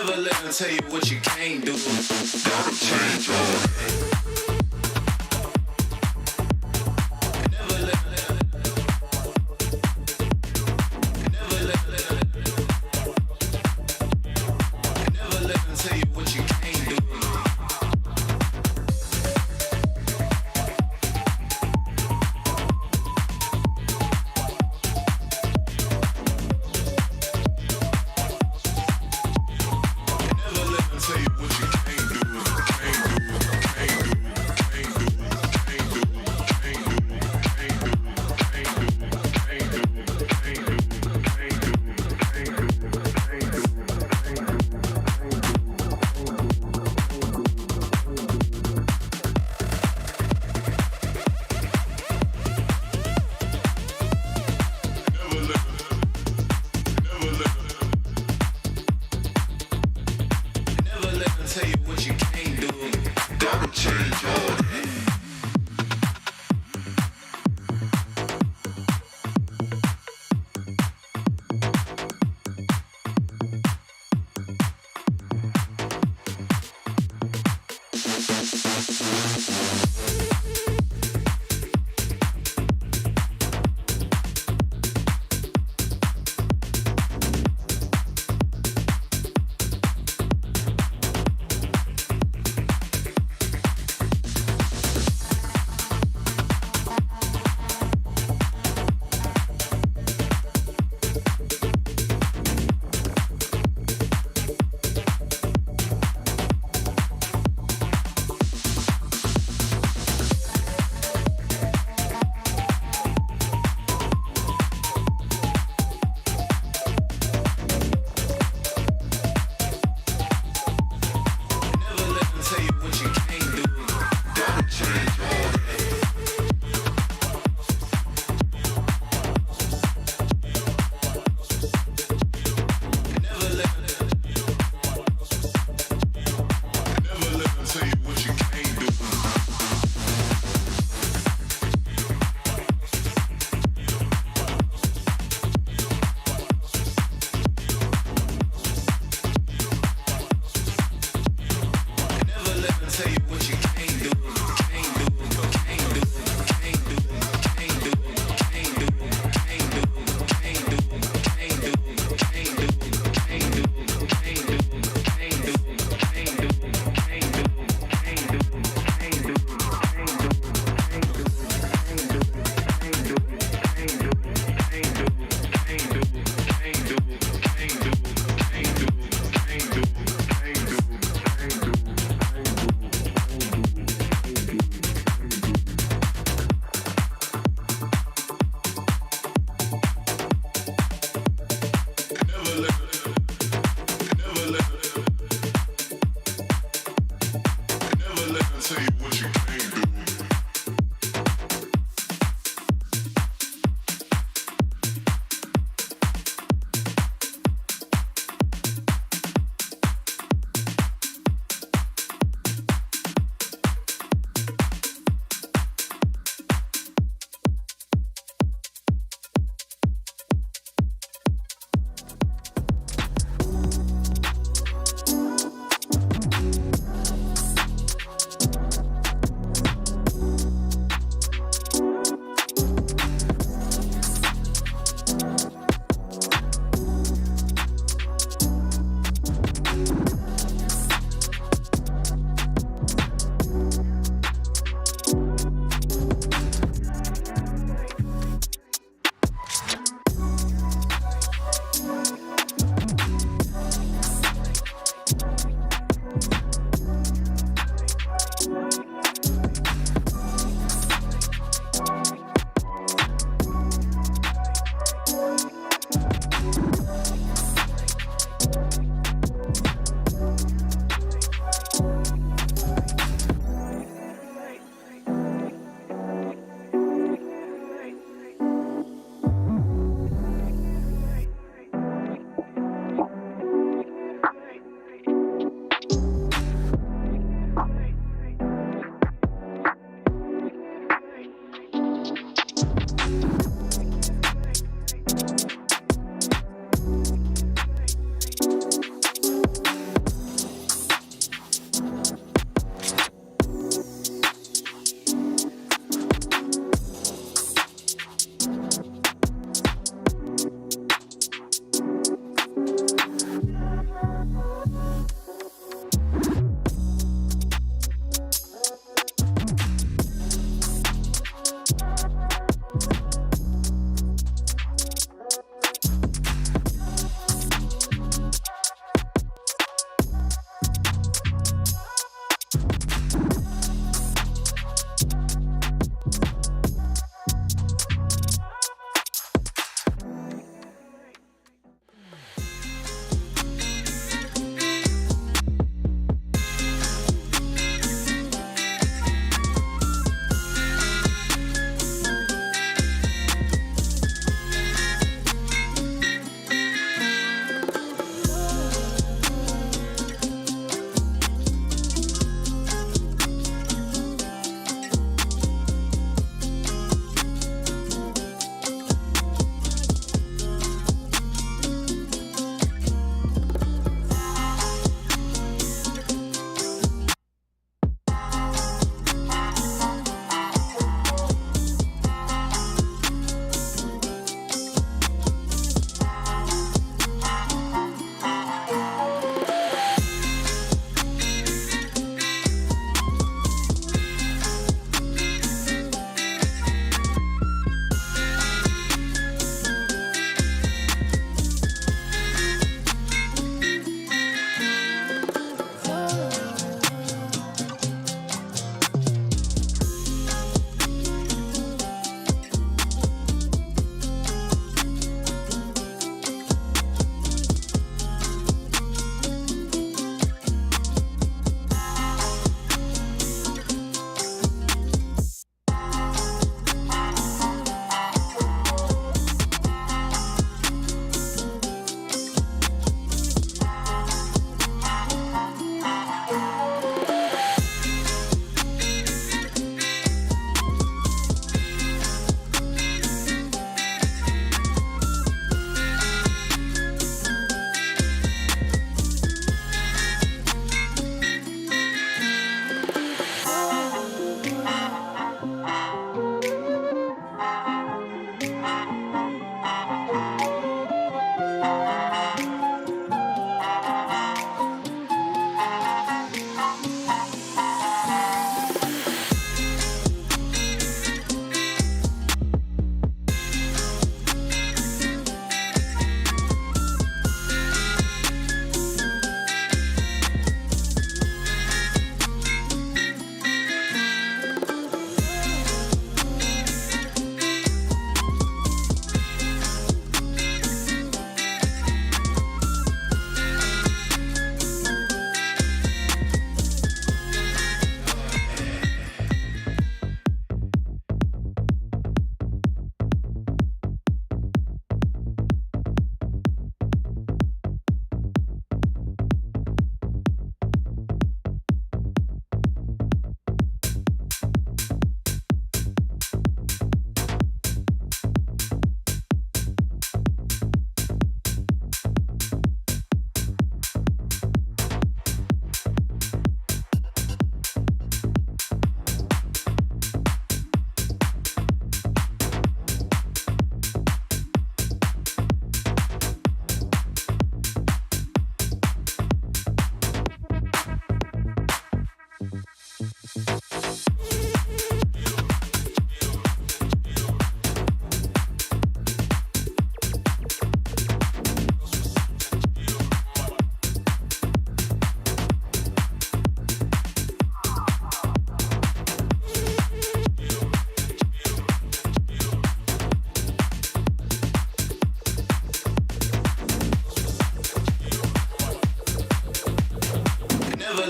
Never let them tell you what you can't do. Gotta change your head. Tell you what you can't do, can't do, can't do.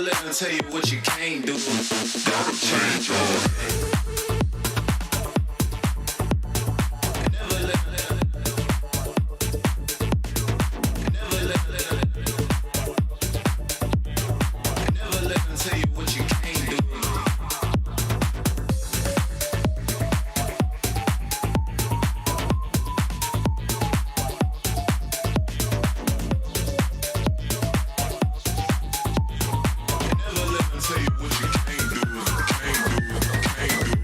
let them tell you what you can't do. Gotta change your ways. Tell you what you can't do, can't do, can't do.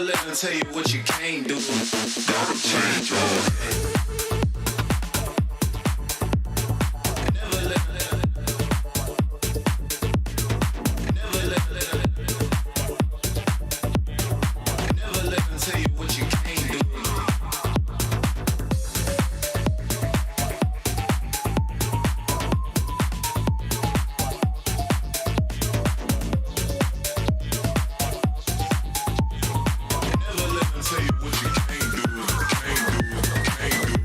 let them tell you what you can't do. Gotta change your head. Tell you what you can't do, can't do, can't do.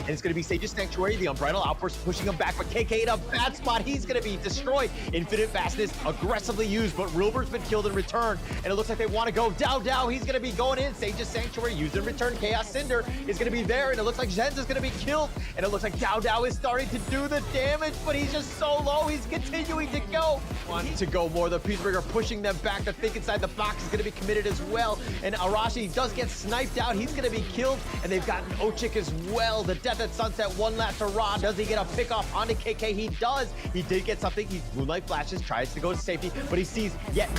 and it's going to be Sage's Sanctuary, the Unbridled Outburst pushing him back, but KK in a bad spot. He's going to be destroyed. Infinite Fastness aggressively used, but Rilbert's been killed in return, and it looks like they want to go. Dow, he's going to be going in. Sage's Sanctuary used in return. Chaos Cinder is going to be there, and it looks like Zhenz is going to be killed, and it looks like Dow is starting to do the damage, but he's just so low. He's continuing to go. Want to go more. The Peacebreaker pushing them back. The Think Inside the Box is going to be committed as well, and Arashi does get sniped out. He's going to be killed, and they've gotten Ochik as well. The Death at Sunset, one last hurrah. Does he get a pick off onto KK? He does. He did get something. He Moonlight Flashes, tries to go to safety, but he sees yet.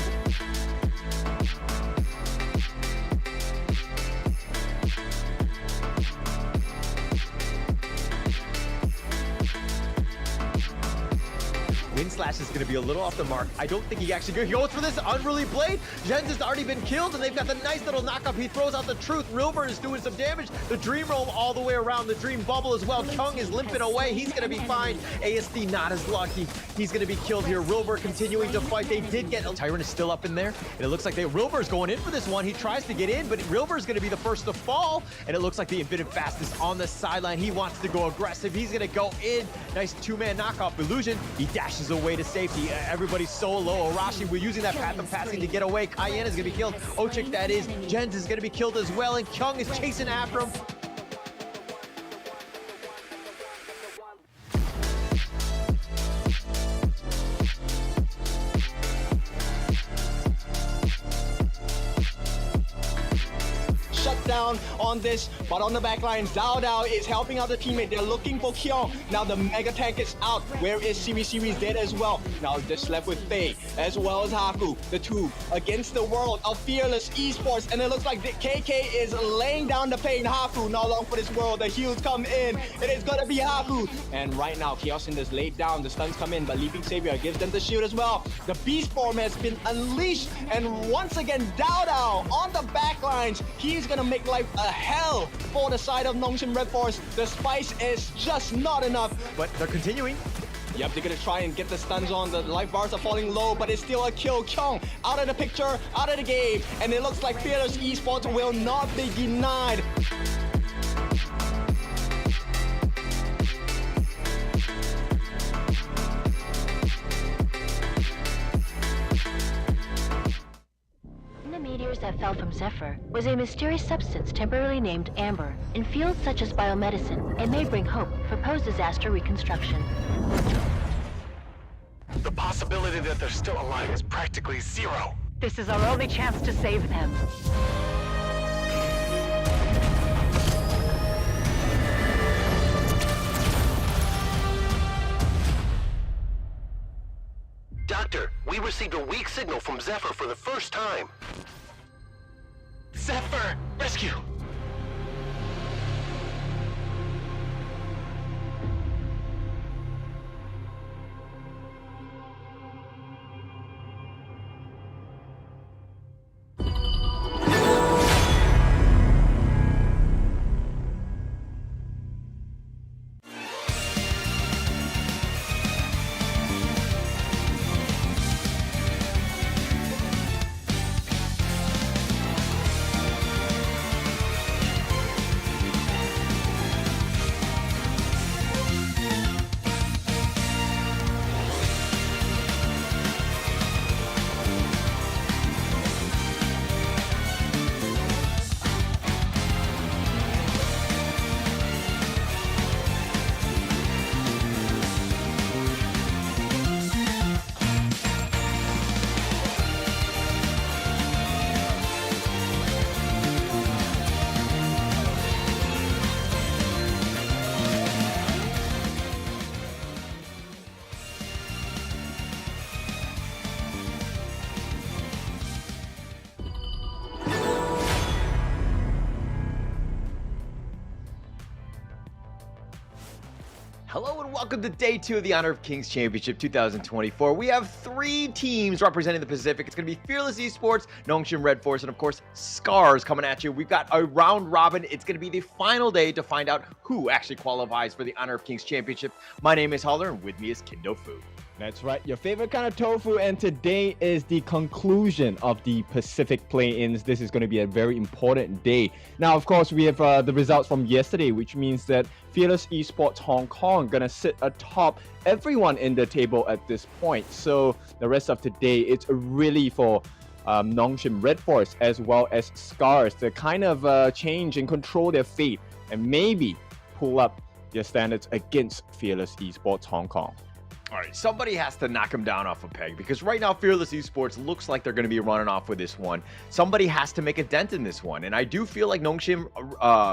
Wind Slash is going to be a little off the mark. I don't think he actually goes for this Unruly Blade. Zhenz has already been killed, and they've got the nice little knockup. He throws out the Truth. Rilbert is doing some damage. The Dream Roam all the way around. The Dream Bubble as well. Kyung is limping away. He's going to be fine. ASD not as lucky. He's going to be killed here. Rilbert continuing to fight. They did get... Tyrant is still up in there, and it looks like Rilbert's going in for this one. He tries to get in, but Rilbert's going to be the first to fall, and it looks like the Infinite Fastness on the sideline. He wants to go aggressive. He's going to go in. Nice two-man knockoff. Illusion. He dashes away to safety. Everybody's so low. Arashi, we're using that path of passing to get away. Cayenne is going to be killed. Ochik, that is. Zhenz is going to be killed as well, and Kyung is chasing after him. Down on this, but on the back line, Dow is helping out the teammate. They're looking for Kyung. Now the mega tank is out. Where is Series dead as well? Now just left with Faye as well as Haku. The two against the world of Fearless Esports, and it looks like the KK is laying down the pain. Haku not long for this world. The heals come in. It is gonna be Haku, and right now Chaos Cinder's laid down. The stuns come in, but Leaping Savior gives them the shield as well. The beast form has been unleashed, and once again Dow on the back lines. He's gonna make life a hell for the side of Nongshim RedForce. The spice is just not enough. But they're continuing. Yep, they're gonna try and get the stuns on. The life bars are falling low, but it's still a kill. Kyung out of the picture, out of the game, and it looks like Fearless Esports will not be denied. That fell from Zephyr was a mysterious substance temporarily named Amber. In fields such as biomedicine, it may bring hope for post-disaster reconstruction. The possibility that they're still alive is practically zero. This is our only chance to save them. Doctor, we received a weak signal from Zephyr for the first time. Zephyr! Rescue! Hello and welcome to day 2 of the Honor of Kings Championship 2024. We have 3 teams representing the Pacific. It's going to be Fearless Esports, Nongshim RedForce, and of course, SCARZ coming at you. We've got a round robin. It's going to be the final day to find out who actually qualifies for the Honor of Kings Championship. My name is Holler, and with me is Kindo Fu. That's right, your favorite kind of tofu, and today is the conclusion of the Pacific play-ins. This is going to be a very important day. Now, of course, we have the results from yesterday, which means that Fearless Esports Hong Kong going to sit atop everyone in the table at this point. So the rest of today, it's really for Nongshim RedForce as well as SCARZ to kind of change and control their fate and maybe pull up their standards against Fearless Esports Hong Kong. All right, somebody has to knock him down off a peg because right now Fearless Esports looks like they're going to be running off with this one. Somebody has to make a dent in this one, and I do feel like Nongshim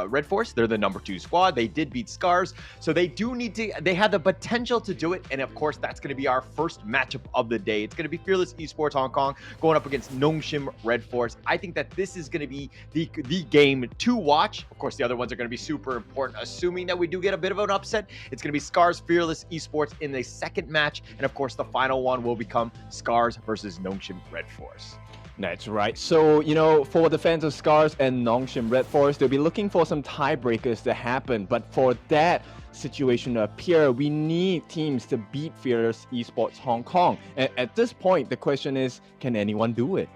RedForce, they're the number 2 squad. They did beat SCARZ, so they do need to. They have the potential to do it, and of course that's going to be our first matchup of the day. It's going to be Fearless Esports Hong Kong going up against Nongshim RedForce. I think that this is going to be the game to watch. Of course, the other ones are going to be super important. Assuming that we do get a bit of an upset, it's going to be SCARZ Fearless Esports in the second match, and of course the final one will become SCARZ versus Nongshim RedForce. That's right. So, you know, for the fans of SCARZ and Nongshim RedForce, they'll be looking for some tiebreakers to happen, but for that situation to appear, we need teams to beat Fearless Esports Hong Kong. And at this point, the question is, can anyone do it?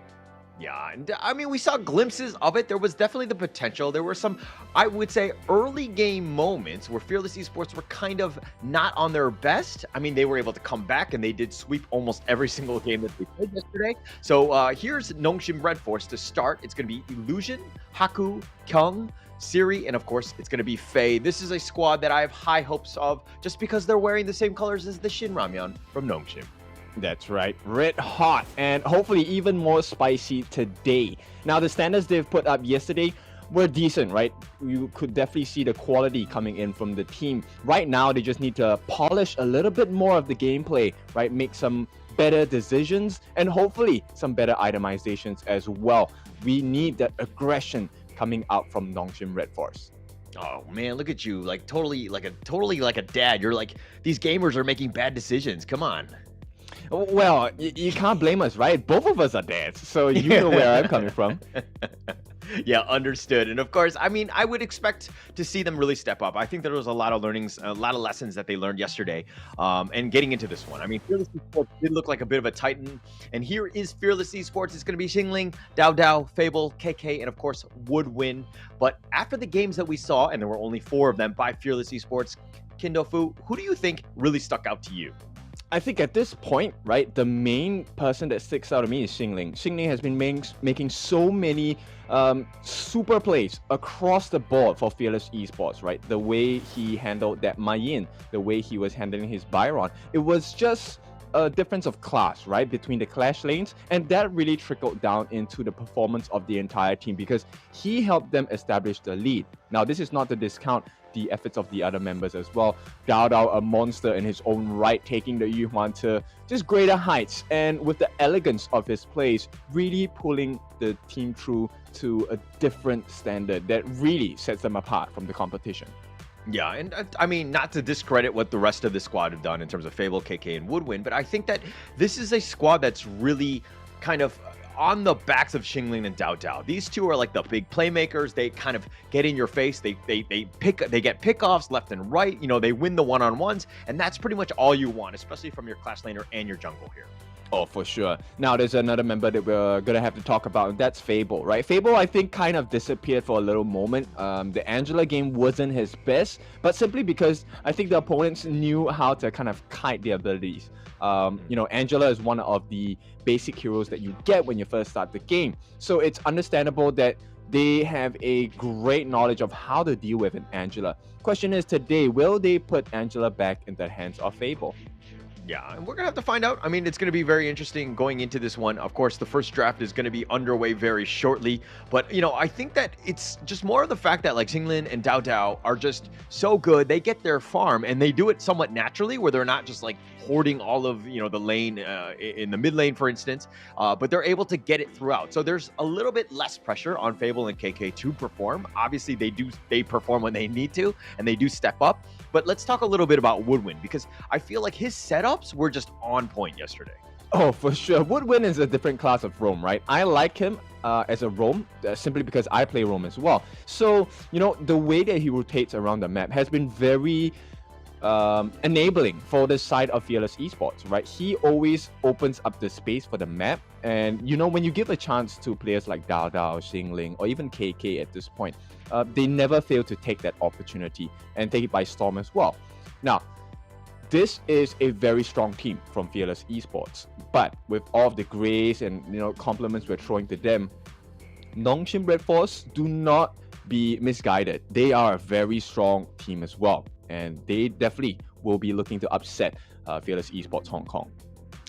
Yeah, and I mean, we saw glimpses of it. There was definitely the potential. There were some, I would say, early game moments where Fearless Esports were kind of not on their best. I mean, they were able to come back and they did sweep almost every single game that they played yesterday. So here's Nongshim RedForce to start. It's going to be Illusion, Haku, Kyung, Siri, and of course, it's going to be Faye. This is a squad that I have high hopes of just because they're wearing the same colors as the Shin Ramyeon from Nongshim. That's right, red hot and hopefully even more spicy today. Now, the standards they've put up yesterday were decent, right? You could definitely see the quality coming in from the team. Right now, they just need to polish a little bit more of the gameplay, right? Make some better decisions and hopefully some better itemizations as well. We need that aggression coming out from Nongshim RedForce. Oh man, look at you, like totally like a dad. You're like, these gamers are making bad decisions. Come on. Well, you can't blame us, right? Both of us are dads, so you know where I'm coming from. Yeah, understood. And of course, I mean, I would expect to see them really step up. I think there was a lot of learnings, a lot of lessons that they learned yesterday, and getting into this one. I mean, Fearless Esports did look like a bit of a titan, and here is Fearless Esports. It's going to be Xingling, Dao Dao, Fable, KK, and of course, Woodwind. But after the games that we saw, and there were only 4 of them by Fearless Esports, Kindofu, who do you think really stuck out to you? I think at this point, right, the main person that sticks out to me is Xingling. Xingling has been making so many super plays across the board for Fearless Esports, right? The way he handled that Mayin, the way he was handling his Byron, it was just a difference of class, right, between the clash lanes, and that really trickled down into the performance of the entire team because he helped them establish the lead. Now, this is not to discount the efforts of the other members as well. Dao Dao, a monster in his own right, taking the Yuhuan to just greater heights, and with the elegance of his plays, really pulling the team through to a different standard that really sets them apart from the competition. Yeah, and I mean, not to discredit what the rest of the squad have done in terms of Fable, KK, and Woodwind, but I think that this is a squad that's really kind of on the backs of Xingling and Dao Dao. These two are like the big playmakers. They kind of get in your face. They get pickoffs left and right. You know, they win the one-on-ones, and that's pretty much all you want, especially from your clash laner and your jungle here. Oh, for sure. Now, there's another member that we're going to have to talk about, and that's Fable, right? Fable, I think, kind of disappeared for a little moment. The Angela game wasn't his best, but simply because I think the opponents knew how to kind of kite their abilities. You know, Angela is one of the basic heroes that you get when you first start the game. So it's understandable that they have a great knowledge of how to deal with an Angela. Question is today, will they put Angela back in the hands of Fable? Yeah, and we're going to have to find out. I mean, it's going to be very interesting going into this one. Of course, the first draft is going to be underway very shortly. But, you know, I think that it's just more of the fact that, like, Xingling and Dao Dao are just so good. They get their farm, and they do it somewhat naturally, where they're not just, like, hoarding all of, you know, the lane in the mid lane, for instance. But they're able to get it throughout. So there's a little bit less pressure on Fable and KK to perform. Obviously, they perform when they need to, and they do step up. But let's talk a little bit about Woodwind, because I feel like his setups were just on point yesterday. Oh, for sure. Woodwind is a different class of roam, right? I like him as a roam simply because I play roam as well. So, you know, the way that he rotates around the map has been very enabling for the side of Fearless Esports, right? He always opens up the space for the map. And, you know, when you give a chance to players like Dao Dao, Xingling, or even KK at this point, they never fail to take that opportunity and take it by storm as well. Now, this is a very strong team from Fearless Esports, but with all of the grace and, you know, compliments we're throwing to them, Nongshim RedForce, do not be misguided. They are a very strong team as well, and they definitely will be looking to upset Fearless Esports Hong Kong.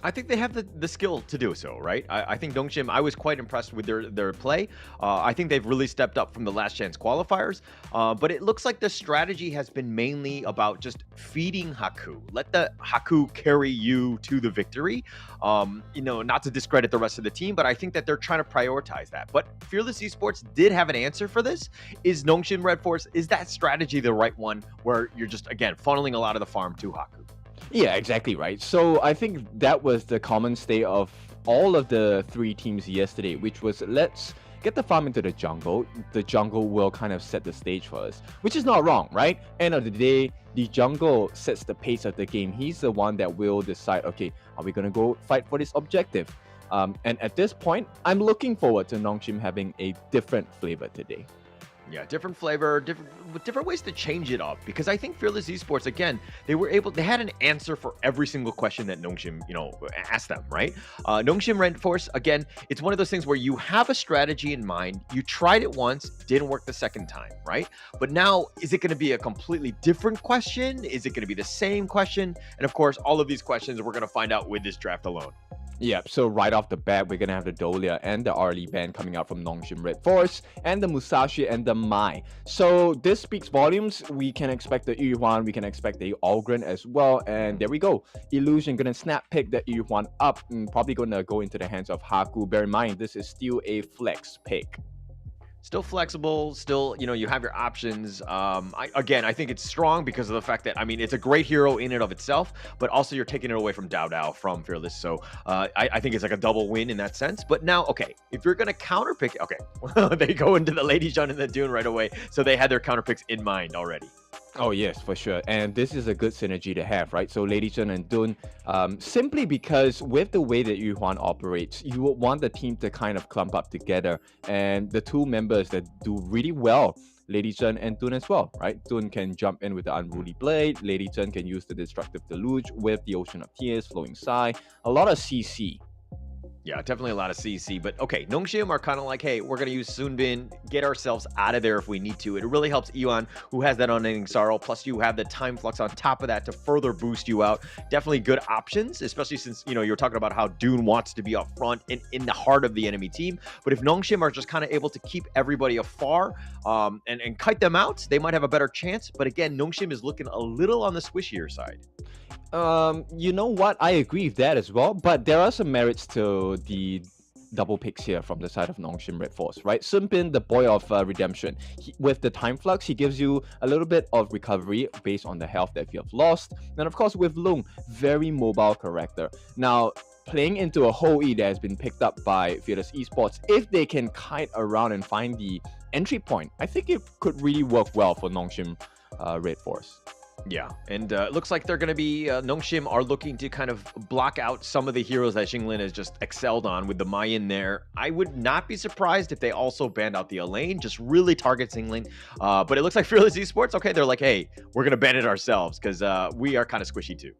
I think they have the skill to do so, right? I think Nongshim, I was quite impressed with their play. I think they've really stepped up from the last chance qualifiers, but it looks like the strategy has been mainly about just feeding Haku. Let the Haku carry you to the victory. You know, not to discredit the rest of the team, but I think that they're trying to prioritize that. But Fearless Esports did have an answer for this. Is Nongshim RedForce, is that strategy the right one where you're just, again, funneling a lot of the farm to Haku? Yeah, exactly right. So I think that was the common state of all of the three teams yesterday, which was let's get the farm into the jungle. The jungle will kind of set the stage for us, which is not wrong, right? End of the day, the jungle sets the pace of the game. He's the one that will decide, okay, are we going to go fight for this objective? And at this point, I'm looking forward to Nongshim having a different flavor today. Yeah, different flavor, different ways to change it up, because I think Fearless Esports, again, they had an answer for every single question that Nongshim, you know, asked them, right? Nongshim RedForce, again, it's one of those things where you have a strategy in mind, you tried it once, didn't work the second time, right? But now, is it going to be a completely different question? Is it going to be the same question? And of course, all of these questions we're going to find out with this draft alone. Yeah, so right off the bat, we're going to have the Dolia and the Arlie band coming out from Nongshim RedForce, and the Musashi and the Mai. So this speaks volumes. We can expect the Yuhuan, we can expect the Algren as well, and there we go. Illusion going to snap pick the Yuhuan up, and probably going to go into the hands of Haku. Bear in mind, this is still a flex pick. Still flexible, still, you know, you have your options. I think it's strong because of the fact that, I mean, it's a great hero in and of itself, but also you're taking it away from Dao Dao from Fearless. So I think it's like a double win in that sense. But now, okay, if you're going to counterpick, okay, they go into the Lady Jun and the Dune right away. So they had their counterpicks in mind already. Oh yes, for sure. And this is a good synergy to have, right? So Lady Chen and Dun, simply because with the way that Yuhuan operates, you would want the team to kind of clump up together. And the two members that do really well, Lady Chen and Dun as well, right? Dun can jump in with the Unruly Blade. Lady Chen can use the Destructive Deluge with the Ocean of Tears, Flowing Sigh. A lot of CC. Yeah, definitely a lot of CC, but okay, Nongshim are kind of like, hey, we're going to use Sunbin, get ourselves out of there if we need to. It really helps Yuan, who has that Unending Sorrow, plus you have the Time Flux on top of that to further boost you out. Definitely good options, especially since, you know, you're talking about how Dune wants to be up front and in the heart of the enemy team. But if Nongshim are just kind of able to keep everybody afar and kite them out, they might have a better chance. But again, Nongshim is looking a little on the squishier side. You know what? I agree with that as well, but there are some merits to the double picks here from the side of Nongshim RedForce, right? Sunbin, the boy of redemption. With the Time Flux, he gives you a little bit of recovery based on the health that you have lost. And of course, with Lung, very mobile character. Now, playing into a Ho E that has been picked up by Fearless Esports, if they can kite around and find the entry point, I think it could really work well for Nongshim RedForce. Yeah, and it looks like they're going to be, Nongshim are looking to kind of block out some of the heroes that Xinglin has just excelled on with the Mai in there. I would not be surprised if they also banned out the Elaine, just really target Xinglin. But it looks like Fearless Esports, okay, they're like, hey, we're going to ban it ourselves because we are kind of squishy too.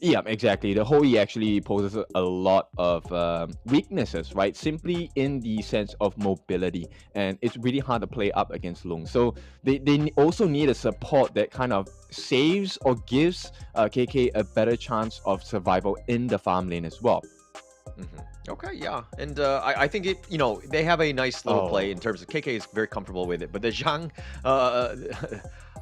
Yeah, exactly. The Hoi actually poses a lot of weaknesses, right? Simply in the sense of mobility. And it's really hard to play up against Lung. So they also need a support that kind of saves or gives KK a better chance of survival in the farm lane as well. Okay, yeah. And I think it, you know, they have a nice little play in terms of KK is very comfortable with it. But the Zhang...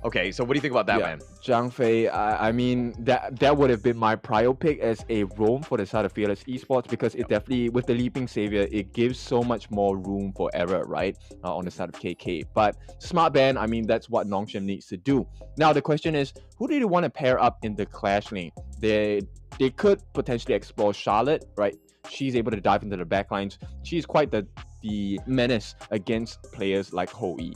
okay, so what do you think about that, man? Zhang Fei, I mean, that would have been my prio pick as a roam for the side of Fearless Esports, because it definitely, with the Leaping Savior, it gives so much more room for error, right? On the side of KK. But smart ban, I mean, that's what Nongshim needs to do. Now, the question is, who do you want to pair up in the Clash lane? They could potentially explore Charlotte, right? She's able to dive into the backlines. She's quite the menace against players like Hoi.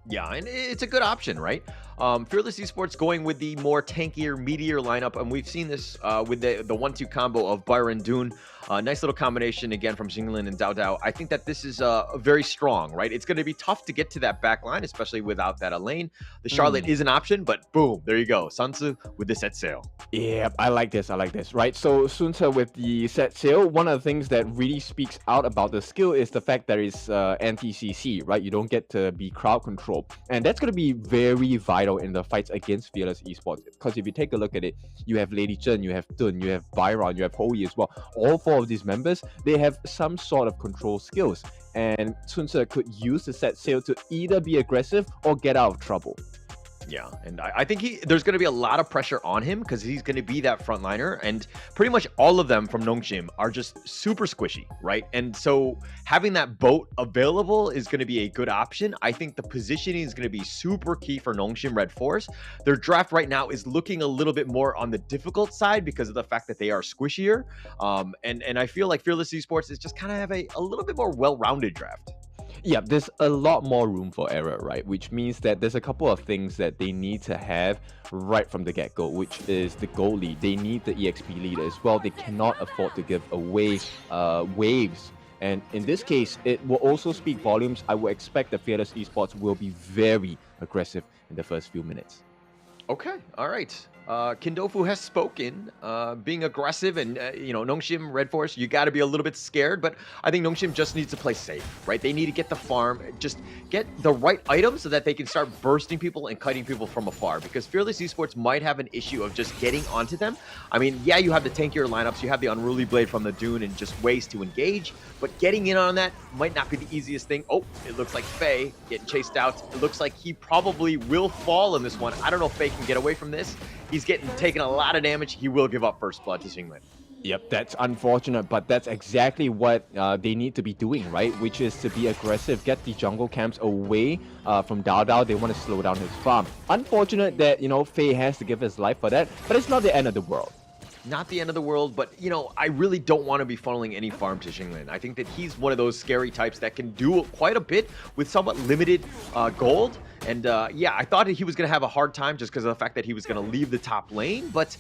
Yeah, and it's a good option, right? Fearless Esports going with the more tankier, meatier lineup, and we've seen this with the 1-2 combo of Byron Dune. Nice little combination again from Xinglin and Dao Dao. I think that this is very strong, right? It's going to be tough to get to that back line, especially without that lane. The Charlotte is an option, but boom, there you go. Sun Tzu with the set sail. Yeah, I like this, right? So Sun Tzu with the set sail, one of the things that really speaks out about the skill is the fact that it's anti-CC, right? You don't get to be crowd control. And that's going to be very vital in the fights against Fearless Esports. Because if you take a look at it, you have Lady Chen, you have Dun, you have Byron, you have Hoi as well. All four of these members, they have some sort of control skills. And Sun Tzu could use the set sail to either be aggressive or get out of trouble. Yeah, and I think there's going to be a lot of pressure on him because he's going to be that frontliner, and pretty much all of them from Nongshim are just super squishy, right? And so having that boat available is going to be a good option. I think the positioning is going to be super key for Nongshim RedForce. Their draft right now is looking a little bit more on the difficult side because of the fact that they are squishier, and I feel like Fearless Esports is just kind of have a little bit more well-rounded draft. Yeah, there's a lot more room for error, right? Which means that there's a couple of things that they need to have right from the get-go, which is the goal lead. They need the EXP lead as well. They cannot afford to give away waves. And in this case, it will also speak volumes. I would expect the Fearless Esports will be very aggressive in the first few minutes. Okay, all right. Kindofu has spoken, being aggressive, and Nongshim RedForce, you got to be a little bit scared, but I think Nongshim just needs to play safe, right? They need to get the farm, just get the right items so that they can start bursting people and kiting people from afar, because Fearless Esports might have an issue of just getting onto them. I mean, yeah, you have the tankier lineups, you have the Unruly Blade from the Dune and just ways to engage, but getting in on that might not be the easiest thing. Oh, it looks like Faye getting chased out. It looks like he probably will fall in this one. I don't know if Faye can get away from this. He's taking a lot of damage. He will give up first blood to Xinglin. Yep, that's unfortunate, but that's exactly what they need to be doing, right? Which is to be aggressive, get the jungle camps away from Dao Dao. They want to slow down his farm. Unfortunate that, Faye has to give his life for that, but it's not the end of the world. Not the end of the world, but, I really don't want to be funneling any farm to Xinglin. I think that he's one of those scary types that can do quite a bit with somewhat limited gold. And, yeah, I thought he was going to have a hard time just because of the fact that he was going to leave the top lane. But,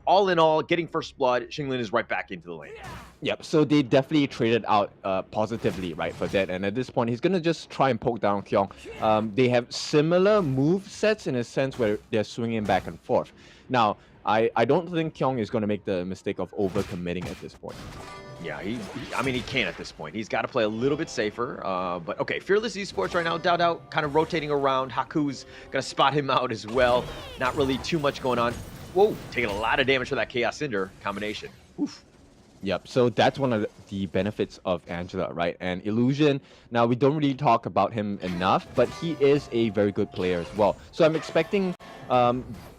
all in all, getting first blood, Xinglin is right back into the lane. Yep, so they definitely traded out positively, right, for that. And at this point, he's going to just try and poke down Kyong. They have similar move sets in a sense where they're swinging back and forth. Now, I don't think Kyong is going to make the mistake of over-committing at this point. Yeah, he can at this point. He's got to play a little bit safer. But okay, Fearless Esports right now, Dao Dao kind of rotating around. Haku's going to spot him out as well. Not really too much going on. Whoa, taking a lot of damage for that Chaos Cinder combination. Oof. Yep, so that's one of the benefits of Angela, right? And Illusion, now we don't really talk about him enough, but he is a very good player as well. So I'm expecting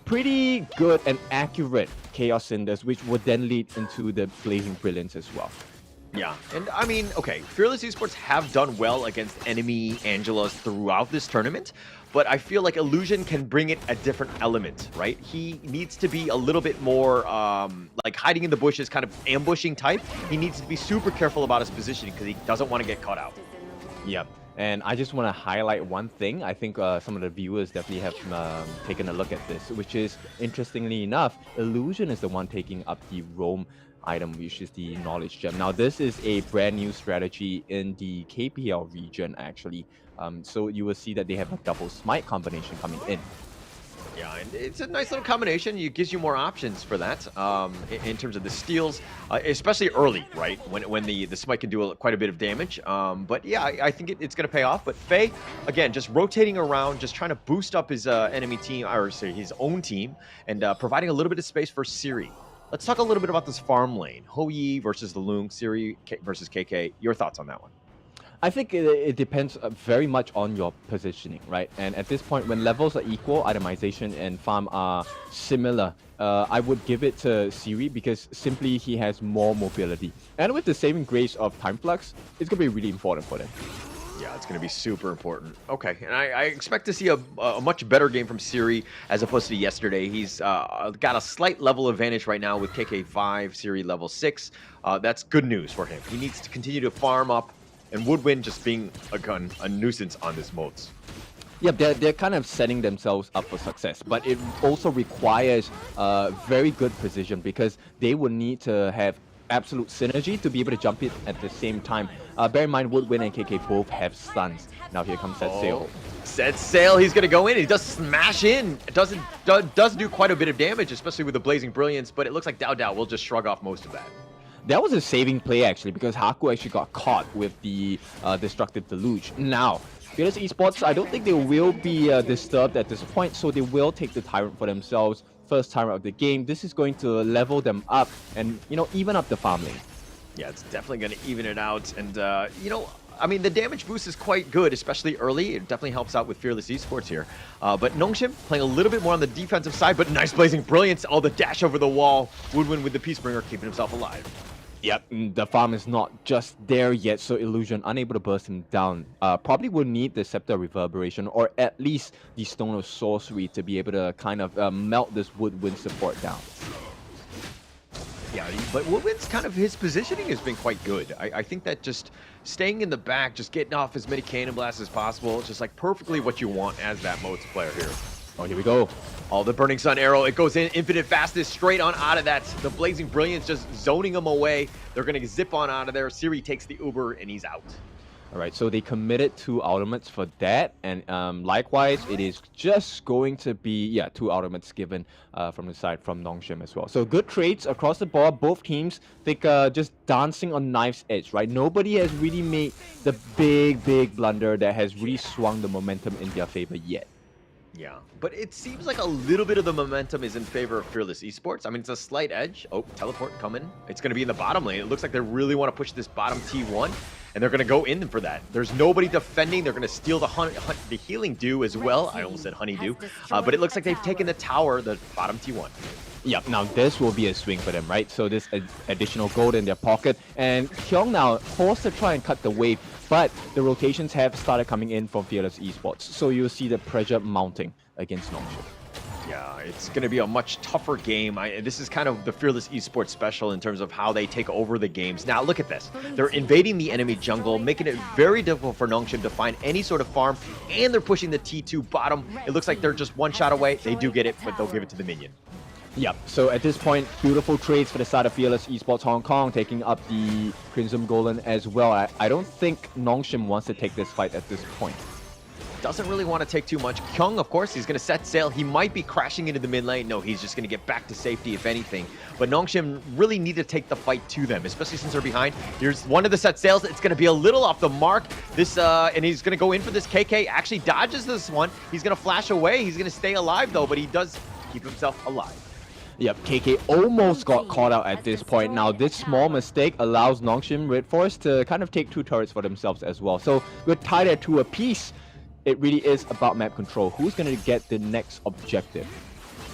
pretty good and accurate Chaos Cinders, which would then lead into the Blazing Brilliance as well. Yeah, and I mean, okay, Fearless Esports have done well against enemy Angelas throughout this tournament, but I feel like Illusion can bring it a different element, right? He needs to be a little bit more like hiding in the bushes, kind of ambushing type. He needs to be super careful about his positioning because he doesn't want to get caught out. Yep. And I just want to highlight one thing. I think some of the viewers definitely have taken a look at this, which is, interestingly enough, Illusion is the one taking up the roam item, which is the Knowledge Gem. Now, this is a brand new strategy in the KPL region, actually. So you will see that they have a double smite combination coming in. Yeah, and it's a nice little combination. It gives you more options for that in terms of the steals, especially early, right? When the smite can do quite a bit of damage. But yeah, I think it's going to pay off. But Faye, again, just rotating around, just trying to boost up his enemy team, or sorry, his own team, and providing a little bit of space for Siri. Let's talk a little bit about this farm lane. Hou versus the Loong, Siri versus KK. Your thoughts on that one? I think it depends very much on your positioning, right? And at this point, when levels are equal, itemization and farm are similar, I would give it to Siri because simply he has more mobility. And with the saving grace of Time Flux, it's going to be really important for them. Yeah, it's going to be super important. Okay, and I expect to see a much better game from Siri as opposed to yesterday. He's got a slight level advantage right now with KK5, Siri level 6. That's good news for him. He needs to continue to farm up, and Woodwind just being a nuisance on this moats. Yeah, they're kind of setting themselves up for success, but it also requires very good precision because they will need to have absolute synergy to be able to jump it at the same time. Bear in mind, Woodwind and KK both have stuns. Now here comes that Sail. Set sail, he's gonna go in, he does smash in. It does do quite a bit of damage, especially with the Blazing Brilliance, but it looks like Dao will just shrug off most of that. That was a saving play actually because Haku actually got caught with the Destructive Deluge. Now, Fearless Esports, I don't think they will be disturbed at this point, so they will take the Tyrant for themselves. First Tyrant of the game. This is going to level them up and, you know, even up the farm lane. Yeah, it's definitely going to even it out. And, you know, I mean, the damage boost is quite good, especially early. It definitely helps out with Fearless Esports here. But Nongshim playing a little bit more on the defensive side, but nice Blazing Brilliance. All the dash over the wall. Woodwind with the Peacebringer keeping himself alive. Yep, the farm is not just there yet, so Illusion unable to burst him down. Probably will need the Scepter Reverberation or at least the Stone of Sorcery to be able to kind of melt this Woodwind support down. Yeah, but Woodwind's kind of, his positioning has been quite good. I think that just staying in the back, just getting off as many Cannon Blasts as possible, it's just like perfectly what you want as that modes player here. Oh, here we go. Oh, the Burning Sun arrow, it goes in, infinite fastness, straight on out of that. The Blazing Brilliance just zoning him away. They're going to zip on out of there. Siri takes the Uber, and he's out. All right, so they committed 2 ultimates for that, and likewise, it is just going to be, yeah, 2 ultimates given from the side from Nongshim as well. So good trades across the board. Both teams, think just dancing on knife's edge, right? Nobody has really made the big blunder that has really swung the momentum in their favor yet. Yeah, but it seems like a little bit of the momentum is in favor of Fearless Esports. I mean, it's a slight edge. Oh, teleport coming. It's going to be in the bottom lane. It looks like they really want to push this bottom T1, and they're going to go in for that. There's nobody defending. They're going to steal the healing dew as well. I almost said honeydew. But it looks like they've taken the tower, the bottom T1. Yep, now this will be a swing for them, right? So this additional gold in their pocket. And Kyung now forced to try and cut the wave, but the rotations have started coming in from Fearless Esports. So you'll see the pressure mounting against Nongshim. Yeah, it's going to be a much tougher game. This is kind of the Fearless Esports special in terms of how they take over the games. Now, look at this. They're invading the enemy jungle, making it very difficult for Nongshim to find any sort of farm, and they're pushing the T2 bottom. It looks like they're just one shot away. They do get it, but they'll give it to the minion. Yep, so at this point, beautiful trades for the side of Fearless Esports Hong Kong, taking up the Crimson Golem as well. I don't think Nongshim wants to take this fight at this point. Doesn't really want to take too much. Kyung, of course, he's going to set sail. He might be crashing into the mid lane. No, he's just going to get back to safety, if anything. But Nongshim really need to take the fight to them, especially since they're behind. Here's one of the set sails. It's going to be a little off the mark. This and he's going to go in for this. KK actually dodges this one. He's going to flash away. He's going to stay alive, though, but he does keep himself alive. Yep, KK almost got caught out at this point. Now, this small mistake allows Nongshim RedForce to kind of take 2 turrets for themselves as well. So we're tied at 2 apiece. It really is about map control. Who's going to get the next objective?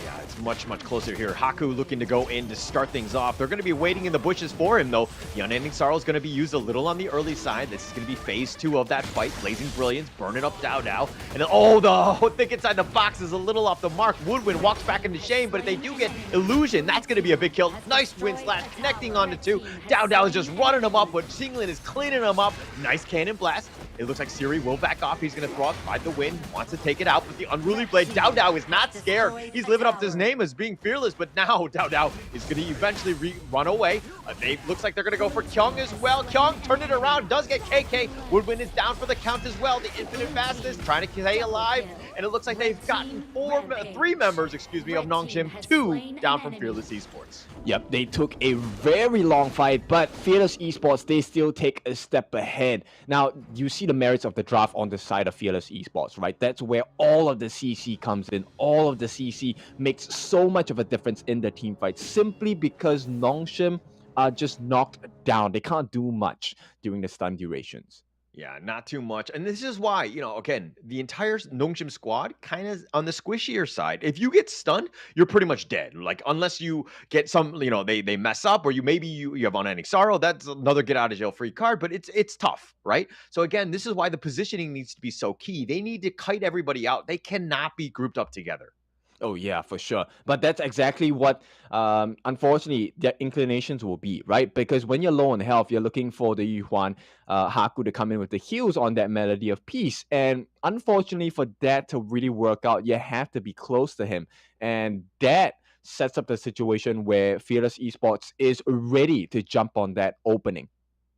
Yeah, it's much closer here. Haku looking to go in to start things off. They're going to be waiting in the bushes for him, though. The Unending Sorrow is going to be used a little on the early side. This is going to be phase 2 of that fight. Blazing Brilliance, burning up Dao. And then, oh, the thing inside the box is a little off the mark. Woodwind walks back into shame, but if they do get Illusion, that's going to be a big kill. Nice wind slash connecting onto 2. Dao is just running him up, but Singling is cleaning him up. Nice cannon blast. It looks like Siri will back off. He's going to throw out by the wind, wants to take it out with the Unruly Blade. Dao is not scared. He's living up to his name as being fearless, but now Dao is going to eventually run away. They looks like they're going to go for Kyung as well. Kyung turned it around, does get KK. Woodwind is down for the count as well. The infinite fastness, trying to stay alive. And it looks like they've gotten 3 members, of Nongshim, 2 down from Fearless Esports. Yep, they took a very long fight, but Fearless Esports, they still take a step ahead. Now, you see the merits of the draft on the side of Fearless Esports, right? That's where all of the CC comes in. All of the CC makes so much of a difference in the team fight, simply because Nongshim are just knocked down. They can't do much during the stun durations. Yeah, not too much. And this is why, you know, again, the entire Nongshim squad kind of on the squishier side. If you get stunned, you're pretty much dead. Like, unless you get some, you know, they mess up, or you have Unending Sorrow. That's another get out of jail free card, but it's tough, right? So again, this is why the positioning needs to be so key. They need to kite everybody out. They cannot be grouped up together. Oh yeah, for sure. But that's exactly what, unfortunately, their inclinations will be, right? Because when you're low on health, you're looking for the Yuhuan Haku to come in with the heals on that Melody of Peace. And unfortunately, for that to really work out, you have to be close to him, and that sets up the situation where Fearless Esports is ready to jump on that opening.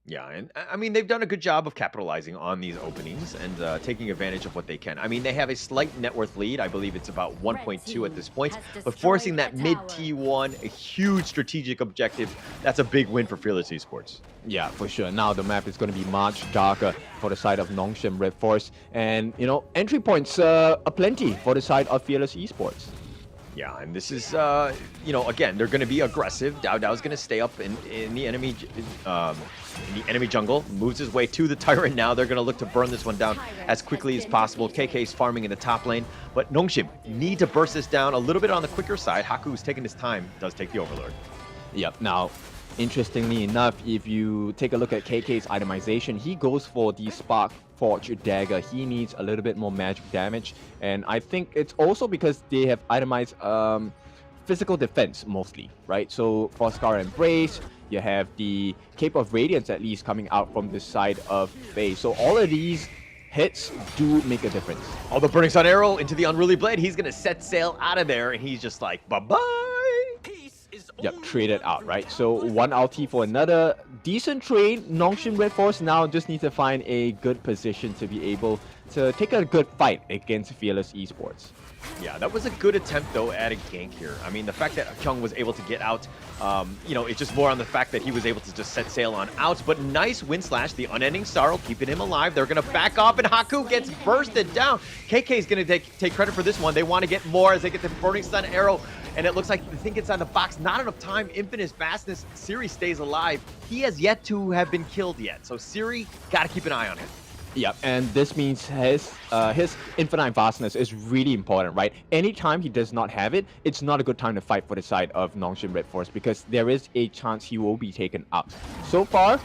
Yeah, and I mean, they've done a good job of capitalizing on these openings and taking advantage of what they can. I mean, they have a slight net worth lead. I believe it's about 1.2 at this point, but forcing that mid T1, a huge strategic objective, that's a big win for Fearless Esports. Yeah, for sure. Now the map is going to be much darker for the side of Nongshim RedForce, and entry points are plenty for the side of Fearless Esports. Yeah, and this is, again, they're going to be aggressive. Dao's going to stay up in the enemy jungle, moves his way to the Tyrant now. They're going to look to burn this one down as quickly as possible. KK's farming in the top lane, but Nongshim need to burst this down a little bit on the quicker side. Haku's taking his time, does take the Overlord. Yep, now, interestingly enough, if you take a look at KK's itemization, he goes for the Spark Forge Dagger. He needs a little bit more magic damage, and I think it's also because they have itemized physical defense mostly, right? So for Scar Embrace, you have the Cape of Radiance at least coming out from the side of Faye. So all of these hits do make a difference. Oh, the Burning Sun Arrow into the Unruly Blade. He's going to set sail out of there, and he's just like, bye-bye. Yep, traded out, right? So one LT for another decent trade. Nongshim RedForce now just need to find a good position to be able to take a good fight against Fearless Esports. Yeah, that was a good attempt, though, at a gank here. I mean, the fact that Kyung was able to get out, it's just more on the fact that he was able to just set sail on out. But nice wind slash, the Unending Sorrow, keeping him alive. They're going to back off, and Haku gets bursted down. KK is going to take credit for this one. They want to get more as they get the Burning Sun Arrow. And it looks like the thing gets on the box. Not enough time. Infinite Vastness. Siri stays alive. He has yet to have been killed yet. So Siri, got to keep an eye on him. Yep, and this means his infinite vastness is really important, right? Anytime he does not have it, it's not a good time to fight for the side of Nongshim RedForce because there is a chance he will be taken out. So far,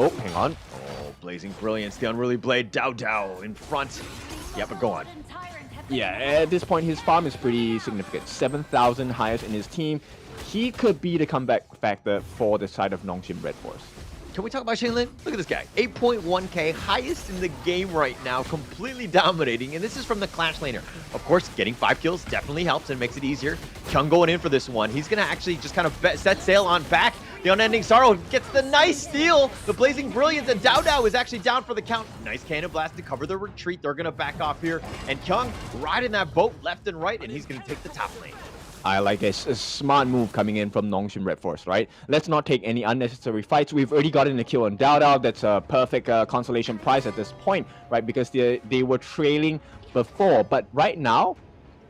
oh, hang on. Oh, Blazing Brilliance, the Unruly Blade, Dao in front. Yeah, but go on. Yeah, at this point, his farm is pretty significant. 7,000 highest in his team. He could be the comeback factor for the side of Nongshim RedForce. Can we talk about Shinlin? Look at this guy. 8.1k, highest in the game right now, completely dominating, and this is from the Clash laner. Of course, getting 5 kills definitely helps and makes it easier. Kyung going in for this one. He's going to actually just kind of set sail on back. The Unending Sorrow gets the nice steal. The Blazing Brilliance, and Dao is actually down for the count. Nice Cannon Blast to cover the retreat. They're going to back off here, and Kyung riding that boat left and right, and he's going to take the top lane. I like this. A smart move coming in from Nongshim RedForce, right? Let's not take any unnecessary fights. We've already gotten a kill on Dao. That's a perfect consolation prize at this point, right? Because they were trailing before. But right now,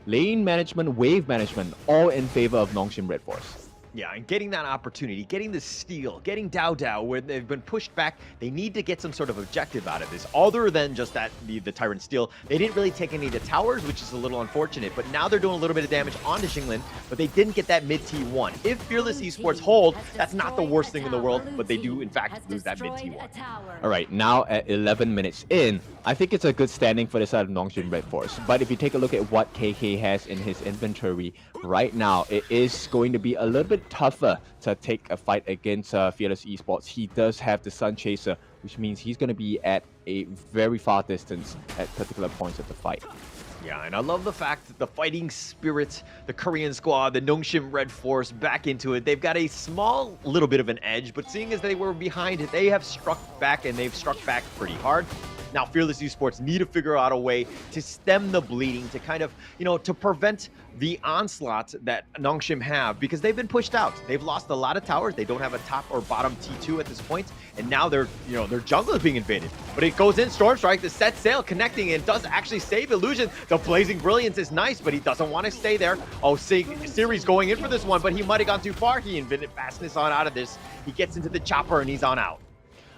lane management, wave management, all in favor of Nongshim RedForce. Yeah, and getting that opportunity, getting the steal, getting Dao where they've been pushed back, they need to get some sort of objective out of this, other than just that the Tyrant steal. They didn't really take any of the towers, which is a little unfortunate, but now they're doing a little bit of damage onto Xingling, but they didn't get that mid T1. If Fearless Esports hold, that's not the worst thing in the world, but they do, in fact, lose that mid T1. All right, now at 11 minutes in, I think it's a good standing for the side of Nongshim RedForce. But if you take a look at what KK has in his inventory right now, it is going to be a little bit tougher to take a fight against Fearless Esports. He does have the Sun Chaser, which means he's going to be at a very far distance at particular points of the fight. Yeah, and I love the fact that the fighting spirit, the Korean squad, the Nongshim RedForce back into it. They've got a small little bit of an edge, but seeing as they were behind it, they have struck back, and they've struck back pretty hard. Now, Fearless Esports need to figure out a way to stem the bleeding, to kind of, to prevent the onslaught that Nongshim have, because they've been pushed out. They've lost a lot of towers. They don't have a top or bottom T2 at this point, and now their jungle is being invaded. But it goes in, Storm Strike, the set sail connecting, and does actually save Illusion. The Blazing Brilliance is nice, but he doesn't want to stay there. Oh, Siri's going in for this one, but he might have gone too far. He invented fastness on out of this. He gets into the chopper, and he's on out.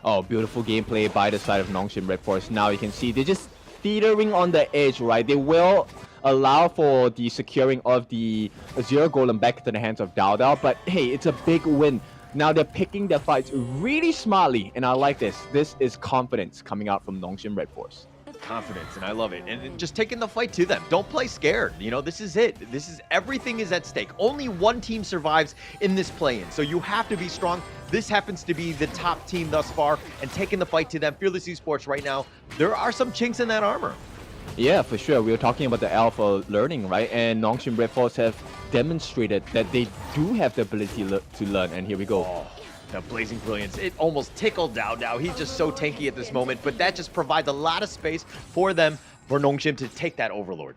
Oh, beautiful gameplay by the side of Nongshim RedForce. Now you can see they're just teetering on the edge, right? They will allow for the securing of the Azure Golem back into the hands of Dao, but hey, it's a big win. Now they're picking their fights really smartly, and I like this. This is confidence coming out from Nongshim RedForce. confidence, and I love it. And just taking the fight to them. Don't play scared. You know, this is it. Everything is at stake. Only one team survives in this play-in, so you have to be strong. This happens to be the top team thus far, and taking the fight to them. Fearless Esports right now, there are some chinks in that armor. Yeah, for sure. We were talking about the alpha learning, right? And Nongshim RedForce have demonstrated that they do have the ability to learn. And here we go. Oh, the Blazing Brilliance. It almost tickled Dao. He's just so tanky at this moment, but that just provides a lot of space for them, for Nongshim to take that Overlord.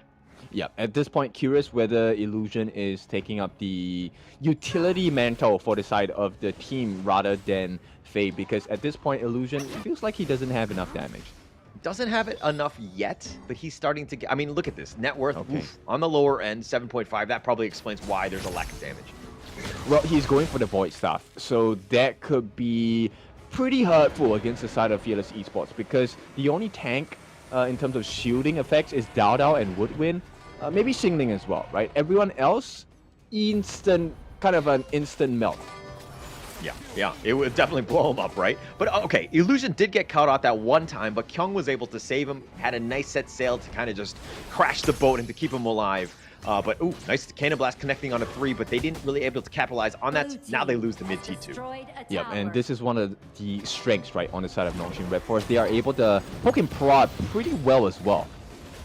Yeah, at this point, curious whether Illusion is taking up the utility mantle for the side of the team rather than Faye, because at this point, Illusion feels like he doesn't have enough damage. Doesn't have it enough yet, but he's starting to get... I mean, look at this. Net worth on the lower end, 7.5. That probably explains why there's a lack of damage. Well, he's going for the Void Staff, so that could be pretty hurtful against the side of Fearless Esports, because the only tank in terms of shielding effects is Dao and Woodwind, maybe Xingling as well, right? Everyone else, kind of an instant melt. Yeah, it would definitely blow him up, right? But okay, Illusion did get caught out that one time, but Kyung was able to save him, had a nice set sail to kind of just crash the boat and to keep him alive. But nice Cannon Blast connecting on a 3, but they didn't really able to capitalize on that. Now they lose the mid T2. Yep, and this is one of the strengths, right, on the side of Nongshim RedForce. They are able to poke and prod pretty well as well.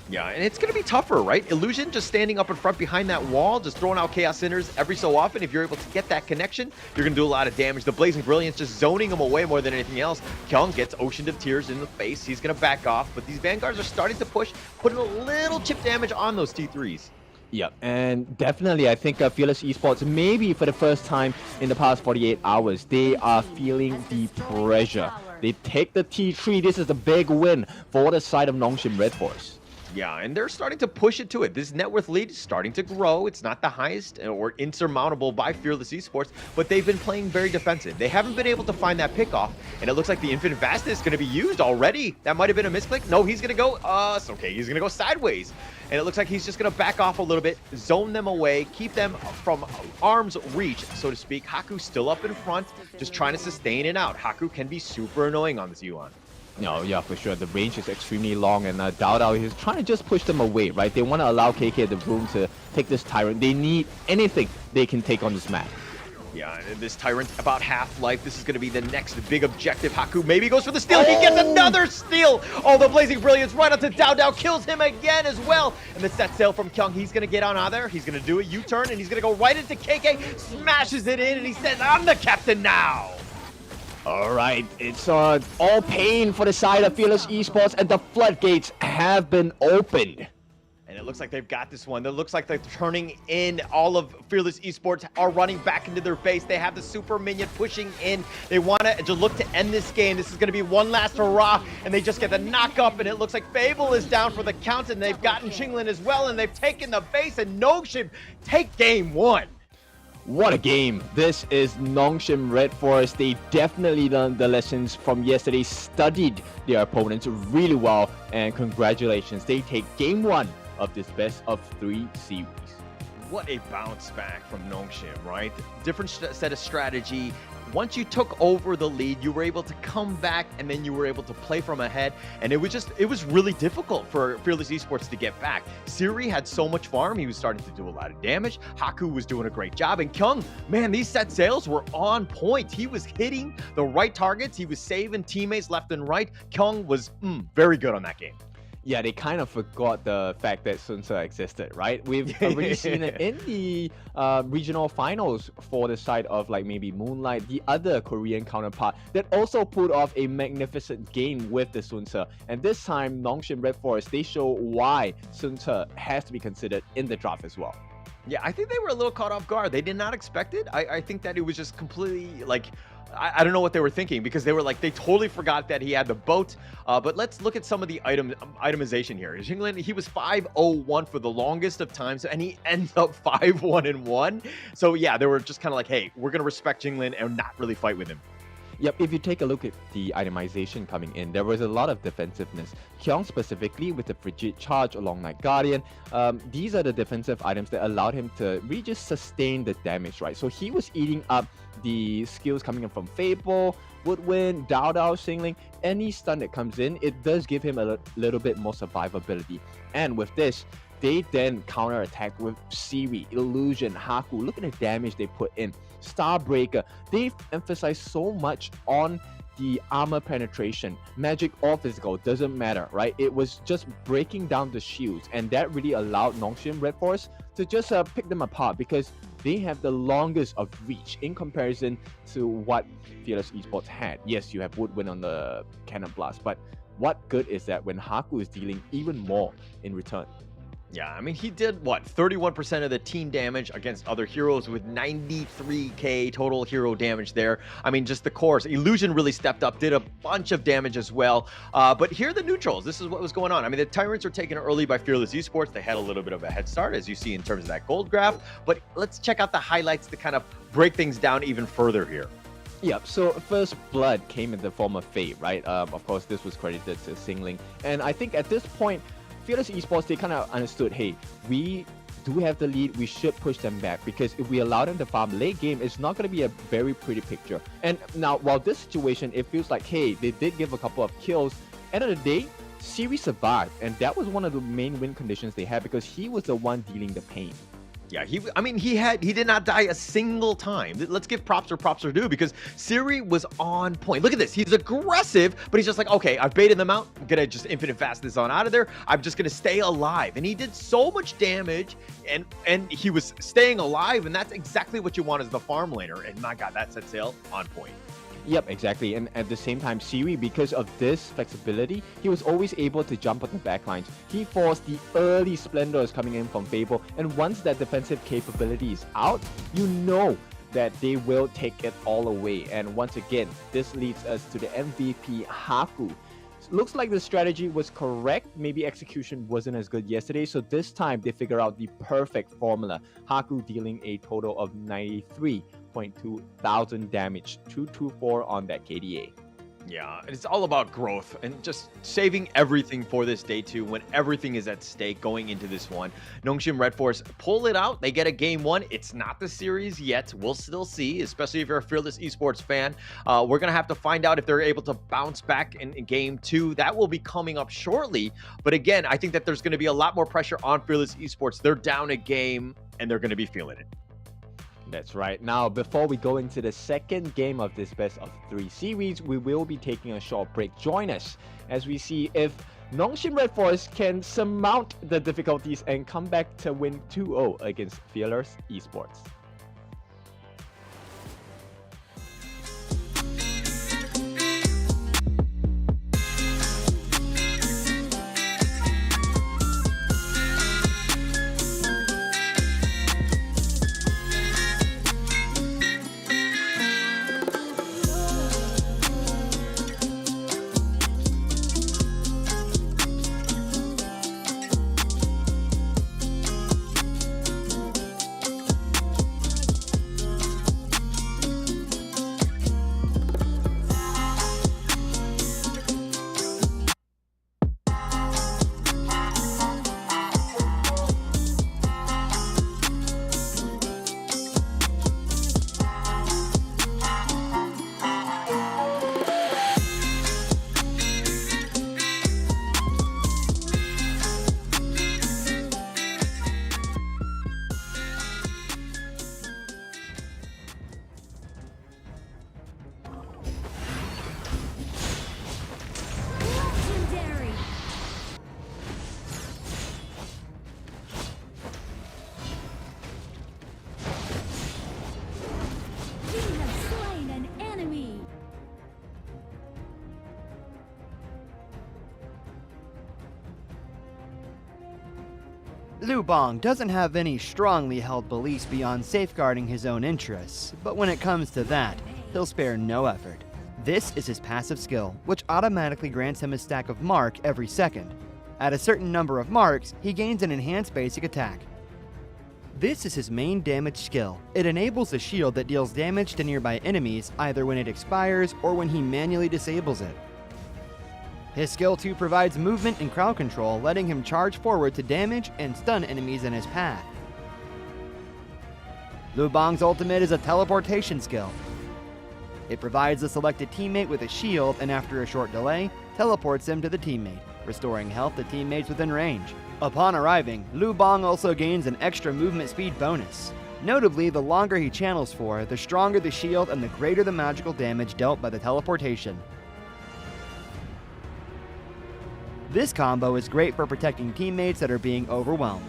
Yeah, and it's going to be tougher, right? Illusion just standing up in front behind that wall, just throwing out Chaos Centers every so often. If you're able to get that connection, you're going to do a lot of damage. The Blazing Brilliance just zoning him away more than anything else. Kyung gets Ocean of Tears in the face. He's going to back off, but these Vanguards are starting to push, putting a little chip damage on those T3s. Yep, and definitely I think Fearless Esports, maybe for the first time in the past 48 hours, they are feeling the pressure. They take the T3. This is a big win for the side of Nongshim RedForce. Yeah, and they're starting to push it to it. This net worth lead is starting to grow. It's not the highest or insurmountable by Fearless Esports, but they've been playing very defensive. They haven't been able to find that pickoff, and it looks like the Infinite Vastness is going to be used already. That might have been a misclick. No, he's going to go, it's okay. He's going to go sideways. And it looks like he's just going to back off a little bit, zone them away, keep them from arm's reach, so to speak. Haku's still up in front, just trying to sustain it out. Haku can be super annoying on this Yuan. No, yeah, for sure. The range is extremely long, and Dao is trying to just push them away, right? They want to allow KK the room to take this Tyrant. They need anything they can take on this map. Yeah, and this Tyrant about half-life. This is going to be the next big objective. Haku maybe goes for the steal. He gets another steal. Oh, the Blazing Brilliance right onto Dao. Kills him again as well. And the set sail from Kyung. He's going to get on out there. He's going to do a U-turn, and he's going to go right into KK. Smashes it in, and he says, I'm the captain now. All right, it's all pain for the side of Fearless Esports, and the floodgates have been opened. And it looks like they've got this one. It looks like they're turning in. All of Fearless Esports are running back into their base. They have the super minion pushing in. They want to just look to end this game. This is going to be one last hurrah, and they just get the knock up, and it looks like Fable is down for the count, and they've gotten Xingling as well, and they've taken the base, and Nongshim take game 1. What a game. This is Nongshim RedForce. They definitely learned the lessons from yesterday, studied their opponents really well, and congratulations. They take game 1 of this best of 3 series. What a bounce back from Nongshim, right? Different set of strategy. Once you took over the lead, you were able to come back, and then you were able to play from ahead, and it was really difficult for Fearless Esports to get back. Siri had so much farm, he was starting to do a lot of damage. Haku was doing a great job, and Kyung, man, these set sails were on point. He was hitting the right targets, he was saving teammates left and right. Kyung was very good on that game. Yeah, they kind of forgot the fact that Sun Ce existed, right? We've already seen it in the regional finals for the side of like maybe Moonlight, the other Korean counterpart that also pulled off a magnificent game with the Sun Ce. And this time, Nongshim RedForce, they show why Sun Ce has to be considered in the draft as well. Yeah, I think they were a little caught off guard. They did not expect it. I think that it was just completely like... I don't know what they were thinking, because they totally forgot that he had the boat. But let's look at some of the itemization here. Xingling, he was 5-0-1 for the longest of times, and he ends up 5-1-1. So yeah, they were just kind of like, hey, we're going to respect Xingling and not really fight with him. Yep, if you take a look at the itemization coming in, there was a lot of defensiveness. Kyung specifically with the Frigid Charge along Night Guardian, these are the defensive items that allowed him to really just sustain the damage, right? So he was eating up the skills coming in from Fable, Woodwind, Dao Dao, Xingling, any stun that comes in, it does give him a little bit more survivability. And with this, they then counter-attack with Siri, Illusion, Haku. Look at the damage they put in. Starbreaker. They've emphasized so much on the armor penetration. Magic or physical, doesn't matter, right? It was just breaking down the shields, and that really allowed Nongshim RedForce to just pick them apart, because they have the longest of reach in comparison to what Fearless Esports had. Yes, you have Woodwind on the Cannon Blast, but what good is that when Haku is dealing even more in return? Yeah, I mean, he did, what, 31% of the team damage against other heroes with 93k total hero damage there. I mean, just the cores. Illusion really stepped up, did a bunch of damage as well. But here are the neutrals. This is what was going on. I mean, the Tyrants were taken early by Fearless Esports. They had a little bit of a head start, as you see in terms of that gold graph. But let's check out the highlights to kind of break things down even further here. Yep, so first blood came in the form of Fate, right? Of course, this was credited to Xingling. And I think at this point, Fearless Esports, they kind of understood, hey, we do have the lead, we should push them back, because if we allow them to farm late game, it's not going to be a very pretty picture. And now, while this situation, it feels like, hey, they did give a couple of kills, end of the day, Siri survived, and that was one of the main win conditions they had, because he was the one dealing the pain. Yeah, he did not die a single time. Let's give props where props are due, because Siri was on point. Look at this. He's aggressive, but he's just like, okay, I've baited them out. I'm going to just infinite fast this on out of there. I'm just going to stay alive. And he did so much damage, and he was staying alive, and that's exactly what you want as the farm laner. And my God, that set sail on point. Yep, exactly. And at the same time, Siri, because of this flexibility, he was always able to jump on the backlines. He forced the early Splendors coming in from Fable, and once that defensive capability is out, you know that they will take it all away. And once again, this leads us to the MVP, Haku. Looks like the strategy was correct. Maybe execution wasn't as good yesterday, so this time they figure out the perfect formula. Haku dealing a total of 93.2 thousand damage, 224 on that KDA. Yeah, it's all about growth and just saving everything for this day 2 when everything is at stake going into this one. Nongshim RedForce pull it out. They get a game 1. It's not the series yet. We'll still see, especially if you're a Fearless Esports fan. We're going to have to find out if they're able to bounce back in game 2. That will be coming up shortly. But again, I think that there's going to be a lot more pressure on Fearless Esports. They're down a game and they're going to be feeling it. That's right. Now, before we go into the second game of this best of 3 series, we will be taking a short break. Join us as we see if Nongshim RedForce can surmount the difficulties and come back to win 2-0 against Fearless Esports. Legendary! You have slain an enemy! Liu Bang doesn't have any strongly held beliefs beyond safeguarding his own interests, but when it comes to that, he'll spare no effort. This is his passive skill, which automatically grants him a stack of mark every second. At a certain number of marks, he gains an enhanced basic attack. This is his main damage skill. It enables a shield that deals damage to nearby enemies either when it expires or when he manually disables it. His skill 2 provides movement and crowd control, letting him charge forward to damage and stun enemies in his path. Liu Bang's ultimate is a teleportation skill. It provides the selected teammate with a shield and after a short delay, teleports him to the teammate, restoring health to teammates within range. Upon arriving, Lu Bang also gains an extra movement speed bonus. Notably, the longer he channels for, the stronger the shield and the greater the magical damage dealt by the teleportation. This combo is great for protecting teammates that are being overwhelmed.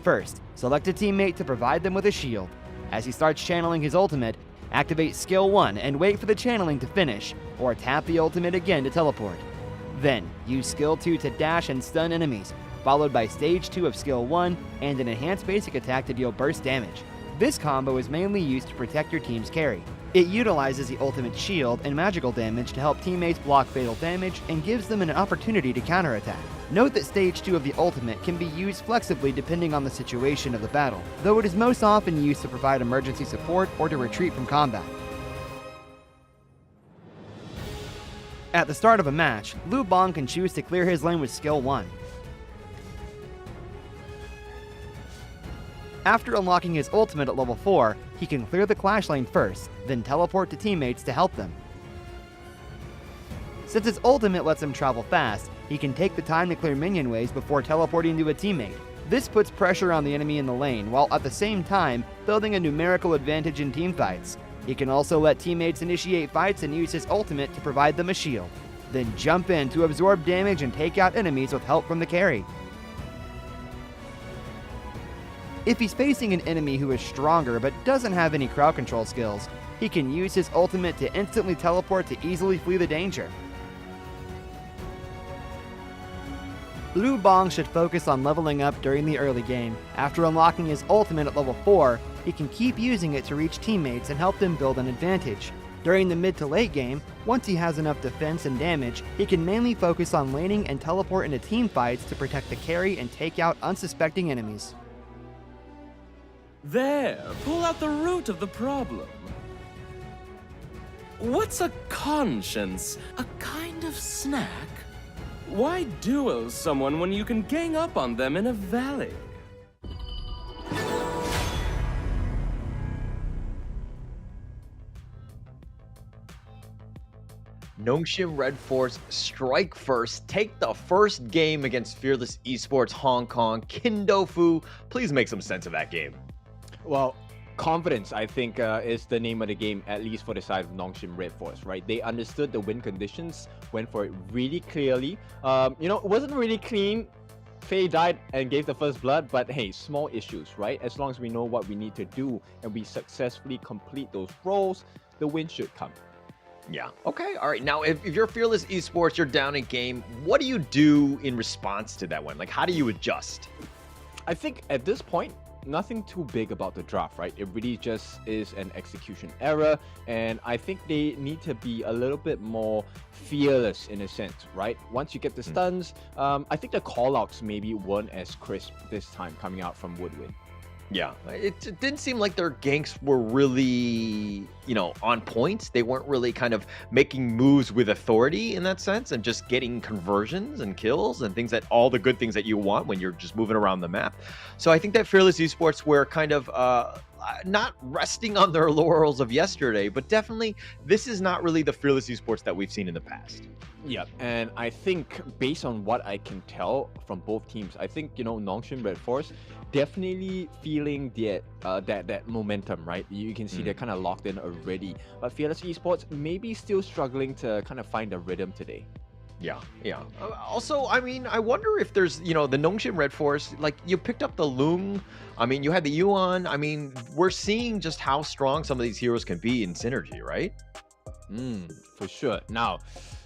First, select a teammate to provide them with a shield. As he starts channeling his ultimate, activate skill 1 and wait for the channeling to finish, or tap the ultimate again to teleport. Then, use skill 2 to dash and stun enemies, followed by stage 2 of skill 1 and an enhanced basic attack to deal burst damage. This combo is mainly used to protect your team's carry. It utilizes the ultimate shield and magical damage to help teammates block fatal damage and gives them an opportunity to counterattack. Note that stage 2 of the ultimate can be used flexibly depending on the situation of the battle, though it is most often used to provide emergency support or to retreat from combat. At the start of a match, Lu Bang can choose to clear his lane with skill 1. After unlocking his ultimate at level 4, he can clear the clash lane first, then teleport to teammates to help them. Since his ultimate lets him travel fast, he can take the time to clear minion waves before teleporting to a teammate. This puts pressure on the enemy in the lane, while at the same time building a numerical advantage in teamfights. He can also let teammates initiate fights and use his ultimate to provide them a shield, then jump in to absorb damage and take out enemies with help from the carry. If he's facing an enemy who is stronger but doesn't have any crowd control skills, he can use his ultimate to instantly teleport to easily flee the danger. Lu Bang should focus on leveling up during the early game. After unlocking his ultimate at level 4, he can keep using it to reach teammates and help them build an advantage. During the mid to late game, once he has enough defense and damage, he can mainly focus on laning and teleport into team fights to protect the carry and take out unsuspecting enemies. There, pull out the root of the problem. What's a conscience? A kind of snack? Why duel someone when you can gang up on them in a valley? Nongshim RedForce strike first, take the first game against Fearless Esports Hong Kong. Kindofu, please make some sense of that game. Well, confidence, I think, is the name of the game, at least for the side of Nongshim RedForce, right? They understood the win conditions, went for it really clearly. It wasn't really clean. Faye died and gave the first blood, but hey, small issues, right? As long as we know what we need to do and we successfully complete those roles, the win should come. Yeah. Okay. All right. Now, if you're Fearless Esports, you're down in game. What do you do in response to that one? Like, how do you adjust? I think at this point, nothing too big about the draft, right? It really just is an execution error, and I think they need to be a little bit more fearless in a sense, right? Once you get the stuns, I think the callouts maybe weren't as crisp this time coming out from Woodwind. Yeah, it didn't seem like their ganks were really, on point. They weren't really kind of making moves with authority in that sense and just getting conversions and kills and all the good things that you want when you're just moving around the map. So I think that Fearless Esports were kind of not resting on their laurels of yesterday, but definitely this is not really the Fearless Esports that we've seen in the past. Yeah, and I think based on what I can tell from both teams, I think, Nongshim RedForce definitely feeling that momentum, right? You can see they're kind of locked in already. But Fearless Esports maybe still struggling to kind of find a rhythm today. Yeah. Also, I mean, I wonder if there's, the Nongshim RedForce, like, you picked up the Lung. I mean, you had the Yuan. I mean, we're seeing just how strong some of these heroes can be in synergy, right? For sure. Now,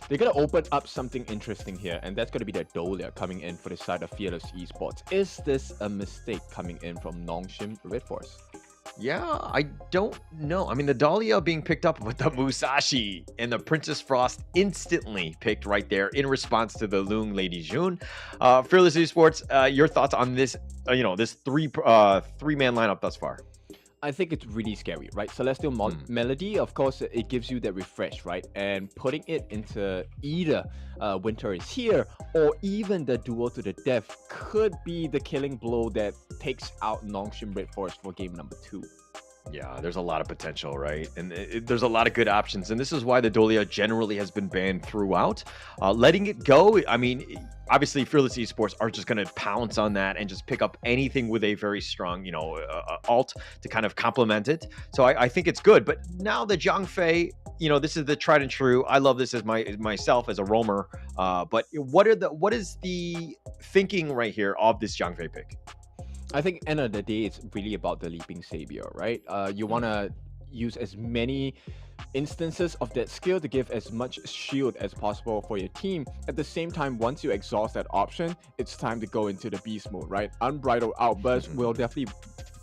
they're going to open up something interesting here, and that's going to be the Dolia coming in for the side of Fearless Esports. Is this a mistake coming in from Nongshim RedForce? Yeah, I don't know. I mean, the Dahlia being picked up with the Musashi and the Princess Frost instantly picked right there in response to the Lung Lady June. Fearless Esports, your thoughts on this, this three-man lineup thus far? I think it's really scary, right? Celestial Melody, of course, it gives you that refresh, right? And putting it into either Winter is Here or even the Duel to the Death could be the killing blow that takes out Nongshim RedForce for game number 2. Yeah, there's a lot of potential, right? And there's a lot of good options. And this is why the Dolia generally has been banned throughout. Letting it go, I mean, obviously, Fearless Esports are just going to pounce on that and just pick up anything with a very strong, alt to kind of complement it. So I think it's good. But now the Zhangfei, this is the tried and true. I love this as myself as a roamer. But what is the thinking right here of this Zhangfei pick? I think end of the day, it's really about the Leaping Savior, right? You want to use as many instances of that skill to give as much shield as possible for your team. At the same time, once you exhaust that option, it's time to go into the beast mode, right? Unbridled Outburst will definitely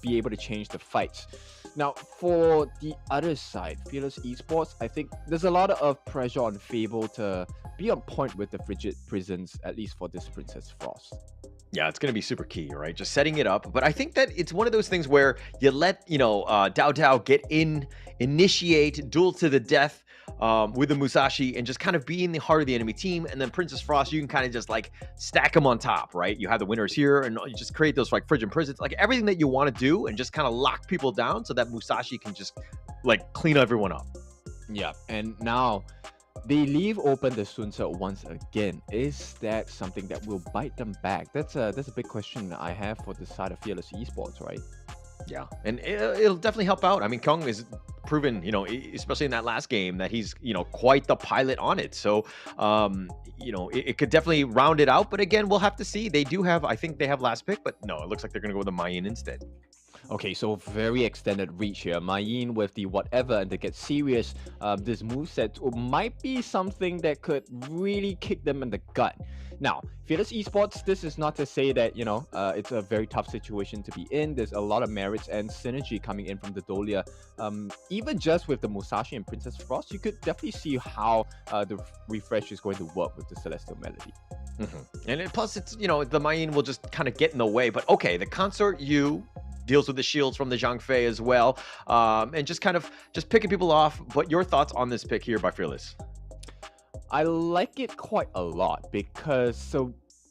be able to change the fights. Now, for the other side, Fearless Esports, I think there's a lot of pressure on Fable to be on point with the Frigid Prisons, at least for this Princess Frost. Yeah, it's going to be super key, right? Just setting it up. But I think that it's one of those things where you let, Dao Dao get in, initiate, duel to the death with the Musashi and just kind of be in the heart of the enemy team. And then Princess Frost, you can kind of just like stack them on top, right? You have the winners here and you just create those like Frigid Prisons, like everything that you want to do and just kind of lock people down so that Musashi can just like clean everyone up. Yeah, and now they leave open the Sun Tzu once again. Is that something that will bite them back? That's a big question I have for the side of Fearless Esports, right? Yeah, and it'll definitely help out. I mean, Kong is proven, especially in that last game, that he's, quite the pilot on it. So, it could definitely round it out. But again, we'll have to see. They do have, I think they have last pick, but no, it looks like they're going to go with the Mayin instead. Okay, so very extended reach here. Mayin with the whatever, and to get serious, this moveset might be something that could really kick them in the gut. Now, Fearless Esports, this is not to say that, it's a very tough situation to be in. There's a lot of merits and synergy coming in from the Dolia. Even just with the Musashi and Princess Frost, you could definitely see how the refresh is going to work with the Celestial Melody. And plus, it's, the Mayin will just kind of get in the way. But okay, the Consort U deals with the shields from the Zhangfei as well, and just picking people off. But your thoughts on this pick here by Fearless? I like it quite a lot because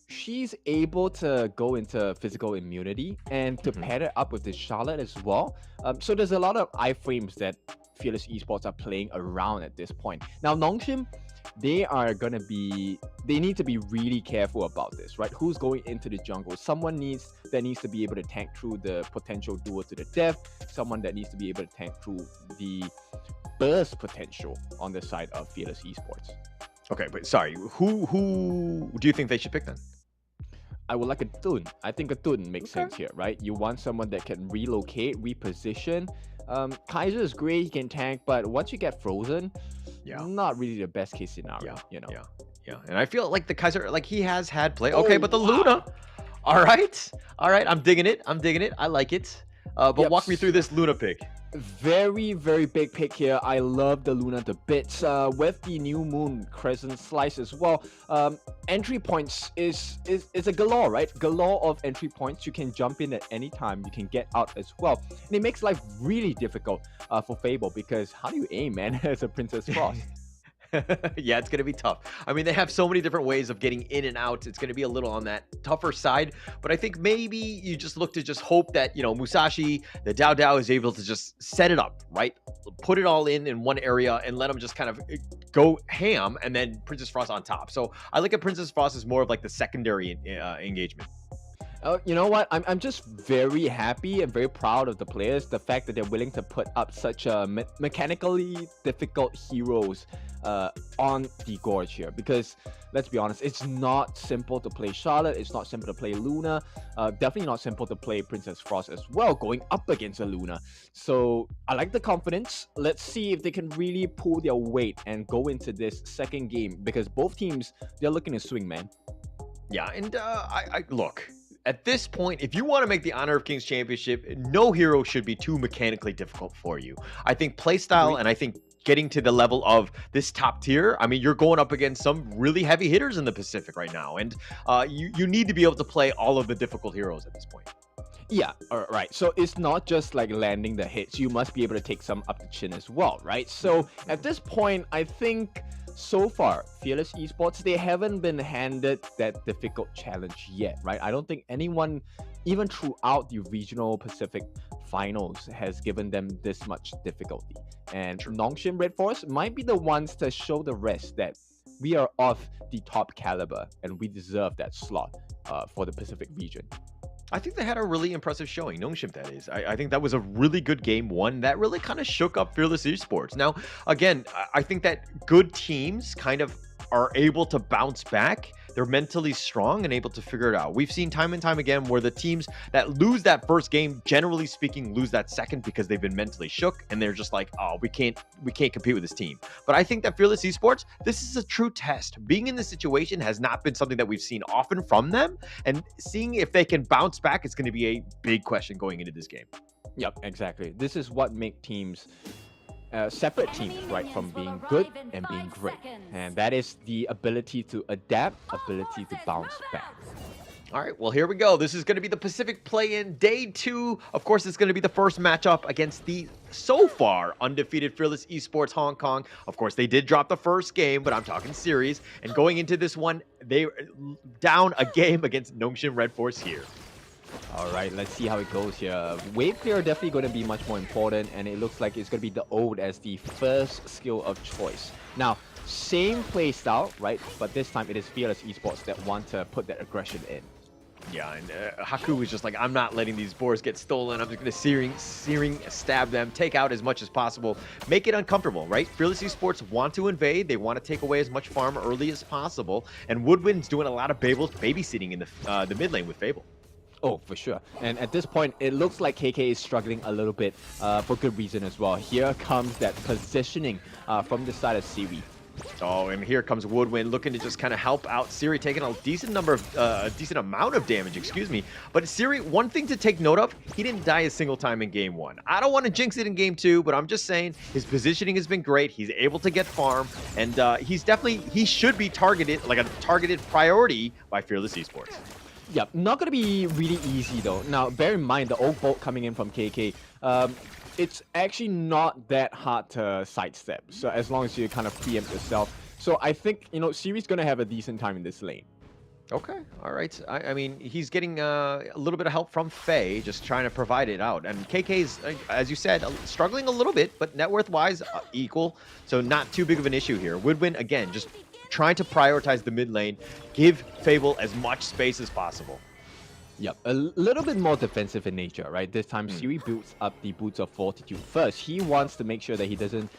she's able to go into physical immunity and to pair it up with the Charlotte as well. So there's a lot of iframes that Fearless Esports are playing around at this point. Now, Nongshim, they need to be really careful about this, right? Who's going into the jungle? Someone that needs to be able to tank through the potential duel to the death. Someone that needs to be able to tank through the burst potential on the side of Fearless Esports. Okay, but sorry, who do you think they should pick then? I would like a Dun. I think a Dun makes sense here, right? You want someone that can relocate, reposition. Kaiser is great, he can tank, but once you get frozen, not really the best case scenario, Yeah, and I feel like the Kaiser, like he has had play. Okay, but the Luna, all right, I'm digging it. I like it. But walk me through this Luna pick. Very, very big pick here. I love the Luna to bits. With the New Moon Crescent Slice as well. Entry points is a galore, right? Galore of entry points. You can jump in at any time. You can get out as well. And it makes life really difficult for Fable because how do you aim, man, as a Princess Frost? Yeah, it's going to be tough. I mean, they have so many different ways of getting in and out. It's going to be a little on that tougher side. But I think maybe you just look to just hope that, Musashi, the Dao Dao is able to just set it up, right? Put it all in one area and let them just kind of go ham and then Princess Frost on top. So I look at Princess Frost as more of like the secondary engagement. You know what? I'm just very happy and very proud of the players. The fact that they're willing to put up such mechanically difficult heroes on the Gorge here. Because let's be honest, it's not simple to play Charlotte. It's not simple to play Luna. Definitely not simple to play Princess Frost as well, going up against a Luna. So I like the confidence. Let's see if they can really pull their weight and go into this second game. Because both teams, they're looking to swing, man. Yeah, and I look. At this point, if you want to make the Honor of Kings Championship, no hero should be too mechanically difficult for you. I think playstyle and I think getting to the level of this top tier, I mean, you're going up against some really heavy hitters in the Pacific right now. And you need to be able to play all of the difficult heroes at this point. Yeah, all right. So it's not just like landing the hits. You must be able to take some up the chin as well, right? So at this point, I think so far, Fearless Esports, they haven't been handed that difficult challenge yet, right? I don't think anyone, even throughout the regional Pacific finals, has given them this much difficulty. And Nongshim RedForce might be the ones to show the rest that we are of the top caliber and we deserve that slot for the Pacific region. I think they had a really impressive showing, Nongshim that is. I think that was a really good game one that really kind of shook up Fearless Esports. Now, again, I think that good teams kind of are able to bounce back. They're mentally strong and able to figure it out. We've seen time and time again where the teams that lose that first game, generally speaking, lose that second because they've been mentally shook and they're just like, oh, we can't compete with this team. But I think that Fearless Esports, this is a true test. Being in this situation has not been something that we've seen often from them, and seeing if they can bounce back is going to be a big question going into this game. Yep, exactly. This is what makes teams separate teams, right, from being good and being great. And that is the ability to adapt, ability to bounce back. All right, well, here we go. This is going to be the Pacific play-in day 2. Of course, it's going to be the first matchup against the so far undefeated Fearless Esports Hong Kong. Of course, they did drop the first game, but I'm talking series. And going into this one, they down a game against Nongshim RedForce here. All right, let's see how it goes here. Wave clear definitely going to be much more important, and it looks like it's going to be the ult as the first skill of choice. Now, same play style, right? But this time it is Fearless Esports that want to put that aggression in. Yeah, and Haku was just like, I'm not letting these boars get stolen. I'm just going to searing stab them, take out as much as possible, make it uncomfortable, right? Fearless Esports want to invade. They want to take away as much farm early as possible. And Woodwind's doing a lot of babysitting in the mid lane with Fable. Oh, for sure. And at this point, it looks like KK is struggling a little bit for good reason as well. Here comes that positioning from the side of Siri. Oh, and here comes Woodwind looking to just kind of help out Siri, taking a decent amount of damage, excuse me. But Siri, one thing to take note of, he didn't die a single time in game 1. I don't want to jinx it in game 2, but I'm just saying his positioning has been great. He's able to get farm, and he should be targeted, like a targeted priority by Fearless Esports. Yep, not going to be really easy though. Now, bear in mind the old bolt coming in from KK. It's actually not that hard to sidestep, so as long as you kind of preempt yourself. So I think, you know, Siri's going to have a decent time in this lane. Okay, all right. I mean, he's getting a little bit of help from Faye, just trying to provide it out. And KK's, as you said, struggling a little bit, but net worth-wise, equal. So not too big of an issue here. Woodwind, again, just trying to prioritize the mid lane, give Fable as much space as possible. Yep, a little bit more defensive in nature, right? This time, Siri builds up the Boots of Fortitude first. He wants to make sure that he doesn't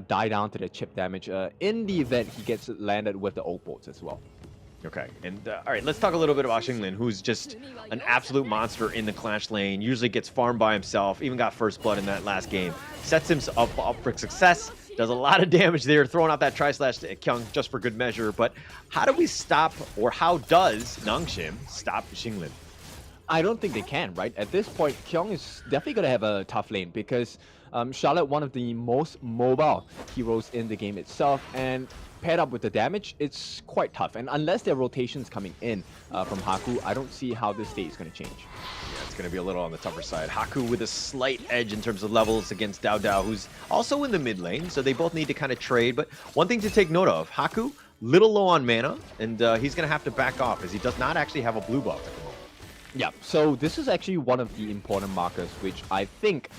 die down to the chip damage in the event he gets landed with the old bolts as well. Okay, and all right, let's talk a little bit about Xinglin, who's just an absolute monster in the Clash lane, usually gets farmed by himself, even got first blood in that last game, sets himself up for success, does a lot of damage there, throwing out that tri-slash to Kyung just for good measure. But how do we stop, or how does Nongshim stop Xinglin? I don't think they can, right? At this point, Kyung is definitely going to have a tough lane because Charlotte, one of the most mobile heroes in the game itself, and paired up with the damage, it's quite tough. And unless there are rotations coming in from Haku, I don't see how this state is going to change. Yeah, it's going to be a little on the tougher side. Haku with a slight edge in terms of levels against Dao Dao, who's also in the mid lane, so they both need to kind of trade. But one thing to take note of, Haku, little low on mana, and he's going to have to back off as he does not actually have a blue buff at the moment. Yeah, so this is actually one of the important markers, which I think,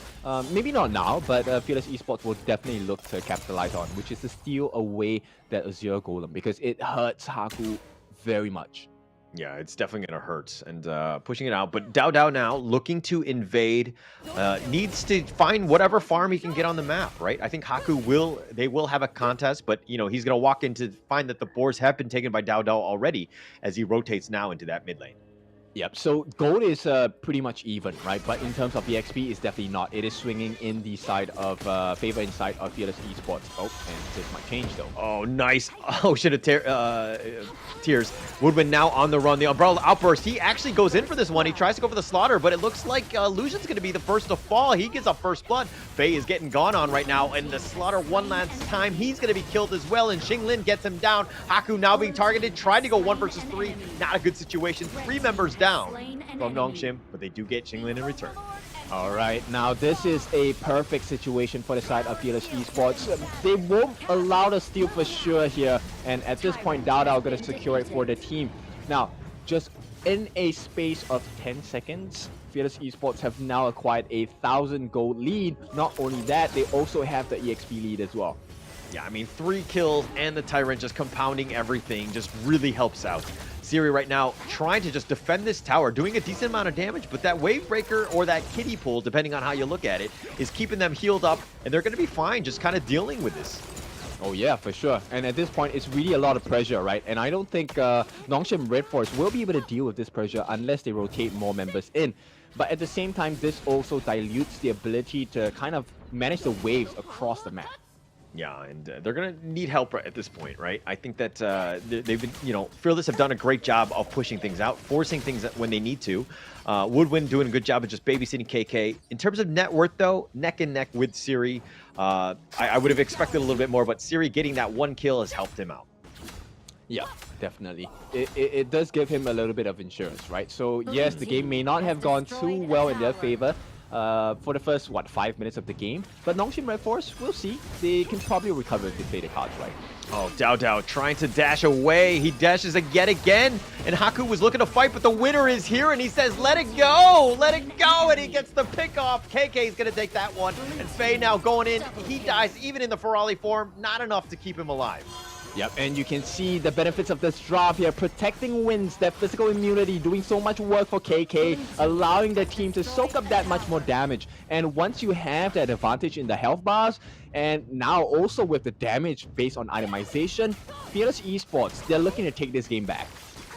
maybe not now, but Fearless Esports will definitely look to capitalize on, which is to steal away that Azure Golem, because it hurts Haku very much. Yeah, it's definitely going to hurt, and pushing it out. But Dao Dao now looking to invade, needs to find whatever farm he can get on the map, right? I think Haku will have a contest, but, you know, he's going to walk in to find that the boars have been taken by Dao Dao already as he rotates now into that mid lane. Yep, so gold is pretty much even, right? But in terms of the XP, it's definitely not. It is swinging in the side of favor inside of Fearless Esports. Oh, and this might change though. Oh, nice. Oh, shit, tears. Woodwind now on the run. The Umbrella Outburst. He actually goes in for this one. He tries to go for the slaughter, but it looks like Lucian's going to be the first to fall. He gets up first blood. Faye is getting gone on right now, and the slaughter one last time. He's going to be killed as well, and Xinglin gets him down. Haku now being targeted. Tried to go 1 versus 3. Not a good situation. 3 members down from Nongshim, but they do get Xinglin in return. All right, now this is a perfect situation for the side of Fearless Esports. They won't allow the steal for sure here, and at this point, Dao going to secure it for the team. Now, just in a space of 10 seconds, Fearless Esports have now acquired a 1,000 gold lead. Not only that, they also have the EXP lead as well. Yeah, I mean, 3 kills and the Tyrant just compounding everything just really helps out. Siri right now trying to just defend this tower, doing a decent amount of damage, but that wave breaker or that kiddie pool, depending on how you look at it, is keeping them healed up, and they're going to be fine just kind of dealing with this. Oh yeah, for sure. And at this point, it's really a lot of pressure, right? And I don't think Nongshim RedForce will be able to deal with this pressure unless they rotate more members in. But at the same time, this also dilutes the ability to kind of manage the waves across the map. Yeah, and they're going to need help at this point, right? I think that they've been, you know, Fearless have done a great job of pushing things out, forcing things when they need to. Woodwind doing a good job of just babysitting KK. In terms of net worth, though, neck and neck with Siri. I would have expected a little bit more, but Siri getting that 1 kill has helped him out. Yeah, definitely. It does give him a little bit of insurance, right? So yes, the game may not have gone too well in their favor for the first, 5 minutes of the game. But Nongshim RedForce, we'll see. They can probably recover if they play the cards right. Oh, Dao trying to dash away. He dashes yet again. And Haku was looking to fight, but the winner is here, and he says, let it go! Let it go! And he gets the pick off. KK is going to take that one. And Faye now going in. He dies even in the Ferali form. Not enough to keep him alive. Yep, and you can see the benefits of this drop here, protecting wins, that physical immunity, doing so much work for KK, allowing the team to soak up that much more damage. And once you have that advantage in the health bars, and now also with the damage based on itemization, Fearless Esports, they're looking to take this game back.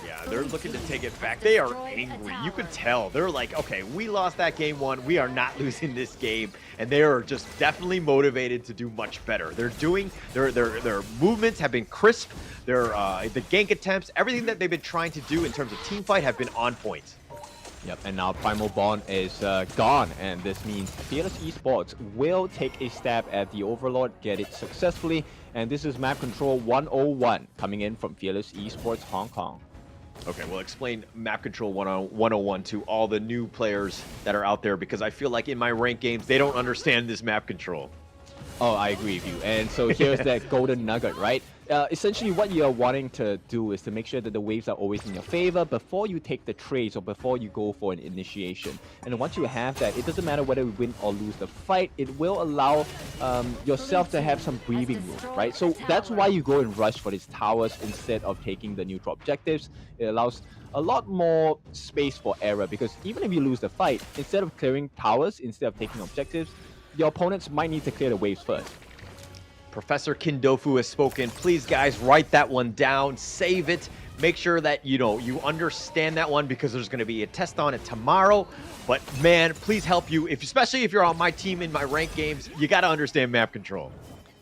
Yeah, they're looking to take it back. They are angry. You can tell. They're like, okay, we lost that game 1. We are not losing this game. And they are just definitely motivated to do much better. They're doing, their movements have been crisp. Their the gank attempts, everything that they've been trying to do in terms of team fight have been on point. Yep, and now Primal Bond is gone, and this means Fearless Esports will take a stab at the Overlord, get it successfully, and this is Map Control 101 coming in from Fearless Esports Hong Kong. Okay, well, explain Map Control 101 to all the new players that are out there, because I feel like in my ranked games, they don't understand this map control. Oh, I agree with you. And so here's that golden nugget, right? Essentially, what you're wanting to do is to make sure that the waves are always in your favor before you take the trades or before you go for an initiation. And once you have that, it doesn't matter whether you win or lose the fight, it will allow yourself to have some breathing room, right? So that's why you go and rush for these towers instead of taking the neutral objectives. It allows a lot more space for error, because even if you lose the fight, instead of clearing towers, instead of taking objectives, your opponents might need to clear the waves first. Professor Kindofu has spoken. Please, guys, write that one down. Save it. Make sure that, you know, you understand that one, because there's going to be a test on it tomorrow. But, man, please help you. Especially if you're on my team in my ranked games, you got to understand map control.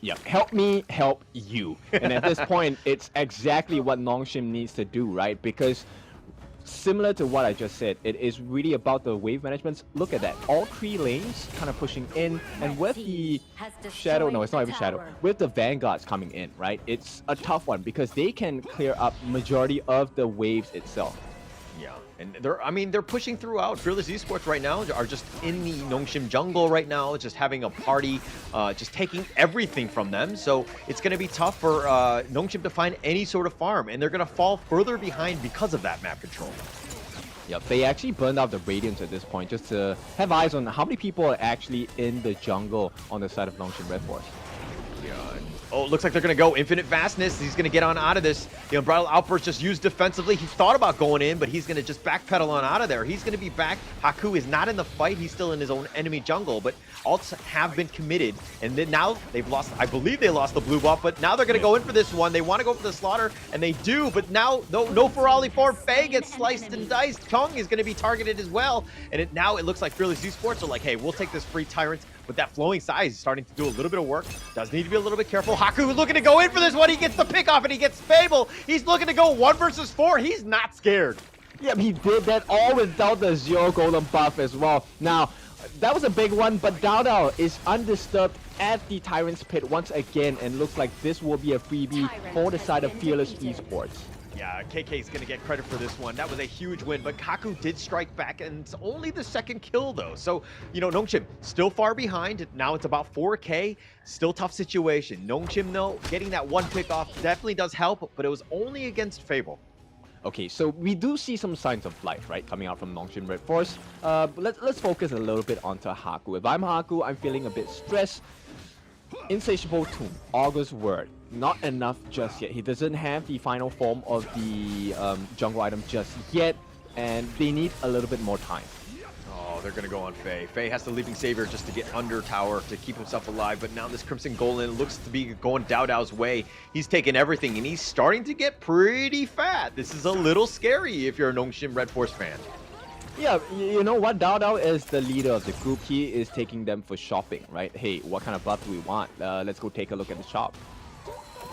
Yep, help me, help you. And at this point, it's exactly what Nongshim needs to do, right? Because similar to what I just said, it is really about the wave management. Look at that. All 3 lanes kind of pushing in, and with the Shadow, no, it's not even Shadow, with the Vanguards coming in, right? It's a tough one because they can clear up majority of the waves itself. Yeah, and they're pushing throughout. Fearless Esports right now are just in the Nongshim jungle right now, just having a party, just taking everything from them. So it's going to be tough for Nongshim to find any sort of farm, and they're going to fall further behind because of that map control. Yep, they actually burned out the Radiance at this point just to have eyes on how many people are actually in the jungle on the side of Nongshim RedForce. Yeah. Oh, it looks like they're going to go Infinite Vastness. He's going to get on out of this. The Unbridled Outburst just used defensively. He thought about going in, but he's going to just backpedal on out of there. He's going to be back. Haku is not in the fight. He's still in his own enemy jungle, but ults have been committed. And then now they've lost, I believe they lost the blue buff, but now they're going to go in for this one. They want to go for the slaughter, and they do, but now no Ferali form. Faye gets sliced and diced. Kung is going to be targeted as well. And now it looks like Fearless Esports are like, hey, we'll take this free Tyrant. But that flowing size is starting to do a little bit of work. Does need to be a little bit careful. Haku looking to go in for this one. He gets the pick off and he gets Fable. He's looking to go 1 versus 4. He's not scared. Yep, he did that all without the 0 golden buff as well. Now, that was a big one, but Dao is undisturbed at the Tyrant's pit once again, and looks like this will be a freebie for the side of Fearless Esports. Yeah, KK is going to get credit for this one. That was a huge win, but Haku did strike back, and it's only the second kill, though. So, you know, Nongshim still far behind. Now it's about 4K. Still tough situation. Nongshim, though, getting that one pick off definitely does help, but it was only against Fable. Okay, so we do see some signs of life, right, coming out from Nongshim RedForce. Let's focus a little bit onto Haku. If I'm Haku, I'm feeling a bit stressed. Insatiable Tomb, August Word, not enough just yet. He doesn't have the final form of the jungle item just yet, and they need a little bit more time. Oh, they're going to go on Faye. Faye has the Leaping Savior just to get under tower to keep himself alive, but now this Crimson Golem looks to be going Dao Dao's way. He's taking everything, and he's starting to get pretty fat. This is a little scary if you're a Nongshim RedForce fan. Yeah, you know what? Dao Dao is the leader of the group. He is taking them for shopping, right? Hey, what kind of buff do we want? Let's go take a look at the shop.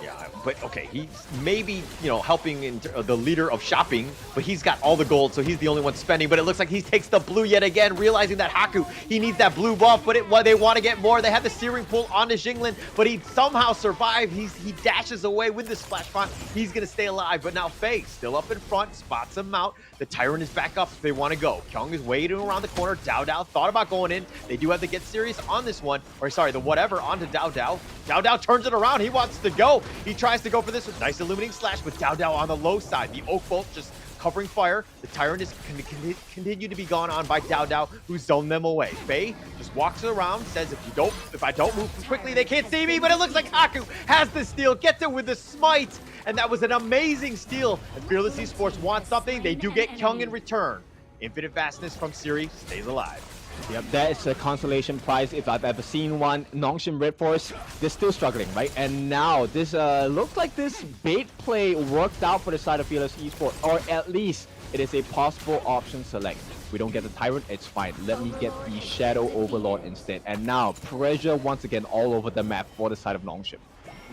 Yeah, but okay, he's maybe, you know, helping in the leader of shopping, but he's got all the gold, so he's the only one spending. But it looks like he takes the blue yet again, realizing that Haku, he needs that blue buff, but they want to get more. They have the steering pull onto Jinglin, but he somehow survived. He dashes away with the splash font. He's going to stay alive, but now Faye still up in front, spots him out. The Tyrant is back up if they want to go. Kyung is waiting around the corner. Dao Dao thought about going in. They do have to get serious on this one, or sorry, the whatever onto Dao Dao. Dao Dao turns it around. He wants to go. He tries to go for this with nice illuminating slash, but Dao Dao on the low side. The Oak Bolt just covering fire. The Tyrant is going to continue to be gone on by Dao Dao, who zoned them away. Faye just walks around, says, if I don't move quickly, they can't see me, but it looks like Haku has the steal, gets it with the smite, and that was an amazing steal. And Fearless Esports wants something. They do get Kyung in return. Infinite Vastness from Siri stays alive. Yep, that is a consolation prize if I've ever seen one. Nongshim RedForce, they're still struggling, right? And now this looks like this bait play worked out for the side of Fearless Esports, or at least it is a possible option select. We don't get the Tyrant, it's fine. Let me get the Shadow Overlord instead. And now pressure once again all over the map for the side of Nongshim.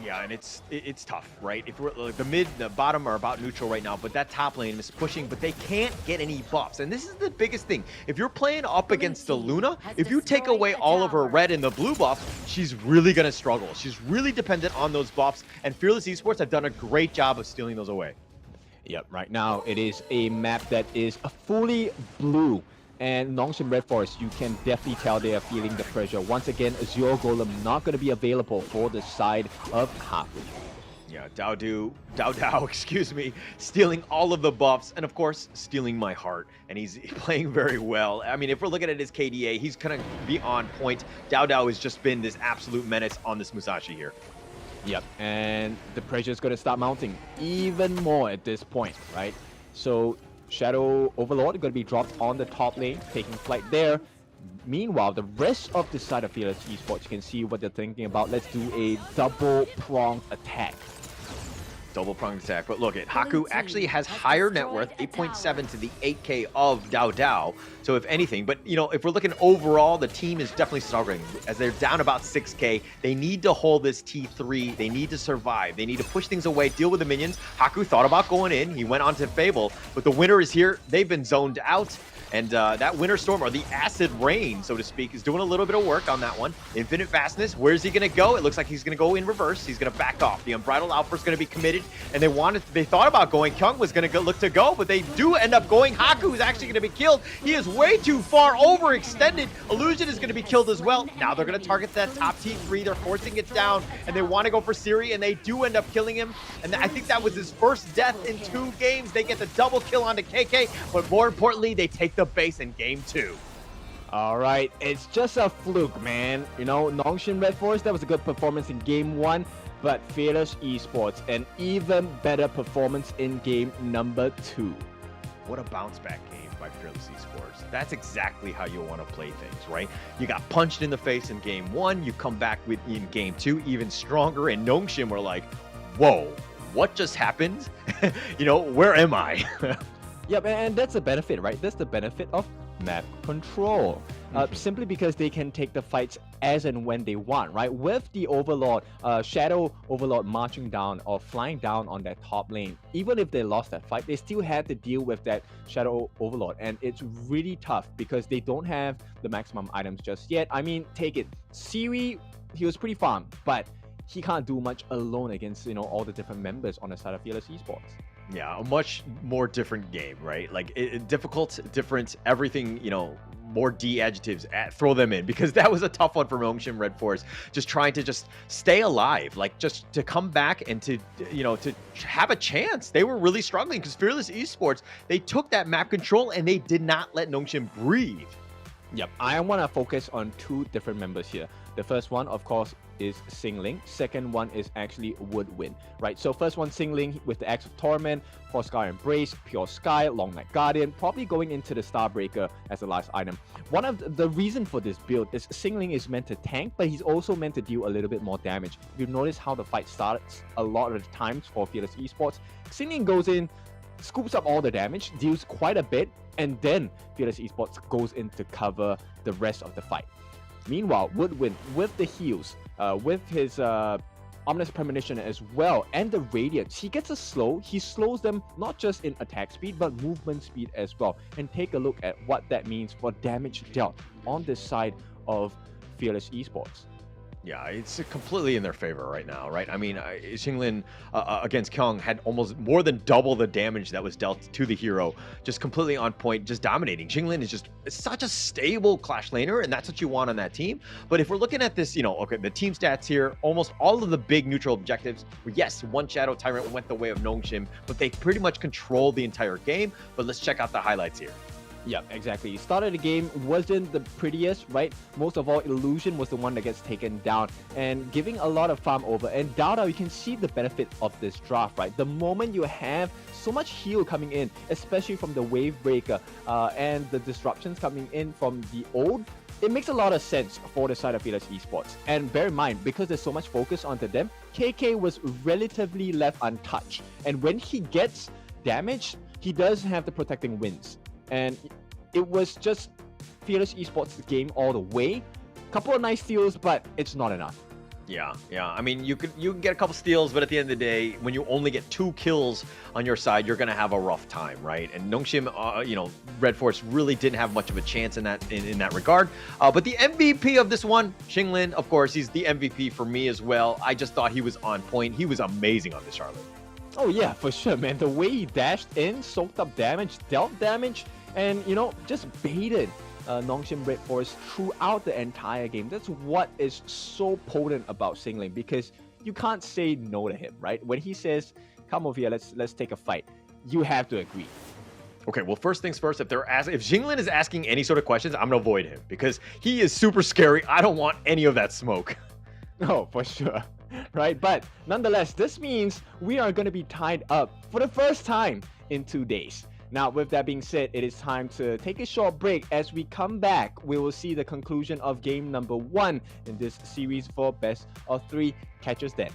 Yeah, and it's tough, right? If we're the mid, the bottom are about neutral right now, but that top lane is pushing, but they can't get any buffs. And this is the biggest thing. If you're playing up against the Luna, if you take away all of her red and the blue buffs, she's really gonna struggle. She's really dependent on those buffs, and Fearless Esports have done a great job of stealing those away. Yep, right now it is a map that is fully blue. And Nongshim RedForce, you can definitely tell they are feeling the pressure. Once again, Azure Golem not going to be available for the side of Haku. Yeah, Dao Dao, excuse me, stealing all of the buffs, and of course, stealing my heart. And he's playing very well. I mean, if we're looking at his KDA, he's going to be on point. Dao Dao has just been this absolute menace on this Musashi here. Yep, and the pressure is going to start mounting even more at this point, right? So Shadow Overlord is going to be dropped on the top lane, taking flight there. Meanwhile, the rest of the side of Fearless Esports, you can see what they're thinking about. Let's do a double-pronged attack. Double-pronged attack, but look, Haku actually has higher net worth, 8.7 to the 8K of Dao Dao. So if anything, but you know, if we're looking overall, the team is definitely struggling as they're down about 6K. They need to hold this T3. They need to survive. They need to push things away, deal with the minions. Haku thought about going in. He went on to Fable, but the winner is here. They've been zoned out. And that Winter Storm, or the Acid Rain, so to speak, is doing a little bit of work on that one. Infinite Vastness, where's he going to go? It looks like he's going to go in reverse. He's going to back off. The Unbridled Outburst is going to be committed, and they thought about going. Kyung was going to look to go, but they do end up going. Haku is actually going to be killed. He is way too far overextended. Illusion is going to be killed as well. Now they're going to target that top T3. They're forcing it down, and they want to go for Siri, and they do end up killing him. And I think that was his first death in 2 games. They get the double kill onto KK, but more importantly, they take the base in game 2. All right, it's just a fluke, man. You know, Nongshim RedForce, that was a good performance in game 1, but Fearless Esports, an even better performance in game number 2. What a bounce back game by Fearless Esports. That's exactly how you want to play things, right? You got punched in the face in game 1, you come back in game 2 even stronger, and Nongshim were like, whoa, what just happened? You know, where am I? Yep, and that's the benefit, right? That's the benefit of map control. Simply because they can take the fights as and when they want, right? With the Overlord, Shadow Overlord marching down or flying down on that top lane, even if they lost that fight, they still had to deal with that Shadow Overlord. And it's really tough because they don't have the maximum items just yet. I mean, take it. Siri, he was pretty farm, but he can't do much alone against, you know, all the different members on the side of Fearless Esports. Yeah, a much more different game, right? Like difficult, different, everything, more D adjectives, throw them in, because that was a tough one for Nongshim RedForce. Just trying to just stay alive, like just to come back and to have a chance. They were really struggling because Fearless Esports, they took that map control and they did not let Nongshim breathe. Yep, I want to focus on two different members here. The first one, of course, is Xingling. Second one is actually Woodwind, right? So first one, Xingling with the Axe of Torment, Scar Embrace, Pure Sky, Long Night Guardian, probably going into the Starbreaker as the last item. One of the reason for this build is Xingling is meant to tank, but he's also meant to deal a little bit more damage. If you notice how the fight starts a lot of the times for Fearless Esports, Xingling goes in, scoops up all the damage, deals quite a bit, and then Fearless Esports goes in to cover the rest of the fight. Meanwhile, Woodwind with the heals, with his Ominous Premonition as well, and the Radiance, he gets a slow. He slows them not just in attack speed, but movement speed as well. And take a look at what that means for damage dealt on this side of Fearless Esports. Yeah, it's completely in their favor right now, right? I mean, Xingling against Kyung had almost more than double the damage that was dealt to the hero. Just completely on point, just dominating. Xingling is just such a stable Clash laner, and that's what you want on that team. But if we're looking at this, okay, the team stats here, almost all of the big neutral objectives, yes, one Shadow Tyrant went the way of Nongshim, but they pretty much controlled the entire game. But let's check out the highlights here. Yeah, exactly. Started the game wasn't the prettiest, right? Most of all, Illusion was the one that gets taken down and giving a lot of farm over. And Dada, you can see the benefit of this draft, right? The moment you have so much heal coming in, especially from the Wave Breaker and the disruptions coming in from the old, it makes a lot of sense for the side of Fearless Esports. And bear in mind, because there's so much focus onto them, KK was relatively left untouched. And when he gets damaged, he does have the protecting winds. And it was just Fearless Esports game all the way. Couple of nice steals, but it's not enough. Yeah. I mean, you can get a couple steals, but at the end of the day, when you only get 2 kills on your side, you're gonna have a rough time, right? And Nongshim, RedForce really didn't have much of a chance in that regard. But the MVP of this one, Xingling, of course, he's the MVP for me as well. I just thought he was on point. He was amazing on this Charlotte. Oh yeah, for sure, man. The way he dashed in, soaked up damage, dealt damage, and just baited Nongshim RedForce throughout the entire game. That's what is so potent about Xingling, because you can't say no to him, right? When he says, "Come over here, let's take a fight," you have to agree. Okay, well, first things first, if Xingling is asking any sort of questions, I'm gonna avoid him because he is super scary. I don't want any of that smoke. Oh, for sure. Right, but nonetheless, this means we are going to be tied up for the first time in 2 days. Now, with that being said, it is time to take a short break. As we come back, we will see the conclusion of game number 1 in this series for best of 3. Catch us then.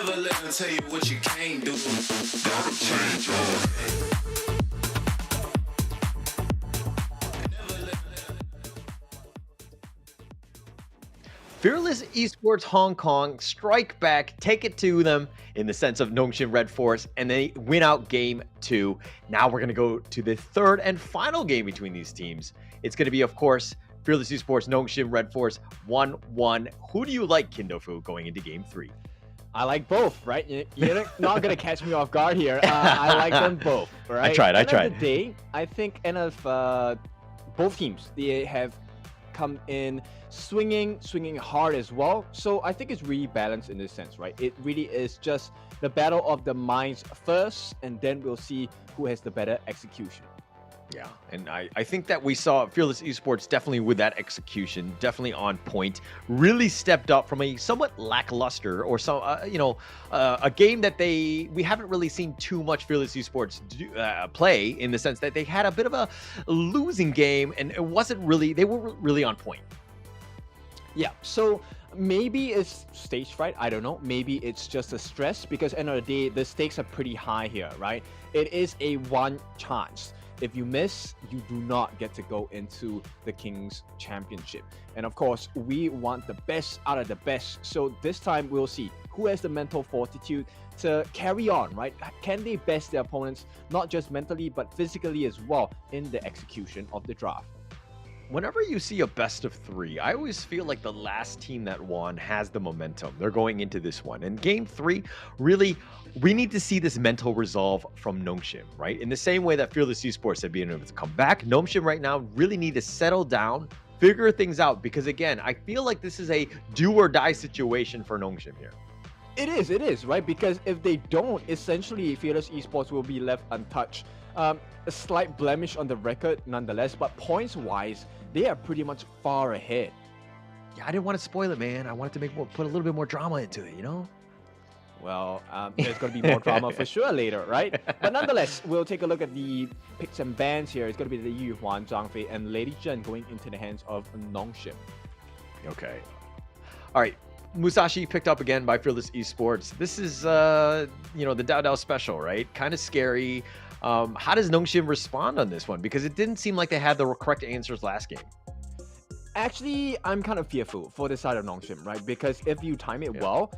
Never let them tell you what you can't do. Gotta change your ways. Fearless Esports Hong Kong strike back, take it to them in the sense of Nongshim RedForce, and they win out game 2. Now we're going to go to the third and final game between these teams. It's going to be, of course, Fearless Esports Nongshim RedForce 1-1. Who do you like, Kindofu, going into game 3? I like both, right? You're not going to catch me off guard here. I like them both, right? I tried. End of the day, I think both teams, they have come in swinging hard as well. So I think it's really balanced in this sense, right? It really is just the battle of the minds first, and then we'll see who has the better execution. Yeah, and I think that we saw Fearless Esports definitely with that execution, definitely on point, really stepped up from a somewhat lackluster or some, a game that we haven't really seen too much Fearless Esports play, in the sense that they had a bit of a losing game, and it wasn't really, they weren't really on point. Yeah, so maybe it's stage fright, I don't know. Maybe it's just a stress, because end of the day, the stakes are pretty high here, right? It is a one chance. If you miss, you do not get to go into the King's Championship. And of course, we want the best out of the best. So this time we'll see who has the mental fortitude to carry on, right? Can they best their opponents, not just mentally, but physically as well in the execution of the draft? Whenever you see a best of 3, I always feel like the last team that won has the momentum. They're going into this one. And game 3, really, we need to see this mental resolve from Nongshim, right? In the same way that Fearless Esports have been able to come back, Nongshim right now really need to settle down, figure things out, because again, I feel like this is a do or die situation for Nongshim here. It is, right? Because if they don't, essentially Fearless Esports will be left untouched. A slight blemish on the record nonetheless, but points-wise, they are pretty much far ahead. Yeah, I didn't want to spoil it, man. I wanted to put a little bit more drama into it, you know? Well, there's going to be more drama for sure later, right? But nonetheless, we'll take a look at the picks and bans here. It's going to be the Yu Huan, Zhang Fei, and Lady Zhen going into the hands of Nongshim. Okay. All right. Musashi picked up again by Fearless Esports. This is, the Dao Dao special, right? Kind of scary. How does Nongshim respond on this one? Because it didn't seem like they had the correct answers last game. Actually, I'm kind of fearful for the side of Nongshim, right? Because if you time it well,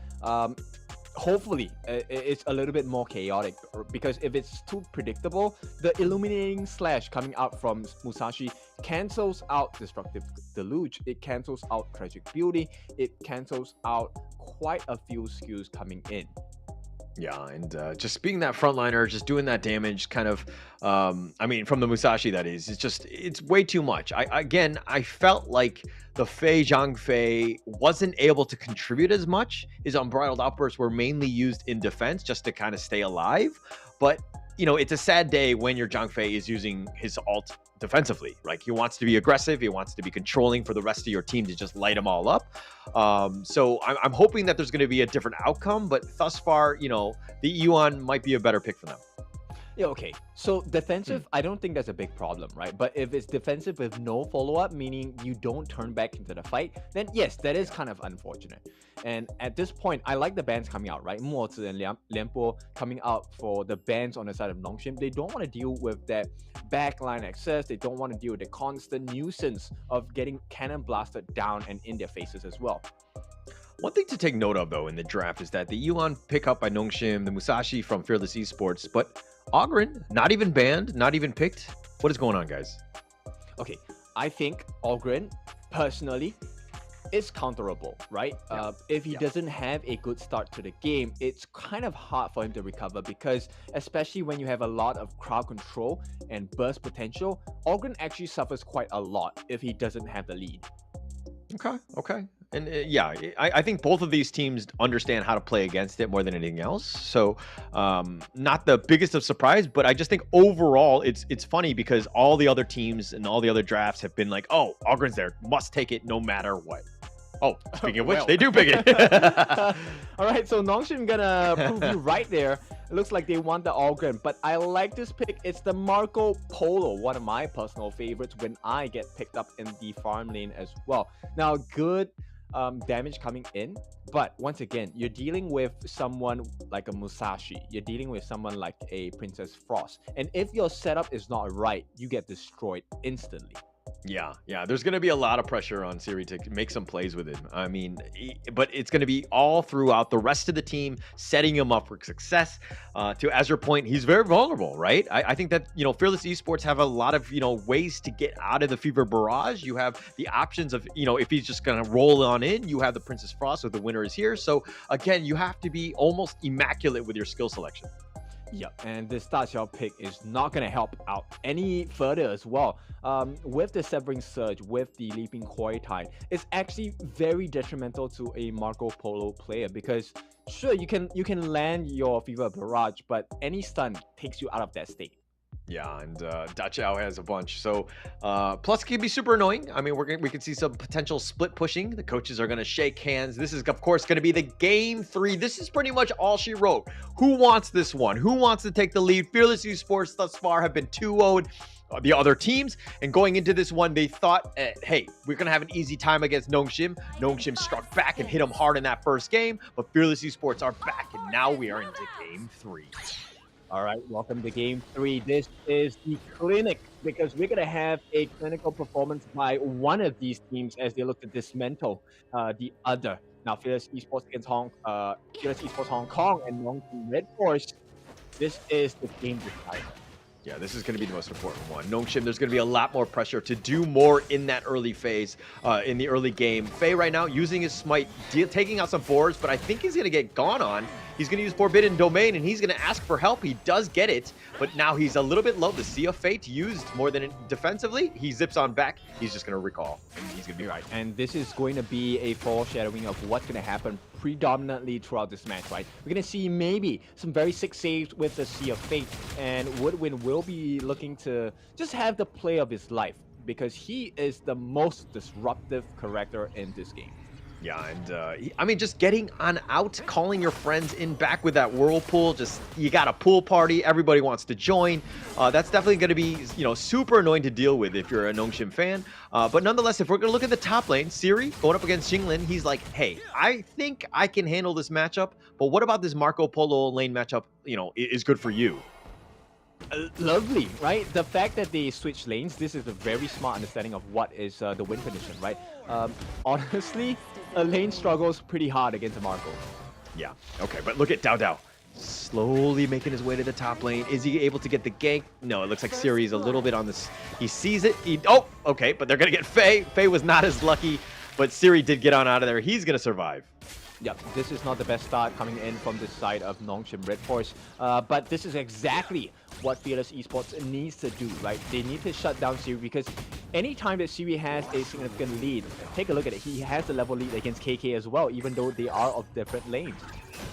hopefully it's a little bit more chaotic. Because if it's too predictable, the illuminating slash coming out from Musashi cancels out Destructive Deluge. It cancels out Tragic Beauty. It cancels out quite a few skills coming in. Yeah, and just being that frontliner, just doing that damage, kind of, from the Musashi, that is, it's way too much. I felt like the Zhang Fei wasn't able to contribute as much. His Unbridled Outbursts were mainly used in defense just to kind of stay alive. But, it's a sad day when your Zhang Fei is using his ult defensively. Like, he wants to be aggressive, he wants to be controlling for the rest of your team to just light them all up. So I'm hoping that there's going to be a different outcome, but thus far, the Yuan might be a better pick for them. Yeah, okay. So defensive, I don't think that's a big problem, right? But if it's defensive with no follow-up, meaning you don't turn back into the fight, then yes, that is kind of unfortunate. And at this point, I like the bans coming out, right? Mozi and Lianpo coming out for the bans on the side of Nongshim. They don't want to deal with that backline access. They don't want to deal with the constant nuisance of getting cannon blasted down and in their faces as well. One thing to take note of, though, in the draft is that the Yuan pick up by Nongshim, the Musashi from Fearless Esports, but Ogren, not even banned, not even picked. What is going on, guys? Okay, I think Ogren, personally, is counterable, right? Yeah. If he doesn't have a good start to the game, it's kind of hard for him to recover, because especially when you have a lot of crowd control and burst potential, Ogren actually suffers quite a lot if he doesn't have the lead. Okay. And I think both of these teams understand how to play against it more than anything else. So not the biggest of surprise, but I just think overall it's funny because all the other teams and all the other drafts have been like, oh, Ogren's there, must take it no matter what. Oh, speaking of which, they do pick it. All right, so Nongshim gonna prove you right there. It looks like they want the Ogren, but I like this pick. It's the Marco Polo, one of my personal favorites when I get picked up in the farm lane as well. Now, good damage coming in. But once again, you're dealing with someone like a Musashi. You're dealing with someone like a Princess Frost. And if your setup is not right, you get destroyed instantly. Yeah, there's going to be a lot of pressure on Siri to make some plays with him. I mean, but it's going to be all throughout the rest of the team, setting him up for success. To Azure point, he's very vulnerable, right? I think that, Fearless Esports have a lot of, ways to get out of the Fever Barrage. You have the options of, if he's just going to roll on in, you have the Princess Frost, so the winner is here. So again, you have to be almost immaculate with your skill selection. Yep, and this Star Shell pick is not going to help out any further as well. With the Severing Surge, with the Leaping Koi Tide, it's actually very detrimental to a Marco Polo player because sure, you can land your Fever Barrage, but any stun takes you out of that state. Yeah, and Dachau has a bunch. So, plus it can be super annoying. I mean, we can see some potential split pushing. The coaches are going to shake hands. This is, of course, going to be the game 3. This is pretty much all she wrote. Who wants this one? Who wants to take the lead? Fearless Esports thus far have been 2-0'd the other teams. And going into this one, they thought, hey, we're going to have an easy time against Nongshim. Nongshim struck back and hit them hard in that first game. But Fearless Esports are back, and now we are into game 3. All right, welcome to game 3. This is the clinic because we're going to have a clinical performance by one of these teams as they look to dismantle the other. Now, Fearless Esports against Fearless Esports Hong Kong and Nongshim RedForce. This is the game decider. Yeah, this is going to be the most important one. Nongshim, there's going to be a lot more pressure to do more in that early phase, in the early game. Faye right now using his smite, taking out some boards, but I think he's going to get gone on. He's going to use Forbidden Domain, and he's going to ask for help. He does get it, but now he's a little bit low. The Sea of Fate used more than defensively. He zips on back. He's just going to recall, and he's going to be right. And this is going to be a foreshadowing of what's going to happen predominantly throughout this match, right? We're going to see maybe some very sick saves with the Sea of Fate, and Woodwind will be looking to just have the play of his life because he is the most disruptive character in this game. Yeah, and I mean, just getting on out, calling your friends in back with that whirlpool. Just you got a pool party, everybody wants to join. That's definitely going to be, super annoying to deal with if you're a Nongshim fan. But nonetheless, if we're going to look at the top lane, Siri going up against Jinglin, he's like, hey, I think I can handle this matchup. But what about this Marco Polo lane matchup? Is good for you. Lovely, right? The fact that they switch lanes, this is a very smart understanding of what is the win condition, right? Honestly, a lane struggles pretty hard against a Marco. Yeah, okay, but look at Dao. Slowly making his way to the top lane. Is he able to get the gank? No, it looks like Siri's a little bit on this. He sees it. Oh, okay, but they're going to get Faye. Faye was not as lucky, but Siri did get on out of there. He's going to survive. Yep, this is not the best start coming in from this side of Nongshim RedForce, but this is exactly what Fearless Esports needs to do, right? They need to shut down Siri because anytime that Siri has a significant lead, take a look at it, he has a level lead against KK as well, even though they are of different lanes.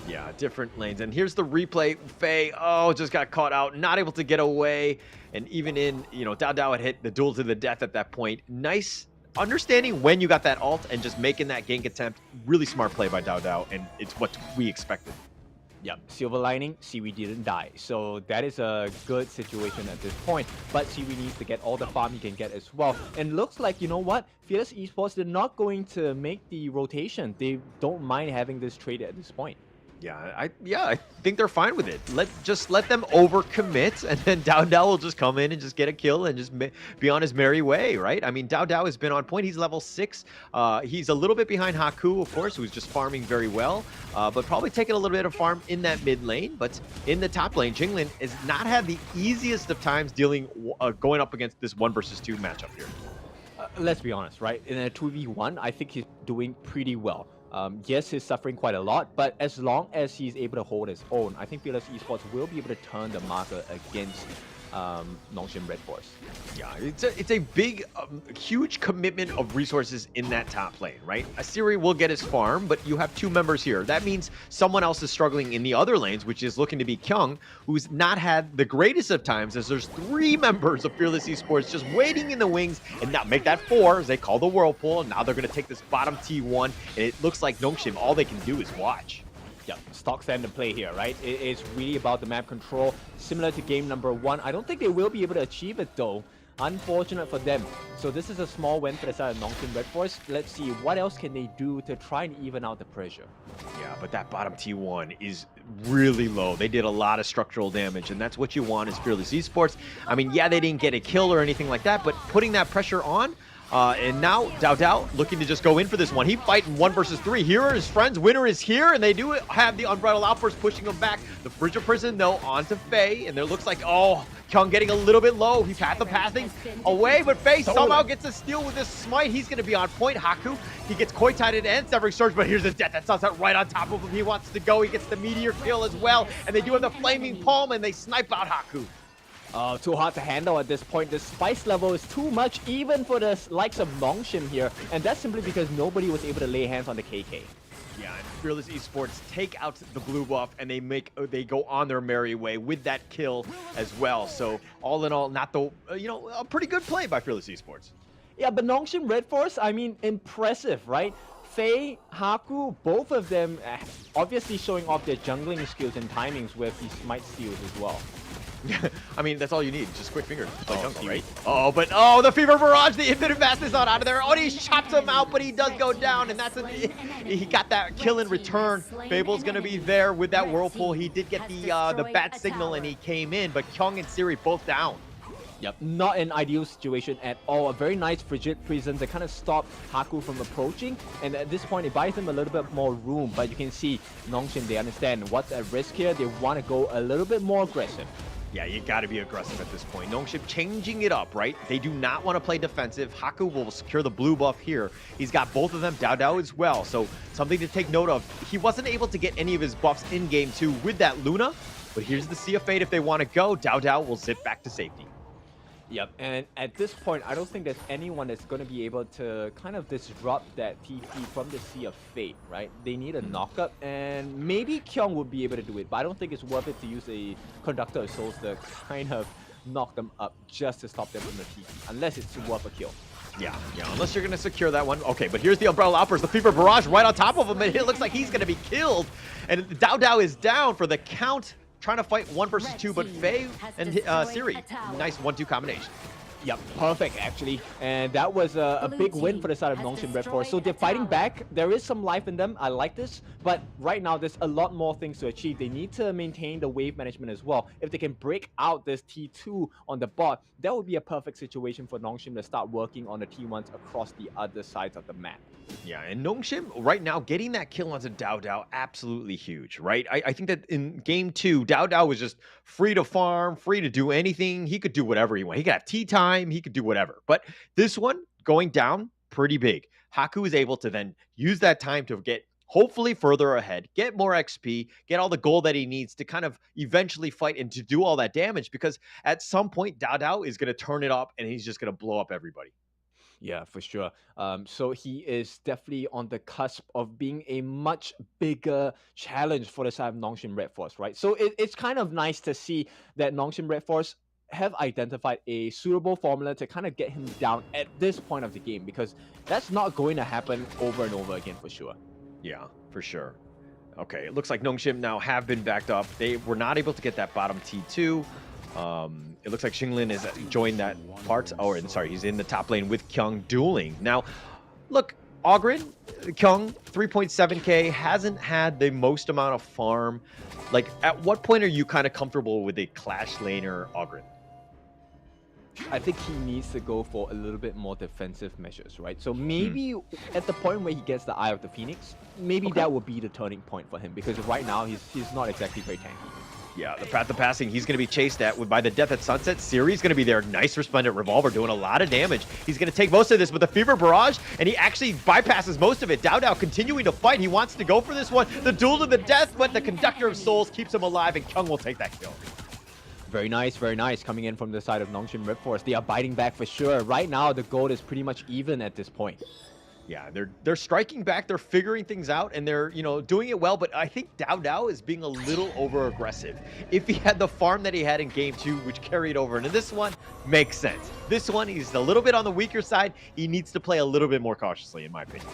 Yeah, different lanes. And here's the replay. Faye, just got caught out, not able to get away. And even in, Dao had hit the duel to the death at that point. Nice understanding when you got that ult and just making that gank attempt. Really smart play by Dao, and it's what we expected. Yep, silver lining, Siri didn't die. So that is a good situation at this point. But Siri needs to get all the farm he can get as well. And looks like, you know what? Fearless Esports, they're not going to make the rotation. They don't mind having this trade at this point. Yeah, I think they're fine with it. Just let them overcommit, and then Dao will just come in and just get a kill and just be on his merry way, right? I mean, Dao has been on point. He's level 6. He's a little bit behind Haku, of course, who's just farming very well, but probably taking a little bit of farm in that mid lane. But in the top lane, Jinglin has not had the easiest of times going up against this 1 versus 2 matchup here. Let's be honest, right? In a 2v1, I think he's doing pretty well. Yes, he's suffering quite a lot, but as long as he's able to hold his own, I think Fearless Esports will be able to turn the marker against Nongshim RedForce. Yeah, it's a big, huge commitment of resources in that top lane, right? Asiri will get his farm, but you have 2 members here. That means someone else is struggling in the other lanes, which is looking to be Kyung, who's not had the greatest of times, as there's 3 members of Fearless Esports just waiting in the wings, and now make that 4, as they call the Whirlpool. Now they're going to take this bottom T1, and it looks like Nongshim, all they can do is watch. Yeah, stock standard play here, right? It's really about the map control, similar to game number 1. I don't think they will be able to achieve it though. Unfortunate for them. So this is a small win for the side of Nongshim RedForce. Let's see what else can they do to try and even out the pressure. Yeah, but that bottom T1 is really low. They did a lot of structural damage, and that's what you want as Fearless Esports. I mean, yeah, they didn't get a kill or anything like that, but putting that pressure on, and now Dao looking to just go in for this one. He fighting 1 versus 3. Here are his friends. Winner is here, and they do have the Unbridled Outburst pushing him back. The Bridge of Prison, though, onto Faye, and there looks like, oh, Kyung getting a little bit low. He's had the passing away, but Faye somehow gets a steal with this smite. He's going to be on point. Haku, he gets koi-tied and severing surge, but here's his death. That sunset right on top of him. He wants to go. He gets the meteor kill as well, and they do have the flaming palm, and they snipe out Haku. Too hard to handle at this point. The spice level is too much even for the likes of Nongshim here, and that's simply because nobody was able to lay hands on the KK. Yeah, and Fearless Esports take out the blue buff, and they go on their merry way with that kill as well. So all in all, not the a pretty good play by Fearless Esports. Yeah, but Nongshim RedForce, I mean, impressive, right? Faye, Haku, both of them obviously showing off their jungling skills and timings with these smite steals as well. I mean, that's all you need. Just quick fingers. Jungle, right? Oh, but the Fever Barrage, the Infinite Mass is not out of there. Oh, he chops him out, but he does go down, and he got that kill in return. Fable's gonna be there with that Whirlpool. He did get the bat signal, and he came in, but Kyung and Siri both down. Yep, not an ideal situation at all. A very nice Frigid Prison to kind of stop Haku from approaching, and at this point it buys him a little bit more room, but you can see Nongshim, they understand what's at risk here. They want to go a little bit more aggressive. Yeah, you got to be aggressive at this point. Nongshim changing it up, right? They do not want to play defensive. Haku will secure the blue buff here. He's got both of them, Dao as well. So something to take note of. He wasn't able to get any of his buffs in game 2 with that Luna, but here's the Sea of Fate if they want to go. Dao will zip back to safety. Yep, and at this point, I don't think there's anyone that's going to be able to kind of disrupt that TP from the Sea of Fate, right? They need a knockup, and maybe Kyung would be able to do it, but I don't think it's worth it to use a Conductor of Souls to kind of knock them up just to stop them from the TP, unless it's worth a kill. Yeah, unless you're going to secure that one. Okay, but here's the Umbrella Outburst, the Fever Barrage right on top of him, and it looks like he's going to be killed. And Dao is down for the count. Trying to fight 1 versus 2, but Faye and Siri, nice 1-2 combination. Yep, perfect actually. And that was a big win for the side of Nongshim RedForce. So they're fighting back. There is some life in them. I like this. But right now, there's a lot more things to achieve. They need to maintain the wave management as well. If they can break out this T2 on the bot, that would be a perfect situation for Nongshim to start working on the T1s across the other sides of the map. Yeah, and Nongshim right now getting that kill onto Dao, absolutely huge, right? I think that in game 2, Dao was just free to farm, free to do anything. He could do whatever he wanted. He could have tea time, he could do whatever. But this one going down, pretty big. Haku is able to then use that time to get hopefully further ahead, get more XP, get all the gold that he needs to kind of eventually fight and to do all that damage, because at some point Dao is going to turn it up and he's just going to blow up everybody. Yeah, for sure. So he is definitely on the cusp of being a much bigger challenge for the side of Nongshim RedForce, right? So it's kind of nice to see that Nongshim RedForce have identified a suitable formula to kind of get him down at this point of the game, because that's not going to happen over and over again for sure. Yeah, for sure. Okay, it looks like Nongshim now have been backed up. They were not able to get that bottom T2. It looks like Xinglin has joined that part. Oh, and sorry, he's in the top lane with Kyung dueling. Now, look, Ogren, Kyung, 3.7k, hasn't had the most amount of farm. Like, at what point are you kind of comfortable with a Clash laner Ogren? I think he needs to go for a little bit more defensive measures, right? So maybe at the point where he gets the Eye of the Phoenix, maybe that will be the turning point for him, because right now he's not exactly very tanky. Yeah, the path of passing, he's going to be chased at by the Death at Sunset. Siri's going to be there. Nice Resplendent Revolver doing a lot of damage. He's going to take most of this with the Fever Barrage, and he actually bypasses most of it. Dao continuing to fight. He wants to go for this one. The duel to the death, but the Conductor of Souls keeps him alive, and Kyung will take that kill. Very nice coming in from the side of Nongshim RedForce. They are biting back for sure. Right now, the gold is pretty much even at this point. Yeah, they're striking back, they're figuring things out, and they're, doing it well, but I think Dao is being a little over-aggressive. If he had the farm that he had in game 2, which carried over into this one, makes sense. This one, he's a little bit on the weaker side. He needs to play a little bit more cautiously, in my opinion.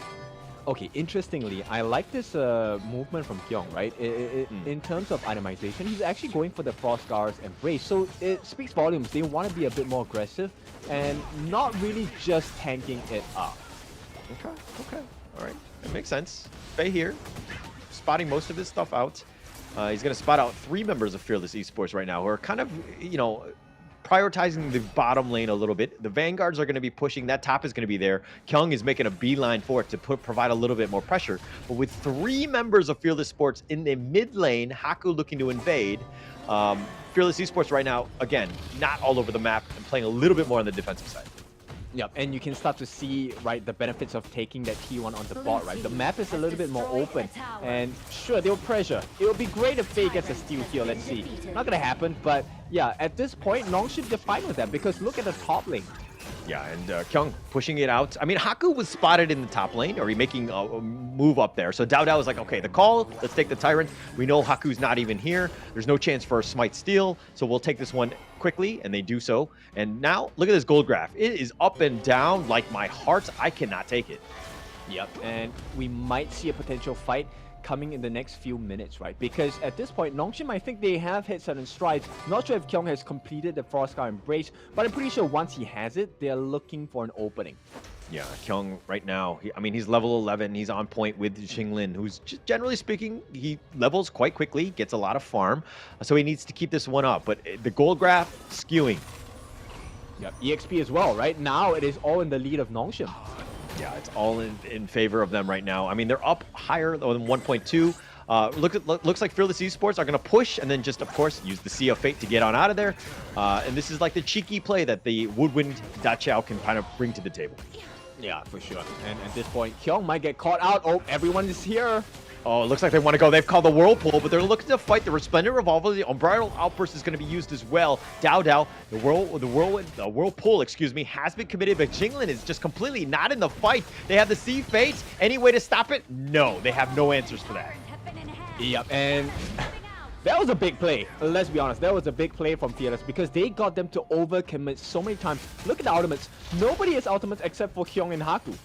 Okay, interestingly, I like this movement from Kyung, right? In terms of itemization, he's actually going for the Frost Guard's Embrace, so it speaks volumes. They want to be a bit more aggressive and not really just tanking it up. Okay. All right. That makes sense. Faye here, spotting most of his stuff out. He's going to spot out 3 members of Fearless Esports right now who are kind of, you know, prioritizing the bottom lane a little bit. The Vanguards are going to be pushing. That top is going to be there. Kyung is making a beeline for it to provide a little bit more pressure. But with 3 members of Fearless Sports in the mid lane, Haku looking to invade. Fearless Esports right now, again, not all over the map and playing a little bit more on the defensive side. Yep, and you can start to see, right, the benefits of taking that T1 on the bot, right? The map is a little bit more open, and sure, they'll pressure. It would be great if Faye gets a steal here, let's see. Not gonna happen, but yeah, at this point, Nongshim, they're fine with that, because look at the top lane. Yeah, and Kyung pushing it out. I mean, Haku was spotted in the top lane, or he making a move up there. So Dao was like, okay, the call, let's take the Tyrant. We know Haku's not even here. There's no chance for a Smite steal, so we'll take this one quickly, and they do so. And now, look at this gold graph. It is up and down like my heart. I cannot take it. Yep, and we might see a potential fight coming in the next few minutes, right? Because at this point, Nongshim, I think they have hit certain strides. Not sure if Kyung has completed the Frostguard Embrace, but I'm pretty sure once he has it, they're looking for an opening. Yeah, Kyung right now, I mean, he's level 11. He's on point with Xinglin, who's generally speaking, he levels quite quickly, gets a lot of farm. So he needs to keep this one up. But the gold graph, skewing. Yep, EXP as well, right? Now it is all in the lead of Nongshim. Yeah, it's all in favor of them right now. I mean, they're up higher than 1.2. Looks like Fearless Esports are going to push and then just, of course, use the Sea of Fate to get on out of there. And this is like the cheeky play that the Woodwind Dachao can kind of bring to the table. Yeah, for sure. And at this point, Kyung might get caught out. Oh, everyone is here. Oh, it looks like they want to go. They've called the Whirlpool, but they're looking to fight the Resplendent Revolver. The Unbridled Outburst is going to be used as well. Dao, the Whirlpool, excuse me, has been committed, but Xinglin is just completely not in the fight. They have the Sea Fate. Any way to stop it? No, they have no answers for that. Yep, and that was a big play. Let's be honest, that was a big play from Fearless because they got them to overcommit so many times. Look at the ultimates. Nobody has ultimates except for Kyung and Haku.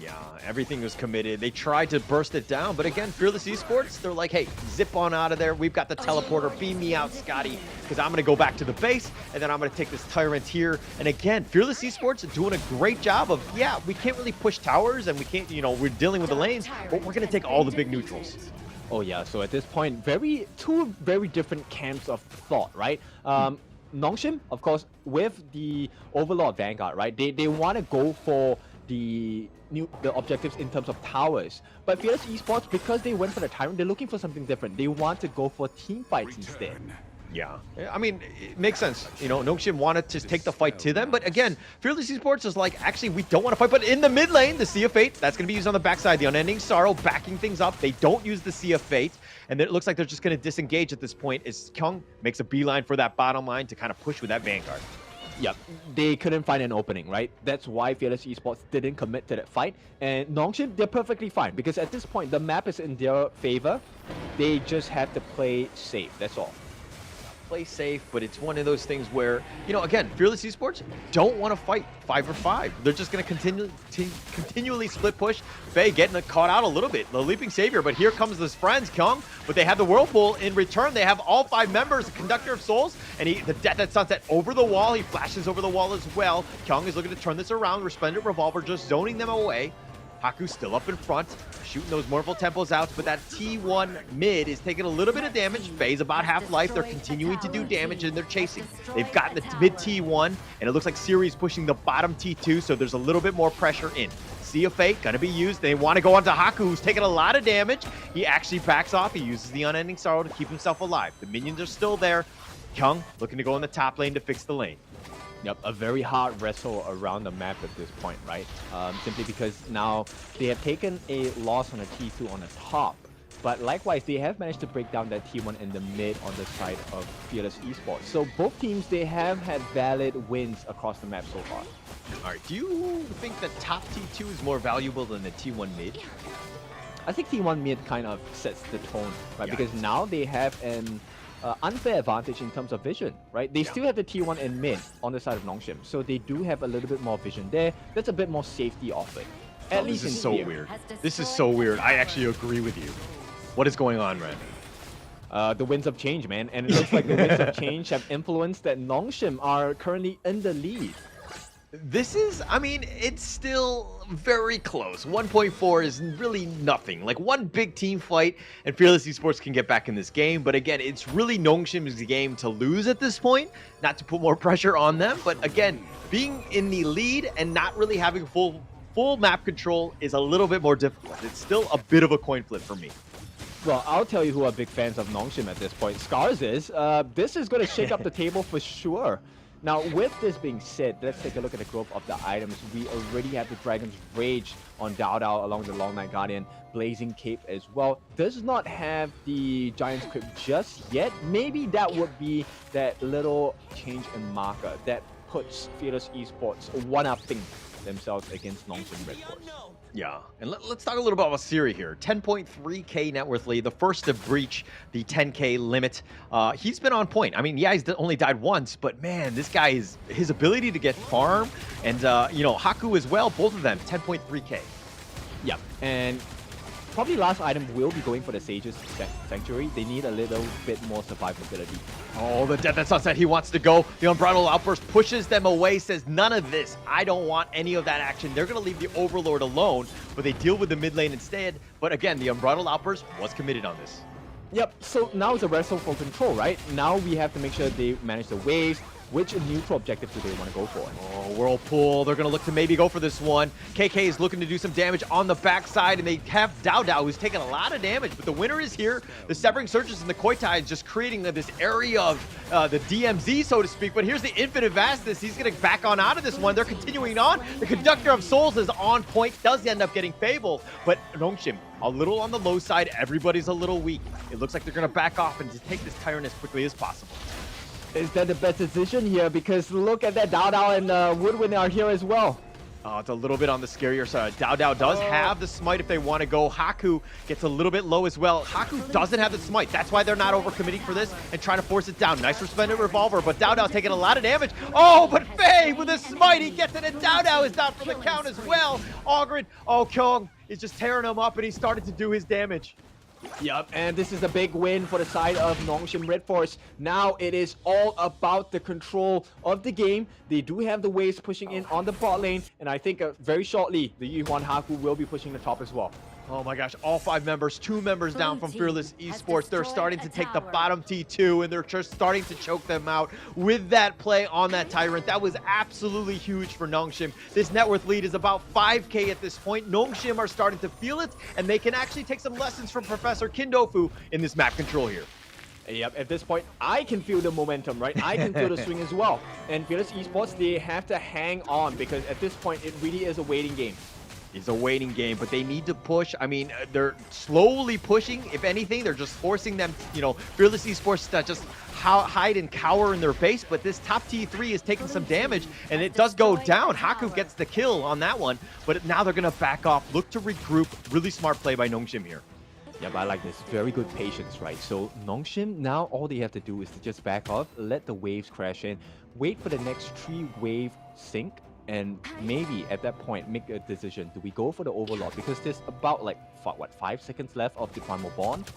Yeah, everything was committed. They tried to burst it down, but again, Fearless Esports, they're like, hey, zip on out of there. We've got the teleporter. Beam me out, Scotty, because I'm going to go back to the base, and then I'm going to take this Tyrant here. And again, Fearless Esports are doing a great job of, yeah, we can't really push towers, and we can't, you know, we're dealing with the lanes, but we're going to take all the big neutrals. Oh, yeah, so at this point, two very different camps of thought, right? Nongshim, of course, with the Overlord Vanguard, right? They want to go for the objectives in terms of towers. But Fearless Esports, because they went for the Tyrant, they're looking for something different. They want to go for team fights instead. Yeah, I mean, it makes sense. You know, Nongshim wanted to take the fight to them, but again, Fearless Esports is like, actually, we don't want to fight, but in the mid lane, the Sea of Fate, that's going to be used on the backside. The Unending Sorrow backing things up. They don't use the Sea of Fate, and then it looks like they're just going to disengage at this point as Kyung makes a beeline for that bottom line to kind of push with that Vanguard. Yep, they couldn't find an opening, right? That's why Fearless Esports didn't commit to that fight. And Nongshim, they're perfectly fine because at this point, the map is in their favor. They just have to play safe, that's all. Play safe, but it's one of those things where, you know, again, Fearless Esports don't want to fight 5v5. They're just going to continually split push. Faye getting caught out a little bit, the Leaping Savior, but here comes his friends, Kyung, but they have the Whirlpool. In return, they have all 5 members, the Conductor of Souls, and the Death at Sunset over the wall. He flashes over the wall as well. Kyung is looking to turn this around. Resplendent Revolver just zoning them away. Haku still up in front, shooting those Mournful Temples out, but that T1 mid is taking a little bit of damage. Faye's about half-life. They're continuing to do damage, and they're chasing. They've got the mid T1, and it looks like Siri's pushing the bottom T2, so there's a little bit more pressure in. Sea of Fate going to be used. They want to go onto Haku, who's taking a lot of damage. He actually backs off. He uses the Unending Sorrow to keep himself alive. The minions are still there. Kyung looking to go in the top lane to fix the lane. Yep, a very hard wrestle around the map at this point, right? Simply because now they have taken a loss on a T2 on the top. But likewise, they have managed to break down that T1 in the mid on the side of Fearless Esports. So both teams, they have had valid wins across the map so far. All right, do you think the top T2 is more valuable than the T1 mid? I think T1 mid kind of sets the tone, right? Yeah, because now they have an unfair advantage in terms of vision, right? They still have the T1 and mid on the side of Nongshim, so they do have a little bit more vision there. That's a bit more safety offered. At This least is in so theory. weird. This is so weird. I actually agree with you. What is going on, Ren? The winds of change, man. And it looks like the winds of change have influenced that Nongshim are currently in the lead. This is, I mean, it's still very close. 1.4 is really nothing. Like one big team fight, and Fearless Esports can get back in this game. But again, it's really Nongshim's game to lose at this point, not to put more pressure on them. But again, being in the lead and not really having full map control is a little bit more difficult. It's still a bit of a coin flip for me. Well, I'll tell you who are big fans of Nongshim at this point. SCARZ is. This is going to shake up the table for sure. Now, with this being said, let's take a look at the growth of the items. We already have the Dragon's Rage on Dao Dao along the Long Night Guardian, Blazing Cape as well. Does not have the Giant's Crypt just yet. Maybe that would be that little change in marker that puts Fearless Esports one-upping themselves against Nongshim RedForce. Yeah, and let's talk a little bit about Siri here. 10.3k net worth lead, the first to breach the 10k limit. He's been on point. I mean, yeah, he's only died once, but man, this guy is his ability to get farm and you know, Haku as well. Both of them 10.3k. Yeah, and probably last item will be going for the Sage's Sanctuary. They need a little bit more survivability. Oh, the Death and Sunset, he wants to go. The Unbridled Outburst pushes them away, says none of this. I don't want any of that action. They're going to leave the Overlord alone, but they deal with the mid lane instead. But again, the Unbridled Outburst was committed on this. Yep, so now it's a wrestle for control, right? Now we have to make sure they manage the waves. Which neutral objective do they want to go for? Oh, Whirlpool. They're going to look to maybe go for this one. KK is looking to do some damage on the backside, and they have Dao Dao, who's taking a lot of damage, but the winner is here. The Severing Surges and the Koi Tide just creating this area of the DMZ, so to speak, but here's the Infinite Vastness. He's going to back on out of this one. They're continuing on. The Conductor of Souls is on point, does end up getting Fable, but Nongshim, a little on the low side. Everybody's a little weak. It looks like they're going to back off and just take this Tyrant as quickly as possible. Is that the best decision here? Because look at that, Dao Dao and Woodwind are here as well. Oh, it's a little bit on the scarier side. Dao Dao does have the smite if they want to go. Haku gets a little bit low as well. Haku doesn't have the smite. That's why they're not overcommitting for this and trying to force it down. Nice suspended revolver, but Dao Dao taking a lot of damage. Oh, but Faye with a smite, he gets it, and Dao Dao is down for the count as well. Ogren, oh, Kyung is just tearing him up, and he started to do his damage. Yep, and this is a big win for the side of Nongshim RedForce. Now it is all about the control of the game. They do have the waves pushing in on the bot lane, and I think very shortly, the Yuhuan Haku will be pushing the top as well. Oh my gosh, all 5 members, 2 members down from Fearless Esports. They're starting to take the bottom T2, and they're just starting to choke them out with that play on that Tyrant. That was absolutely huge for Nongshim. This net worth lead is about 5k at this point. Nongshim are starting to feel it, and they can actually take some lessons from Professor Kindofu in this map control here. Yep, at this point, I can feel the momentum, right? I can feel the swing as well. And Fearless Esports, they have to hang on, because at this point, it really is a waiting game. It's a waiting game, but they need to push. I mean, they're slowly pushing. If anything, they're just forcing them, you know, Fearless Esports to just hide and cower in their base. But this top T3 is taking some damage, and it does go down. Haku gets the kill on that one, but now they're going to back off, look to regroup. Really smart play by Nongshim here. Yeah, but I like this. Very good patience, right? So Nongshim, now all they have to do is to just back off, let the waves crash in, wait for the next 3 wave sync, and maybe at that point make a decision. Do we go for the Overlord? Because there's about like, what, 5 seconds left of the Primal Bond?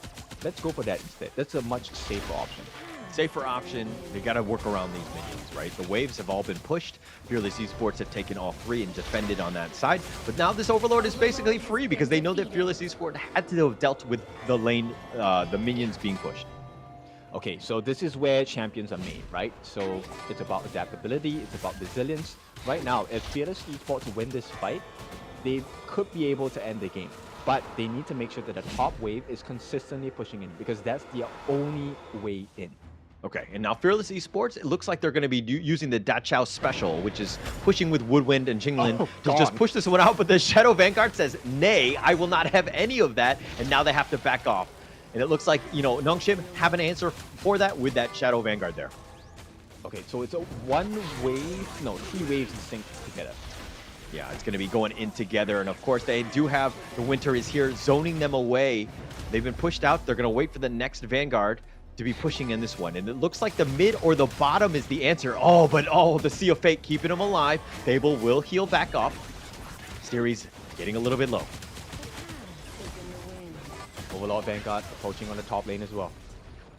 Let's go for that instead. That's a much safer option. Safer option. They got to work around these minions, right? The waves have all been pushed. Fearless Esports have taken all 3 and defended on that side. But now this Overlord is basically free because they know that Fearless Esports had to have dealt with the lane, the minions being pushed. Okay, so this is where champions are made, right? So it's about adaptability, it's about resilience. Right now, if Fearless Esports win this fight, they could be able to end the game. But they need to make sure that the top wave is consistently pushing in, because that's the only way in. Okay, and now Fearless Esports, it looks like they're going to be using the Dachao special, which is pushing with Woodwind and Jinglin to just push this one out. But the Shadow Vanguard says, nay, I will not have any of that. And now they have to back off. And it looks like, you know, Nongshim have an answer for that with that Shadow Vanguard there. Okay, so it's a 1 wave, no, 3 waves in sync together. Yeah, it's going to be going in together. And of course, they do have the Winter is here, zoning them away. They've been pushed out. They're going to wait for the next Vanguard to be pushing in this one. And it looks like the mid or the bottom is the answer. Oh, but the Sea of Fate keeping them alive. Fable will heal back up. Series getting a little bit low. Overlord Vanguard approaching on the top lane as well.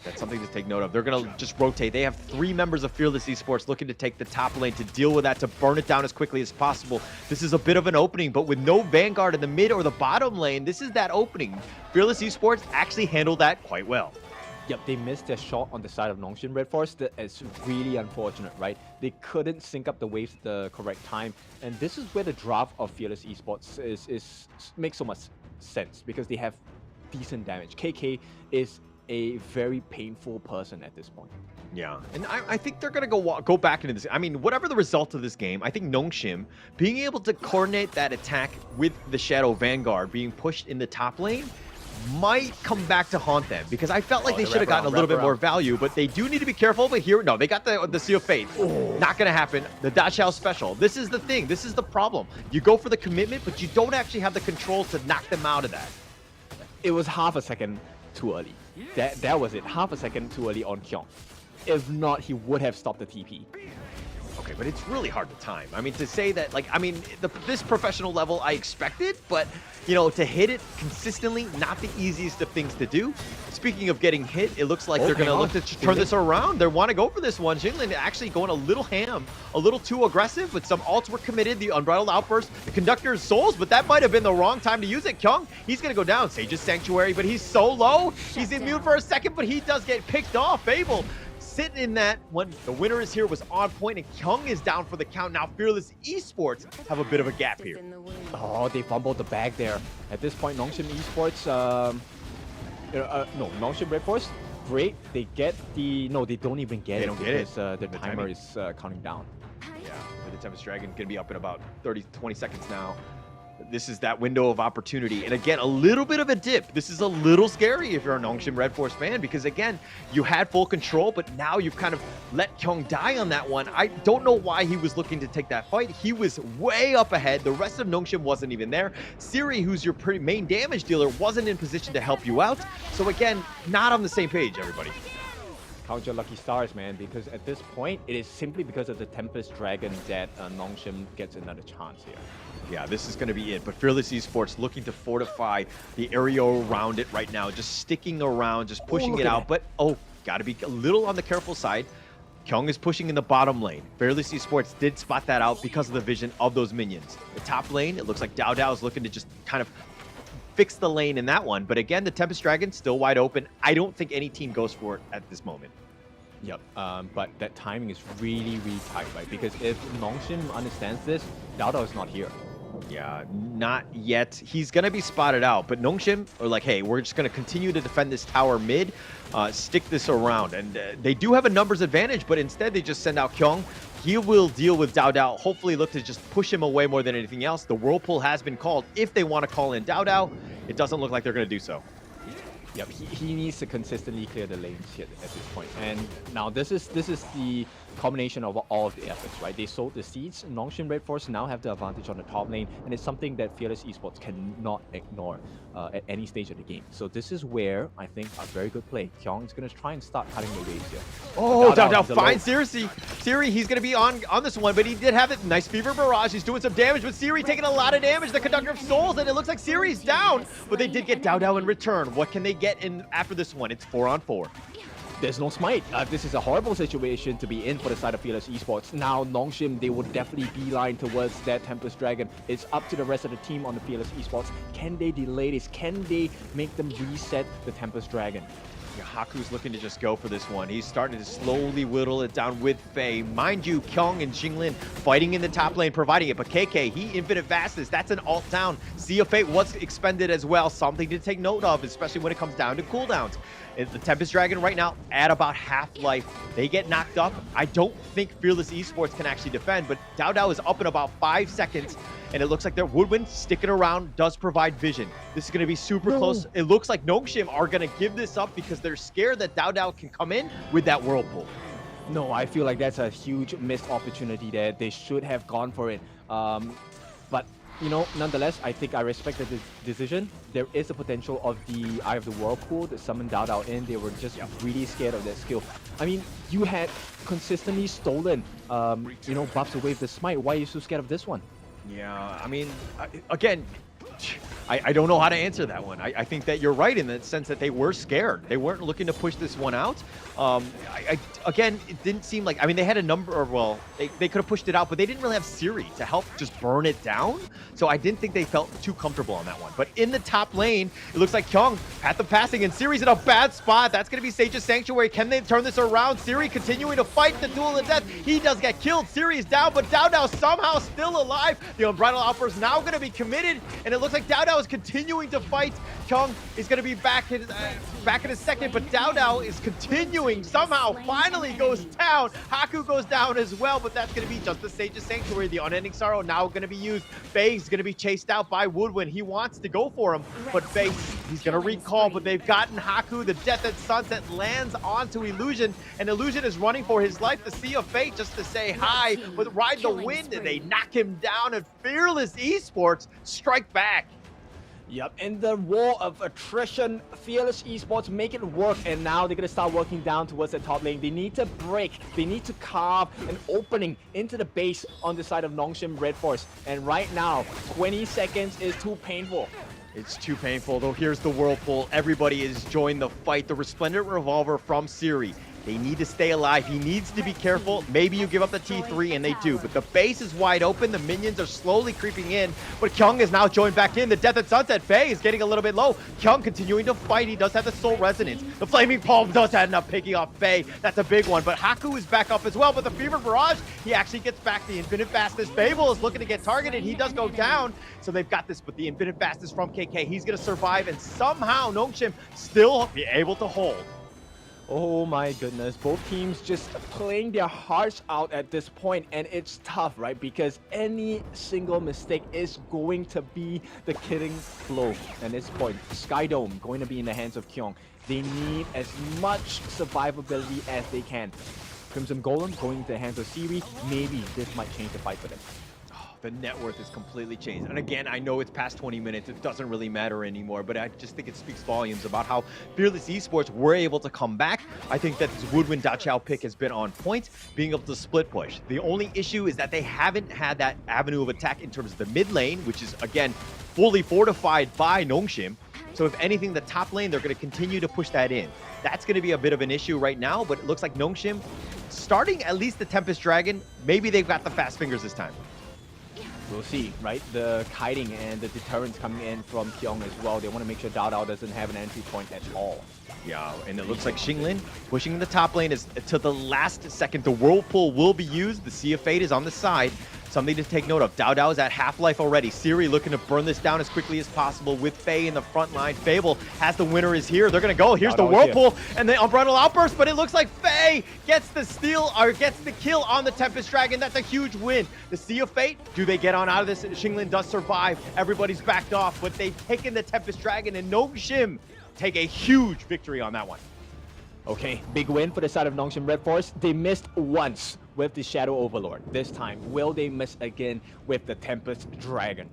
That's something to take note of. They're going to just rotate. They have 3 members of Fearless Esports looking to take the top lane to deal with that, to burn it down as quickly as possible. This is a bit of an opening, but with no Vanguard in the mid or the bottom lane, this is that opening. Fearless Esports actually handled that quite well. Yep, they missed their shot on the side of Nongshim RedForce. That is really unfortunate, right? They couldn't sync up the waves at the correct time. And this is where the draft of Fearless Esports makes so much sense, because they have decent damage. KK is a very painful person at this point. Yeah, and I think they're going to go back into this. I mean, whatever the result of this game, I think Nongshim being able to coordinate that attack with the Shadow Vanguard being pushed in the top lane might come back to haunt them, because I felt like they should have gotten a little bit more value, but they do need to be careful. But here, no, they got the Seal of Fate. Not going to happen. The Da Chao special. This is the thing. This is the problem. You go for the commitment, but you don't actually have the control to knock them out of that. It was half a second too early. That was it. Half a second too early on Kyong. If not, he would have stopped the TP. Okay, but it's really hard to time. I mean, to say that, like, I mean, this professional level I expected, but, you know, to hit it consistently, not the easiest of things to do. Speaking of getting hit, it looks like they're going to look to turn this around. They want to go for this one. Jinlin actually going a little ham, a little too aggressive, but some ults were committed. The Unbridled Outburst, the Conductor's Souls, but that might have been the wrong time to use it. Kyung, he's going to go down. Sage's Sanctuary, but he's so low. He's immune for a second, but he does get picked off. Fable sitting in that when the winner is here was on point, and Kyung is down for the count. Now Fearless Esports have a bit of a gap here. Oh, they fumbled the bag there. At this point, Nongshim Esports, no, Nongshim RedForce, great. They get the, no, they don't even get it because the timer is counting down. Yeah, the Tempest Dragon going to be up in about 20 seconds now. This is that window of opportunity. And again, a little bit of a dip. This is a little scary if you're a Nongshim RedForce fan, because again, you had full control, but now you've kind of let Kyung die on that one. I don't know why he was looking to take that fight. He was way up ahead. The rest of Nongshim wasn't even there. Siri, who's your main damage dealer, wasn't in position to help you out. So again, not on the same page, everybody. Count your lucky stars, man, because at this point, it is simply because of the Tempest Dragon that Nongshim gets another chance here. Yeah, this is going to be it. But Fearless Esports looking to fortify the area around it right now. Just sticking around, just pushing it out. But, got to be a little on the careful side. Kyung is pushing in the bottom lane. Fearless Esports did spot that out because of the vision of those minions. The top lane, it looks like Dao Dao is looking to just kind of fix the lane in that one. But again, the Tempest Dragon still wide open. I don't think any team goes for it at this moment. Yep, but that timing is really, really tight, right? Because if Nongshim understands this, Dao Dao is not here. Yeah, not yet. He's going to be spotted out, but Nongshim are like, hey, we're just going to continue to defend this tower mid, stick this around. And they do have a numbers advantage, but instead they just send out Kyung. He will deal with Dao Dao, hopefully look to just push him away more than anything else. The Whirlpool has been called. If they want to call in Dao Dao, it doesn't look like they're going to do so. Yep, he needs to consistently clear the lanes here at this point. And now this is the combination of all of the efforts, right? They sowed the seeds. Nongshim RedForce now have the advantage on the top lane, and it's something that Fearless Esports cannot ignore at any stage of the game. So this is where I think a very good play. Kyung is going to try and start cutting the waves here. Oh, Dao Dao finds Siri, he's going to be on this one, but he did have it. Nice Fever Barrage. He's doing some damage, but Siri taking a lot of damage. The Conductor of Souls, and it looks like Siri's down, but they did get Dao Dao in return. What can they get in after this one? It's 4-on-4. There's no smite. This is a horrible situation to be in for the side of Fearless Esports. Now, Nongshim, they will definitely beeline towards that Tempest Dragon. It's up to the rest of the team on the Fearless Esports. Can they delay this? Can they make them reset the Tempest Dragon? Yeah, Haku's looking to just go for this one. He's starting to slowly whittle it down with Faye. Mind you, Kyung and Jinglin fighting in the top lane, providing it. But KK, he Infinite Vastness. That's an alt down. Sea of Fate was expended as well. Something to take note of, especially when it comes down to cooldowns. The Tempest Dragon right now at about half life. They get knocked up. I don't think Fearless Esports can actually defend, but Dao Dao is up in about 5 seconds, and it looks like their Woodwind sticking around does provide vision. This is going to be super close. It looks like Nongshim are going to give this up because they're scared that Dao Dao can come in with that Whirlpool. No, I feel like that's a huge missed opportunity there. They should have gone for it. But you know, nonetheless, I think I respect the decision. There is a potential of the Eye of the Whirlpool to summon Dao Dao in. They were just really scared of that skill. I mean, you had consistently stolen, buffs away with the smite. Why are you so scared of this one? Yeah, I mean, again, I don't know how to answer that one. I think that you're right in the sense that they were scared. They weren't looking to push this one out. Again, it didn't seem like, I mean, they had a number of, well, they could have pushed it out, but they didn't really have Siri to help just burn it down. So I didn't think they felt too comfortable on that one. But in the top lane, it looks like Kyung, path of passing, and Siri's in a bad spot. That's going to be Sage's Sanctuary. Can they turn this around? Siri continuing to fight the duel of death. He does get killed. Siri is down, but Dao Dao somehow still alive. The Unbridled Outburst now going to be committed, and it looks like Dao Dao is continuing to fight. Kyung is going to be back in a second, but Dao Dao is continuing. Somehow, finally goes down. Haku goes down as well, but that's going to be just the Sage's Sanctuary. The Unending Sorrow now going to be used. Faye's going to be chased out by Woodwind. He wants to go for him, but Faye, he's going to recall, but they've gotten Haku. The Death at Sunset lands onto Illusion, and Illusion is running for his life. The Sea of Fate just to say hi, but ride the wind, and they knock him down, and Fearless Esports strike back. Yep, in the war of attrition, Fearless Esports make it work, and now they're going to start working down towards the top lane. They need to break, they need to carve an opening into the base on the side of Nongshim RedForce, and right now, 20 seconds is too painful. It's too painful, though. Here's the Whirlpool. Everybody is joined the fight. The Resplendent Revolver from Siri. They need to stay alive. He needs to be careful. Maybe you give up the T3, and they do. But the base is wide open. The minions are slowly creeping in. But Kyung is now joined back in. The Death at Sunset. Faye is getting a little bit low. Kyung continuing to fight. He does have the Soul Resonance. The Flaming Palm does end up picking off Faye. That's a big one. But Haku is back up as well. But the Fever Barrage, he actually gets back. The Infinite Fastness. Fable is looking to get targeted. He does go down. So they've got this. But the Infinite Fastness from KK, he's going to survive. And somehow Nongshim still be able to hold. Oh my goodness, both teams just playing their hearts out at this point, and it's tough, right? Because any single mistake is going to be the killing blow. At this point, Skydome going to be in the hands of Kyung. They need as much survivability as they can. Crimson Golem going into the hands of Siri. Maybe this might change the fight for them. The net worth is completely changed. And again, I know it's past 20 minutes. It doesn't really matter anymore, but I just think it speaks volumes about how Fearless Esports were able to come back. I think that this Woodwind Dachau pick has been on point, being able to split push. The only issue is that they haven't had that avenue of attack in terms of the mid lane, which is, again, fully fortified by Nongshim. So if anything, the top lane, they're going to continue to push that in. That's going to be a bit of an issue right now, but it looks like Nongshim, starting at least the Tempest Dragon, maybe they've got the fast fingers this time. We'll see, right? The kiting and the deterrence coming in from Kyung as well. They want to make sure Dao Dao doesn't have an entry point at all. Yeah, and it looks like Xinglin pushing the top lane is to the last second. The Whirlpool will be used. The Sea of Fate is on the side. Something to take note of. Dao Dao is at half-life already. Siri looking to burn this down as quickly as possible with Faye in the front line. Fable has the winner is here. They're going to go. Here's the Whirlpool and the Unbridled Outburst, but it looks like Faye gets the steal or gets the kill on the Tempest Dragon. That's a huge win. The Sea of Fate, do they get on out of this? Xinglin does survive. Everybody's backed off, but they've taken the Tempest Dragon, and Nongshim take a huge victory on that one. Okay, big win for the side of Nongshim RedForce. They missed once with the Shadow Overlord. This time, will they miss again with the Tempest Dragon?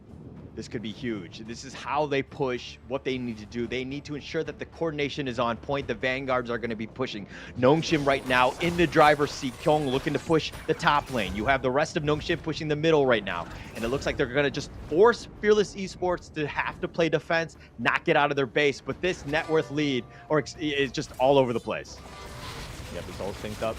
This could be huge. This is how they push, what they need to do. They need to ensure that the coordination is on point. The Vanguards are going to be pushing. Nongshim right now in the driver's seat. Kyung looking to push the top lane. You have the rest of Nongshim pushing the middle right now. And it looks like they're going to just force Fearless Esports to have to play defense, not get out of their base. But this net worth lead is just all over the place. Yep, it's all synced up.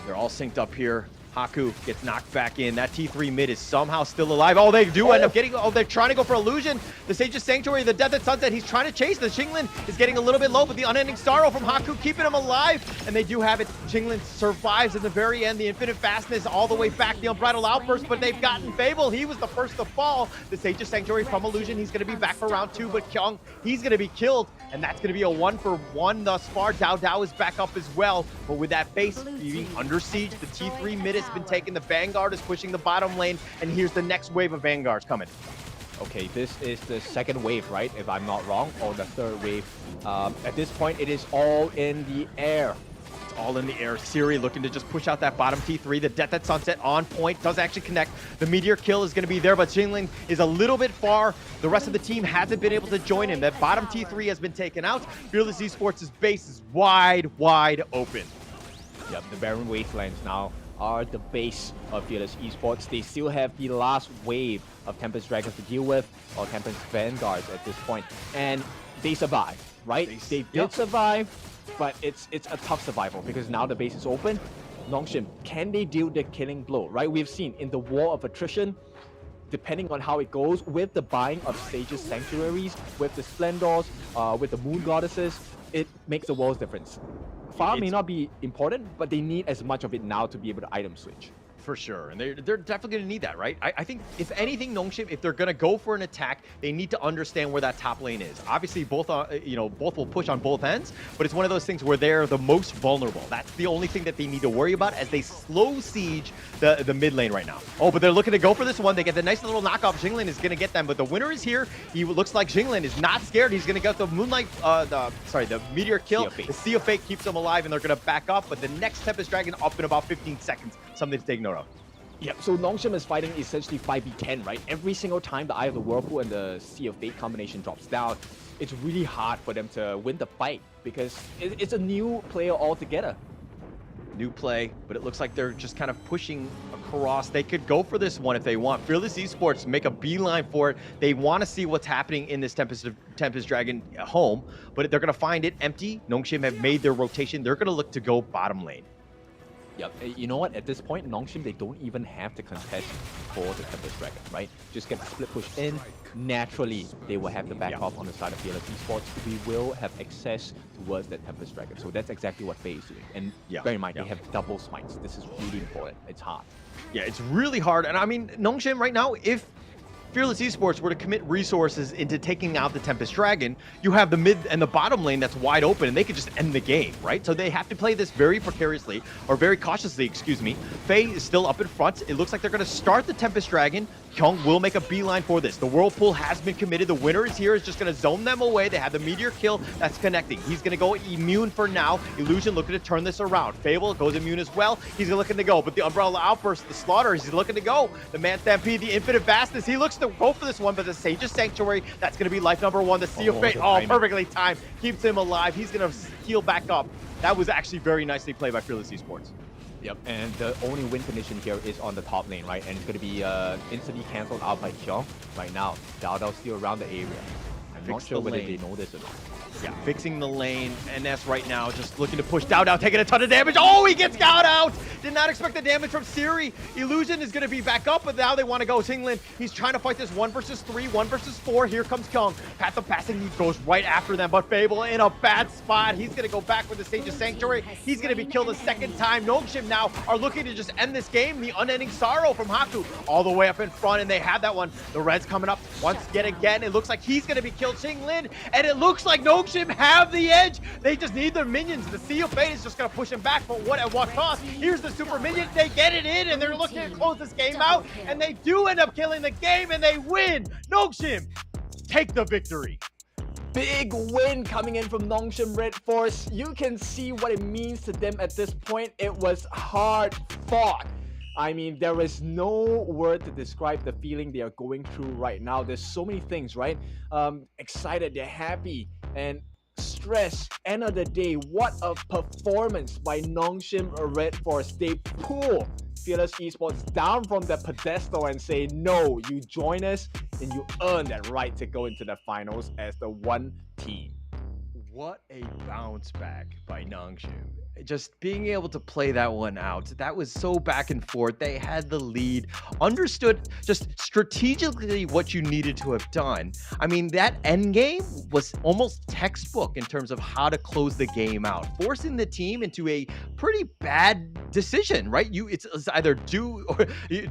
They're all synced up here. Haku gets knocked back in. That T3 mid is somehow still alive. Oh, they do end up getting... Oh, they're trying to go for Illusion. The Sage's Sanctuary, the Death at Sunset, he's trying to chase. The Xinglin is getting a little bit low, but the Unending Sorrow from Haku keeping him alive. And they do have it. Xinglin survives at the very end. The Infinite Fastness all the way back. The Unbridled Outburst, but they've gotten Fable. He was the first to fall. The Sage's Sanctuary from Illusion. He's going to be back for round 2, but Kyung, he's going to be killed. And that's going to be a 1-for-1 thus far. Dao Dao is back up as well. But with that base being under siege, the T3 mid has been taken. The Vanguard is pushing the bottom lane. And here's the next wave of Vanguards coming. Okay, this is the second wave, right? If I'm not wrong, or the third wave. At this point, it is all in the air. It's all in the air. Siri looking to just push out that bottom T3. The Death at Sunset on point. Does actually connect. The Meteor kill is going to be there, but Xinglin is a little bit far. The rest of the team hasn't been able to join him. That bottom T3 has been taken out. Fearless Esports' base is wide open. Yep, the Barren Wastelands now are the base of Fearless Esports. They still have the last wave of Tempest Dragons to deal with, or Tempest Vanguards at this point, and they survived, right? They did survive, but it's a tough survival because now the base is open. Nongshim, can they deal the killing blow, right? We've seen in the war of attrition, depending on how it goes, with the buying of Sage's Sanctuaries, with the Splendors, with the Moon Goddesses, it makes a world's difference. Far may not be important, but they need as much of it now to be able to item switch. For sure, and they're definitely going to need that, right? I think if anything, Nongshim, if they're going to go for an attack, they need to understand where that top lane is. Obviously, both both will push on both ends, but it's one of those things where they're the most vulnerable. That's the only thing that they need to worry about as they slow siege the mid lane right now. Oh, but they're looking to go for this one. They get the nice little knockoff. Jinglin is going to get them, but the winner is here. He looks like Jinglin is not scared. He's going to get the Moonlight, the Meteor kill. The Sea of Fate keeps them alive, and they're going to back up, but the next Tempest Dragon up in about 15 seconds. Something to take note of. Yep, so Nongshim is fighting essentially 5v10, right? Every single time the Eye of the Whirlpool and the Sea of Fate combination drops down, it's really hard for them to win the fight because it's a new player altogether. New play, but it looks like they're just kind of pushing across. They could go for this one if they want. Fearless Esports make a beeline for it. They want to see what's happening in this Tempest Dragon home, but they're going to find it empty. Nongshim have made their rotation. They're going to look to go bottom lane. Yep, you know what? At this point, Nongshim, they don't even have to contest for the Tempest Dragon, right? Just get the split push in. Naturally, they will have the back off on the side of Fearless Esports. We will have access towards that Tempest Dragon. So that's exactly what Faye is doing. And bear in mind, they have double smites. This is really important. It's hard. Yeah, it's really hard. And I mean, Nongshim right now, if Fearless Esports were to commit resources into taking out the Tempest Dragon, you have the mid and the bottom lane that's wide open, and they could just end the game, right? So they have to play this very precariously, or very cautiously, excuse me. Faye is still up in front. It looks like they're going to start the Tempest Dragon. Kyung will make a beeline for this. The Whirlpool has been committed. The winner is here. Is just going to zone them away. They have the Meteor kill that's connecting. He's going to go immune for now. Illusion looking to turn this around. Fable goes immune as well. He's looking to go, but the Umbrella Outburst, the Slaughter, he's looking to go. The Man Stampede, the Infinite Vastness, he looks to go for this one, but the Sage's Sanctuary, that's going to be life number one. The Sea of Fate, perfectly timed. Keeps him alive. He's going to heal back up. That was actually very nicely played by Fearless Esports. Yep, and the only win condition here is on the top lane, right? And it's going to be instantly cancelled out by Kyung right now. Dao Dao's still around the area. I'm not sure whether they know this or not. Yeah, fixing the lane. NS right now just looking to push Dao Dao, taking a ton of damage. Oh, he gets Dao out! Did not expect the damage from Siri. Illusion is going to be back up, but now they want to go Tinglin. He's trying to fight this 1 versus 3, 1 versus 4. Here comes Kyung. Path of Passing, he goes right after them, but Fable in a bad spot. He's going to go back with the Sage's Sanctuary. He's going to be killed a second time. Nongshim now are looking to just end this game. The Unending Sorrow from Haku all the way up in front, and they have that one. The Red's coming up once yet again. It looks like he's going to be killed. Tinglin, and it looks like Nongshim have the edge. They just need their minions. The Sea of Fate is just going to push him back, but what at what cost? Here's the super minion. They get it in, and they're looking to close this game out, and they do end up killing the game, and they win. Nongshim take the victory. Big win coming in from Nongshim RedForce. You can see what it means to them at this point. It was hard fought. I mean, there is no word to describe the feeling they are going through right now. There's so many things, right? Excited, they're happy, and stress. End of the day, what a performance by Nongshim RedForce. They pull Fearless Esports down from the pedestal and say, no, you join us and you earn that right to go into the finals as the one team. What a bounce back by Nongshim. Just being able to play that one out. That was so back and forth. They had the lead, understood just strategically what you needed to have done. I mean, that end game was almost textbook in terms of how to close the game out, forcing the team into a pretty bad decision, right? It's either do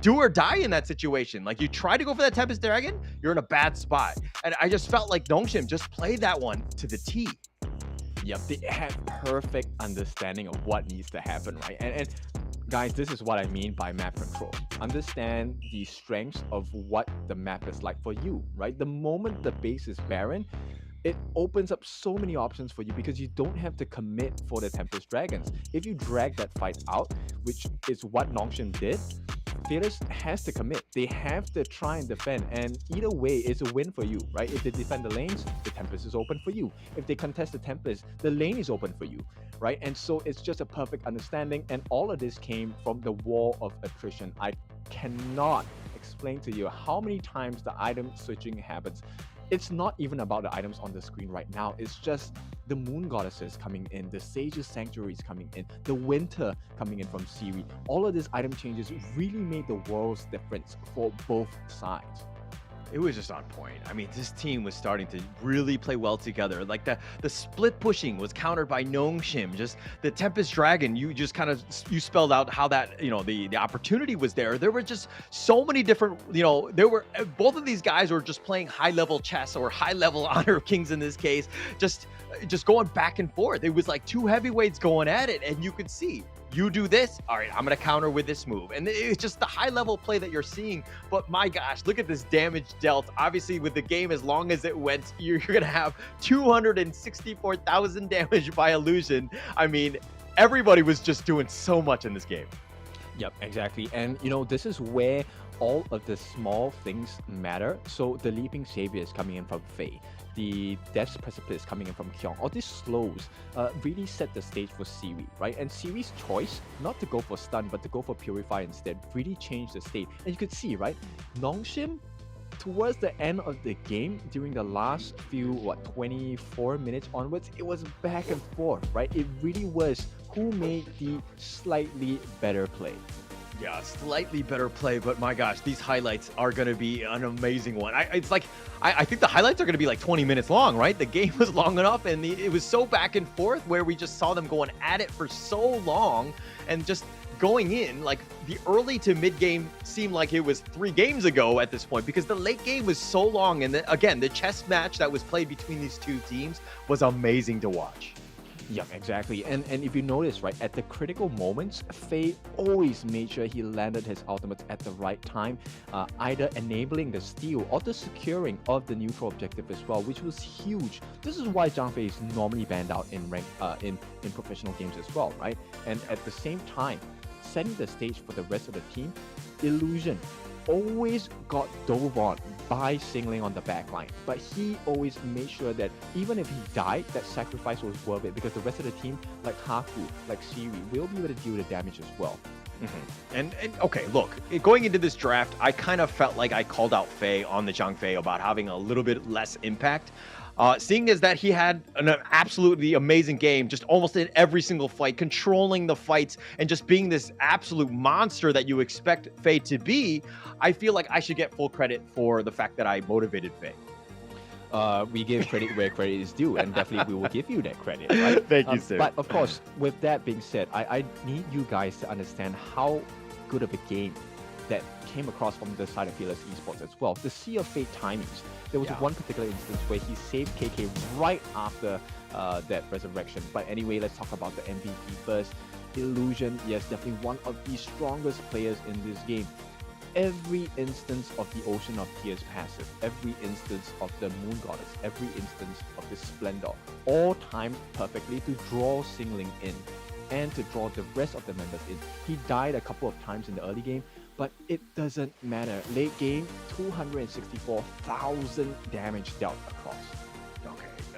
or die in that situation. Like, you try to go for that Tempest Dragon, you're in a bad spot. And I just felt like Nongshim just played that one to the T. Yep, they have perfect understanding of what needs to happen, right? And guys, this is what I mean by map control. Understand the strengths of what the map is like for you, right? The moment the base is barren, it opens up so many options for you because you don't have to commit for the Tempest Dragons. If you drag that fight out, which is what Nongshim did, Fearless has to commit. They have to try and defend, and either way, it's a win for you, right? If they defend the lanes, the Tempest is open for you. If they contest the Tempest, the lane is open for you, right? And so it's just a perfect understanding, and all of this came from the wall of attrition. I cannot explain to you how many times the item switching happens. It's not even about the items on the screen right now. It's just the Moon Goddesses coming in, the Sage's Sanctuaries coming in, the Winter coming in from Siri. All of these item changes really made the world's difference for both sides. It was just on point. I mean, this team was starting to really play well together. Like the split pushing was countered by Nongshim. Just the Tempest Dragon, you just kind of you spelled out how that, you know, the opportunity was there. There were just so many different, you know, there were both of these guys were just playing high level chess or high level Honor of Kings in this case, just going back and forth. It was like two heavyweights going at it, and you could see. You do this, all right, I'm going to counter with this move. And it's just the high-level play that you're seeing. But my gosh, look at this damage dealt. Obviously, with the game as long as it went, you're going to have 264,000 damage by illusion. I mean, everybody was just doing so much in this game. Yep, exactly. And, you know, this is where all of the small things matter. So the Leaping Savior is coming in from Faye. The Death's Precipice coming in from Kyong. All these slows really set the stage for Siri, right? And Siri's choice, not to go for stun, but to go for Purify instead, really changed the state. And you could see, right? Nongshim, towards the end of the game, during the last few, 24 minutes onwards, it was back and forth, right? It really was who made the slightly better play. Yeah, slightly better play, but my gosh, these highlights are going to be an amazing one. I think the highlights are going to be like 20 minutes long, right? The game was long enough, and it was so back and forth where we just saw them going at it for so long and just going in. Like the early to mid game seemed like it was 3 games ago at this point because the late game was so long. And again, the chess match that was played between these two teams was amazing to watch. Yeah, exactly. And if you notice, right, at the critical moments, Faye always made sure he landed his ultimates at the right time, either enabling the steal or the securing of the neutral objective as well, which was huge. This is why Zhang Fei is normally banned out in rank in professional games as well, right? And at the same time, setting the stage for the rest of the team, Illusion always got dove on by Singling on the backline, but he always made sure that even if he died, that sacrifice was worth it because the rest of the team, like Haku, like Siri, will be able to deal the damage as well. And okay, look, going into this draft, I kind of felt like I called out Faye on the Zhang Fei about having a little bit less impact. Seeing as that he had an absolutely amazing game, just almost in every single fight, controlling the fights and just being this absolute monster that you expect Faye to be, I feel like I should get full credit for the fact that I motivated Faye. We give credit where credit is due, and definitely we will give you that credit, right? Thank you, sir. But of course, with that being said, I need you guys to understand how good of a game that came across from the side of Fearless Esports as well. The Sea of Fate timings. There was one particular instance where he saved KK right after that resurrection. But anyway, let's talk about the MVP first. Illusion, yes, definitely one of the strongest players in this game. Every instance of the Ocean of Tears passive, every instance of the Moon Goddess, every instance of the Splendor, all timed perfectly to draw Singling in and to draw the rest of the members in. He died a couple of times in the early game, but it doesn't matter. Late game, 264,000 damage dealt across.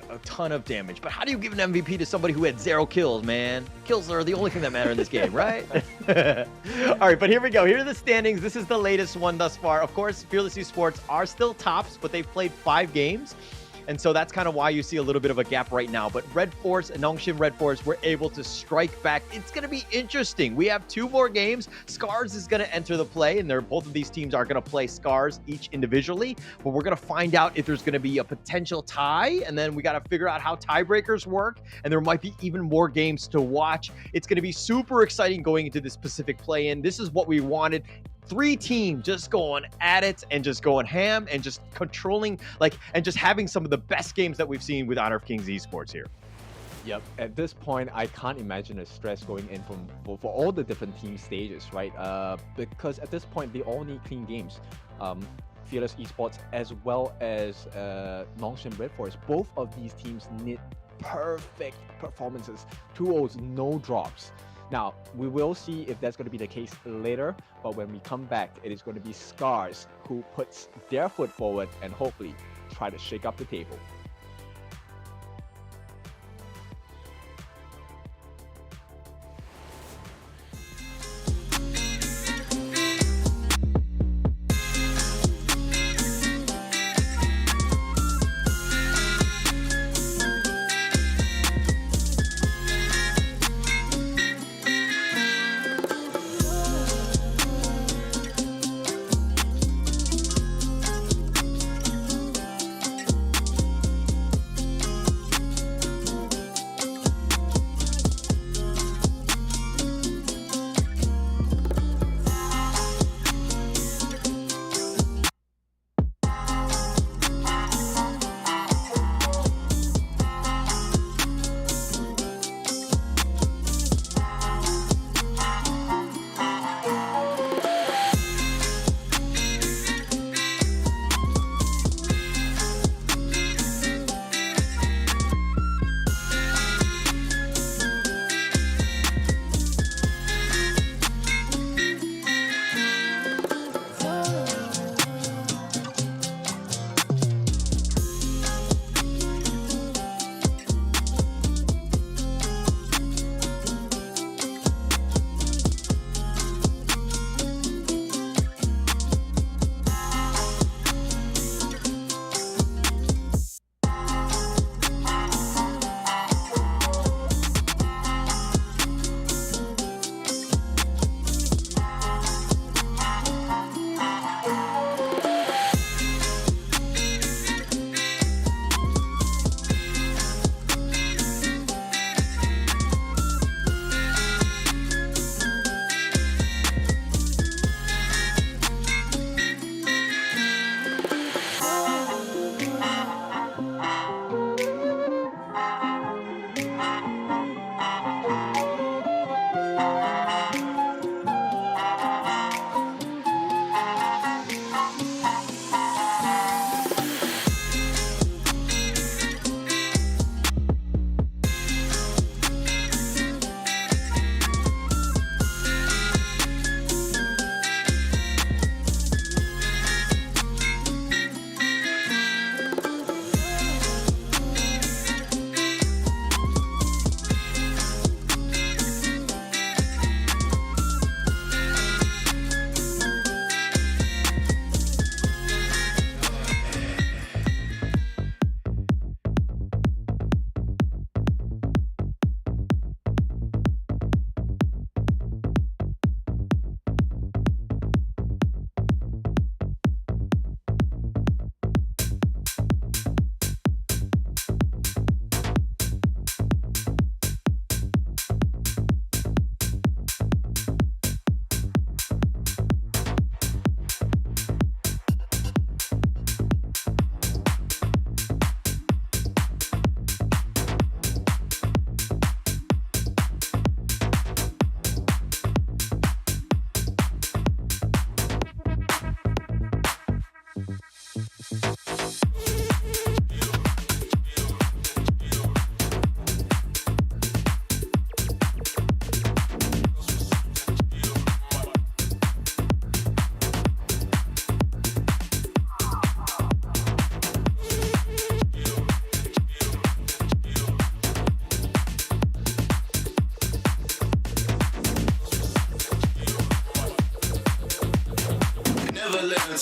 A ton of damage. But how do you give an MVP to somebody who had 0 kills, man? Kills are the only thing that matter in this game, right? All right, but here we go. Here are the standings. This is the latest one thus far. Of course, Fearless Esports are still tops, but they've played 5 games. And so that's kind of why you see a little bit of a gap right now. But RedForce and Nongshim RedForce were able to strike back. It's going to be interesting. We have 2 more games. SCARZ is going to enter the play, and both of these teams are going to play SCARZ each individually. But we're going to find out if there's going to be a potential tie, and then we got to figure out how tiebreakers work, and there might be even more games to watch. It's going to be super exciting going into this Pacific play-in. This is what we wanted. 3 teams just going at it and just going ham and just controlling, and just having some of the best games that we've seen with Honor of Kings Esports here. Yep. At this point, I can't imagine the stress going in for all the different team stages, right? Because at this point, they all need clean games. Fearless Esports as well as Nongshim RedForce, both of these teams need perfect performances. 2-0s, no drops. Now, we will see if that's going to be the case later, but when we come back, it is going to be SCARZ who puts their foot forward and hopefully try to shake up the table.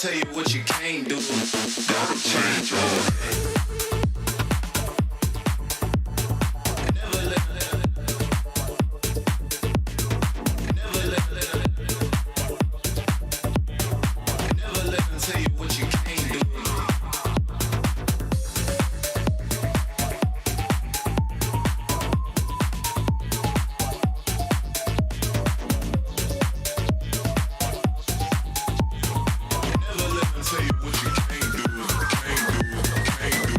tell you what you can't do. Gotta change your head. Tell you what you can't do, can't do, can't do.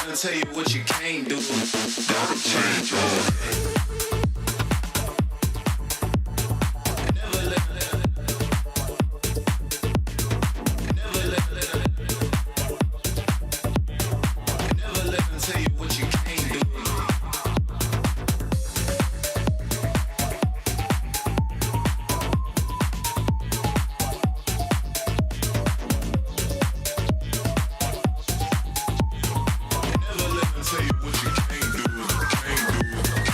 let them tell you what you can't do. Gotta change your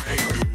Can't do.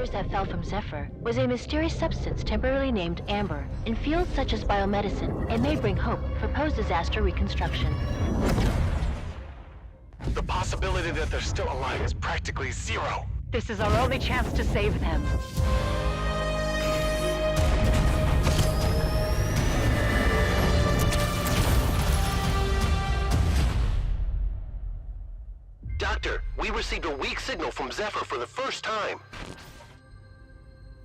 spears that fell from Zephyr was a mysterious substance temporarily named Amber. In fields such as biomedicine, it may bring hope for post-disaster reconstruction. The possibility that they're still alive is practically zero. This is our only chance to save them. Doctor, we received a weak signal from Zephyr for the first time.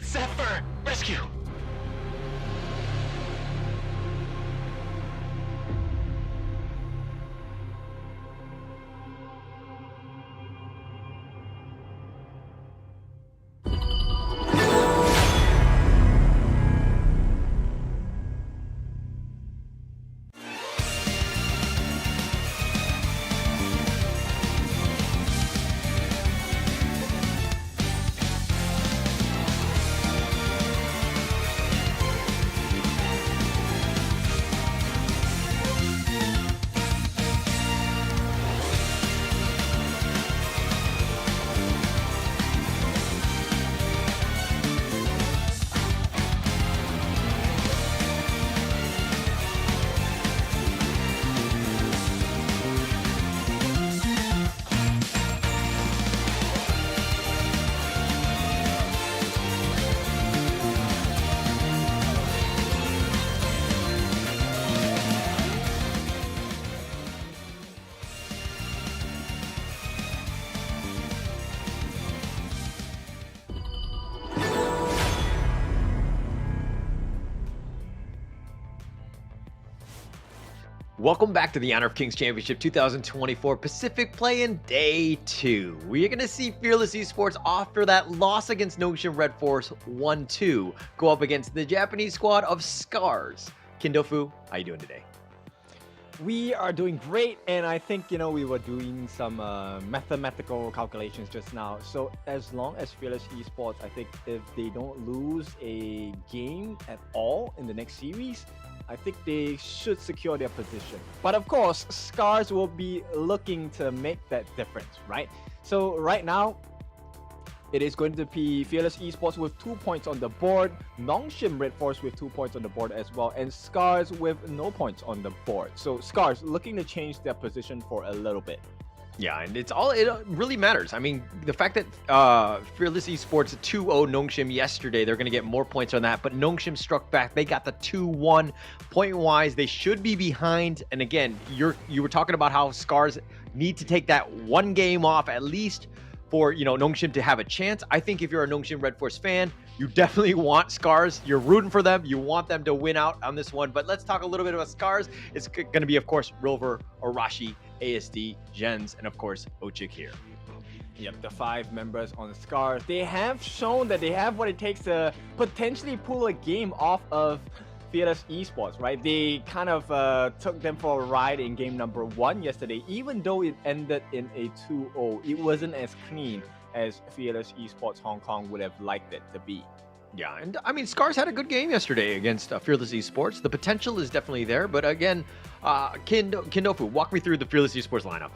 Zephyr! Rescue! Welcome back to the Honor of Kings Championship 2024 Pacific Play-In Day 2. We're going to see Fearless Esports after that loss against Nongshim RedForce 1-2 go up against the Japanese squad of SCARZ. Kindofu, how you doing today? We are doing great, and I think, we were doing some mathematical calculations just now. So as long as Fearless Esports, I think if they don't lose a game at all in the next series, I think they should secure their position. But of course, SCARZ will be looking to make that difference, right? So right now, it is going to be Fearless Esports with 2 points on the board, Nongshim RedForce with 2 points on the board as well, and SCARZ with no points on the board. So SCARZ looking to change their position for a little bit. Yeah, and it really matters. I mean, the fact that Fearless Esports 2-0 Nongshim yesterday, they're going to get more points on that, but Nongshim struck back. They got the 2-1 point-wise. They should be behind. And again, you were talking about how SCARZ need to take that one game off at least for, Nongshim to have a chance. I think if you're a Nongshim RedForce fan, you definitely want SCARZ. You're rooting for them. You want them to win out on this one. But let's talk a little bit about SCARZ. It's going to be, of course, Rover, Arashi, ASD, Jens, and of course, Ochik here. Yep, the 5 members on SCARZ. They have shown that they have what it takes to potentially pull a game off of Fearless Esports, right? They kind of took them for a ride in game number 1 yesterday. Even though it ended in a 2-0, it wasn't as clean as Fearless Esports Hong Kong would have liked it to be. Yeah, and I mean, SCARZ had a good game yesterday against Fearless Esports. The potential is definitely there, but again, Kindofu, walk me through the Fearless Esports lineup.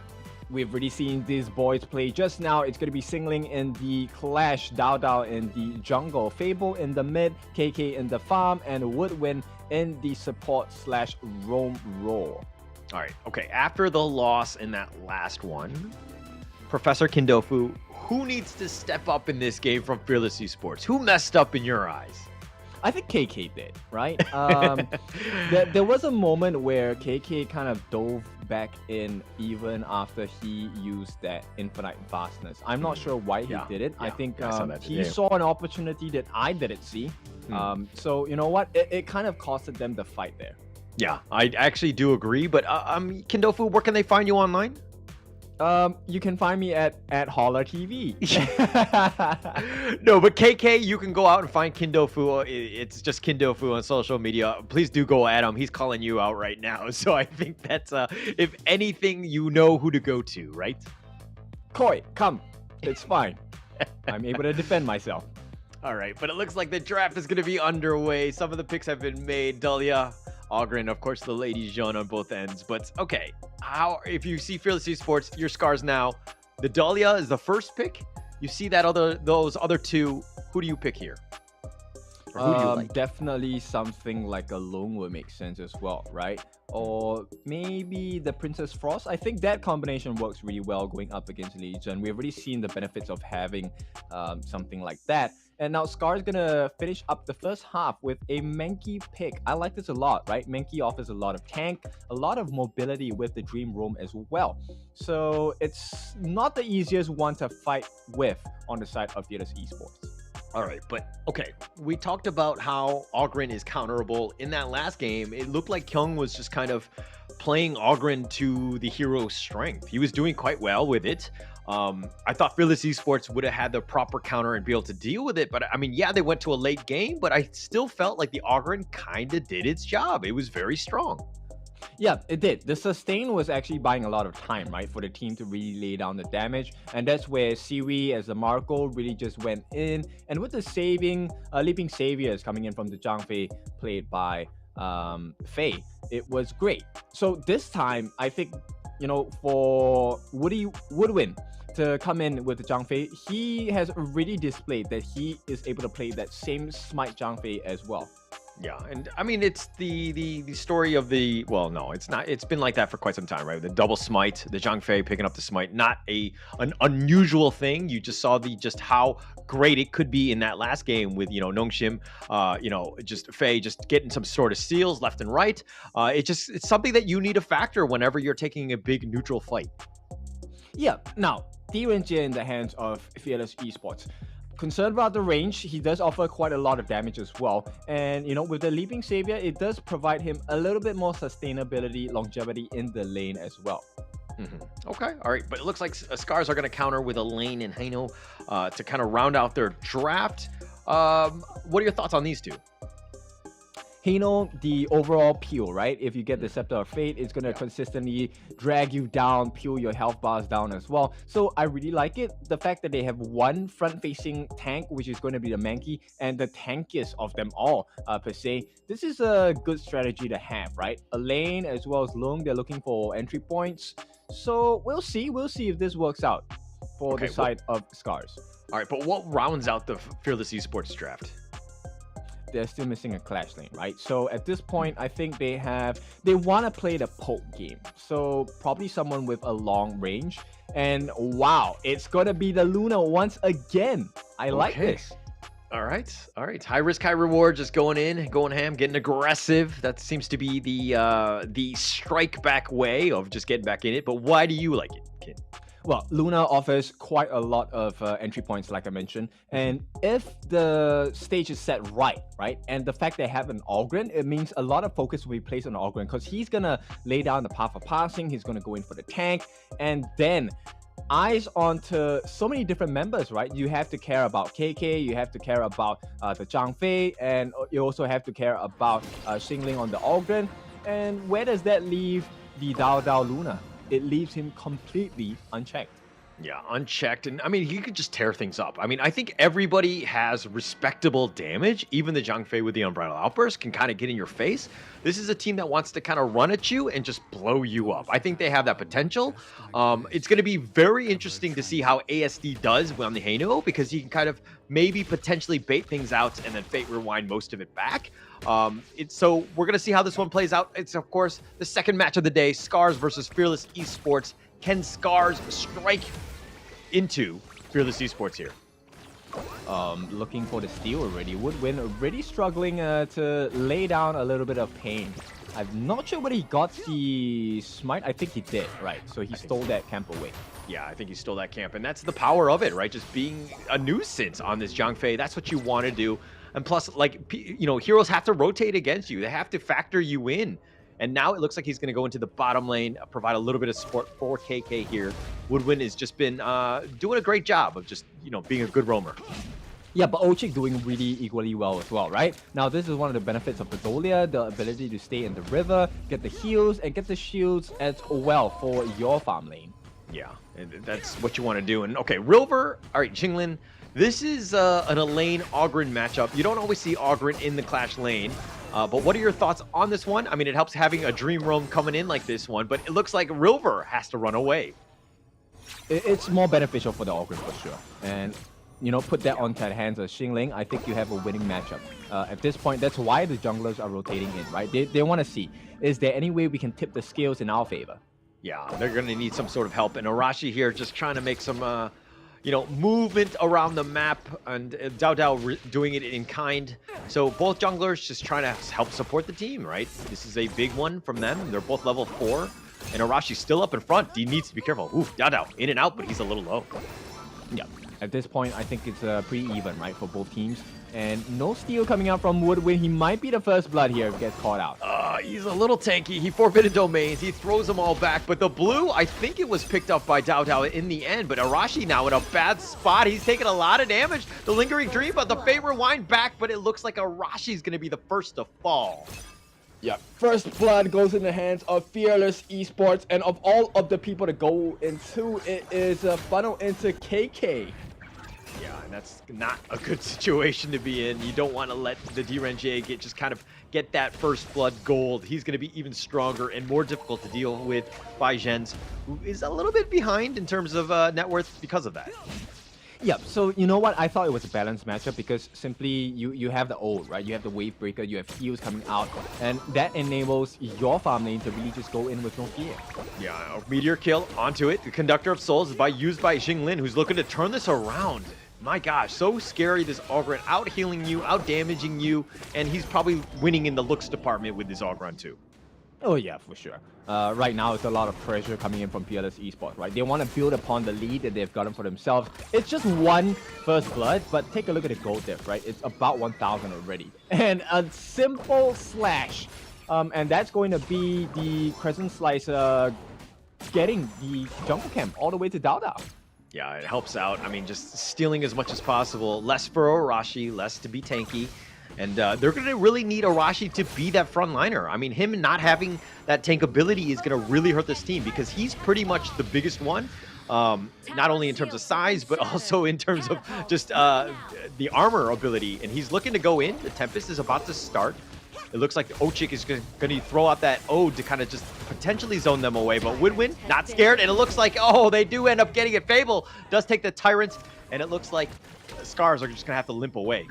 We've already seen these boys play just now. It's going to be Singling in the Clash, Dao Dao in the jungle, Fable in the mid, KK in the farm, and Woodwind in the support/roam role. All right, okay, after the loss in that last one, Professor Kindofu, who needs to step up in this game from Fearless Esports? Who messed up in your eyes? I think KK did, right? There was a moment where KK kind of dove back in even after he used that infinite vastness. I'm not sure why he did it. I think he saw an opportunity that I didn't see. So you know what? It kind of costed them the fight there. Yeah, I actually do agree. But Kindofu, where can they find you online? You can find me at Holler TV. No, but KK, you can go out and find Kindofu. It's just Kindofu on social media. Please do go at him. He's calling you out right now. So I think that's, if anything, you know who to go to, right? Koi, come. It's fine. I'm able to defend myself. All right, but it looks like the draft is going to be underway. Some of the picks have been made. Dahlia, Ogren, of course, the Lady Jean on both ends. But okay, if you see Fearless Esports, your SCARZ now. The Dahlia is the first pick. You see that those other two. Who do you pick here? Or who do you like? Definitely something like a Lung would make sense as well, right? Or maybe the Princess Frost. I think that combination works really well going up against Legion. We've already seen the benefits of having something like that. And now SCARZ is gonna finish up the first half with a Mankey pick. I like this a lot, right? Mankey offers a lot of tank, a lot of mobility with the Dream Roam as well. So it's not the easiest one to fight with on the side of Fearless Esports. All right, but okay, we talked about how Oghren is counterable. In that last game, it looked like Kyung was just kind of playing Oghren to the hero's strength. He was doing quite well with it. I thought Fearless Esports would have had the proper counter and be able to deal with it. But I mean, yeah, they went to a late game, but I still felt like the Oghren kind of did its job. It was very strong. Yeah, it did. The sustain was actually buying a lot of time, right, for the team to really lay down the damage. And that's where Siwi as the Marco really just went in. And with the Leaping Saviors coming in from the Zhangfei, played by Fei, it was great. So this time, I think, you know, for Woodwind to come in with the Zhangfei, he has already displayed that he is able to play that same Smite Zhangfei as well. Yeah, and I mean, it's the story of the, well, no, it's not. It's been like that for quite some time, right? The double smite, the Zhangfei picking up the smite, not an unusual thing. You just saw just how great it could be in that last game with, you know, Nongshim, just Fei just getting some sort of steals left and right. It's something that you need to factor whenever you're taking a big neutral fight. Yeah, now, T-Ranger in the hands of Fearless Esports. Concerned about the range, he does offer quite a lot of damage as well. And, you know, with the Leaping Savior, it does provide him a little bit more sustainability, longevity in the lane as well. Okay, all right. But it looks like SCARZ are going to counter with a lane in Haino to kind of round out their draft. What are your thoughts on these two? Haino, the overall peel, right? If you get the Scepter of Fate, it's going to consistently drag you down, peel your health bars down as well. So I really like it. The fact that they have one front-facing tank, which is going to be the Mankey, and the tankiest of them all, per se. This is a good strategy to have, right? A lane as well as Lung, they're looking for entry points. So we'll see. We'll see if this works out for the side of SCARZ. All right, but what rounds out the Fearless Esports draft? They're still missing a clash lane, right? So at this point, I think they want to play the poke game. So probably someone with a long range. And wow, it's going to be the Luna once again. I like this. All right. High risk, high reward, just going in, going ham, getting aggressive. That seems to be the strike back way of just getting back in it. But why do you like it, Kin? Well, Luna offers quite a lot of entry points, like I mentioned. And if the stage is set right, and the fact they have an Oghren, it means a lot of focus will be placed on Oghren because he's going to lay down the path of passing, he's going to go in for the tank, and then eyes onto so many different members, right? You have to care about KK, you have to care about the Zhangfei, and you also have to care about Xingling on the Oghren. And where does that leave the Dao Luna? It leaves him completely unchecked. Yeah, unchecked. And I mean, he could just tear things up. I mean, I think everybody has respectable damage. Even the Zhangfei with the Unbridled Outburst can kind of get in your face. This is a team that wants to kind of run at you and just blow you up. I think they have that potential. It's going to be very interesting to see how ASD does on the Haino, because he can kind of maybe potentially bait things out and then Fate rewind most of it back. So we're going to see how this one plays out. It's, of course, the second match of the day, SCARZ versus Fearless Esports. Can SCARZ strike into Fearless Esports here? Looking for the steal already. Woodwind already struggling to lay down a little bit of pain. I'm not sure whether he got the smite. I think he did, right? So he stole that camp away. Yeah, I think he stole that camp. And that's the power of it, right? Just being a nuisance on this Zhangfei. That's what you want to do. And plus, like, you know, heroes have to rotate against you. They have to factor you in. And now it looks like he's going to go into the bottom lane, provide a little bit of support for KK here. Woodwind has just been doing a great job of just, you know, being a good roamer. Yeah, but Ochik doing really equally well as well, right? Now, this is one of the benefits of Bedolia, the ability to stay in the river, get the heals, and get the shields as well for your farm lane. Yeah, and that's what you want to do. And okay, Rilver, all right, Jinglin, this is an Elaine Oghren matchup. You don't always see Oghren in the Clash lane. But what are your thoughts on this one? I mean, it helps having a Dream Roam coming in like this one, but it looks like Rilver has to run away. it's more beneficial for the Ogre for sure. And put that onto the hands of Xingling, I think you have a winning matchup. At this point, that's why the junglers are rotating in, right? They want to see, is there any way we can tip the scales in our favor? Yeah, they're going to need some sort of help. And Arashi here just trying to make some, movement around the map. And Dao Dao doing it in kind. So both junglers just trying to help support the team, right? This is a big one from them. They're both level 4. And Arashi's still up in front. He needs to be careful. Ooh, Dao Dao in and out, but he's a little low. Yeah, at this point, I think it's pretty even, right, for both teams. And no steal coming out from Woodwind. He might be the first blood here if he gets caught out. He's a little tanky. He forfeited domains. He throws them all back. But the blue, I think it was picked up by Dao Dao in the end. But Arashi now in a bad spot. He's taking a lot of damage. The Lingering Dream, but the Fate Rewind back. But it looks like Arashi's going to be the first to fall. Yeah, first blood goes in the hands of Fearless Esports. And of all of the people to go into, it is a funnel into KK. Yeah, and that's not a good situation to be in. You don't want to let the DRNJ get that first blood gold. He's going to be even stronger and more difficult to deal with by Jens, who is a little bit behind in terms of net worth because of that. Yeah, so you know what? I thought it was a balanced matchup because simply you have the ult, right? You have the wave breaker, you have heals coming out, and that enables your farm lane to really just go in with no fear. Yeah, a meteor kill onto it. The Conductor of Souls is used by Xinglin, who's looking to turn this around. My gosh, so scary, this Ogren out healing you, out damaging you, and he's probably winning in the looks department with this Ogren too. Oh yeah, for sure. Right now, it's a lot of pressure coming in from Fearless Esports, right? They want to build upon the lead that they've gotten for themselves. It's just one first blood, but take a look at the gold depth, right? It's about 1,000 already. And a simple slash. And that's going to be the Crescent Slicer getting the jungle camp all the way to Dao Dao. Yeah, it helps out. I mean, just stealing as much as possible. Less for Arashi, less to be tanky. And they're going to really need Arashi to be that frontliner. I mean, him not having that tank ability is going to really hurt this team because he's pretty much the biggest one. Not only in terms of size, but also in terms of just the armor ability. And he's looking to go in. The Tempest is about to start. It looks like the Ochik is going to throw out that Ode to kind of just potentially zone them away. But Woodwind, not scared. And it looks like, they do end up getting it. Fable does take the Tyrant. And it looks like SCARZ are just going to have to limp away.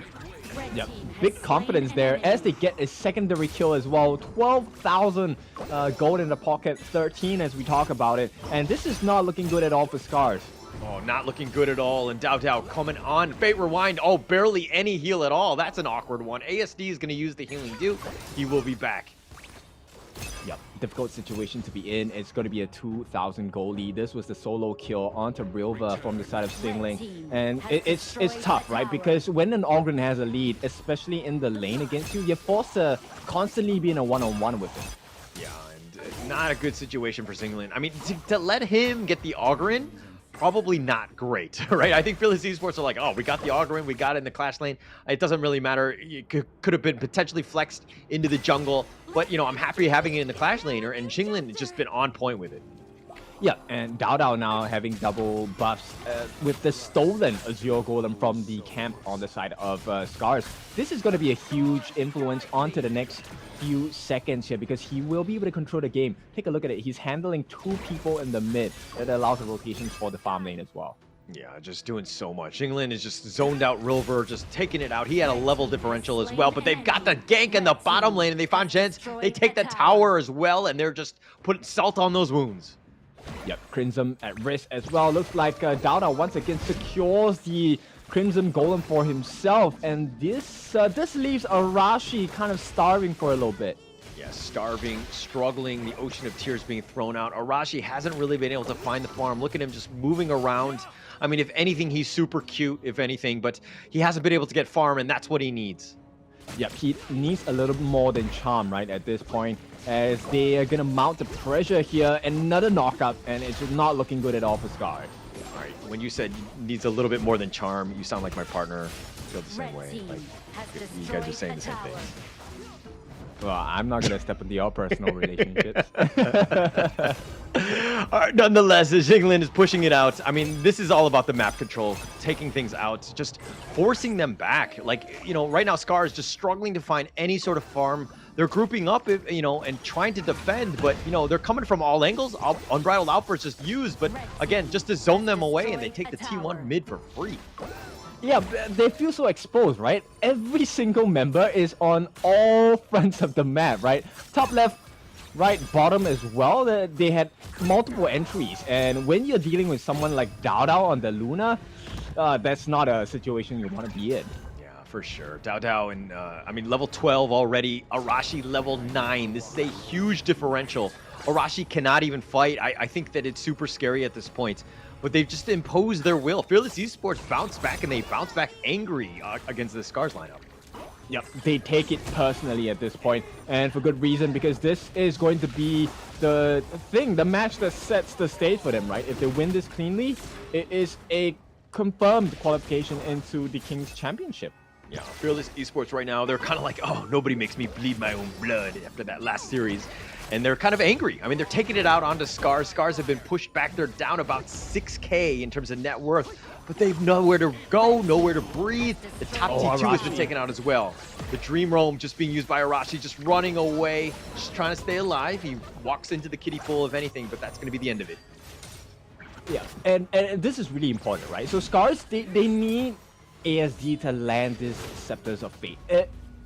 Yep, big confidence there as they get a secondary kill as well. 12,000 gold in the pocket, 13 as we talk about it. And this is not looking good at all for SCARZ. Oh, not looking good at all. And Dao Dao coming on. Fate Rewind. Oh, barely any heal at all. That's an awkward one. ASD is going to use the healing dew. He will be back. Yep, difficult situation to be in. It's going to be a 2,000 gold lead. This was the solo kill onto Brilva from the side of Xingling. And it's tough, right? Because when an Ogren has a lead, especially in the lane against you, you're forced to constantly be in a one-on-one with him. Yeah, and not a good situation for Xingling. I mean, to let him get the Ogren, probably not great, right? I think Fearless Esports are like, we got the Ogren, we got it in the Clash lane. It doesn't really matter. It could have been potentially flexed into the jungle. But, I'm happy having it in the Clash laner, and Xingling has just been on point with it. Yeah, and Dao Dao now having double buffs with the stolen Azure Golem from the camp on the side of SCARZ. This is going to be a huge influence onto the next few seconds here because he will be able to control the game. Take a look at it. He's handling 2 people in the mid. That allows the rotations for the farm lane as well. Yeah, just doing so much. Xingling is just zoned out Rilver, just taking it out. He had a level differential as well, but they've got the gank in the bottom lane, and they found Jens. They take the tower as well, and they're just putting salt on those wounds. Yep, Crimson at risk as well. Looks like Dao Dao once again secures the Crimson Golem for himself, and this leaves Arashi kind of starving for a little bit. Yeah, starving, struggling, the Ocean of Tears being thrown out. Arashi hasn't really been able to find the farm. Look at him just moving around. I mean, if anything, he's super cute, if anything, but he hasn't been able to get farm, and that's what he needs. Yep, he needs a little more than charm, right, at this point, as they are going to mount the pressure here. Another knockup, and it's just not looking good at all for SCARZ. All right, when you said needs a little bit more than charm, you sound like my partner. Feel the same way. Like, you guys are saying the same things. Well, I'm not going to step into your personal relationships. All right, nonetheless, Xingling is pushing it out. I mean, this is all about the map control, taking things out, just forcing them back. Like, right now, SCARZ is just struggling to find any sort of farm they're grouping up, you know, and trying to defend, but, you know, they're coming from all angles. Unbridled Outburst just used, but again, just to zone them away, and they take the T1 mid for free. Yeah, they feel so exposed, right? Every single member is on all fronts of the map, right? Top left, right, bottom as well. They had multiple entries, and when you're dealing with someone like Dao Dao on the Luna, that's not a situation you want to be in. Yeah, for sure. Dao and, I mean, level 12 already. Arashi level 9. This is a huge differential. Arashi cannot even fight. I think that it's super scary at this point. But they've just imposed their will. Fearless Esports bounce back, and they bounce back angry against the SCARZ lineup. Yep, they take it personally at this point, and for good reason, because this is going to be the match that sets the stage for them, right? If they win this cleanly, it is a confirmed qualification into the King's Championship. Yeah, Fearless Esports right now, they're kind of like, oh, nobody makes me bleed my own blood after that last series. And they're kind of angry. I mean, they're taking it out onto SCARZ. SCARZ have been pushed back. They're down about 6K in terms of net worth, but they've nowhere to go, nowhere to breathe. The top T2 has been taken out as well. The Dream Roam just being used by Arashi, just running away, just trying to stay alive. He walks into the kiddie pool of anything, but that's going to be the end of it. Yeah, and this is really important, right? So SCARZ, they need ASD to land this Scepters of Fate.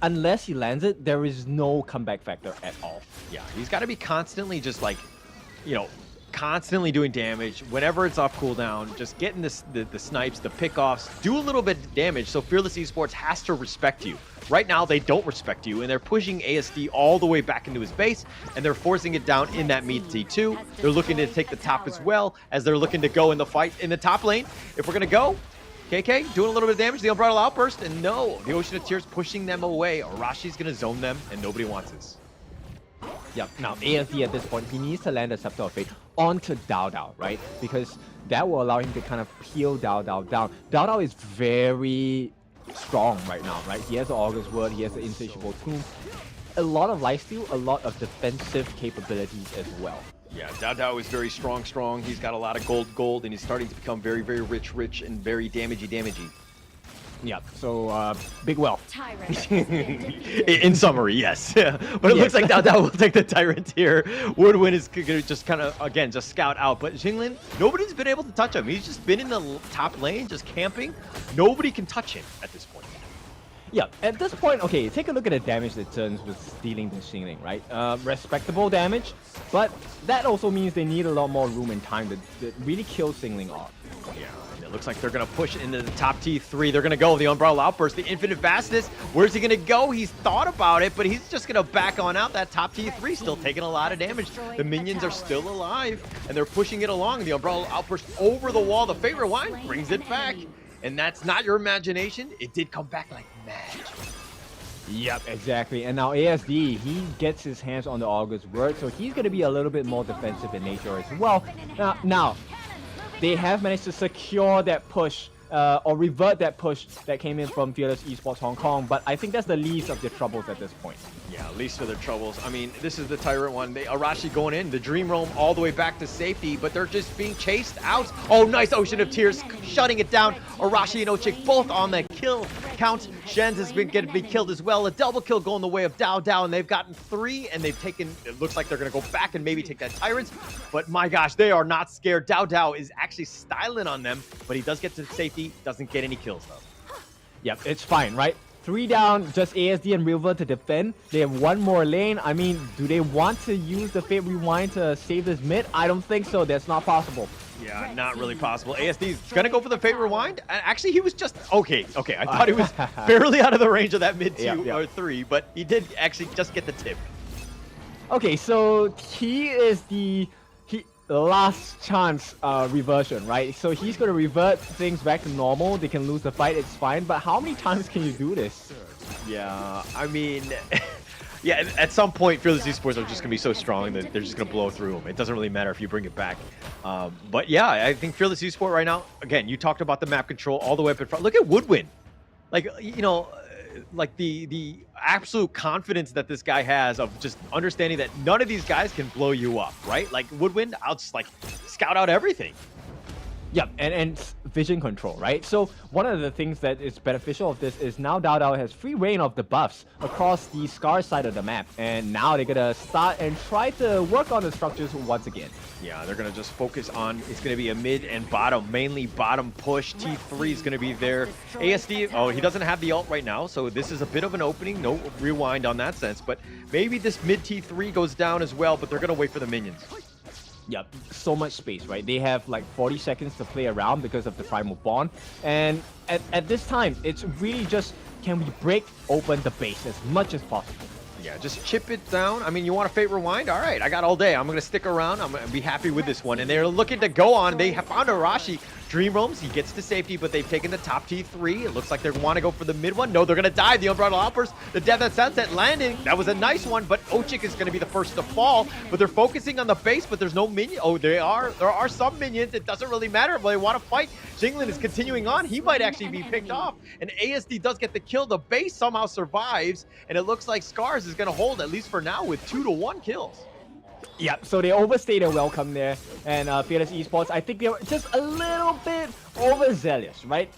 Unless he lands it, there is no comeback factor at all. Yeah, he's got to be constantly just like, you know, constantly doing damage. Whenever it's off cooldown, just getting the snipes, the pickoffs, do a little bit of damage. So Fearless Esports has to respect you. Right now, they don't respect you, and they're pushing ASD all the way back into his base, and they're forcing it down in that mid T2. They're looking to take the top as well, as they're looking to go in the fight in the top lane. If we're going to go, KK doing a little bit of damage, the Unbridled Outburst, and no, the Ocean of Tears pushing them away. Arashi's going to zone them, and nobody wants this. Yep, now ASD at this point, he needs to land a Scepter of Fate onto Dao Dao, right? Because that will allow him to kind of peel Dao Dao down. Dao Dao is very strong right now, right? He has the August Word, he has the Insatiable Tomb. A lot of lifesteal, a lot of defensive capabilities as well. Yeah, Dao Dao is very strong. He's got a lot of gold, and he's starting to become very, very rich, and very damagey. Yeah, so big wealth. In summary, yes. But it looks like Dao Dao will take the Tyrant here. Woodwind is going to just kind of, again, just scout out. But Jinglin, nobody's been able to touch him. He's just been in the top lane, just camping. Nobody can touch him at this point. Yeah, at this point, okay, take a look at the damage that turns with stealing the Xingling, right? Respectable damage, but that also means they need a lot more room and time to really kill Xingling off. Yeah, and it looks like they're going to push into the top T3. They're going to go with the Unbridled Outburst, the Infinite Vastness. Where's he going to go? He's thought about it, but he's just going to back on out. That top T3 still taking a lot of damage. The minions are still alive, and they're pushing it along. The Unbridled Outburst over the wall. The Favorite Wine brings it back. And that's not your imagination. It did come back like magic. Yep, exactly. And now ASD, he gets his hands on the August Word, so he's going to be a little bit more defensive in nature as well. Now, they have managed to secure that push, or revert that push that came in from Fearless Esports Hong Kong, but I think that's the least of their troubles at this point. Yeah, least of their troubles. I mean, this is the Tyrant one. Arashi going in, the Dream Roam all the way back to safety, but they're just being chased out. Oh, nice Ocean of Tears, shutting it down. Arashi and Ochik both on the kill count. Shenz has been getting killed as well. A double kill going the way of Dao Dao, and they've gotten 3, and they've taken, it looks like they're going to go back and maybe take that Tyrant, but my gosh, they are not scared. Dao Dao is actually styling on them, but he does get to safety, doesn't get any kills though. Yep, it's fine, right? 3 down, just ASD and River to defend. They have 1 more lane. I mean, do they want to use the Fate Rewind to save this mid? I don't think so. That's not possible. Yeah, not really possible. ASD's gonna go for the Fate Rewind. Actually, he was just okay. I thought he was barely out of the range of that mid 2 or 3, but he did actually just get the tip. Okay, so he is the last chance reversion, right? So he's going to revert things back to normal. They can lose the fight, it's fine, but how many times can you do this? Yeah, I mean, yeah, at some point, Fearless Esports are just going to be so strong that they're just going to blow through them. It doesn't really matter if you bring it back. But yeah, I think Fearless Esports right now, again, you talked about the map control all the way up in front. Look at Woodwind. Like, you know, like the absolute confidence that this guy has of just understanding that none of these guys can blow you up, right? Like Woodwind, I'll just like scout out everything. Yep, and vision control, right? So one of the things that is beneficial of this is now Dao Dao has free reign of the buffs across the SCARZ side of the map, and now they're gonna start and try to work on the structures once again. Yeah, they're going to just focus on, it's going to be a mid and bottom, mainly bottom push. T3 is going to be there. ASD, oh, he doesn't have the ult right now, so this is a bit of an opening. No rewind on that sense, but maybe this mid T3 goes down as well, but they're going to wait for the minions. Yep, so much space, right? They have like 40 seconds to play around because of the Primal Bond. And at this time, it's really just, can we break open the base as much as possible? Yeah, just chip it down. I mean, you want a fate rewind? All right, I got all day. I'm going to stick around. I'm going to be happy with this one. And they're looking to go on. They have found Arashi. Dream roams. He gets to safety, but they've taken the top T3. It looks like they want to go for the mid one. No, they're going to die. The Unbridled Outburst, the Death at Sunset landing. That was a nice one, but Ochik is going to be the first to fall. But they're focusing on the base, but there's no minion. Oh, there are some minions. It doesn't really matter, but they want to fight. Jinglin is continuing on. He might actually be picked off. And ASD does get the kill. The base somehow survives, and it looks like SCARZ is going to hold, at least for now, with 2-1 kills. Yeah, so they overstayed their welcome there, and Fearless Esports, I think they were just a little bit overzealous, right?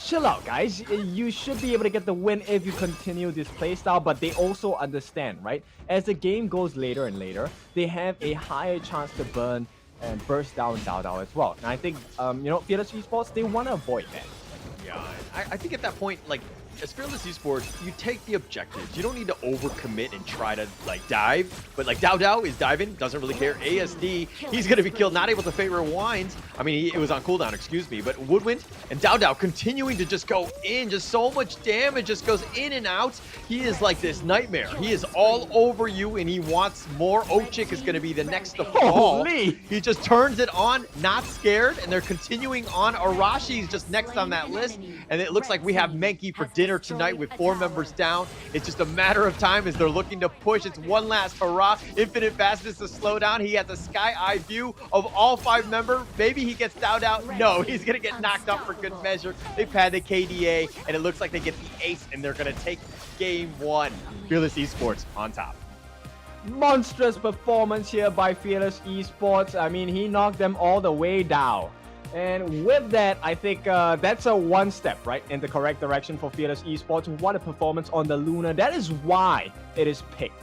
Chill out, guys. You should be able to get the win if you continue this playstyle, but they also understand, right? As the game goes later and later, they have a higher chance to burn and burst down Dao Dao as well. And I think, you know, Fearless Esports, they want to avoid that. Yeah, I think at that point, like, as Fearless Esports, you take the objectives. You don't need to overcommit and try to, like, dive. But, like, Dao Dao is diving, doesn't really care. ASD, he's going to be killed, not able to fate rewinds. I mean, it was on cooldown, excuse me. But Woodwind and Dao Dao continuing to just go in. Just so much damage just goes in and out. He is like this nightmare. He is all over you, and he wants more. Ochik is going to be the next to fall. Holy! He just turns it on, not scared, and they're continuing on. Arashi's just next on that list. And it looks like we have Menki for dinner tonight with 4 members down. It's just a matter of time as they're looking to push. It's one last hurrah. Infinite fastness to slow down. He has a sky eye view of all 5 members. Maybe he gets Dao Dao. No, he's going to get knocked up for good measure. They've had the KDA, and it looks like they get the ace, and they're going to take game 1. Fearless Esports on top. Monstrous performance here by Fearless Esports. I mean, he knocked them all the way down. And with that, I think that's a one step, right, in the correct direction for Fearless Esports. What a performance on the Luna. That is why it is picked.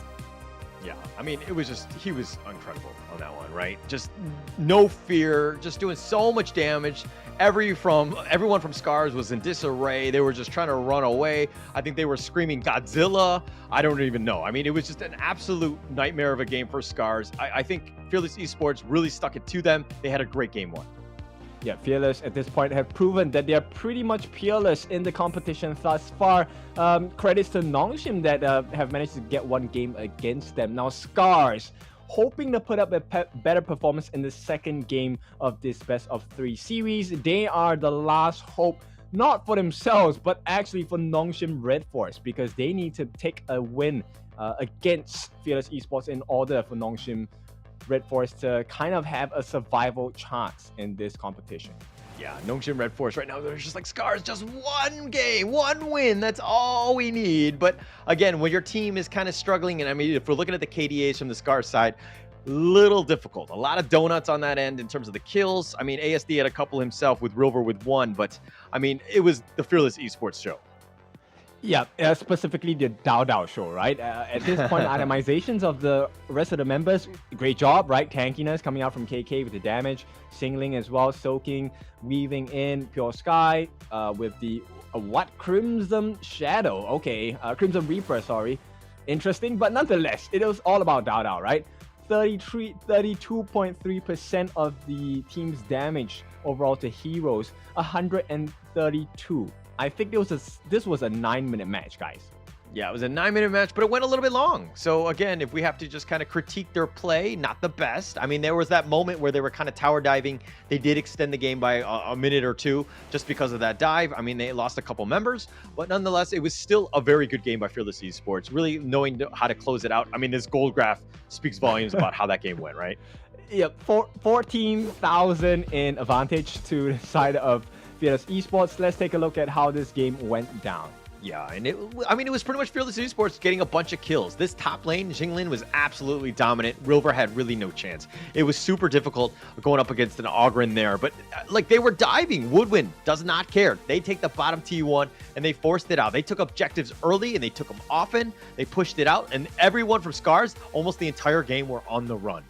Yeah, I mean, it was just, he was incredible on that one, right? Just no fear, just doing so much damage. Everyone from SCARZ was in disarray. They were just trying to run away. I think they were screaming Godzilla. I don't even know. I mean, it was just an absolute nightmare of a game for SCARZ. I think Fearless Esports really stuck it to them. They had a great game 1. Yeah, Fearless at this point have proven that they are pretty much peerless in the competition thus far. Credits to Nongshim that have managed to get one game against them. Now SCARZ hoping to put up a better performance in the second game of this best of 3 series. They are the last hope, not for themselves, but actually for Nongshim RedForce, because they need to take a win against Fearless Esports in order for Nongshim RedForce to kind of have a survival chance in this competition. Yeah, Nongshim RedForce right now, they're just like, SCARZ, just one game, one win. That's all we need. But again, when your team is kind of struggling, and I mean, if we're looking at the KDAs from the SCARZ side, little difficult. A lot of donuts on that end in terms of the kills. I mean, ASD had a couple himself with River with 1, but I mean, it was the Fearless Esports show. Yeah, specifically the Dao Dao show, right? At this point, itemizations of the rest of the members, great job, right? Tankiness coming out from KK with the damage, Singling as well, soaking, weaving in Pure Sky with the Crimson Shadow? Okay, Crimson Reaper, sorry. Interesting, but nonetheless, it was all about Dao Dao, right? 32.3% of the team's damage overall to heroes, 132. I think this was a 9-minute match, guys. Yeah, it was a 9-minute match, but it went a little bit long. So again, if we have to just kind of critique their play, not the best. I mean, there was that moment where they were kind of tower diving. They did extend the game by a minute or 2 just because of that dive. I mean, they lost a couple members, but nonetheless, it was still a very good game by Fearless Esports, really knowing how to close it out. I mean, this gold graph speaks volumes about how that game went, right? Yep, 14,000 in advantage to the side of Fearless Esports. Let's take a look at how this game went down. Yeah, and it was pretty much Fearless Esports getting a bunch of kills. This top lane, Jinglin was absolutely dominant. Rilver had really no chance. It was super difficult going up against an Ogren there, but like they were diving. Woodwind does not care. They take the bottom T1 and they forced it out. They took objectives early and they took them often. They pushed it out, and everyone from SCARZ, almost the entire game, were on the run.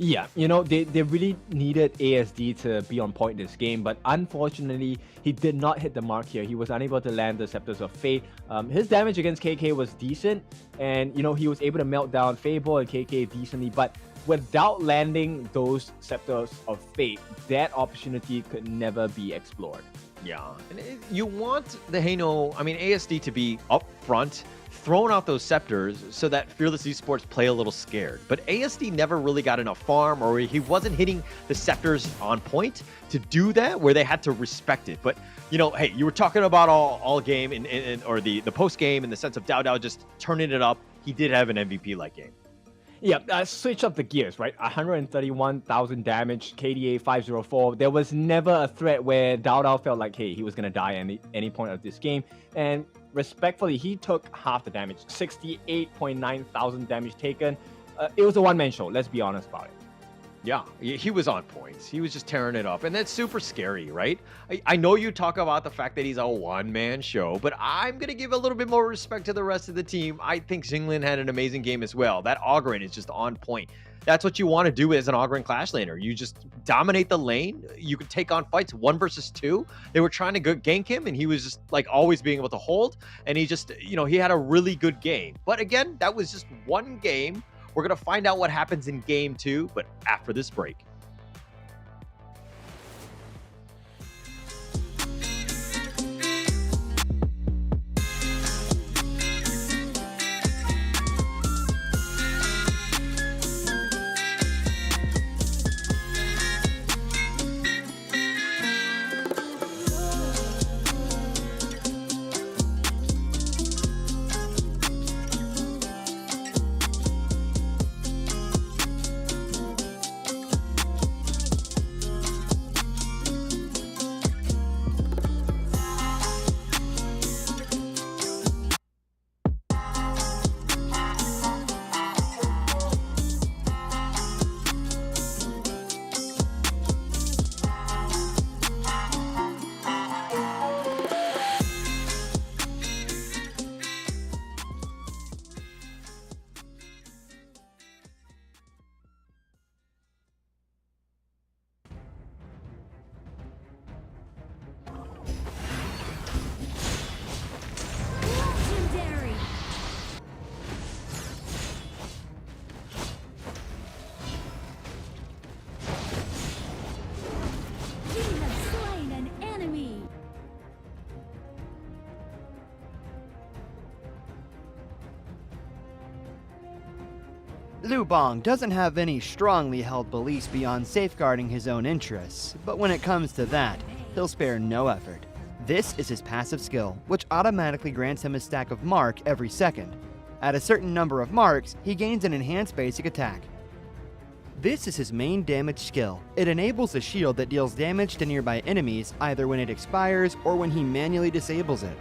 Yeah, you know, they really needed ASD to be on point this game, but unfortunately, he did not hit the mark here. He was unable to land the Scepters of Fate. His damage against KK was decent, and, you know, he was able to melt down Fable and KK decently, but without landing those Scepters of Fate, that opportunity could never be explored. Yeah, and you want the ASD to be up front, throwing out those scepters so that Fearless Esports play a little scared. But ASD never really got enough farm, or he wasn't hitting the scepters on point to do that, where they had to respect it. But, you know, hey, you were talking about all game or the post game in the sense of Dao just turning it up. He did have an MVP-like game. Yeah, switch up the gears, right? 131,000 damage, KDA 504. There was never a threat where Dao felt like, hey, he was going to die at any point of this game. And respectfully, he took half the damage, 68.9 thousand damage taken. It was a one-man show, let's be honest about it. Yeah, he was on points. He was just tearing it up. And that's super scary, right? I know you talk about the fact that he's a one-man show, but I'm going to give a little bit more respect to the rest of the team. I think Jinglin had an amazing game as well. That Ogren is just on point. That's what you want to do as an Ogren Clash laner. You just dominate the lane. You can take on fights 1 versus 2. They were trying to gank him, and he was just like always being able to hold. And he just, you know, he had a really good game. But again, that was just one game. We're going to find out what happens in game 2, but after this break. Legendary. You have slain an enemy. Liu Bang doesn't have any strongly held beliefs beyond safeguarding his own interests, but when it comes to that, he'll spare no effort. This is his passive skill, which automatically grants him a stack of mark every second. At a certain number of marks, he gains an enhanced basic attack. This is his main damage skill. It enables a shield that deals damage to nearby enemies either when it expires or when he manually disables it.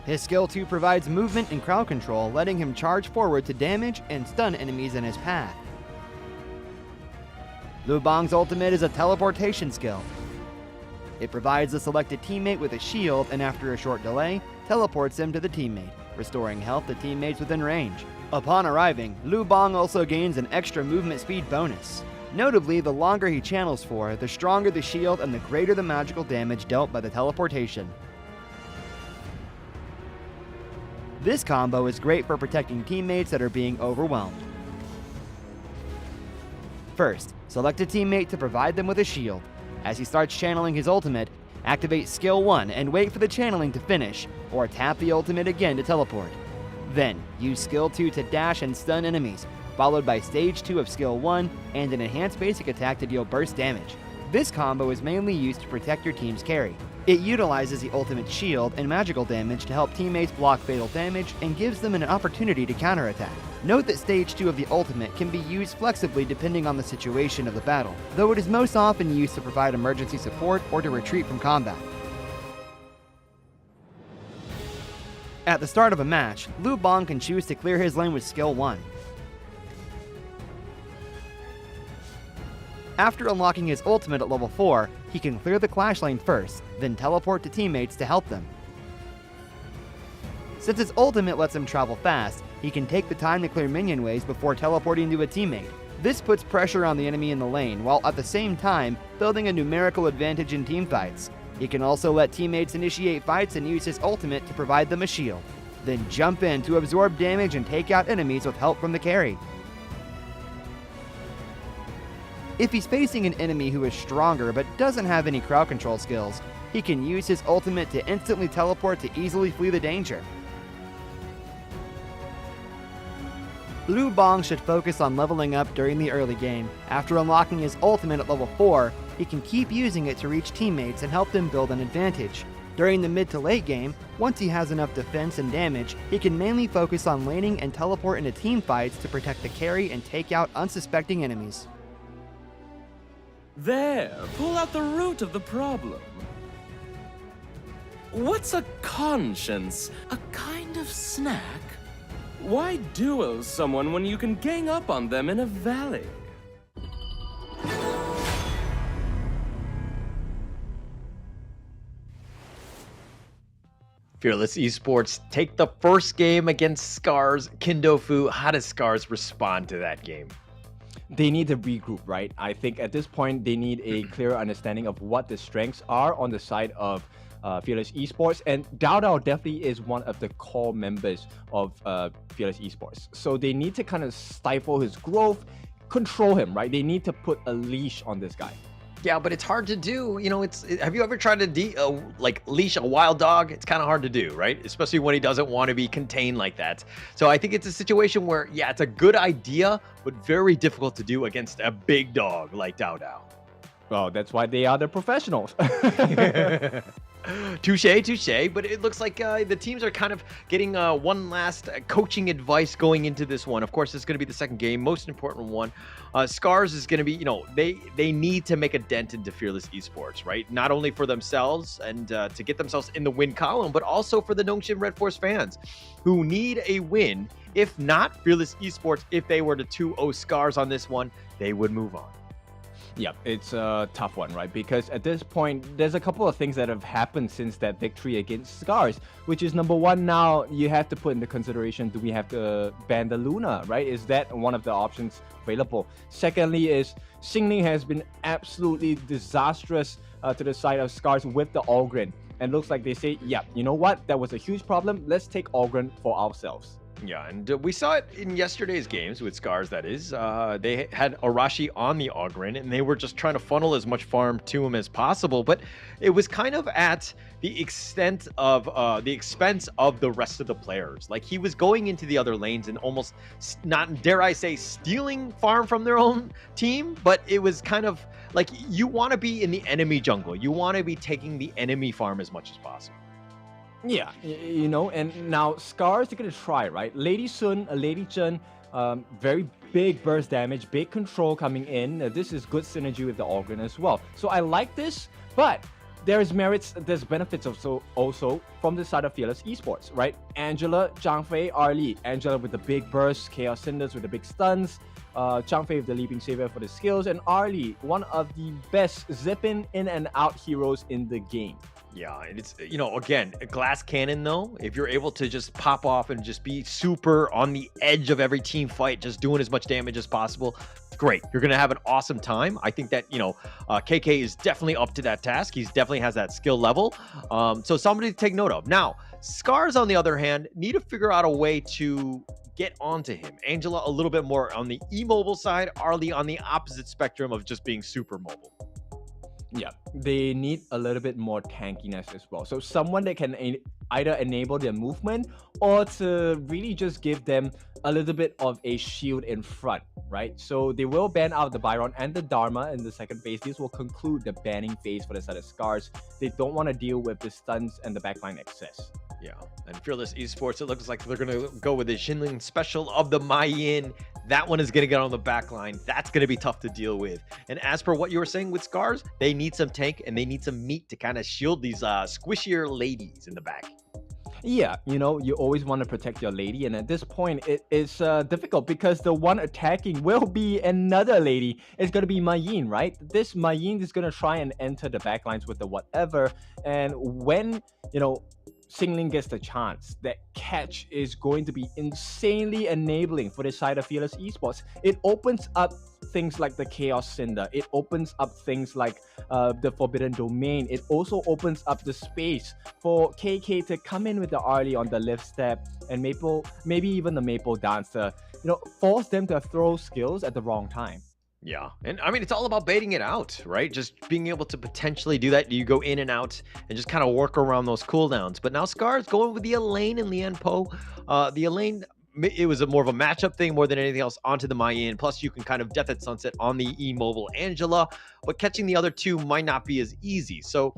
His skill 2 provides movement and crowd control, letting him charge forward to damage and stun enemies in his path. Liu Bang's ultimate is a teleportation skill. It provides the selected teammate with a shield and after a short delay, teleports him to the teammate, restoring health to teammates within range. Upon arriving, Liu Bang also gains an extra movement speed bonus. Notably, the longer he channels for, the stronger the shield and the greater the magical damage dealt by the teleportation. This combo is great for protecting teammates that are being overwhelmed. First, select a teammate to provide them with a shield. As he starts channeling his ultimate, activate skill 1 and wait for the channeling to finish, or tap the ultimate again to teleport. Then, use skill 2 to dash and stun enemies, followed by stage 2 of skill 1 and an enhanced basic attack to deal burst damage. This combo is mainly used to protect your team's carry. It utilizes the ultimate shield and magical damage to help teammates block fatal damage and gives them an opportunity to counterattack. Note that stage 2 of the ultimate can be used flexibly depending on the situation of the battle, though it is most often used to provide emergency support or to retreat from combat. At the start of a match, Lu Bang can choose to clear his lane with skill 1. After unlocking his ultimate at level 4, he can clear the clash lane first, then teleport to teammates to help them. Since his ultimate lets him travel fast, he can take the time to clear minion waves before teleporting to a teammate. This puts pressure on the enemy in the lane, while at the same time building a numerical advantage in teamfights. He can also let teammates initiate fights and use his ultimate to provide them a shield, then jump in to absorb damage and take out enemies with help from the carry. If he's facing an enemy who is stronger but doesn't have any crowd control skills, he can use his ultimate to instantly teleport to easily flee the danger. Lu Bang should focus on leveling up during the early game. After unlocking his ultimate at level 4, he can keep using it to reach teammates and help them build an advantage. During the mid to late game, once he has enough defense and damage, he can mainly focus on laning and teleport into team fights to protect the carry and take out unsuspecting enemies. There, pull out the root of the problem. What's a conscience? A kind of snack? Why duo someone when you can gang up on them in a valley? Fearless Esports take the first game against SCARZ. Kindofu, how does SCARZ respond to that game? They need to regroup, right? I think at this point, they need a clear understanding of what the strengths are on the side of Fearless Esports, and Dao Dao definitely is one of the core members of Fearless Esports. So they need to kind of stifle his growth, control him, right? They need to put a leash on this guy. Yeah, but it's hard to do. You know, have you ever tried to leash a wild dog? It's kind of hard to do, right? Especially when he doesn't want to be contained like that. So I think it's a situation where, yeah, it's a good idea, but very difficult to do against a big dog like Dao Dao. Well, that's why they are the professionals. Touche, but it looks like the teams are kind of getting one last coaching advice going into this one. Of course, it's going to be the second game, most important one. SCARZ is going to be, you know, they need to make a dent into Fearless Esports, right? Not only for themselves and to get themselves in the win column, but also for the Nongshim RedForce fans who need a win. If not, Fearless Esports, if they were to 2-0 SCARZ on this one, they would move on. Yeah, it's a tough one, right? Because at this point, there's a couple of things that have happened since that victory against SCARZ, which is number one, now you have to put into consideration, do we have to ban the Luna, right? Is that one of the options available? Secondly is, Xingling has been absolutely disastrous to the side of SCARZ with the Ogren. And looks like they say, yeah, you know what? That was a huge problem. Let's take Ogren for ourselves. Yeah, and we saw it in yesterday's games with SCARZ, that is. They had Arashi on the Ogren, and they were just trying to funnel as much farm to him as possible, but it was kind of at the extent of the expense of the rest of the players. Like, he was going into the other lanes and almost, not, dare I say, stealing farm from their own team, but it was kind of like, you want to be in the enemy jungle. You want to be taking the enemy farm as much as possible. Yeah, you know, and now SCARZ are going to try, right? Lady Sun, Lady Chen, very big burst damage, big control coming in. This is good synergy with the Ogren as well. So I like this, but there's merits, there's benefits also from the side of Fearless Esports, right? Angela, Zhang Fei, Arlie. Angela with the big burst, Chaos Cinders with the big stuns, Zhang Fei with the Leaping Savior for the skills, and Arlie, one of the best zipping in and out heroes in the game. Yeah, and it's, you know, again, a glass cannon though, if you're able to just pop off and just be super on the edge of every team fight, just doing as much damage as possible, great. You're going to have an awesome time. I think that, you know, KK is definitely up to that task. He definitely has that skill level. So somebody to take note of. Now, SCARZ, on the other hand, need to figure out a way to get onto him. Angela a little bit more on the e-mobile side, Arlie on the opposite spectrum of just being super mobile. Yeah, they need a little bit more tankiness as well. So someone that can either enable their movement or to really just give them a little bit of a shield in front, right? So they will ban out the Byron and the Dharma in the second phase. This will conclude the banning phase for the side of SCARZ. They don't want to deal with the stuns and the backline excess. Yeah, and Fearless Esports, it looks like they're going to go with the Xingling special of the Mai Yin. That one is going to get on the back line. That's going to be tough to deal with. And as per what you were saying with SCARZ, they need some tank and they need some meat to kind of shield these squishier ladies in the back. Yeah, you know, you always want to protect your lady, and at this point, it is difficult because the one attacking will be another lady. It's gonna be Mayin, right? This Mayin is gonna try and enter the backlines with the whatever, and when you know Xingling gets the chance, that catch is going to be insanely enabling for the side of Fearless Esports. It opens up things like the Chaos Cinder. It opens up things like the Forbidden Domain. It also opens up the space for KK to come in with the early on the lift step and maybe even the Maple Dancer. You know, force them to throw skills at the wrong time. Yeah, and I mean, it's all about baiting it out, right? Just being able to potentially do that. You go in and out and just kind of work around those cooldowns. But now SCARZ going with the Elaine and Lian Po. The Elaine, it was more of a matchup thing more than anything else onto the Mayin. Plus, you can kind of Death at Sunset on the E-Mobile Angela, but catching the other two might not be as easy. So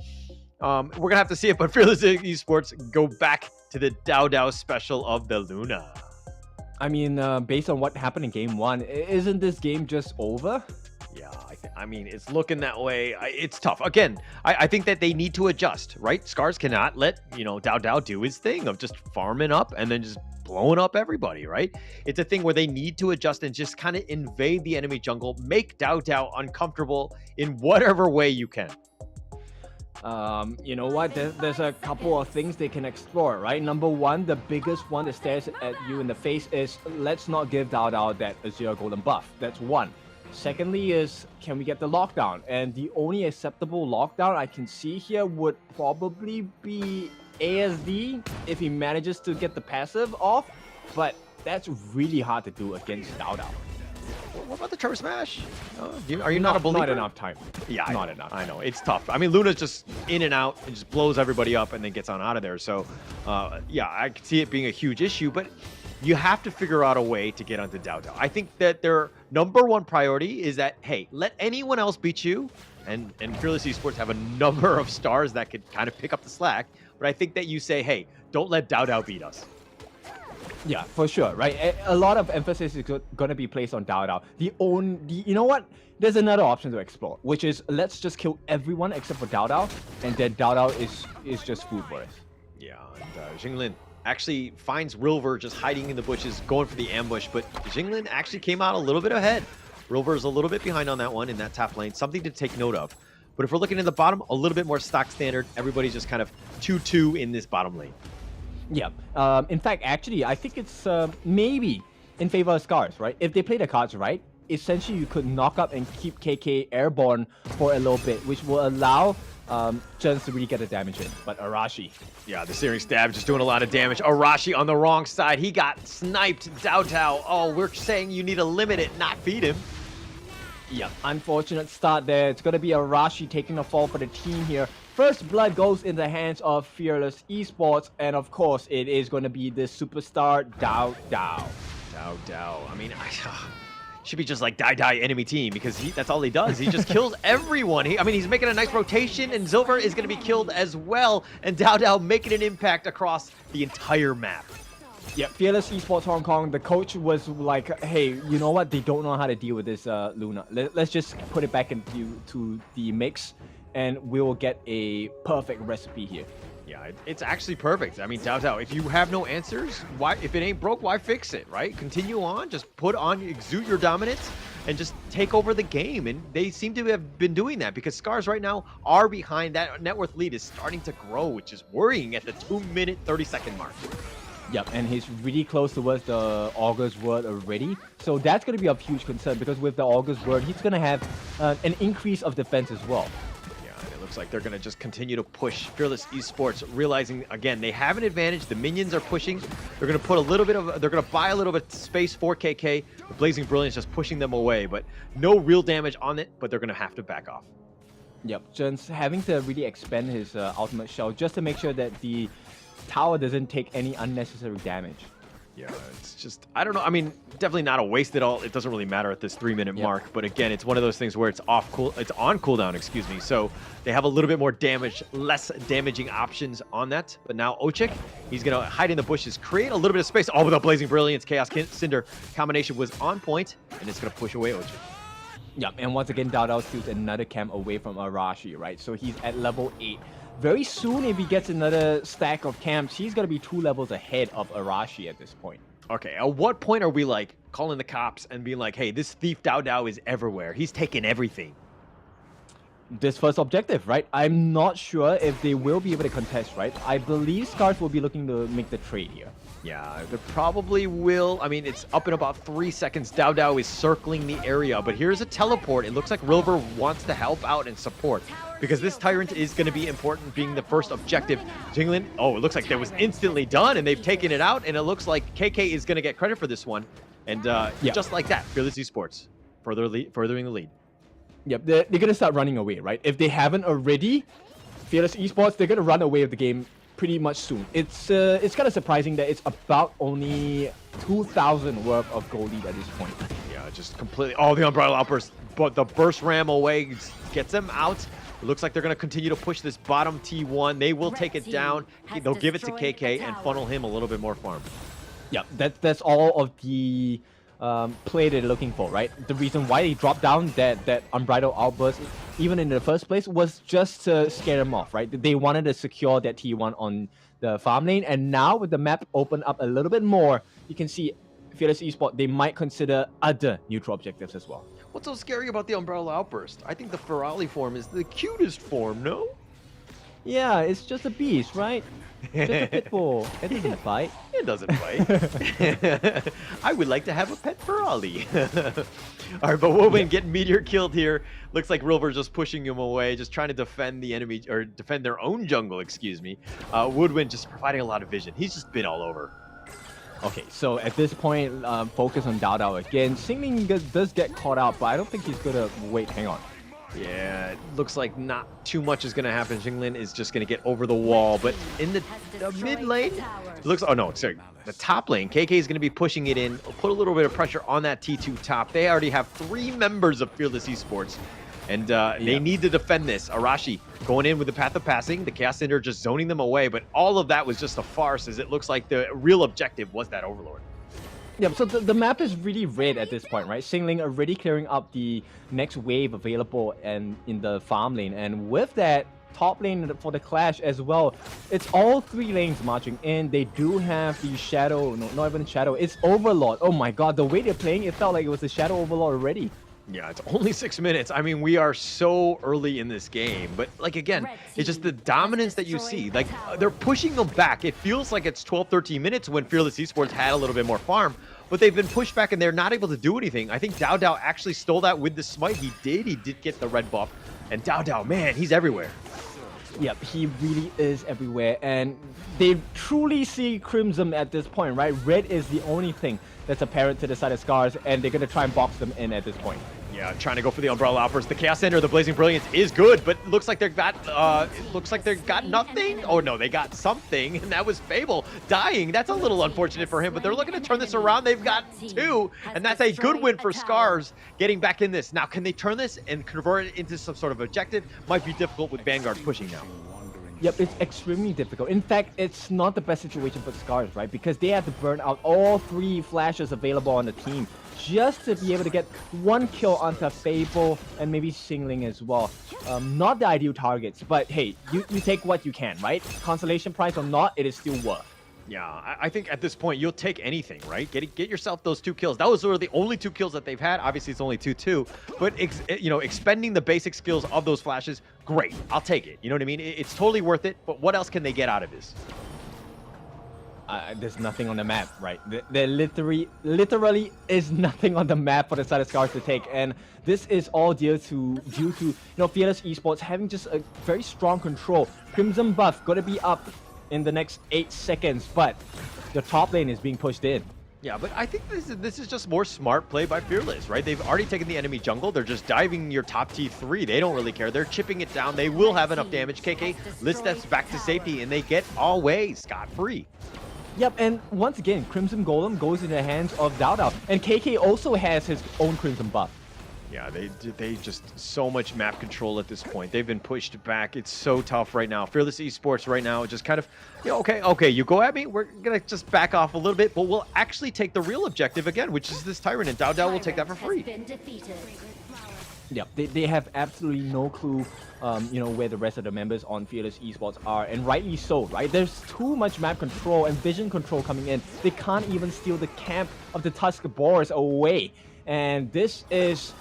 we're going to have to see it, but Fearless Esports go back to the Dao special of the Luna. I mean, based on what happened in Game 1, isn't this game just over? Yeah, I mean, it's looking that way. It's tough. Again, I think that they need to adjust, right? SCARZ cannot let, you know, Dao do his thing of just farming up and then just blowing up everybody, right? It's a thing where they need to adjust and just kind of invade the enemy jungle, make Dao uncomfortable in whatever way you can. You know what? There's a couple of things they can explore, right? Number one, the biggest one that stares at you in the face is let's not give Dao that Azure Golden buff. That's one. Secondly is, can we get the lockdown? And the only acceptable lockdown I can see here would probably be ASD if he manages to get the passive off, but that's really hard to do against Dao. What about the Trevor Smash? Are you not a believer? Not enough time. Yeah, not enough. I know. It's tough. I mean, Luna's just in and out and just blows everybody up and then gets on out of there. So, yeah, I can see it being a huge issue, but you have to figure out a way to get onto Dao. I think that their number one priority is that, hey, let anyone else beat you, and Fearless Esports have a number of stars that could kind of pick up the slack, but I think that you say, hey, don't let Dao beat us. Yeah, for sure, right? A lot of emphasis is going to be placed on Dao. You know what? There's another option to explore, which is let's just kill everyone except for Dao, and then Dao is just food for us. Yeah, and Xingling actually finds Rilver just hiding in the bushes, going for the ambush, but Xingling actually came out a little bit ahead. Rilver's a little bit behind on that one in that top lane, something to take note of. But if we're looking in the bottom, a little bit more stock standard. Everybody's just kind of 2-2 in this bottom lane. Yeah. In fact, actually, I think it's maybe in favor of SCARZ, right? If they play the cards right, essentially you could knock up and keep KK airborne for a little bit, which will allow Jens to really get the damage in. But Arashi. Yeah, the Searing Stab just doing a lot of damage. Arashi on the wrong side. He got sniped. Dao. Oh, we're saying you need to limit it, not feed him. Yeah, unfortunate start there. It's going to be Arashi taking the fall for the team here. First blood goes in the hands of Fearless Esports, and of course, it is going to be the superstar Dao. Dao. I mean, should be just like die enemy team because that's all he does. He just kills everyone. He's making a nice rotation, and Zilver is going to be killed as well, and Dao making an impact across the entire map. Yeah, Fearless Esports Hong Kong, the coach was like, hey, you know what? They don't know how to deal with this Luna. Let's just put it back into the mix, and we'll get a perfect recipe here. Yeah, it's actually perfect. I mean, Dao, if you have no answers, why? If it ain't broke, why fix it, right? Continue on, just exude your dominance, and just take over the game. And they seem to have been doing that because SCARZ right now are behind. That net worth lead is starting to grow, which is worrying at the 2-minute 30-second mark. Yep, and he's really close towards the Augur's Word already. So that's going to be of huge concern because with the Augur's Word, he's going to have an increase of defense as well. Yeah, and it looks like they're going to just continue to push. Fearless Esports realizing, again, they have an advantage. The minions are pushing. They're going to put they're going to buy a little bit of space for KK. The Blazing Brilliance just pushing them away, but no real damage on it, but they're going to have to back off. Yep, Jens having to really expand his ultimate shell just to make sure that the tower doesn't take any unnecessary damage. Yeah, it's just, I don't know. I mean, definitely not a waste at all. It doesn't really matter at this 3-minute mark. But again, it's one of those things where it's on cooldown, excuse me. So they have a little bit more damage, less damaging options on that. But now Ochik, he's going to hide in the bushes, create a little bit of space. All with a Blazing Brilliance, Chaos Cinder combination was on point, and it's going to push away Ochik. Yep, and once again, Dao steals another camp away from Arashi, right? So he's at level 8. very soon, if he gets another stack of camps, he's going to be 2 levels ahead of Arashi at this point. Okay, at what point are we like calling the cops and being like, hey, this thief Dao Dao is everywhere. He's taking everything. This first objective, right? I'm not sure if they will be able to contest, right? I believe SCARZ will be looking to make the trade here. Yeah, they probably will. I mean, it's up in about 3 seconds. Dao Dao is circling the area, but here's a teleport. It looks like River wants to help out and support because this Tyrant is going to be important, being the first objective. Jinglin, oh, it looks like that was instantly done, and they've taken it out, and it looks like KK is going to get credit for this one. And just like that, Fearless Esports furthering the lead. Yep, they're going to start running away, right? If they haven't already, Fearless Esports, they're going to run away with the game pretty much soon. It's kind of surprising that it's about only 2,000 worth of gold lead at this point. Yeah, just completely. Oh, the Umbrella Outburst, but the burst ram away gets them out. It looks like they're going to continue to push this bottom T1. They will take it down. They'll give it to KK and funnel him a little bit more farm. Yeah, that's all of the play they're looking for, right? The reason why they dropped down that Unbridled Outburst, even in the first place, was just to scare them off, right? They wanted to secure that T1 on the farm lane, and now with the map open up a little bit more, you can see Fearless Esports, they might consider other neutral objectives as well. What's so scary about the Umbrella Outburst? I think the Ferali form is the cutest form, no? Yeah, it's just a beast, right? Just a pit bull. It doesn't fight. It doesn't fight. I would like to have a pet Ferali. All right, but Woodwind getting Meteor killed here. Looks like Rilver's just pushing him away, just trying to defend the enemy, or defend their own jungle, excuse me. Woodwind just providing a lot of vision. He's just been all over. Okay, so at this point, focus on Dao Dao again. Xingling does get caught out, but I don't think he's going to wait. Hang on. Yeah, it looks like not too much is going to happen. Jinglin is just going to get over the wall, but in the mid lane, it looks... Oh, no, sorry. The top lane, KK is going to be pushing it in, put a little bit of pressure on that T2 top. They already have 3 members of Fearless Esports, and they need to defend this. Arashi going in with the Path of Passing, the Chaos Cinder just zoning them away, but all of that was just a farce, as it looks like the real objective was that Overlord. Yeah, so the map is really red at this point, right? Xingling already clearing up the next wave available and in the farm lane, and with that top lane for the clash as well, it's all 3 lanes marching in. They do have the Shadow, no, not even Shadow, it's Overlord. Oh my god, the way they're playing, it felt like it was the Shadow Overlord already. Yeah, it's only 6 minutes. I mean, we are so early in this game, but like, again, it's just the dominance that you see. Like, they're pushing them back. It feels like it's 12, 13 minutes when Fearless Esports had a little bit more farm, but they've been pushed back and they're not able to do anything. I think Dao Dao actually stole that with the smite. He did get the red buff, and Dao Dao, man, he's everywhere. Yep, he really is everywhere, and they truly see Crimson at this point, right? Red is the only thing that's apparent to the side of SCARZ, and they're going to try and box them in at this point. Yeah, trying to go for the Umbrella Outburst. The Chaos Ender, the Blazing Brilliance is good, but it looks like they've got nothing. Oh no, they got something, and that was Fable dying. That's a little unfortunate for him, but they're looking to turn this around. They've got 2, and that's a good win for SCARZ getting back in this. Now, can they turn this and convert it into some sort of objective? Might be difficult with Vanguard pushing now. Yep, it's extremely difficult. In fact, it's not the best situation for SCARZ, right? Because they have to burn out all 3 flashes available on the team just to be able to get 1 kill onto Fable and maybe Xingling as well. Not the ideal targets, but hey, you take what you can, right? Consolation prize or not, it is still worth. Yeah, I think at this point, you'll take anything, right? Get yourself those 2 kills. That was sort of the only 2 kills that they've had. Obviously, it's only 2-2. But, expending the basic skills of those flashes, great. I'll take it. You know what I mean? It's totally worth it. But what else can they get out of this? There's nothing on the map, right? There literally is nothing on the map for the side of SCARZ to take. And this is all due to Fearless Esports having just a very strong control. Crimson buff got to be up in the next 8 seconds, but the top lane is being pushed in. Yeah, but I think this is just more smart play by Fearless, right? They've already taken the enemy jungle. They're just diving your top T3. They don't really care. They're chipping it down. They will have enough damage. KK lifts steps back to safety, and they get away scot-free. Yep, and once again, Crimson Golem goes in the hands of Dao Dao, and KK also has his own Crimson buff. Yeah, they just so much map control at this point. They've been pushed back. It's so tough right now. Fearless Esports right now just kind of, okay, you go at me. We're going to just back off a little bit, but we'll actually take the real objective again, which is this Tyrant, and Dao Dao will take that for free. Yep, they have absolutely no clue, where the rest of the members on Fearless Esports are, and rightly so, right? There's too much map control and vision control coming in. They can't even steal the camp of the Tusk Boars away, and this is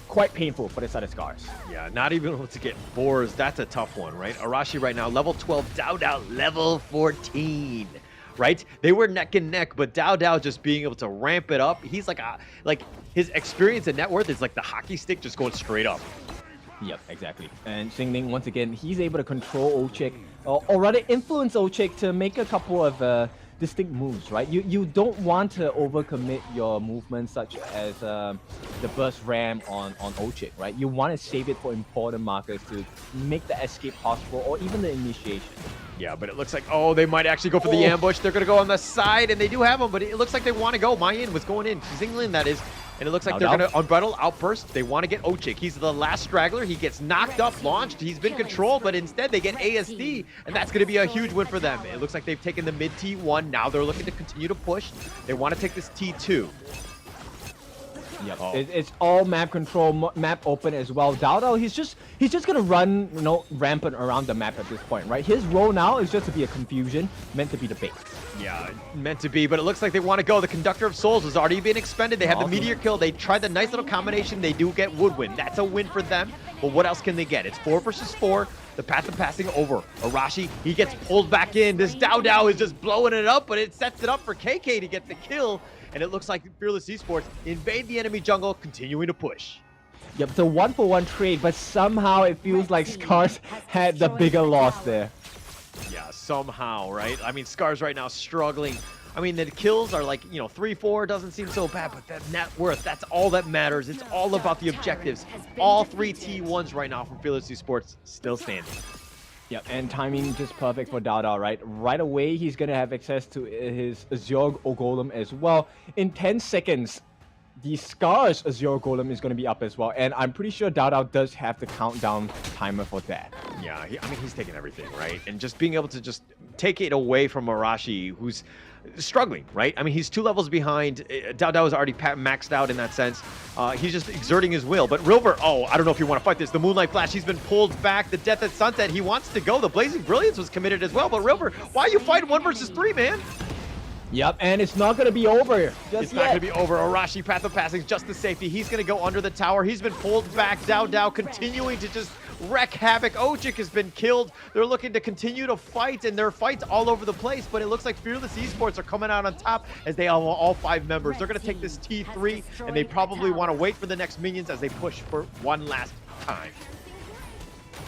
quite painful for the side of SCARZ. Yeah, not even able to get Boars. That's a tough one, right? Arashi right now, level 12, Dao level 14. Right? They were neck and neck, but Dao just being able to ramp it up. He's like his experience and net worth is like the hockey stick just going straight up. Yep, exactly. And Xingling, once again, he's able to control Ochik, or rather influence Ochik to make a couple of distinct moves, right? You don't want to overcommit your movements, such as the burst ram on Ochik, right? You want to save it for important markers to make the escape possible, or even the initiation. Yeah, but it looks like, they might actually go for the ambush. They're going to go on the side, and they do have him, but it looks like they want to go. Mayan was going in. Xingling, that is. And it looks like they're going to unbridle outburst. They want to get Ochik. He's the last straggler. He gets knocked up, launched. He's been controlled, but instead they get ASD, and that's going to be a huge win for them. It looks like they've taken the mid T1. Now they're looking to continue to push. They want to take this T2. Yep. It's all map control, map open as well. Dao, he's just gonna run, rampant around the map at this point, right? His role now is just to be a confusion, meant to be the bait. Yeah, meant to be, but it looks like they want to go. The Conductor of Souls has already been expended. They have the Meteor kill. They tried the nice little combination. They do get Woodwind. That's a win for them. But what else can they get? It's 4 versus 4. The path of passing over. Arashi, he gets pulled back in. This Dao is just blowing it up, but it sets it up for KK to get the kill. And it looks like Fearless Esports invade the enemy jungle, continuing to push. Yep, it's a 1-for-1 trade, but somehow it feels like SCARZ had the bigger loss there. Yeah, somehow, right? I mean, SCARZ right now struggling. I mean, the kills are like, 3-4, doesn't seem so bad, but that net worth, that's all that matters. It's all about the objectives. All 3 T1s right now from Fearless Esports still standing. Yep, and timing just perfect for Dao, right? Right away, he's going to have access to his Azure Golem as well. In 10 seconds, the SCARZ Azure Golem is going to be up as well. And I'm pretty sure Dao does have the countdown timer for that. Yeah, I mean, he's taking everything, right? And just being able to just take it away from Arashi, who's struggling, right? I mean, he's 2 levels behind. Dao is already maxed out in that sense. He's just exerting his will. But Rilver, I don't know if you want to fight this. The Moonlight Flash, he's been pulled back. The Death at Sunset, he wants to go. The Blazing Brilliance was committed as well. But Rilver, why are you fighting 1 versus 3, man? Yep, and it's not going to be over It's not going to be over. Arashi, Path of Passing, just the safety. He's going to go under the tower. He's been pulled back. Dao continuing to just wreak havoc. Ochik has been killed. They're looking to continue to fight, and there are fights all over the place, but it looks like Fearless Esports are coming out on top as they have all 5 members. They're going to take this T3, and they probably want to wait for the next minions as they push for one last time.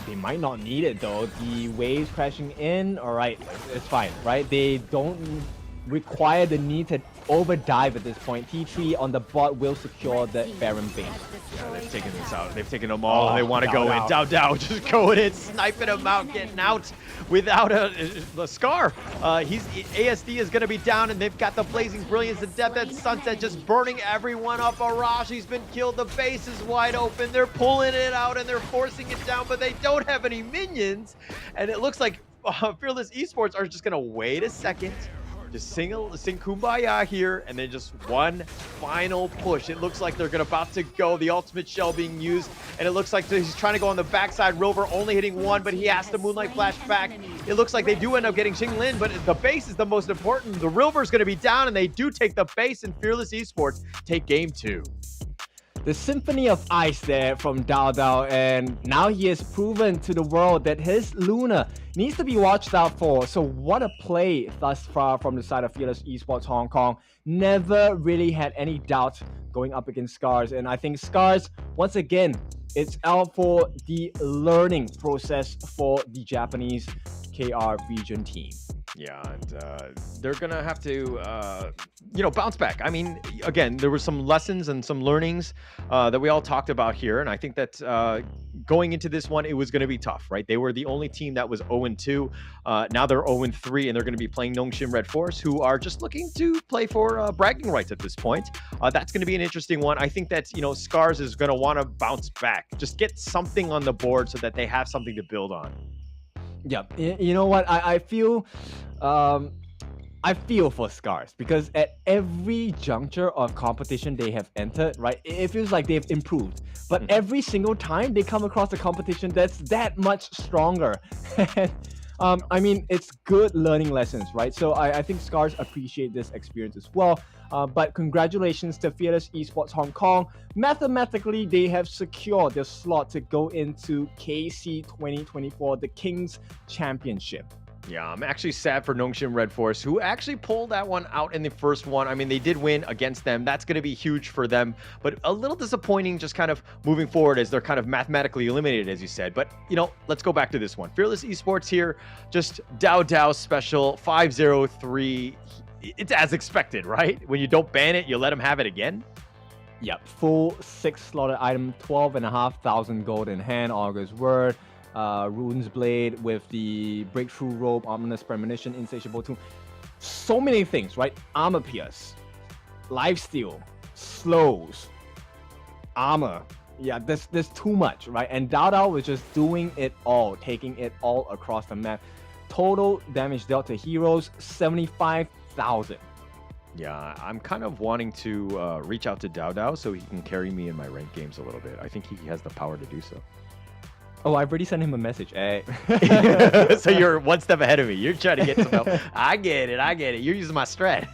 They might not need it, though. The waves crashing in, all right, it's fine, right? They don't require the need to overdive at this point. T3 on the bot will secure the Baron base. Yeah, they've taken this out. They've taken them all. They want to go in. Dao just going in, sniping him out, getting out without a scar. ASD is going to be down, and they've got the Blazing Brilliance, the Death at Sunset just burning everyone up. Arashi's been killed. The base is wide open. They're pulling it out, and they're forcing it down, but they don't have any minions. And it looks like Fearless Esports are just going to wait a second. Just sing Kumbaya here, and then just one final push. It looks like they're about to go. The ultimate shell being used, and it looks like he's trying to go on the backside. Rover only hitting 1, but he has the Moonlight Flash back. It looks like they do end up getting Xinglin, but the base is the most important. The Rover's going to be down, and they do take the base, and Fearless Esports take game 2. The Symphony of Ice there from Dao, and now he has proven to the world that his Luna needs to be watched out for. So what a play thus far from the side of Fearless Esports Hong Kong. Never really had any doubt going up against SCARZ, and I think SCARZ, once again, it's out for the learning process for the Japanese KR region team. Yeah, and they're going to have to, bounce back. I mean, again, there were some lessons and some learnings that we all talked about here. And I think that going into this one, it was going to be tough, right? They were the only team that was 0-2. Now they're 0-3, and they're going to be playing Nongshim RedForce, who are just looking to play for bragging rights at this point. That's going to be an interesting one. I think that, SCARZ is going to want to bounce back. Just get something on the board so that they have something to build on. Yeah, you know what? I feel for SCARZ, because at every juncture of competition they have entered, right, it feels like they've improved. but every single time they come across a competition that's that much stronger. And I mean, it's good learning lessons, right? So I think SCARZ appreciate this experience as well. But congratulations to Fearless Esports Hong Kong. Mathematically, they have secured their slot to go into KC 2024, the Kings Championship. Yeah, I'm actually sad for Nongshim RedForce, who actually pulled that one out in the first one. I mean, they did win against them. That's going to be huge for them, but a little disappointing just kind of moving forward as they're kind of mathematically eliminated, as you said. But, you know, let's go back to this one. Fearless Esports here, just Dao special, 5-0-3. It's as expected, right? When you don't ban it, you let them have it again. Yep, full 6 slotted item, 12,500 gold in hand, Augur's Word. Rune's Blade with the Breakthrough Robe, Ominous Premonition, Insatiable Tomb. So many things, right? Armor Pierce, Lifesteal, Slows, Armor. Yeah, there's too much, right? And Dao was just doing it all, taking it all across the map. Total damage dealt to heroes, 75,000. Yeah, I'm kind of wanting to reach out to Dao so he can carry me in my ranked games a little bit. I think he has the power to do so. Oh, I've already sent him a message. Hey. So you're one step ahead of me. You're trying to get some help. I get it. You're using my strat.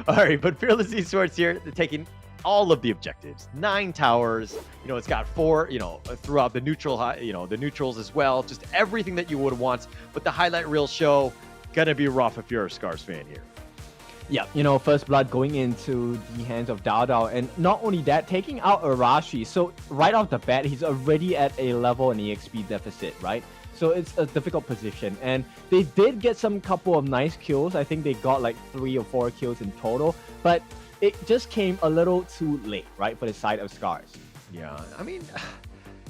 All right, but Fearless Esports here, they're taking all of the objectives. 9 towers. You know, it's got 4, you know, throughout the neutral, the neutrals as well. Just everything that you would want. But the highlight reel show, gonna be rough if you're a SCARZ fan here. Yeah, you know, First Blood going into the hands of Dao, and not only that, taking out Arashi. So right off the bat, he's already at a level and EXP deficit, right? So it's a difficult position, and they did get some couple of nice kills. I think they got like 3 or 4 kills in total, but it just came a little too late, right, for the side of SCARZ. Yeah, I mean,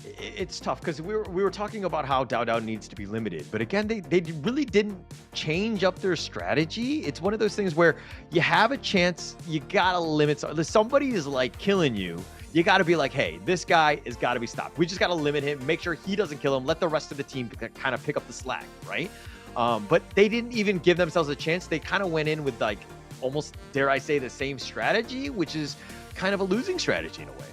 it's tough because we were talking about how Dao needs to be limited, but again, they really didn't change up their strategy. It's one of those things where you have a chance, you gotta limit. If somebody is like killing you, you gotta be like, hey, this guy has got to be stopped. We just gotta limit him, make sure he doesn't kill him, let the rest of the team kind of pick up the slack, right? But they didn't even give themselves a chance. They kind of went in with like almost, dare I say, the same strategy, which is kind of a losing strategy in a way.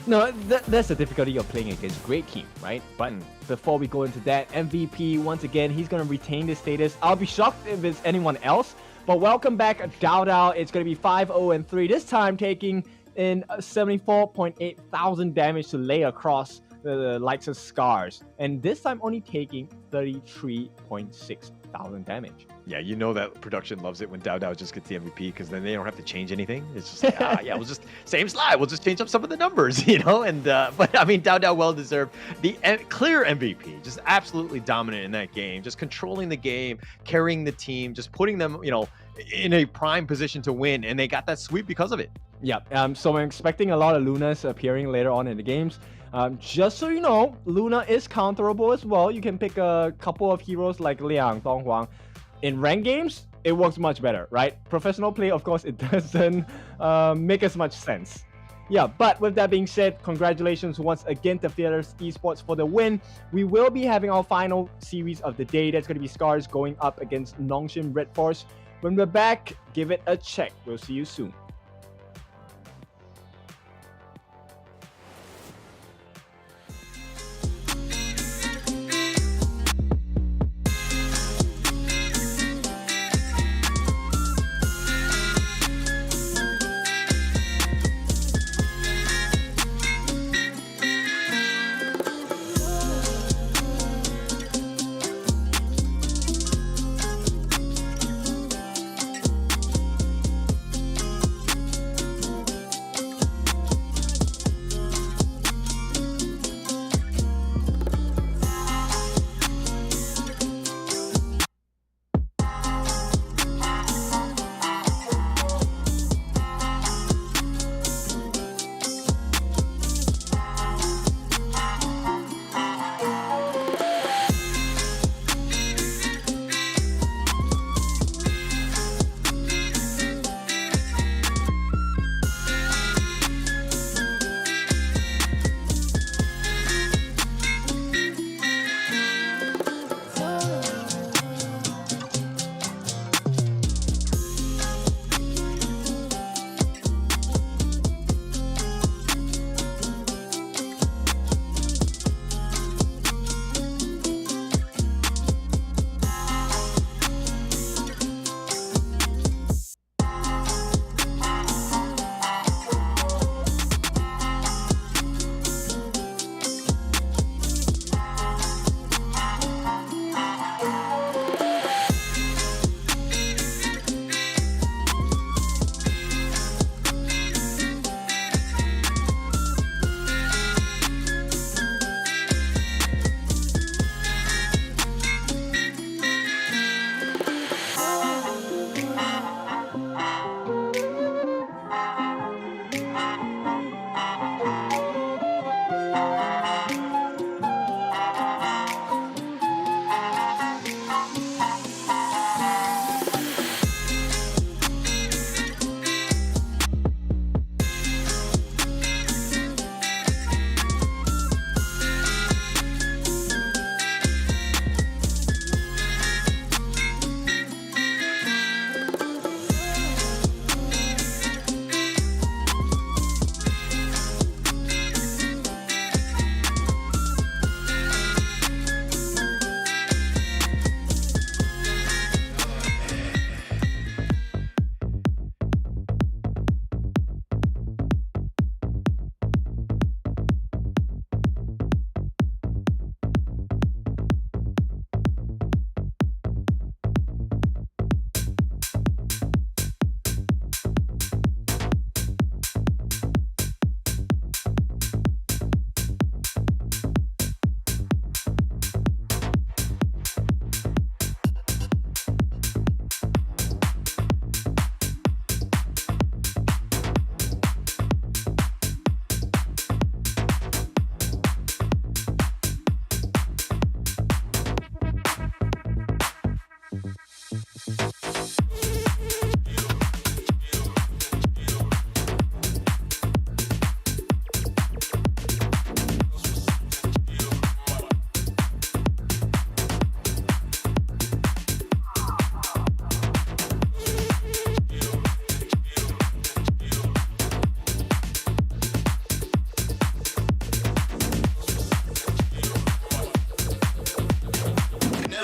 No, that's the difficulty of playing against great team, right? But before we go into that, MVP, once again, he's going to retain this status. I'll be shocked if it's anyone else. But welcome back, Dao. It's going to be 5-0-3, this time taking in 74.8 thousand damage to lay across the likes of SCARZ. And this time only taking 33.6 thousand damage. Yeah, you know that production loves it when Dao just gets the MVP because then they don't have to change anything. It's just, yeah, we'll just, same slide. We'll just change up some of the numbers, you know? And, but I mean, Dao well-deserved. The clear MVP, just absolutely dominant in that game, just controlling the game, carrying the team, just putting them, you know, in a prime position to win. And they got that sweep because of it. Yeah. So I'm expecting a lot of Lunas appearing later on in the games. Just so you know, Luna is counterable as well. You can pick a couple of heroes like Liang, Donghuang. In ranked games, it works much better, right? Professional play, of course, it doesn't make as much sense. Yeah, but with that being said, congratulations once again to Fearless Esports for the win. We will be having our final series of the day. That's going to be SCARZ going up against Nongshim RedForce. When we're back, give it a check. We'll see you soon.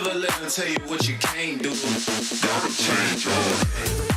Never let them tell you what you can't do. Gotta change your head.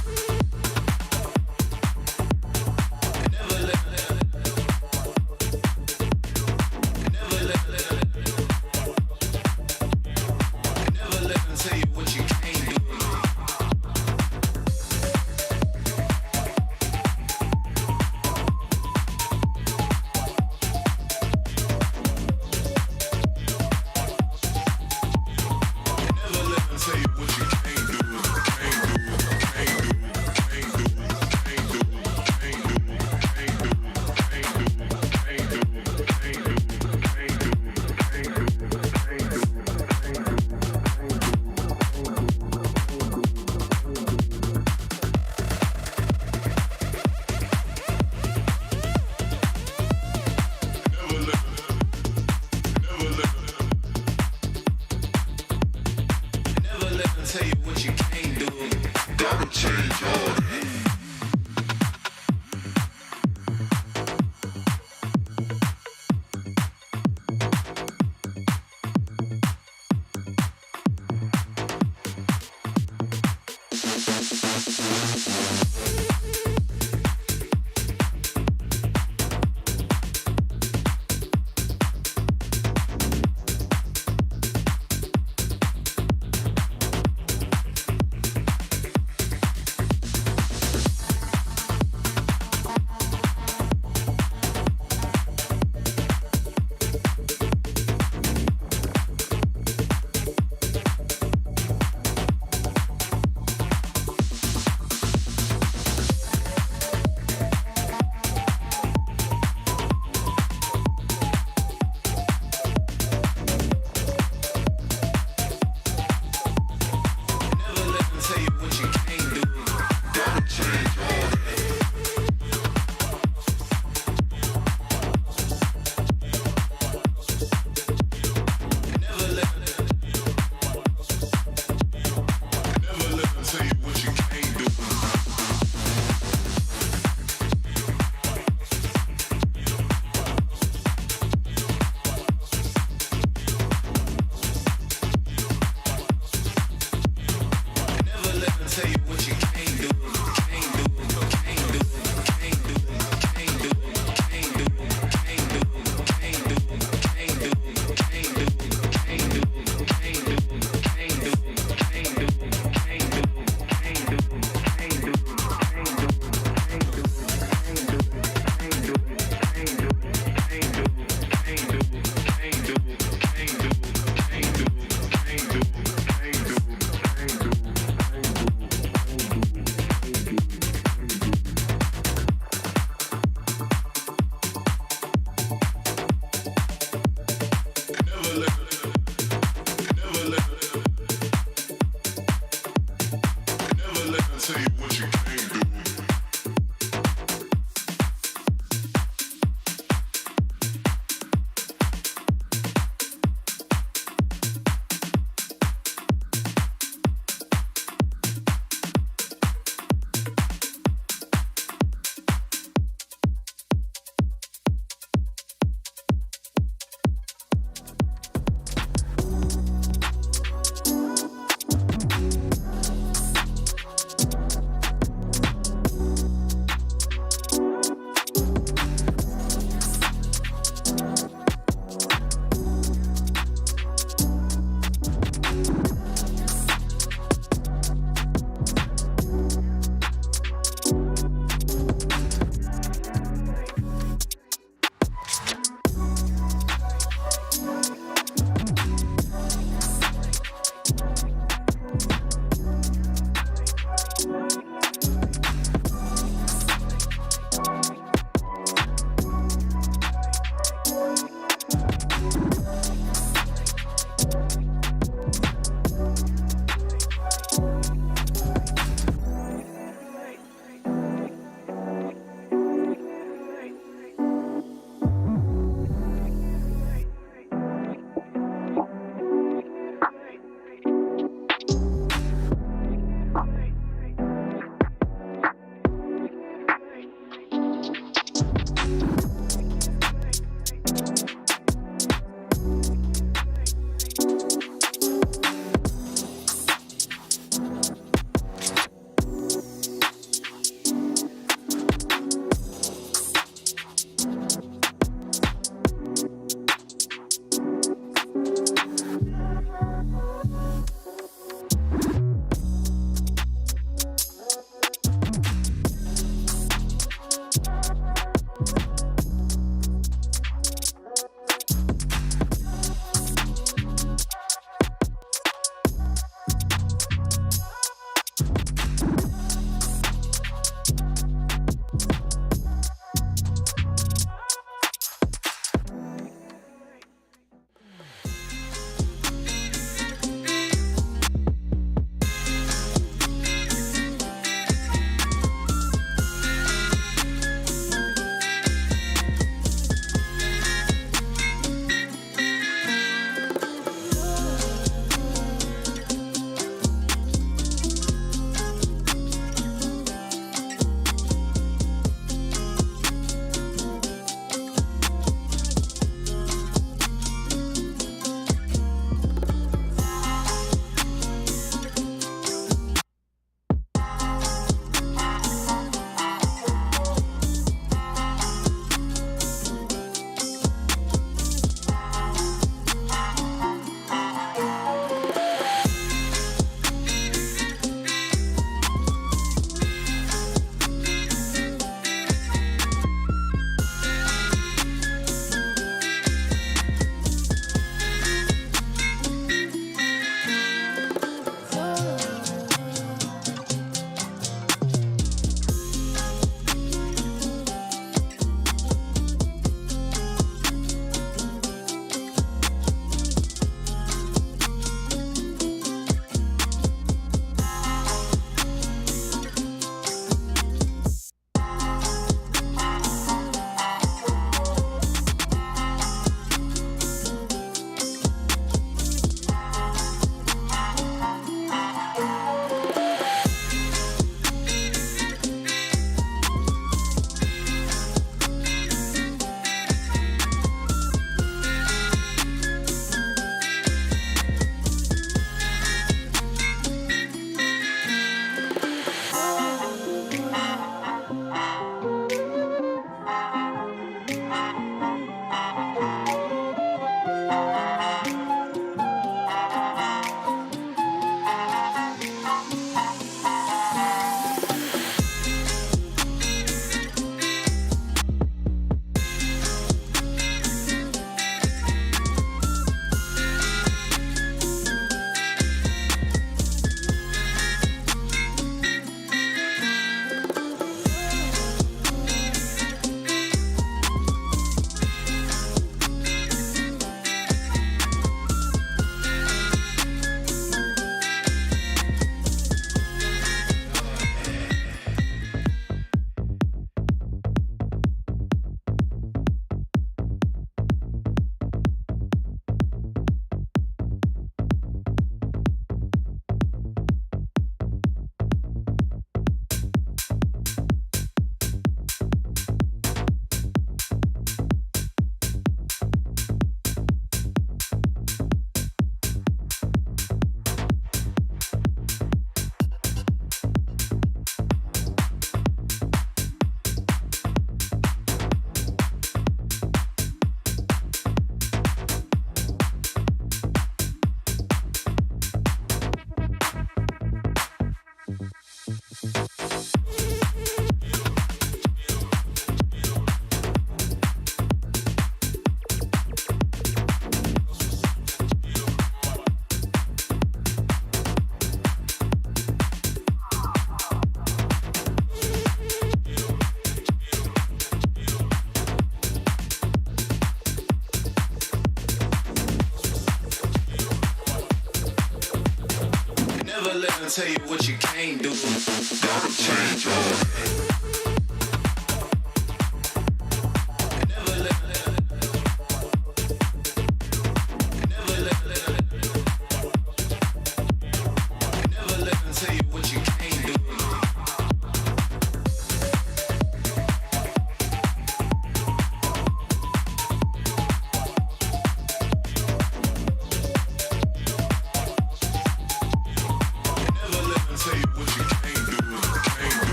Never let them tell you what you can't do. Gotta change your head.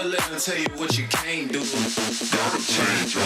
let them tell you what you can't do. Gotta change your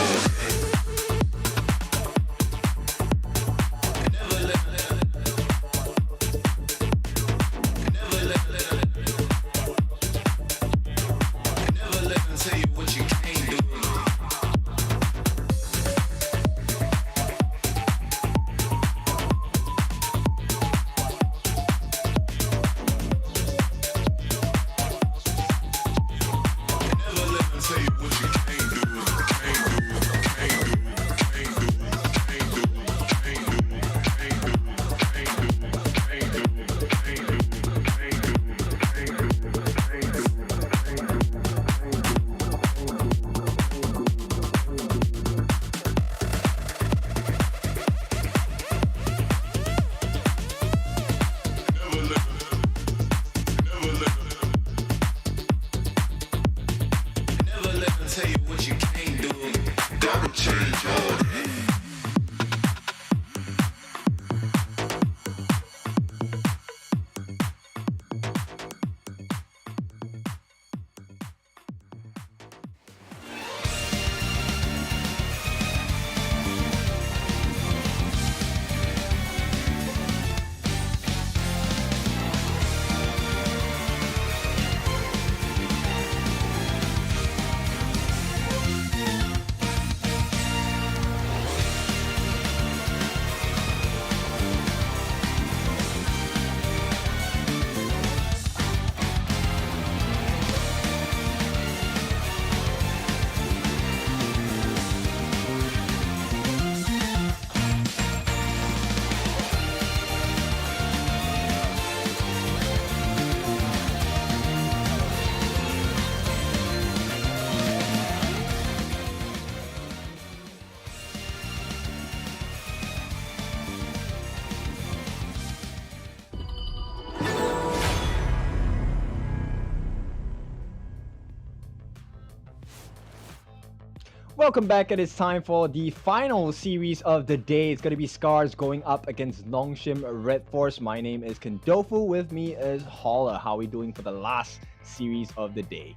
Welcome back. It is time for the final series of the day. It's going to be SCARZ going up against Nongshim RedForce. My name is Kendofu. With me is Holler. How are we doing for the last series of the day?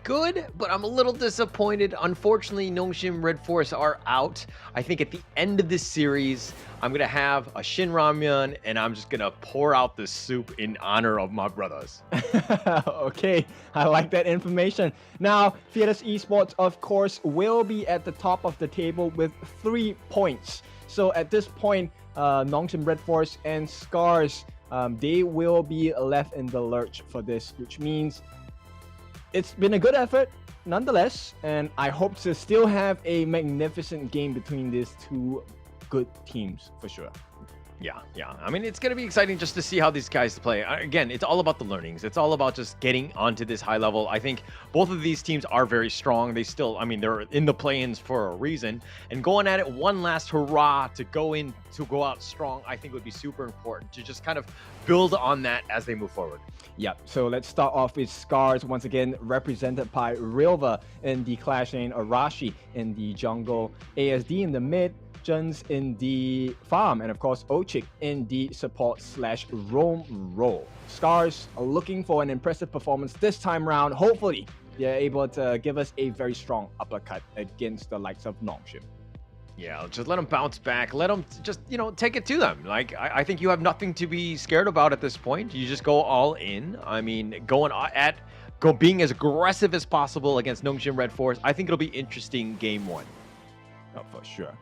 Good, but I'm a little disappointed. Unfortunately, Nongshim RedForce are out. I think at the end of this series, I'm going to have a Shin Ramyun, and I'm just going to pour out the soup in honor of my brothers. Okay, I like that information. Now, Fearless Esports, of course, will be at the top of the table with 3 points. So at this point, Nongshim RedForce and SCARZ, they will be left in the lurch for this, which means it's been a good effort nonetheless, and I hope to still have a magnificent game between these two good teams for sure. Yeah. I mean, it's going to be exciting just to see how these guys play. Again, it's all about the learnings. It's all about just getting onto this high level. I think both of these teams are very strong. They still, I mean, they're in the play-ins for a reason. And going at it one last hurrah to go out strong, I think would be super important to just kind of build on that as they move forward. Yep, so let's start off with SCARZ, once again represented by Rilva in the Clash lane, Arashi in the jungle, ASD in the mid, Juns in the farm, and of course Ochik in the support/roam role. SCARZ are looking for an impressive performance this time round. Hopefully they're able to give us a very strong uppercut against the likes of Nongshim. Yeah, just let them bounce back. Let them just, take it to them. Like, I think you have nothing to be scared about at this point. You just go all in. I mean, being as aggressive as possible against Nongshim RedForce. I think it'll be interesting game 1. Oh, for sure.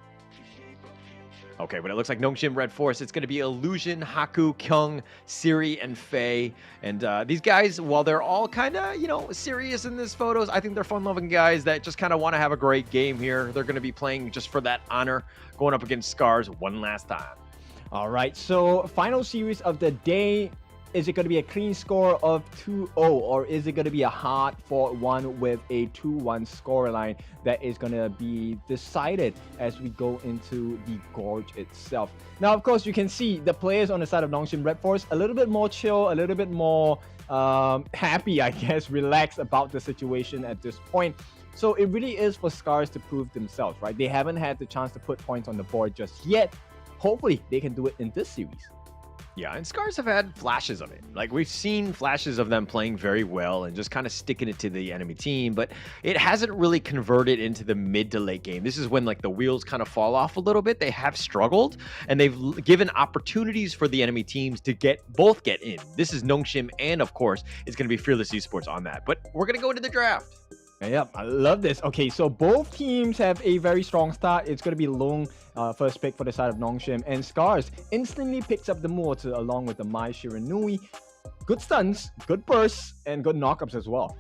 Okay, but it looks like Nongshim RedForce, it's going to be Illusion, Haku, Kyung, Siri, and Faye. And these guys, while they're all kind of, serious in these photos, I think they're fun-loving guys that just kind of want to have a great game here. They're going to be playing just for that honor, going up against SCARZ one last time. All right, so final series of the day. Is it going to be a clean score of 2-0, or is it going to be a hard-fought one with a 2-1 scoreline that is going to be decided as we go into the gorge itself? Now, of course, you can see the players on the side of Nongshim RedForce a little bit more chill, a little bit more happy, I guess, relaxed about the situation at this point. So it really is for SCARZ to prove themselves, right? They haven't had the chance to put points on the board just yet. Hopefully, they can do it in this series. Yeah, and SCARZ have had flashes of it. Like, we've seen flashes of them playing very well and just kind of sticking it to the enemy team, but it hasn't really converted into the mid to late game. This is when, like, the wheels kind of fall off a little bit. They have struggled, and they've given opportunities for the enemy teams to get in. This is Nongshim, and of course, it's going to be Fearless Esports on that. But we're going to go into the draft. Yep, I love this. Okay, so both teams have a very strong start. It's going to be Long first pick for the side of Nongshim, and SCARZ instantly picks up the mortar along with the Mai Shiranui. Good stuns, good bursts, and good knockups as well.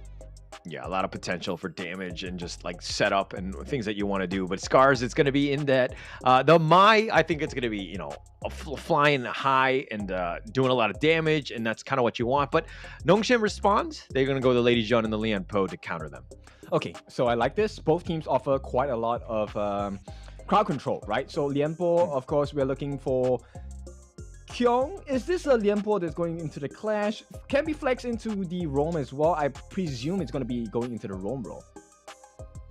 Yeah, a lot of potential for damage and just like setup and things that you want to do. But SCARZ, it's going to be in that. The Mai, I think it's going to be, you know, flying high and doing a lot of damage, and that's kind of what you want. But Nongshim responds. They're going to go the Lady Jean and the Lian Po to counter them. Okay, so I like this. Both teams offer quite a lot of crowd control, right? So Lianpo, of course, we're looking for Kyung. Is this a Lianpo that's going into the clash? Can be flexed into the roam as well. I presume it's going to be going into the roam role.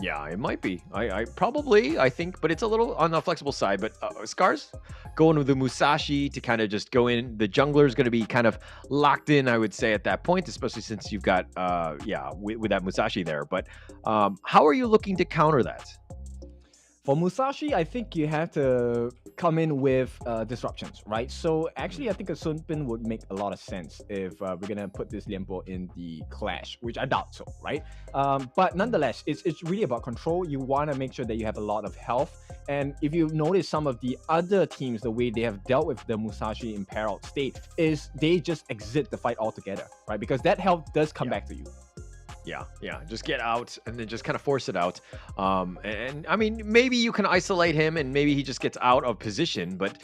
Yeah, it might be. I probably, I think, but it's a little on the flexible side. But SCARZ going with the Musashi to kind of just go in. The jungler is going to be kind of locked in, I would say, at that point, especially since you've got, with that Musashi there. But how are you looking to counter that? For Musashi, I think you have to come in with disruptions, right? So actually, I think a Sunpin would make a lot of sense if we're going to put this Lianpo in the clash, which I doubt so, right? But nonetheless, it's really about control. You want to make sure that you have a lot of health. And if you notice some of the other teams, the way they have dealt with the Musashi in peril state is they just exit the fight altogether, right? Because that health does come back to you. Yeah, just get out and then just kind of force it out. And I mean, maybe you can isolate him and maybe he just gets out of position, but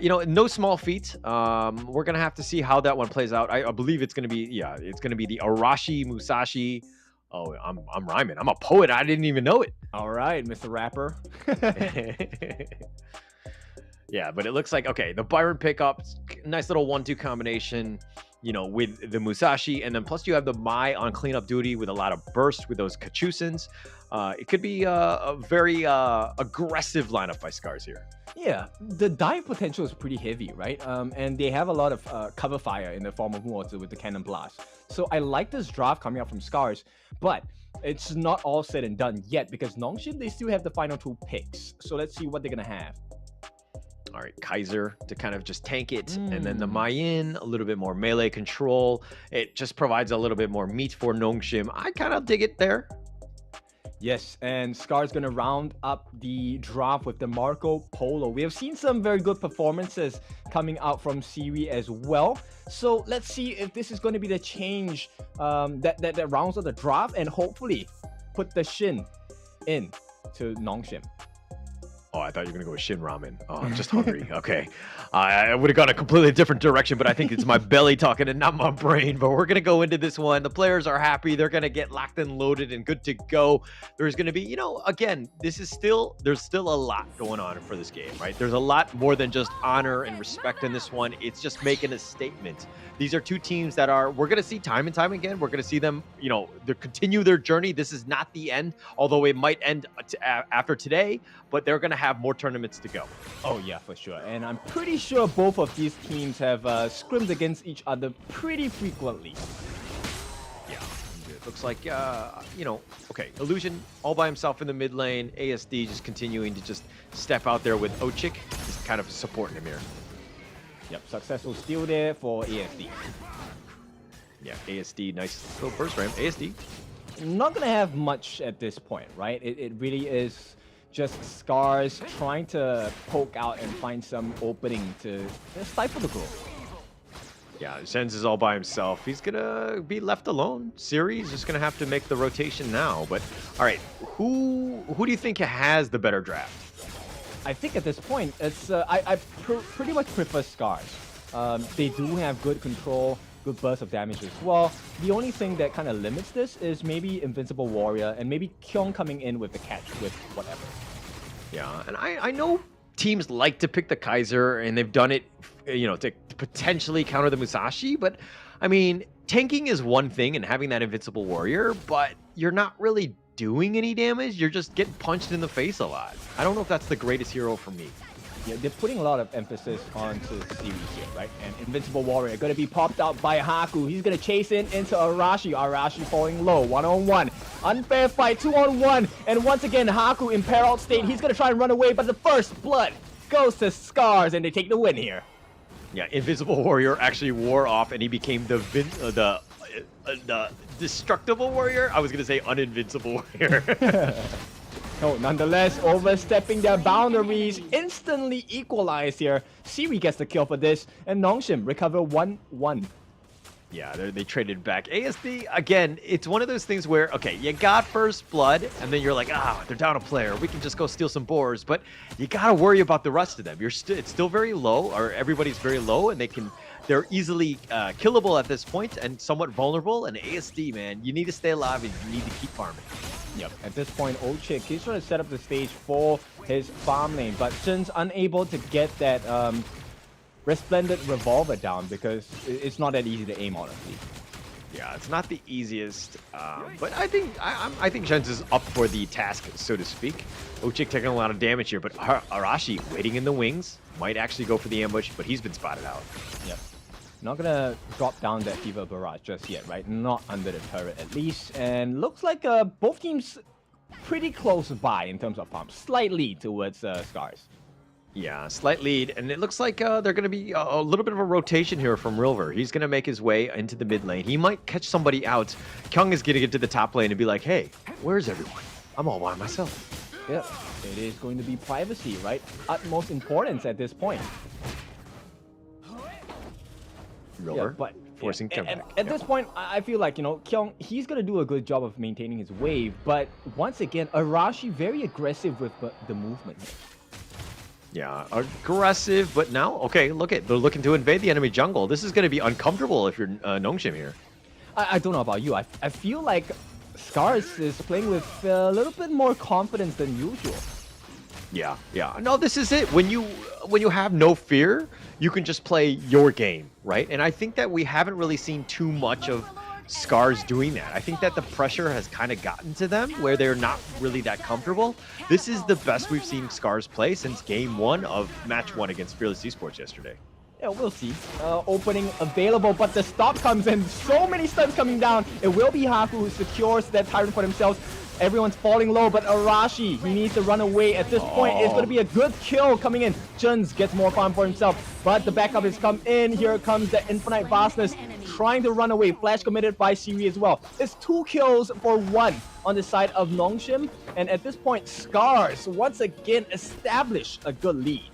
you know, no small feat. We're gonna have to see how that one plays out. I believe it's gonna be, it's gonna be the Arashi Musashi. Oh, I'm rhyming. I'm a poet. I didn't even know it. All right, Mr. Rapper. Yeah, but it looks like, okay, the Byron pickup, nice little 1-2 combination, you know, with the Musashi, and then plus you have the Mai on cleanup duty with a lot of burst with those Kachusins. It could be a very aggressive lineup by SCARZ here. Yeah, the dive potential is pretty heavy, right? And they have a lot of cover fire in the form of water with the Cannon Blast. So I like this draft coming out from SCARZ, but it's not all said and done yet because Nongshim, they still have the final 2 picks. So let's see what they're going to have. All right, Kaiser to kind of just tank it, and then the Mayin, a little bit more melee control. It just provides a little bit more meat for Nongshim. I kind of dig it there. Yes, and SCARZ going to round up the draft with the Marco Polo. We have seen some very good performances coming out from Siri as well. So let's see if this is going to be the change that rounds up the draft and hopefully put the Shin in to Nongshim. Oh, I thought you were going to go with Shin Ramen. Oh, I'm just hungry. Okay. I would have gone a completely different direction, but I think it's my belly talking and not my brain. But we're going to go into this one. The players are happy. They're going to get locked and loaded and good to go. There's going to be, you know, again, there's still a lot going on for this game, right? There's a lot more than just honor and respect in this one. It's just making a statement. These are two teams that we're going to see time and time again. We're going to see them, you know, they continue their journey. This is not the end, although it might end after today, but they're going to have more tournaments to go. Oh yeah, for sure. And I'm pretty sure both of these teams have scrimmed against each other pretty frequently. Yeah, it looks like, you know, okay, Illusion all by himself in the mid lane. ASD just continuing to just step out there with Ochik, just kind of supporting him here. Yep, successful steal there for ASD. Yeah, ASD, nice little burst for him. ASD. Not going to have much at this point, right? It really is just SCARZ trying to poke out and find some opening to stifle the growth. Yeah, Zenz is all by himself. He's going to be left alone. Siri's just going to have to make the rotation now. But, all right, who do you think has the better draft? I think at this point, it's I pretty much prefer SCARZ. They do have good control, good burst of damage as well. The only thing that kind of limits this is maybe Invincible Warrior and maybe Kyung coming in with the catch with whatever. Yeah, and I know teams like to pick the Kaiser, and they've done it, you know, to potentially counter the Musashi, but I mean, tanking is one thing and having that Invincible Warrior, but you're not really doing any damage. You're just getting punched in the face a lot. I don't know if that's the greatest hero for me. Yeah, they're putting a lot of emphasis onto the series here, right? And Invincible Warrior going to be popped out by Haku. He's going to chase into Arashi. Arashi falling low, 1-on-1. Unfair fight, 2-on-1. And once again, Haku in peril state. He's going to try and run away, but the first blood goes to SCARZ, and they take the win here. Yeah, Invisible Warrior actually wore off, and he became the Destructible Warrior. I was going to say Uninvincible Warrior. No, nonetheless, overstepping their boundaries, instantly equalized here. Siri gets the kill for this, and Nongshim recover 1-1. Yeah, they traded back. ASD, again, it's one of those things where, okay, you got first blood, and then you're like, they're down a player. We can just go steal some boars, but you got to worry about the rest of them. It's still very low, or everybody's very low, and they're easily killable at this point and somewhat vulnerable. And ASD, man, you need to stay alive and you need to keep farming. Yep, at this point, Ochik, he's trying to set up the stage for his farm lane, but Shin's unable to get that Resplendent Revolver down because it's not that easy to aim, honestly. Yeah, it's not the easiest, but I think Shen's is up for the task, so to speak. Ochik taking a lot of damage here, but Arashi waiting in the wings, might actually go for the ambush, but he's been spotted out. Yep. Not gonna drop down that Fever Barrage just yet, right? Not under the turret at least. And looks like both teams pretty close by in terms of farm. Slight lead towards SCARZ. Yeah, slight lead, and it looks like they're going to be a little bit of a rotation here from Rilver. He's going to make his way into the mid lane. He might catch somebody out. Kyung is going to get to the top lane and be like, hey, where's everyone? I'm all by myself. Yep, it is going to be privacy, right? Utmost importance at this point. Rilver, yeah, but forcing comeback. At this point, I feel like, Kyung, he's going to do a good job of maintaining his wave, but once again, Arashi very aggressive with the movement here. Yeah, aggressive, but now, okay, they're looking to invade the enemy jungle. This is going to be uncomfortable if you're Nongshim here. I don't know about you. I feel like SCARZ is playing with a little bit more confidence than usual. Yeah. No, this is it. When you have no fear, you can just play your game, right? And I think that we haven't really seen too much of SCARZ doing that. I think that the pressure has kind of gotten to them where they're not really that comfortable. This is the best we've seen SCARZ play since game 1 of match 1 against Fearless Esports yesterday. Yeah, we'll see. Opening available, but the stop comes in. So many stuns coming down. It will be Haku who secures that Tyrant for themselves. Everyone's falling low, but Arashi, he needs to run away. At this point, it's going to be a good kill coming in. Juns gets more farm for himself, but the backup has come in. Here comes the Infinite Vastness trying to run away. Flash committed by Siri as well. It's 2 kills for 1 on the side of Nongshim. And at this point, SCARZ once again establish a good lead.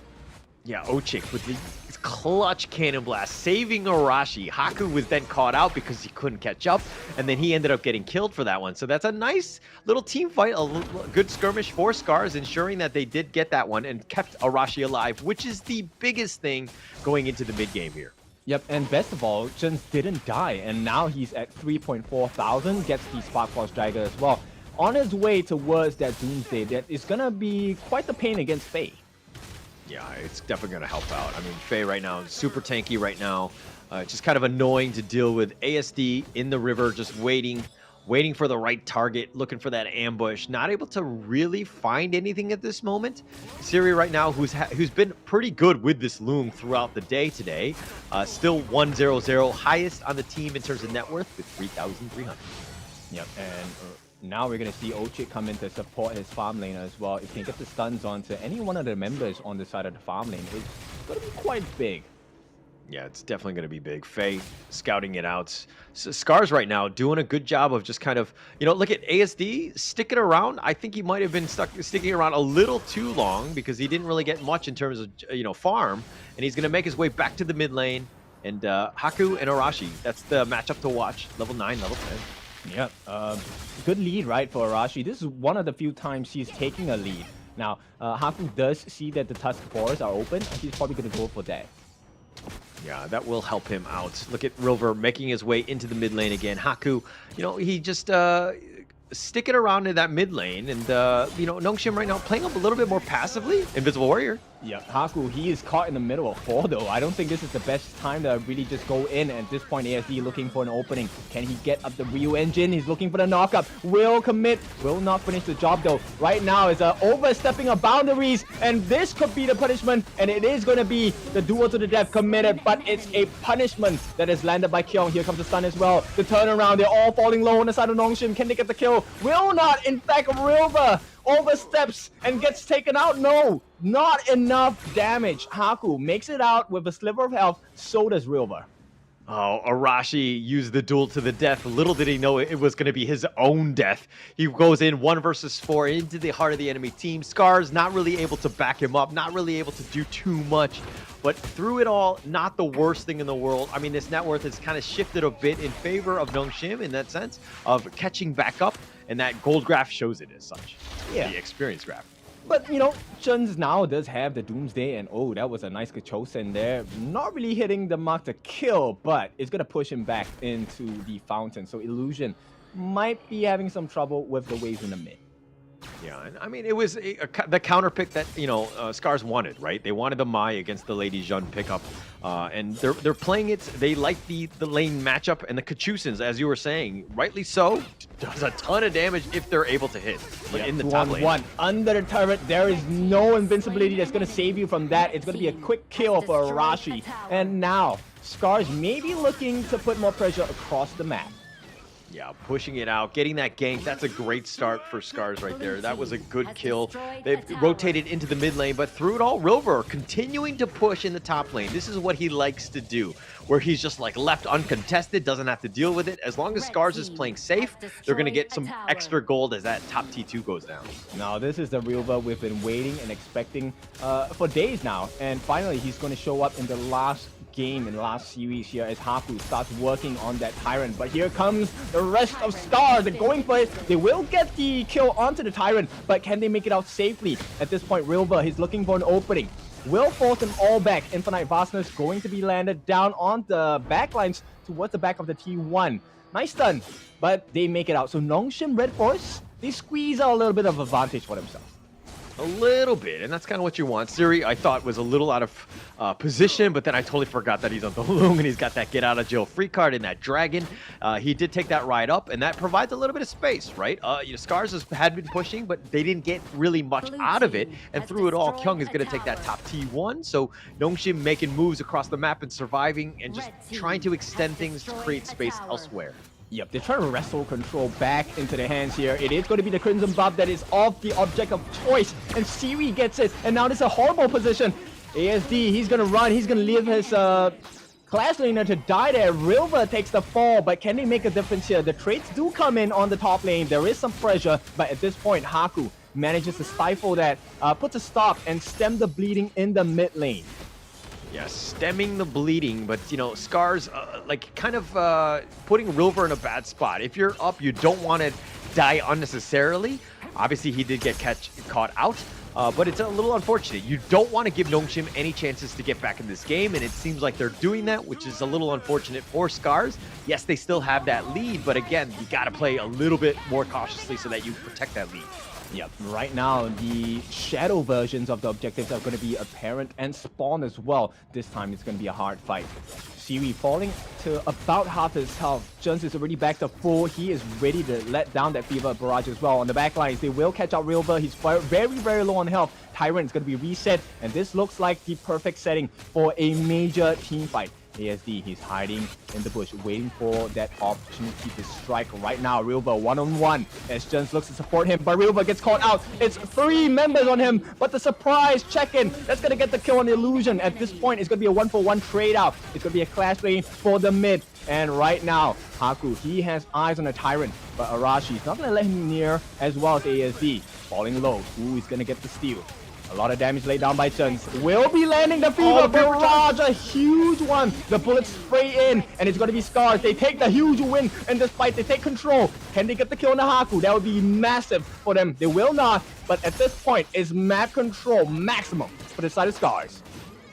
Yeah, Ochik with the clutch cannon blast, saving Arashi. Haku was then caught out because he couldn't catch up, and then he ended up getting killed for that one. So that's a nice little team fight, a good skirmish for SCARZ, ensuring that they did get that one and kept Arashi alive, which is the biggest thing going into the mid game here. Yep, and best of all, Juns didn't die, and now he's at 3.4 thousand, gets the Spark Force Dagger as well. On his way towards that Doomsday, that is gonna be quite the pain against Faye. Yeah, it's definitely going to help out. I mean, Faye right now is super tanky right now. Just kind of annoying to deal with. ASD in the river, just waiting for the right target, looking for that ambush. Not able to really find anything at this moment. Siri right now, who's been pretty good with this loom throughout the day today. Still 1-0-0, highest on the team in terms of net worth with 3,300. Yep, and now we're going to see Ochik come in to support his farm lane as well. If he can get the stuns onto any one of the members on the side of the farm lane, it's going to be quite big. Yeah, it's definitely going to be big. Faye scouting it out. So SCARZ right now doing a good job of just kind of, look at ASD sticking around. I think he might have been sticking around a little too long because he didn't really get much in terms of, farm. And he's going to make his way back to the mid lane. And Haku and Arashi, that's the matchup to watch. Level 9, level 10. Yep, good lead, right, for Arashi. This is one of the few times he's taking a lead. Now, Haku does see that the Tusk Forests are open, and he's probably going to go for that. Yeah, that will help him out. Look at Rilver making his way into the mid lane again. Haku, he just sticking around in that mid lane. And, Nongshim right now playing up a little bit more passively. Invisible Warrior. Yeah, Haku, he is caught in the middle of 4 though. I don't think this is the best time to really just go in. At this point, ASD looking for an opening. Can he get up the Ryu engine? He's looking for the knockup. Will commit. Will not finish the job though. Right now is overstepping of boundaries. And this could be the punishment. And it is going to be the duel to the death committed. But it's a punishment that is landed by Kyung. Here comes the stun as well. The turnaround. They're all falling low on the side of Nongshim. Can they get the kill? Will not. In fact, Rilva oversteps and gets taken out. No, not enough damage. Haku makes it out with a sliver of health. So does Rilva. Oh, Arashi used the duel to the death. Little did he know it was going to be his own death. He goes in 1 versus 4 into the heart of the enemy team. SCARZ not really able to back him up, not really able to do too much. But through it all, not the worst thing in the world. I mean, this net worth has kind of shifted a bit in favor of Nongshim in that sense of catching back up. And that gold graph shows it as such. Yeah. The experience graph. But, you know, Chun's now does have the Doomsday, and oh, that was a nice Kachosen there. Not really hitting the mark to kill, but it's going to push him back into the fountain. So Illusion might be having some trouble with the waves in the mid. Yeah, and I mean, it was the counter pick that, you know, SCARZ wanted, right? They wanted the Mai against the Lady Jun pickup, and they're playing it. They like the lane matchup, and the Kachusins, as you were saying, rightly so, does a ton of damage if they're able to hit. But Yeah, in the top lane. 2-on-1 under the turret, there is no invincibility that's going to save you from that. It's going to be a quick kill for Arashi. And now, SCARZ may be looking to put more pressure across the map. Yeah, pushing it out, getting that gank. That's a great start for SCARZ right there. That was a good kill. They've rotated into the mid lane, but through it all, Rover continuing to push in the top lane. This is what he likes to do, where he's just like left uncontested, doesn't have to deal with it. As long as SCARZ is playing safe, they're going to get some extra gold as that top T2 goes down. Now, this is the Rilva we've been waiting and expecting for days now. And finally, he's going to show up in the last game in the last series here as Haku starts working on that Tyrant. But here comes the rest of SCARZ. They're going for it. They will get the kill onto the Tyrant, but can they make it out safely? At this point, Rilva, he's looking for an opening. Will force them all back. Infinite Vastness going to be landed down on the backlines towards the back of the T1. Nice stun, but they make it out. So Nongshim RedForce, they squeeze out a little bit of advantage for themselves. A little bit, and that's kind of what you want. Siri, I thought, was a little out of position, but then I totally forgot that he's on the Lung, and he's got that get out of jail free card in that Dragon. He did take that ride up, and that provides a little bit of space, right? You know, SCARZ had been pushing, but they didn't get really much out of it, and through it all, Kyung is going to take that top T1, so Nongshim making moves across the map and surviving, and just trying to extend things to create space elsewhere. Yep, they're trying to wrestle control back into their hands here. It is going to be the Crimson Buff that is of the object of choice. And Siri gets it. And now this is a horrible position. ASD, he's going to run. He's going to leave his class laner to die there. Rilva takes the fall, but can they make a difference here? The trades do come in on the top lane. There is some pressure, but at this point, Haku manages to stifle that, puts a stop and stem the bleeding in the mid lane. Yeah, stemming the bleeding, but, you know, SCARZ, like, kind of putting Rilver in a bad spot. If you're up, you don't want to die unnecessarily. Obviously, he did get caught out, but it's a little unfortunate. You don't want to give Nongshim any chances to get back in this game, and it seems like they're doing that, which is a little unfortunate for SCARZ. Yes, they still have that lead, but again, you got to play a little bit more cautiously so that you protect that lead. Yep, right now the shadow versions of the objectives are going to be apparent and spawn as well. This time it's going to be a hard fight. Siri falling to about half his health. Jones is already back to full. He is ready to let down that Fever Barrage as well. On the back lines, they will catch out Rilva. He's very, very low on health. Tyrant is going to be reset, and this looks like the perfect setting for a major team fight. ASD, he's hiding in the bush, waiting for that opportunity to strike right now. Rilva one-on-one as Jones looks to support him, but Rilva gets caught out. It's 3 members on him, but the surprise check-in, that's going to get the kill on the Illusion. At this point, it's going to be a 1-for-1 trade-out. It's going to be a clash lane for the mid. And right now, Haku, he has eyes on a Tyrant, but Arashi's not going to let him near as well as ASD. Falling low. Ooh, he's going to get the steal. A lot of damage laid down by Chunks. Will be landing the Fever Barrage, a huge one. The bullets spray in, and it's going to be SCARZ. They take the huge win, and despite they take control, can they get the kill on the Haku? That would be massive for them. They will not, but at this point, is map control maximum for the side of SCARZ.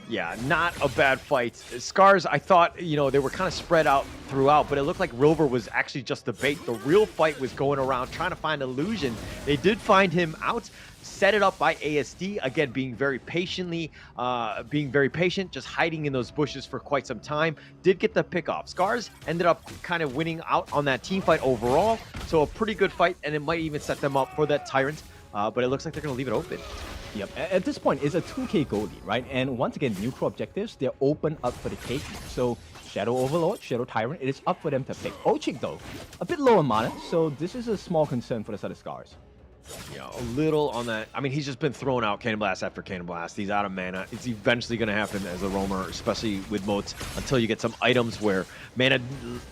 Yeah, not a bad fight. SCARZ, I thought, you know, they were kind of spread out throughout, but it looked like Rilver was actually just the bait. The real fight was going around trying to find Illusion. They did find him out. set it up by ASD, again, being very patient, just hiding in those bushes for quite some time. Did get the pick off. SCARZ ended up kind of winning out on that team fight overall, so a pretty good fight, and it might even set them up for that Tyrant, but it looks like they're going to leave it open. Yep, at this point, it's a 2k goal lead, right? And once again, neutral objectives, they're open up for the take. So Shadow Overlord, Shadow Tyrant, it is up for them to pick. Ochik, though, a bit low on mana, so this is a small concern for the side of SCARZ. Yeah, a little on that. I mean, he's just been throwing out Cannon Blast after Cannon Blast. He's out of mana. It's eventually going to happen as a roamer, especially with moats, until you get some items where mana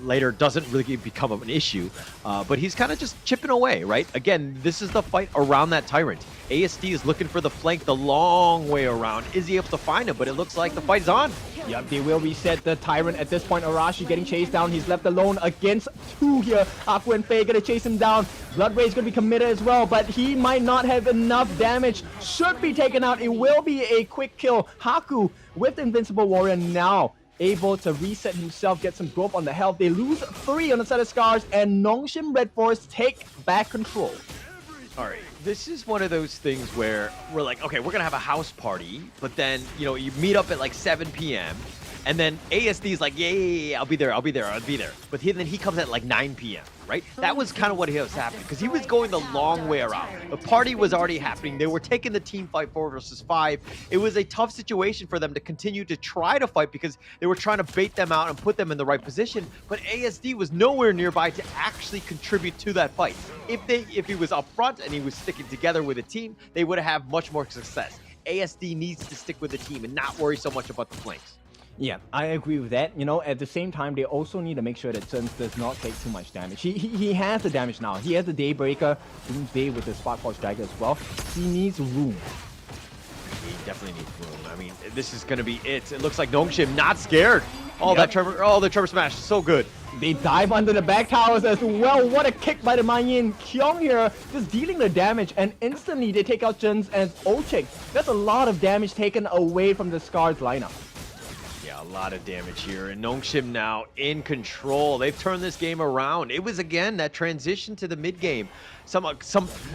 later doesn't really become an issue. But he's kind of just chipping away, right? Again, this is the fight around that Tyrant. ASD is looking for the flank the long way around. Is he able to find him? But it looks like the fight's on. Yep, they will reset the Tyrant at this point. Arashi getting chased down. He's left alone against two here. Aqua and Faye gonna chase him down. Blood Ray's gonna be committed as well, but he might not have enough damage. Should be taken out. It will be a quick kill. Haku with the Invincible Warrior now able to reset himself, get some growth on the health. They lose 3 on the side of SCARZ, and Nongshim RedForce take back control. All right, this is one of those things where we're like, okay, we're gonna have a house party, but then, you know, you meet up at like 7 p.m. and then ASD's like, yeah, I'll be there. But then he comes at like 9 p.m., right? That was kind of what was happening, because he was going the long way around. The party was already happening. They were taking the team fight 4 versus 5. It was a tough situation for them to continue to try to fight, because they were trying to bait them out and put them in the right position, but ASD was nowhere nearby to actually contribute to that fight. If he was up front and he was sticking together with a team, they would have much more success. ASD needs to stick with the team and not worry so much about the flanks. Yeah, I agree with that. You know, at the same time, they also need to make sure that SCARZ does not take too much damage. He has the damage now. He has the Daybreaker, Doomsday with the Sparkforce Dagger as well. He needs room. He definitely needs room. I mean, this is going to be it. It looks like Nongshim not scared. Oh, yep. The Trevor Smash, so good. They dive under the back towers as well. What a kick by the Mayin. Kyung here just dealing the damage, and instantly they take out Jins as Ochik. That's a lot of damage taken away from the SCARZ lineup. Yeah, a lot of damage here, and Nongshim now in control. They've turned this game around. It was, again, that transition to the mid game. Some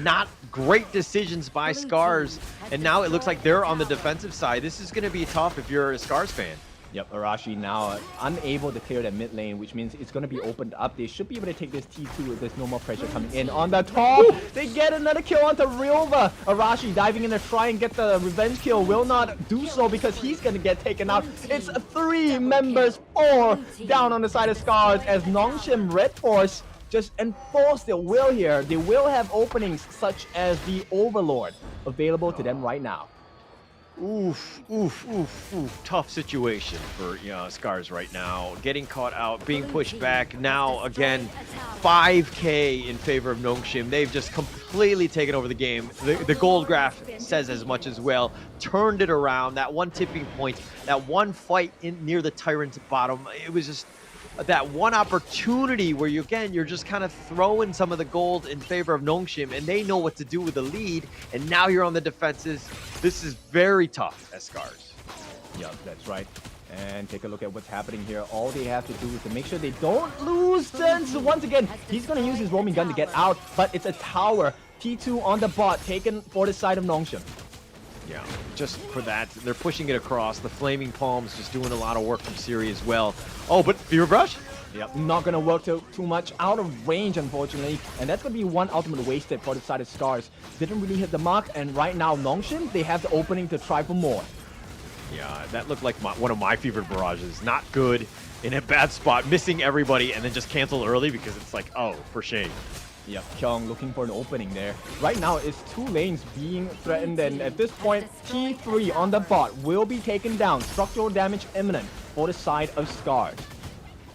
not great decisions by SCARZ, and now it looks like they're on the defensive side. This is going to be tough if you're a SCARZ fan. Yep, Arashi now unable to clear that mid lane, which means it's going to be opened up. They should be able to take this T2 if there's no more pressure coming in. On the top, they get another kill onto Rilva. Arashi diving in to try and get the revenge kill. Will not do so because he's going to get taken out. It's 3 members, 4 down on the side of SCARZ as Nongshim RedForce just enforce their will here. They will have openings such as the Overlord available to them right now. Oof. Tough situation for SCARZ right now. Getting caught out, being pushed back. Now, again, 5K in favor of Nongshim. They've just completely taken over the game. The gold graph says as much as well. Turned it around. That one tipping point, that one fight near the Tyrant's bottom. It was just that one opportunity where you're just kind of throwing some of the gold in favor of Nongshim, and they know what to do with the lead, and now you're on the defenses. This is very tough as SCARZ. Yep, that's right. And take a look at what's happening here. All they have to do is to make sure they don't lose sense. Once again, he's going to use his roaming gun to get out, but it's a tower. T2 on the bot, taken for the side of Nongshim. Yeah, just for that, they're pushing it across. The Flaming Palms just doing a lot of work from Siri as well. Oh, but Fever Brush? Yep, not going to work too much out of range, unfortunately. And that's going to be one ultimate wasted for the side of SCARZ. Didn't really hit the mark, and right now, Nongshim, they have the opening to try for more. Yeah, that looked like one of my fevered barrages. Not good, in a bad spot, missing everybody, and then just canceled early because it's like, oh, for shame. Yeah, Kyung looking for an opening there. Right now, it's 2 lanes being threatened, and at this point, T3 on the bot will be taken down. Structural damage imminent for the side of SCARZ.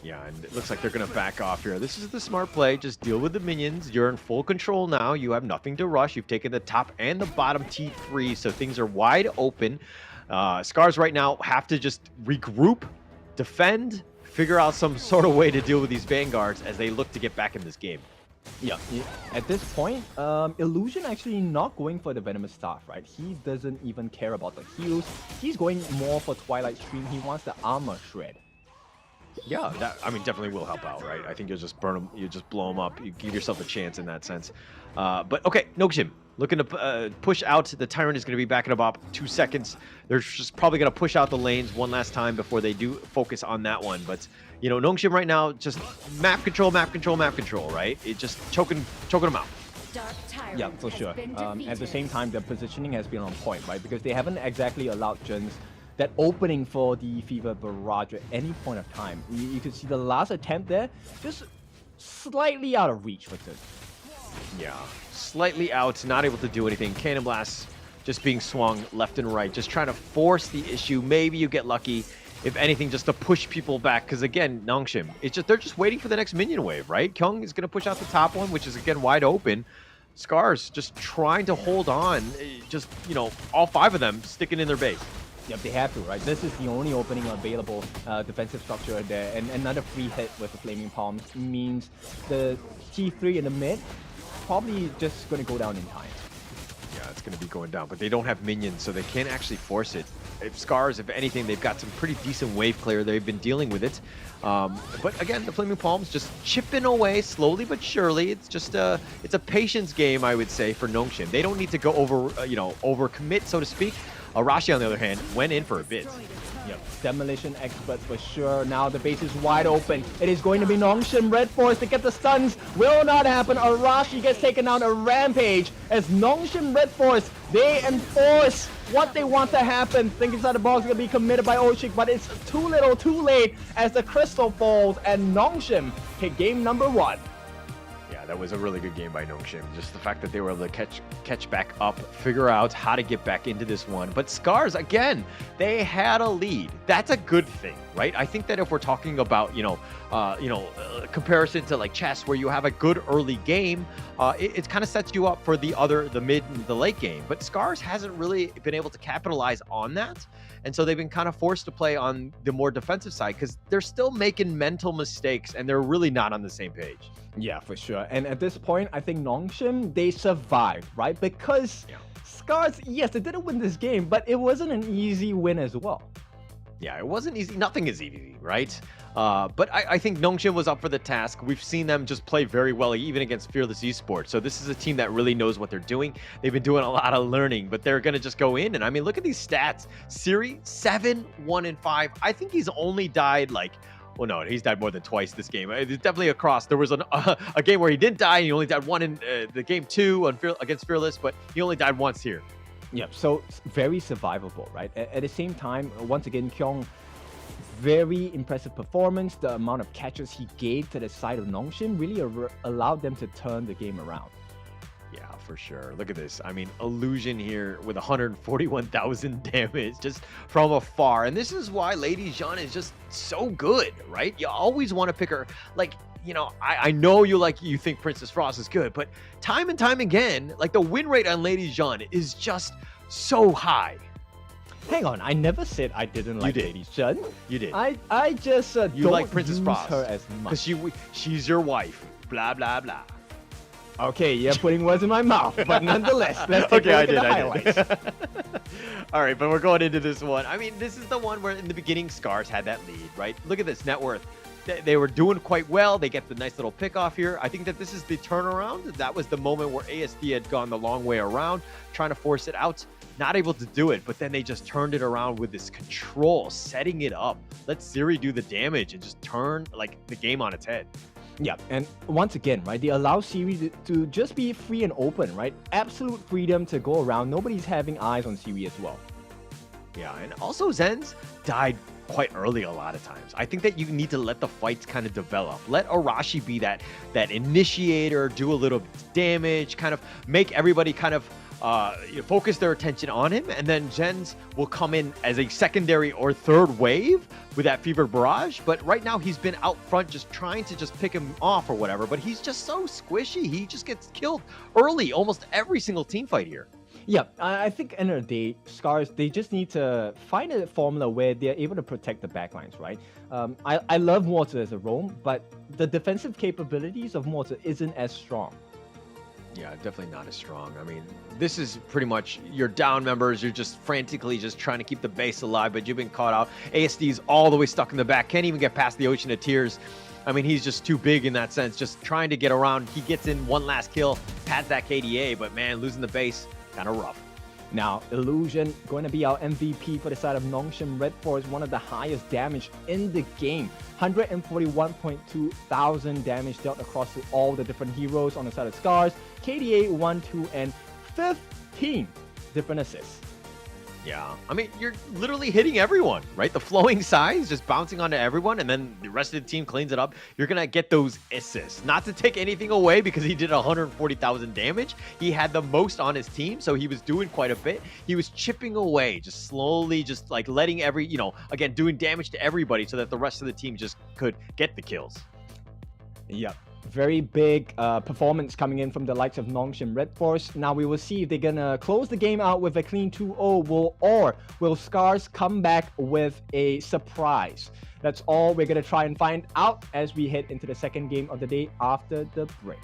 Yeah, and it looks like they're going to back off here. This is the smart play. Just deal with the minions. You're in full control now. You have nothing to rush. You've taken the top and the bottom T3, so things are wide open. SCARZ right now have to just regroup, defend, figure out some sort of way to deal with these Vanguards as they look to get back in this game. Yeah, at this point, Illusion actually not going for the Venomous Staff, right? He doesn't even care about the heals. He's going more for Twilight Stream. He wants the armor shred. Yeah, that, I mean, definitely will help out, right? I think you'll just burn them, you just blow them up, you give yourself a chance in that sense. But okay, Nongshim. looking to push out. The Tyrant is going to be back in about 2 seconds. They're just probably going to push out the lanes one last time before they do focus on that one. But, you know, Nongshim right now, just map control, right? It just choking them out. Yeah, for sure. At the same time, the positioning has been on point, right? Because they haven't exactly allowed Gens that opening for the Fever Barrage at any point of time. You can see the last attempt there, just slightly out of reach for Gens. Yeah, slightly out, not able to do anything. Cannon Blast just being swung left and right, just trying to force the issue. Maybe you get lucky, if anything, just to push people back. Because again, Nongshim, they're just waiting for the next minion wave, right? Kyung is going to push out the top one, which is again wide open. SCARZ just trying to hold on, just, you know, all 5 of them sticking in their base. Yep, they have to, right? This is the only opening available defensive structure there, and another free hit with the Flaming Palms means the T3 in the mid probably just going to go down in time. Yeah, it's going to be going down, but they don't have minions, so they can't actually force it. If SCARZ, if anything, they've got some pretty decent wave clear. They've been dealing with it. But again, the Flaming Palms just chipping away slowly but surely. It's just it's a patience game, I would say, for Nongshim. They don't need to go overcommit, so to speak. Arashi, on the other hand, went in for a bit. Yep, demolition expert for sure. Now the base is wide open. It is going to be Nongshim RedForce to get the stuns. Will not happen. Arashi gets taken out a rampage as Nongshim RedForce, they enforce what they want to happen. Think inside the box is going to be committed by Oshik, but it's too little, too late as the crystal falls and Nongshim hit game number 1. That was a really good game by Nongshim. Just the fact that they were able to catch back up, figure out how to get back into this one. But SCARZ, again, they had a lead. That's a good thing, right? I think that if we're talking about, comparison to like chess, where you have a good early game, it kind of sets you up for the mid and the late game. But SCARZ hasn't really been able to capitalize on that. And so they've been kind of forced to play on the more defensive side because they're still making mental mistakes and they're really not on the same page. Yeah, for sure. And at this point, I think Nongshim, they survived, right? Because SCARZ, yes, they didn't win this game, but it wasn't an easy win as well. Yeah, it wasn't easy. Nothing is easy, right? But I think Nongshim was up for the task. We've seen them just play very well, even against Fearless Esports. So this is a team that really knows what they're doing. They've been doing a lot of learning, but they're going to just go in. And I mean, look at these stats. Siri, 7, 1, and 5. I think he's only died like... Well, no, he's died more than twice this game. It's definitely a cross. There was a game where he didn't die, and he only died 1 in the game 2 against Fearless, but he only died once here. Yep, so very survivable, right? At the same time, once again, Kyung, very impressive performance. The amount of catches he gave to the side of Nongshim really allowed them to turn the game around. Yeah, for sure. Look at this. I mean, Illusion here with 141,000 damage just from afar. And this is why Lady Jeanne is just so good, right? You always want to pick her. Like, you know, I know you think Princess Frost is good, but time and time again, like the win rate on Lady Jeanne is just so high. Hang on, I never said I didn't like Lady Jeanne. You did. I just you don't like Princess use Frost her as much. Because she's your wife. Blah, blah, blah. Okay, you're putting words in my mouth, but nonetheless, let's take a look at the highlights. All right, but we're going into this one. I mean, this is the one where in the beginning, SCARZ had that lead, right? Look at this net worth. They were doing quite well. They get the nice little pick off here. I think that this is the turnaround. That was the moment where ASD had gone the long way around, trying to force it out. Not able to do it, but then they just turned it around with this control, setting it up. Let Siri do the damage and just turn like the game on its head. Yeah, and once again, right, they allow Siri to just be free and open, right? Absolute freedom to go around. Nobody's having eyes on Siri as well. Yeah, and also Zenz died quite early a lot of times. I think that you need to let the fights kind of develop. Let Arashi be that initiator, do a little damage, kind of make everybody kind of focus their attention on him, and then Zenz will come in as a secondary or third wave with that Fever Barrage. But right now he's been out front just trying to just pick him off or whatever, but he's just so squishy. He just gets killed early almost every single team fight here. Yeah, I think end of the day, SCARZ, they just need to find a formula where they're able to protect the backlines, right? I love Mortar as a roam, but the defensive capabilities of Mortar isn't as strong. Yeah, definitely not as strong. I mean, this is pretty much your down members. You're just frantically just trying to keep the base alive, but you've been caught out. ASD's all the way stuck in the back. Can't even get past the Ocean of Tears. I mean, he's just too big in that sense, just trying to get around. He gets in one last kill, pads that KDA, but man, losing the base, kind of rough. Now, Illusion going to be our MVP for the side of Nongshim RedForce, one of the highest damage in the game. 141.2 thousand damage dealt across to all the different heroes on the side of SCARZ. KDA 1, 2, and 15 different assists. Yeah, I mean, you're literally hitting everyone, right? The flowing size just bouncing onto everyone, and then the rest of the team cleans it up. You're going to get those assists. Not to take anything away because he did 140,000 damage. He had the most on his team, so he was doing quite a bit. He was chipping away, just slowly, just like letting again, doing damage to everybody so that the rest of the team just could get the kills. Yep. Very big performance coming in from the likes of Nongshim RedForce. Now we will see if they're gonna close the game out with a clean 2-0 or will SCARZ come back with a surprise. That's all we're gonna try and find out as we head into the second game of the day after the break.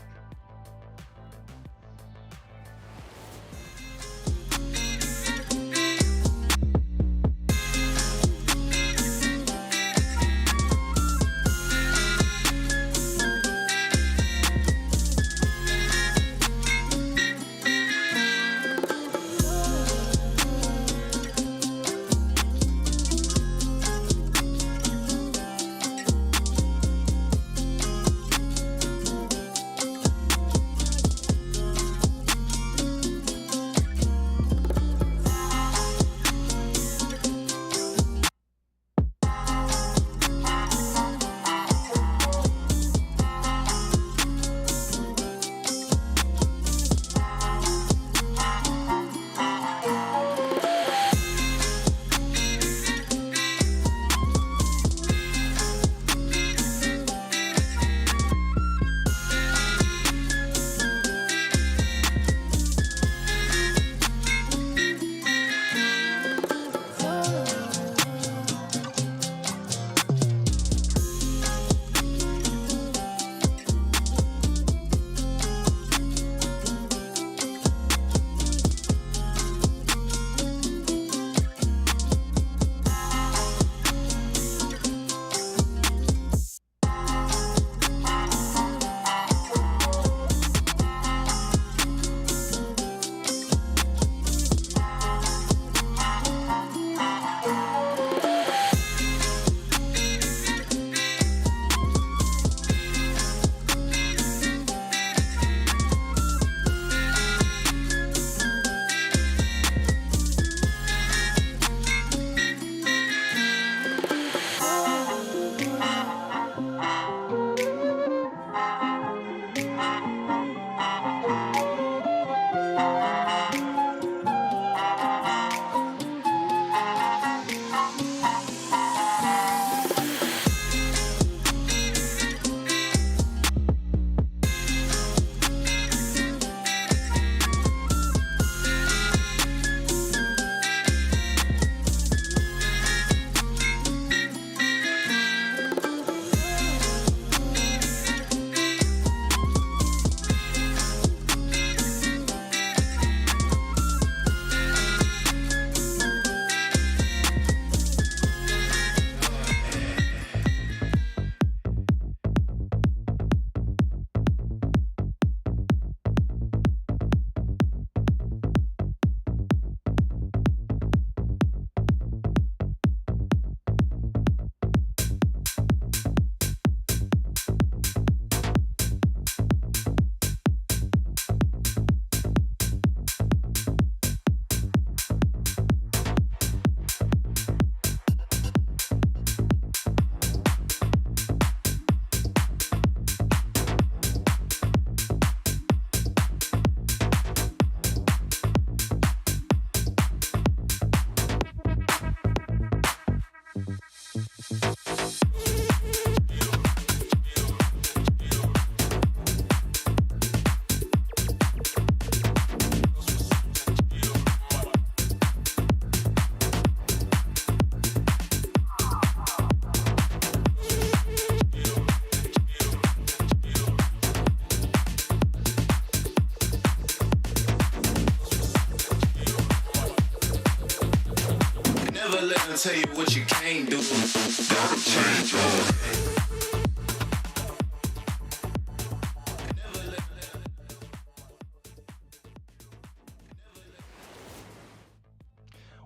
Never let them tell you what you can't do. Gotta change your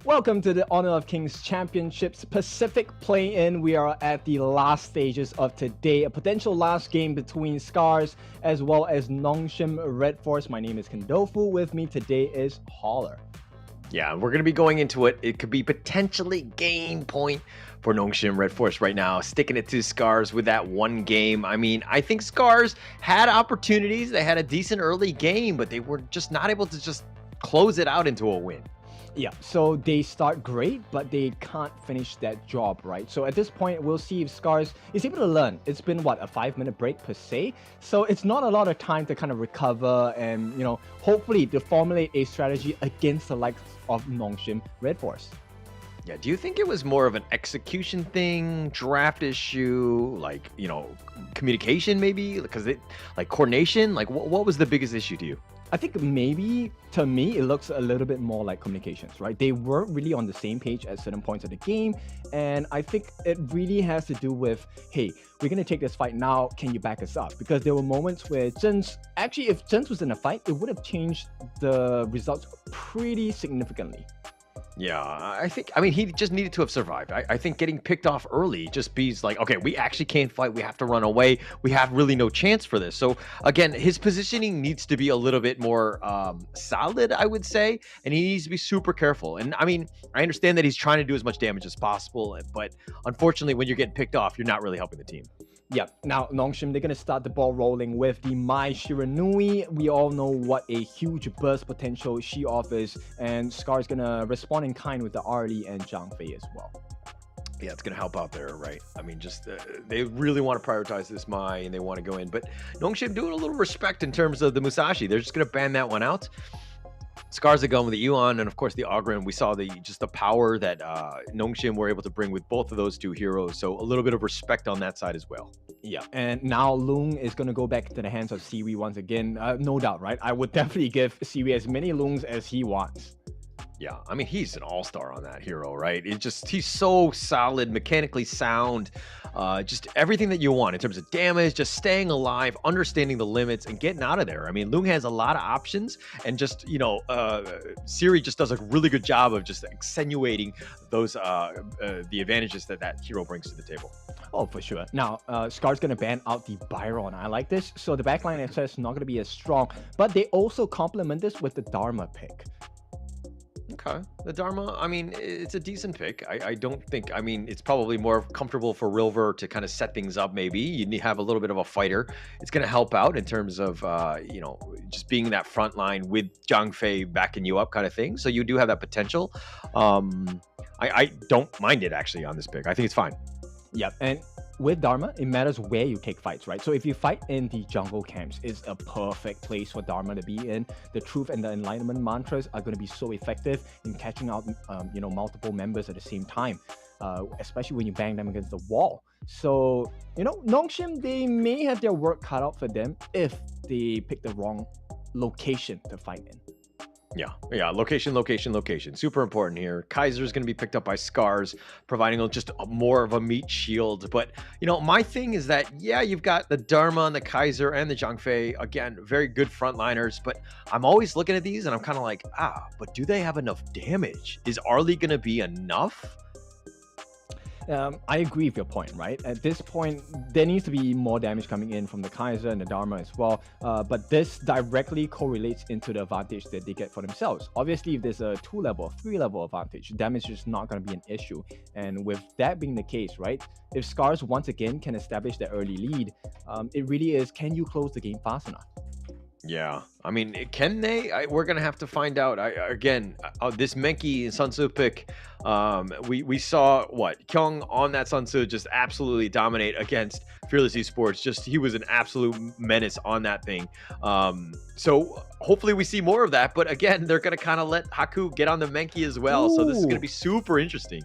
Welcome to the Honor of Kings Championships Pacific Play-In. We are at the last stages of today, a potential last game between SCARZ as well as Nongshim RedForce. My name is Kendofu. With me today is Holler. Yeah, we're going to be going into it. It could be potentially game point for Nongshim RedForce right now, sticking it to SCARZ with that one game. I mean, I think SCARZ had opportunities. They had a decent early game, but they were just not able to just close it out into a win. Yeah, so they start great, but they can't finish that job, right? So at this point, we'll see if SCARZ is able to learn. It's been, what, a 5-minute break per se? So it's not a lot of time to kind of recover and, you know, hopefully to formulate a strategy against the likes of Nongshim RedForce. Yeah, do you think it was more of an execution thing, draft issue, like, you know, communication maybe? Because like coordination, like what was the biggest issue to you? I think maybe, to me, it looks a little bit more like communications, right? They weren't really on the same page at certain points of the game, and I think it really has to do with, hey, we're going to take this fight now, can you back us up? Because there were moments where actually, if Zhenz was in a fight, it would have changed the results pretty significantly. Yeah, I mean, he just needed to have survived. I think getting picked off early just means like, okay, we actually can't fight. We have to run away. We have really no chance for this. So again, his positioning needs to be a little bit more solid, I would say, and he needs to be super careful. And I mean, I understand that he's trying to do as much damage as possible, but unfortunately, when you're getting picked off, you're not really helping the team. Yeah, now Nongshim, they're going to start the ball rolling with the Mai Shiranui. We all know what a huge burst potential she offers, and SCARZ is going to respond in kind with the Arlie and Zhang Fei as well. Yeah, it's going to help out there, right? I mean, just they really want to prioritize this Mai, and they want to go in. But Nongshim doing a little respect in terms of the Musashi. They're just going to ban that one out. SCARZ are going with the Yuan and of course the Ogren. We saw the power that Nongshim were able to bring with both of those two heroes. So a little bit of respect on that side as well. Yeah, and now Lung is going to go back to the hands of Siwi once again. No doubt, right? I would definitely give Siwi as many Lungs as he wants. Yeah, I mean, he's an all-star on that hero, right? He's so solid, mechanically sound, just everything that you want in terms of damage, just staying alive, understanding the limits, and getting out of there. I mean, Lung has a lot of options, and just, you know, Siri just does a really good job of just accentuating those, the advantages that hero brings to the table. Oh, for sure. Now, SCARZ going to ban out the Byron. I like this. So the backline access is not going to be as strong, but they also complement this with the Dharma pick. Okay, the Dharma, I mean, it's a decent pick. I don't think, I mean, it's probably more comfortable for Rilver to kind of set things up maybe. You need to have a little bit of a fighter. It's going to help out in terms of, you know, just being that front line with Zhang Fei backing you up kind of thing. So you do have that potential. I don't mind it actually on this pick. I think it's fine. Yep, and with Dharma, it matters where you take fights, right? So if you fight in the jungle camps, it's a perfect place for Dharma to be in. The truth and the enlightenment mantras are going to be so effective in catching out, you know, multiple members at the same time, especially when you bang them against the wall. So, you know, Nongshim, they may have their work cut out for them if they pick the wrong location to fight in. Yeah, location. Super important here. Kaiser is going to be picked up by SCARZ, providing just more of a meat shield. But, you know, my thing is that, yeah, you've got the Dharma and the Kaiser and the Zhang Fei. Again, very good frontliners. But I'm always looking at these and I'm kind of like, but do they have enough damage? Is Arlie going to be enough? I agree with your point, right? At this point, there needs to be more damage coming in from the Kaiser and the Dharma as well. But this directly correlates into the advantage that they get for themselves. Obviously, if there's a 2-level or 3-level advantage, damage is not going to be an issue. And with that being the case, right? If SCARZ once again can establish the early lead, it really is, can you close the game fast enough? Yeah, I mean, can they? We're gonna have to find out. Again, this Menki and Sun Tzu pick, we saw what Kyung on that Sun Tzu just absolutely dominate against Fearless Esports. Just he was an absolute menace on that thing. So hopefully we see more of that. But again, they're gonna kind of let Haku get on the Menki as well. Ooh. So this is gonna be super interesting.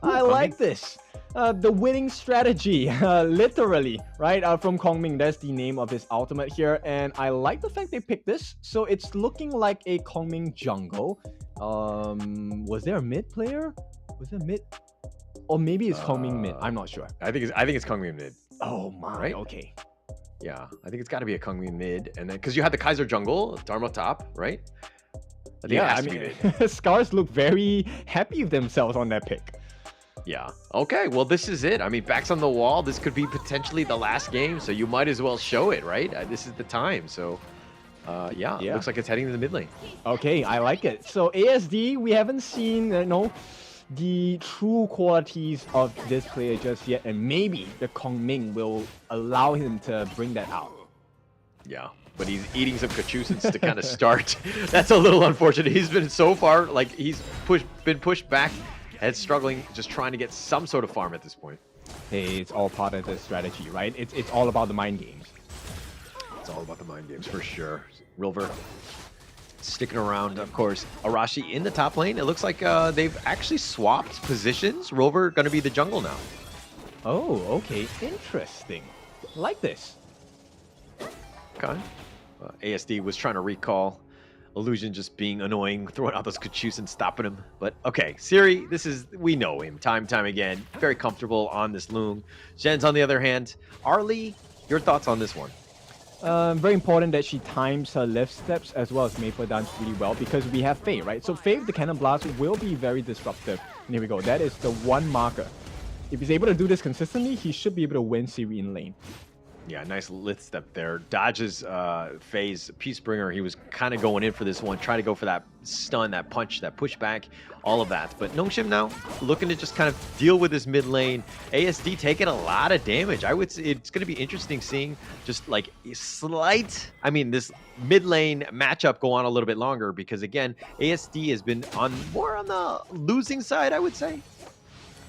I like this. The winning strategy, literally, right? From Kongming, that's the name of his ultimate here. And I like the fact they picked this. So it's looking like a Kongming jungle. Was there a mid player? Was there mid? Or maybe it's Kongming mid. I'm not sure. I think it's Kongming mid. Oh my, right? Okay. Yeah, I think it's got to be a Kongming mid. And then, because you had the Kaiser jungle, Dharma top, right? I think it has to be mid. SCARZ look very happy with themselves on that pick. Yeah. Okay. Well, this is it. I mean, backs on the wall. This could be potentially the last game, so you might as well show it, right? This is the time. So, yeah, looks like it's heading to the mid lane. Okay, I like it. So ASD, we haven't seen, the true qualities of this player just yet, and maybe the Kongming will allow him to bring that out. Yeah. But he's eating some Kachusins to kind of start. That's a little unfortunate. He's been so far, like, he's been pushed back and struggling, just trying to get some sort of farm at this point. Hey, it's all part of the strategy, right? It's all about the mind games. It's all about the mind games for sure. Rilver sticking around, of course. Arashi in the top lane. It looks like they've actually swapped positions. Rilver going to be the jungle now. Oh, okay. Interesting. Like this. Okay. ASD was trying to recall. Illusion just being annoying, throwing out those Kachus and stopping him. But okay, Siri, we know him time again. Very comfortable on this Loom. Zhen's on the other hand. Arlie, your thoughts on this one? Very important that she times her lift steps as well as Maple Dance really well, because we have Faye, right? So Faye with the Cannon Blast will be very disruptive. And here we go. That is the one marker. If he's able to do this consistently, he should be able to win Siri in lane. Yeah, nice lift step there. Dodges Faye's Peacebringer. He was kind of going in for this one, trying to go for that stun, that punch, that pushback, all of that. But Nongshim now looking to just kind of deal with this mid lane. ASD taking a lot of damage. I would say it's going to be interesting seeing just like slight, this mid lane matchup go on a little bit longer, because again, ASD has been more on the losing side, I would say.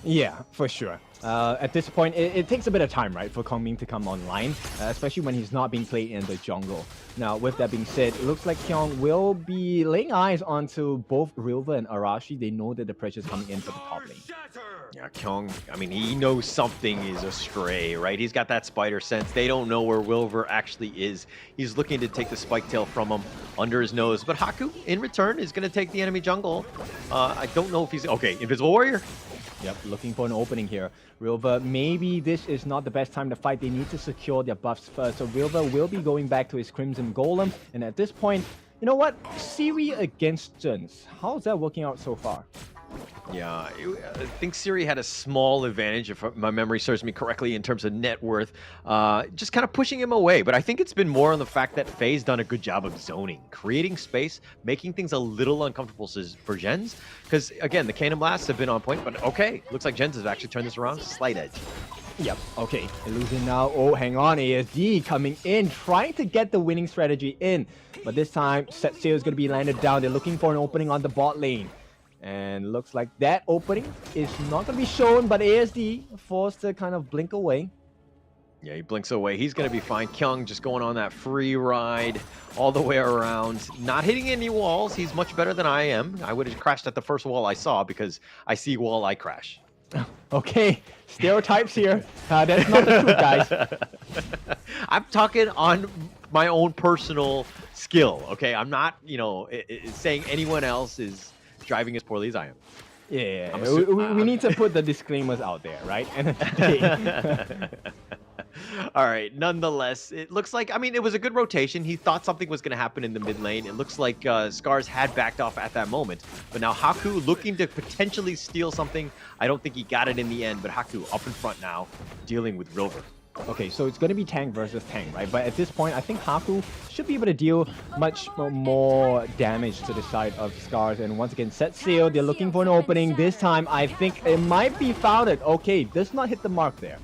Yeah, for sure. At this point, it takes a bit of time, right, for Kongming to come online, especially when he's not being played in the jungle. Now, with that being said, it looks like Kyung will be laying eyes onto both Rilver and Arashi. They know that the pressure is coming in for the top lane. Yeah, Kyung, he knows something is astray, right? He's got that spider sense. They don't know where Rilver actually is. He's looking to take the spike tail from him under his nose. But Haku, in return, is going to take the enemy jungle. I don't know if he's... Okay, Invisible Warrior. Yep, looking for an opening here. Rilver, maybe this is not the best time to fight. They need to secure their buffs first. So Rilver will be going back to his Crimson Golem. And at this point, you know what? Siri against Zhen's. How's that working out so far? Yeah, I think Siri had a small advantage, if my memory serves me correctly, in terms of net worth. Just kind of pushing him away. But I think it's been more on the fact that Faye's done a good job of zoning, creating space, making things a little uncomfortable for Jens. Because, again, the Cannon Blasts have been on point. But, okay, looks like Jens has actually turned this around. Slight edge. Yep, okay. Illusion now. Oh, hang on. ASD coming in, trying to get the winning strategy in. But this time, Set Sail is going to be landed down. They're looking for an opening on the bot lane. And looks like that opening is not going to be shown, but ASD forced to kind of blink away. Yeah, he blinks away. He's going to be fine. Kyung just going on that free ride all the way around. Not hitting any walls. He's much better than I am. I would have crashed at the first wall I saw, because I see wall, I crash. Okay, stereotypes here. That's not the truth, guys. I'm talking on my own personal skill, okay? I'm not, saying anyone else is driving as poorly as I am. Yeah, we need to put the disclaimers out there, right? All right, nonetheless, it looks like, it was a good rotation. He thought something was going to happen in the mid lane. It looks like SCARZ had backed off at that moment. But now Haku looking to potentially steal something. I don't think he got it in the end, but Haku up in front now, dealing with Rilver. Okay, so it's going to be tank versus tank, right? But at this point, I think Haku should be able to deal much more damage to the side of SCARZ. And once again, Set Sail, they're looking for an opening. This time, I think it might be founded. Okay, does not hit the mark there.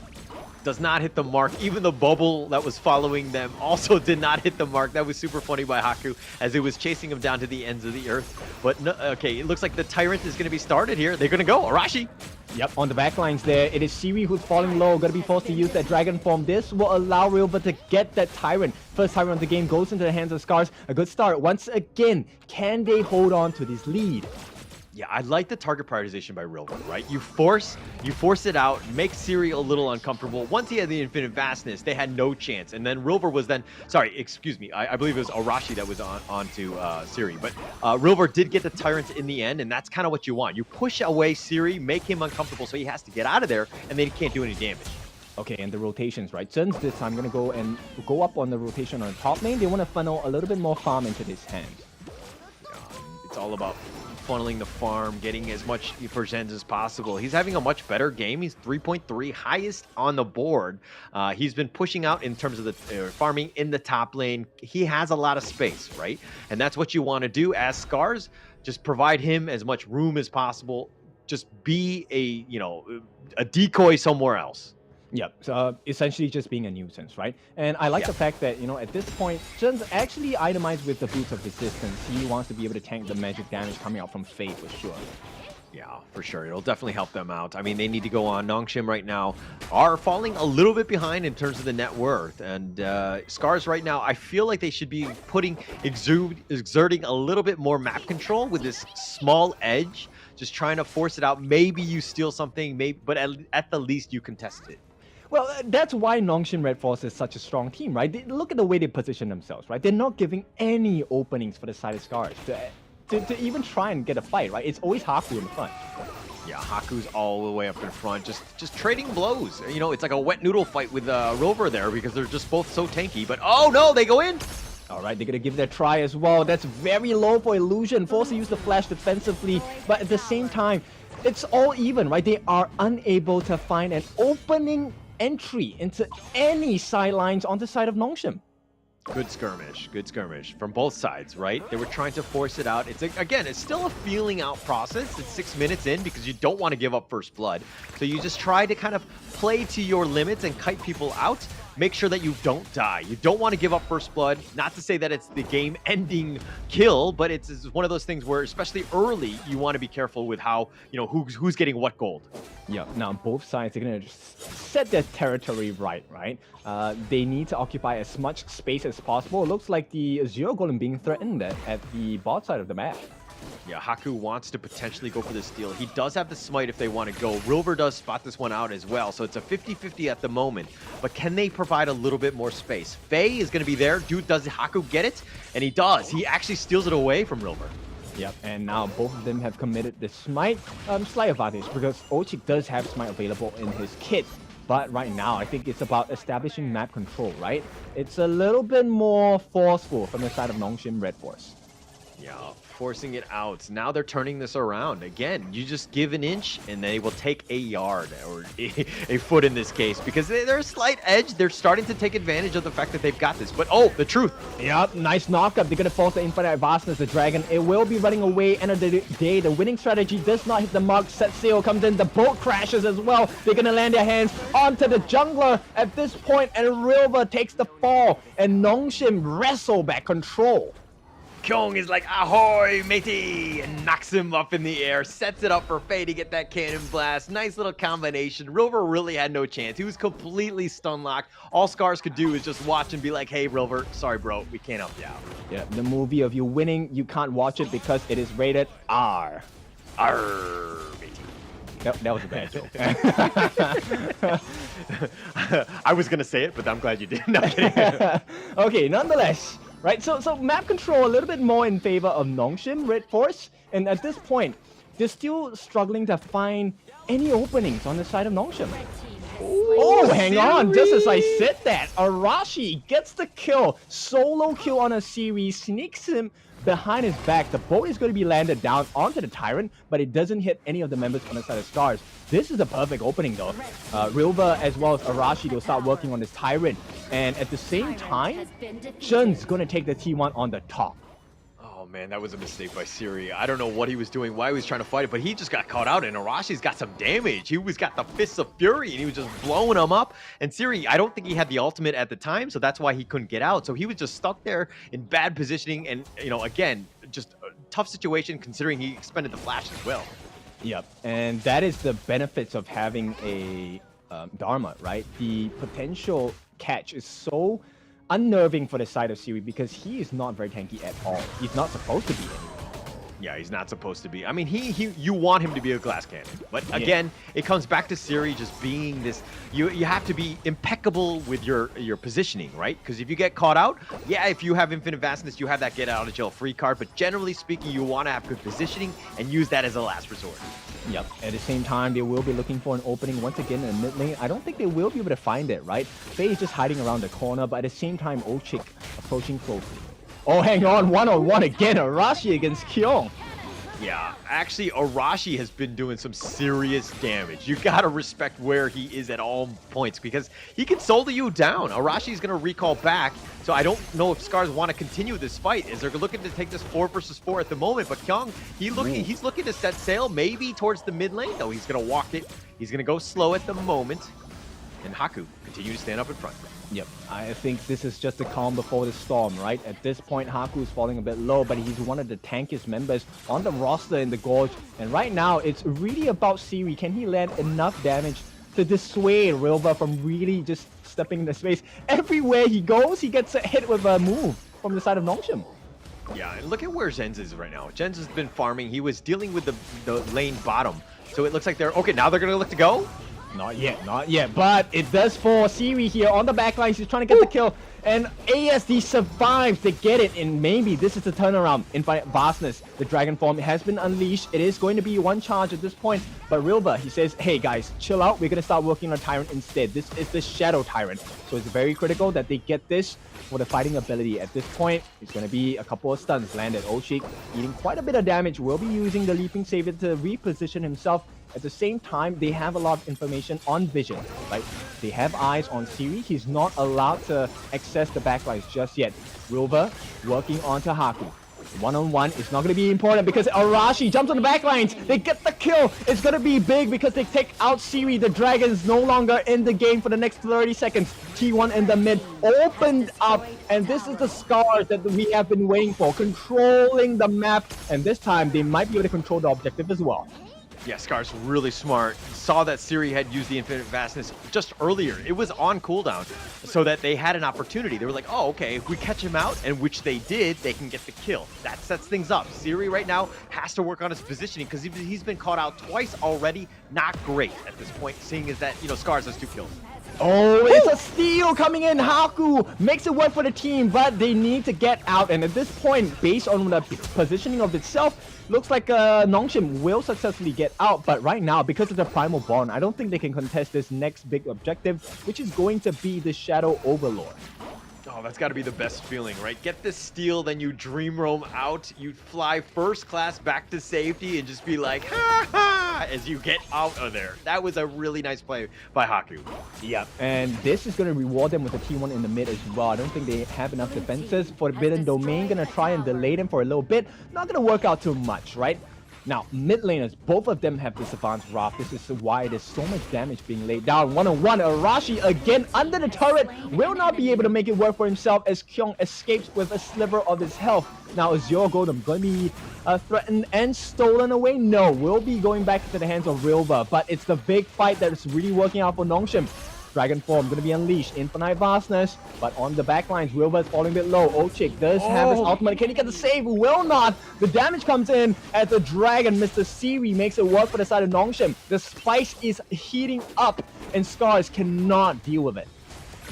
Does not hit the mark. Even the bubble that was following them also did not hit the mark. That was super funny by Haku as it was chasing him down to the ends of the earth. But no, okay, it looks like the Tyrant is going to be started here. They're going to go. Arashi. Yep, on the backlines there, it is Siri who's falling low, going to be forced to use that Dragon Form. This will allow Rilver to get that Tyrant. First Tyrant of the game goes into the hands of SCARZ. A good start. Once again, can they hold on to this lead? Yeah, I like the target prioritization by Rilver, right? You force it out, make Siri a little uncomfortable. Once he had the Infinite Vastness, they had no chance. And then Rilver was then, sorry, excuse me, I believe it was Arashi that was onto Siri. But Rilver did get the Tyrant in the end, and that's kind of what you want. You push away Siri, make him uncomfortable so he has to get out of there, and then he can't do any damage. Okay, and the rotations, right? Since this time, I'm going to go up on the rotation on the top lane. They want to funnel a little bit more farm into this hand. It's all about funneling the farm, getting as much for Gens as possible. He's having a much better game. He's 3.3, highest on the board. He's been pushing out in terms of the farming in the top lane. He has a lot of space, right? And that's what you want to do as SCARZ. Just provide him as much room as possible. Just be a decoy somewhere else. Yep, so essentially just being a nuisance, right? And I like the fact that, at this point, Jens actually itemized with the Boots of Resistance. He wants to be able to tank the magic damage coming out from Faye for sure. Yeah, for sure. It'll definitely help them out. I mean, they need to go on. Nongshim right now are falling a little bit behind in terms of the net worth. And SCARZ right now, I feel like they should be exerting a little bit more map control with this small edge. Just trying to force it out. Maybe you steal something, but at the least you contest it. Well, that's why Nongshim RedForce is such a strong team, right? Look at the way they position themselves, right? They're not giving any openings for the side of SCARZ to even try and get a fight, right? It's always Haku in the front. Yeah, Haku's all the way up in front, just trading blows. It's like a wet noodle fight with Rover there because they're just both so tanky. But oh no, they go in. All right, they're going to give it a try as well. That's very low for Illusion. Forced to use the flash defensively, but at the same time, it's all even, right? They are unable to find an opening entry into any sidelines on the side of Nongshim. Good skirmish from both sides, right? They were trying to force it out. It's still a feeling out process. It's 6 minutes in because you don't want to give up first blood. So you just try to kind of play to your limits and kite people out. Make sure that you don't die. You don't want to give up first blood. Not to say that it's the game-ending kill, but it's one of those things where, especially early, you want to be careful with how, who's getting what gold. Yeah, now both sides are going to set their territory right? They need to occupy as much space as possible. It looks like the Zero Golem being threatened at the bot side of the map. Yeah, Haku wants to potentially go for the steal. He does have the smite if they want to go. River does spot this one out as well, so it's a 50-50 at the moment. But can they provide a little bit more space? Faye is going to be there. Dude, does Haku get it? And he does. He actually steals it away from River. Yep, and now both of them have committed the smite. Slight advantage because Ochik does have smite available in his kit. But right now, I think it's about establishing map control, right? It's a little bit more forceful from the side of Nongshim RedForce. Yeah, forcing it out. Now they're turning this around. Again, you just give an inch and they will take a yard, or a foot in this case, because they're a slight edge. They're starting to take advantage of the fact that they've got this. But oh, the truth. Yep, nice knockup. They're going to force the infinite vastness. The dragon, it will be running away. End of the day, the winning strategy does not hit the mark. Set sail comes in. The boat crashes as well. They're going to land their hands onto the jungler at this point, and River takes the fall, and Nongshim wrestle back control. Kyung is like, ahoy, matey, and knocks him up in the air, sets it up for Faye to get that cannon blast. Nice little combination. Rover really had no chance. He was completely stun locked. All SCARZ could do is just watch and be like, hey, Rover, sorry, bro, we can't help you out. Yeah, the movie of you winning, you can't watch it because it is rated R. R, matey. That was a bad joke. I was going to say it, but I'm glad you did. No, kidding. Okay, nonetheless. Right, so map control a little bit more in favor of Nongshim RedForce, and at this point, they're still struggling to find any openings on the side of Nongshim. Oh, hang on, just as I said that, Arashi gets the kill, solo kill on a series, sneaks him behind his back. The boat is going to be landed down onto the Tyrant, but it doesn't hit any of the members on the side of SCARZ. This is a perfect opening though. Rilva as well as Arashi will start working on this Tyrant, and at the same time, Shun's going to take the T1 on the top. Oh man, that was a mistake by Siri. I don't know what he was doing, why he was trying to fight it, but he just got caught out, and Arashi's got some damage. He was got the Fists of Fury, and he was just blowing him up. And Siri, I don't think he had the ultimate at the time, so that's why he couldn't get out. So he was just stuck there in bad positioning, and again, just a tough situation considering he expended the flash as well. Yep, and that is the benefits of having a Dharma, right? The potential catch is so unnerving for the side of Siri because he is not very tanky at all. He's not supposed to be anyway. Yeah, he's not supposed to be. I mean, you want him to be a glass cannon. But again, it comes back to Siri just being this, you have to be impeccable with your positioning, right? Because if you get caught out, yeah, if you have infinite vastness, you have that get out of jail free card, but generally speaking, you want to have good positioning and use that as a last resort. Yep, at the same time, they will be looking for an opening once again in the mid lane. I don't think they will be able to find it, right? Faye is just hiding around the corner, but at the same time, Ochik approaching closely. Oh, hang on, one-on-one again, Arashi against Kyung. Yeah, actually, Arashi has been doing some serious damage. You gotta respect where he is at all points because he can solo you down. Arashi's gonna recall back, so I don't know if SCARZ want to continue this fight as they're looking to take this 4 versus 4 at the moment. But Kyung, he's looking to set sail maybe towards the mid lane, though. He's gonna walk it. He's gonna go slow at the moment, and Haku continue to stand up in front. Yep, I think this is just the calm before the storm, right? At this point, Haku is falling a bit low, but he's one of the tankiest members on the roster in the Gorge. And right now, it's really about Siri. Can he land enough damage to dissuade Rilva from really just stepping in the space? Everywhere he goes, he gets hit with a move from the side of Nongshim. Yeah, and look at where Zenz is right now. Zenz has been farming. He was dealing with the lane bottom. So it looks like they're... Okay, now they're going to look to go? Not yet, but it does for Siri here on the backline. He's trying to get the kill, and ASD survives to get it, and maybe this is the turnaround. Infinite Vastness, the Dragon Form has been unleashed. It is going to be one charge at this point, but Rilva, he says, hey guys, chill out. We're going to start working on Tyrant instead. This is the Shadow Tyrant, so it's very critical that they get this for the fighting ability. At this point, it's going to be a couple of stuns landed. Oshik eating quite a bit of damage, will be using the Leaping Savior to reposition himself. At the same time, they have a lot of information on Vision, right? They have eyes on Siri. He's not allowed to access the backlines just yet. Rilva working onto Haku. One-on-one is not going to be important because Arashi jumps on the backlines. They get the kill. It's going to be big because they take out Siri. The Dragon's no longer in the game for the next 30 seconds. T1 in the mid opened up, and this is the SCARZ that we have been waiting for, controlling the map, and this time they might be able to control the objective as well. Yeah, SCARZ really smart. Saw that Siri had used the Infinite Vastness just earlier. It was on cooldown, so that they had an opportunity. They were like, oh, okay, if we catch him out, and which they did, they can get the kill. That sets things up. Siri right now has to work on his positioning because he's been caught out twice already. Not great at this point, seeing as that, SCARZ has 2 kills. Oh, it's a steal coming in. Haku makes it work for the team, but they need to get out. And at this point, based on the positioning of itself, looks like Nongshim will successfully get out. But right now, because of the Primal Bond, I don't think they can contest this next big objective, which is going to be the Shadow Overlord. Oh, that's got to be the best feeling, right? Get this steal, then you dream roam out. You fly first class back to safety and just be like, ha ha, as you get out of there. That was a really nice play by Haku. Yeah, and this is going to reward them with a T1 in the mid as well. I don't think they have enough defenses. Forbidden Domain going to try and delay them for a little bit. Not going to work out too much, right? Now, mid laners, both of them have this advanced Wrath. This is why there's so much damage being laid down. One-on-one, Arashi again under the turret will not be able to make it work for himself as Kyung escapes with a sliver of his health. Now, Azure Golem going to be threatened and stolen away? No, will be going back into the hands of Rilva, but it's the big fight that is really working out for Nongshim. Dragon Form going to be unleashed. Infinite Vastness, but on the backlines, Wilbur is falling a bit low. Ochik does have his ultimate. Can he get the save? Will not. The damage comes in as the Dragon, Mr. Siri, makes it work for the side of Nongshim. The spice is heating up, and SCARZ cannot deal with it.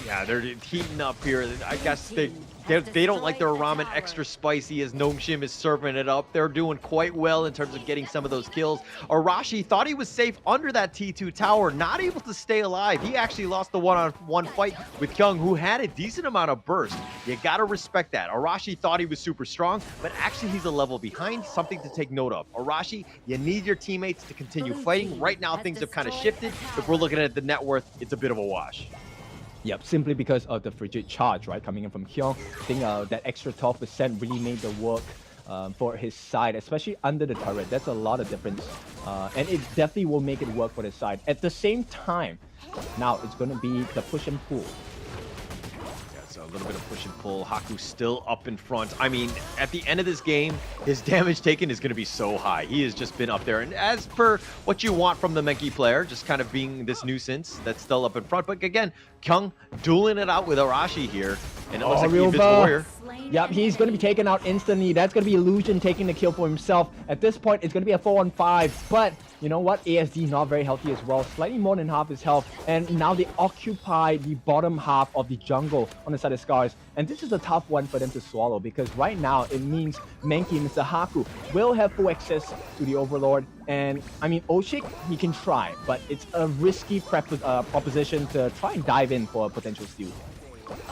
Yeah, they're heating up here. I guess they don't like their ramen extra spicy as Nongshim is serving it up. They're doing quite well in terms of getting some of those kills. Arashi thought he was safe under that T2 tower, not able to stay alive. He actually lost the one-on-one fight with Kyung, who had a decent amount of burst. You gotta respect that. Arashi thought he was super strong, but actually he's a level behind, something to take note of. Arashi, you need your teammates to continue fighting. Right now, things have kind of shifted. If we're looking at the net worth, it's a bit of a wash. Yep, simply because of the frigid charge, right, coming in from Kyung. I think that extra 12% really made the work for his side, especially under the turret. That's a lot of difference, and it definitely will make it work for his side. At the same time, now it's going to be the push and pull. A little bit of push and pull. Haku still up in front. I mean, at the end of this game, his damage taken is going to be so high. He has just been up there. And as per what you want from the Menki player, just kind of being this nuisance that's still up in front. But again, Kyung dueling it out with Arashi here. And it looks like the Invincible Warrior. Yep, he's going to be taken out instantly. That's going to be Illusion taking the kill for himself. At this point, it's going to be a 4-on-5. But you know what? ASD not very healthy as well. Slightly more than half his health. And now they occupy the bottom half of the jungle on the side of SCARZ. And this is a tough one for them to swallow because right now it means Menki, Mr. Haku, will have full access to the Overlord. And I mean, Oshik, he can try, but it's a risky proposition to try and dive in for a potential steal.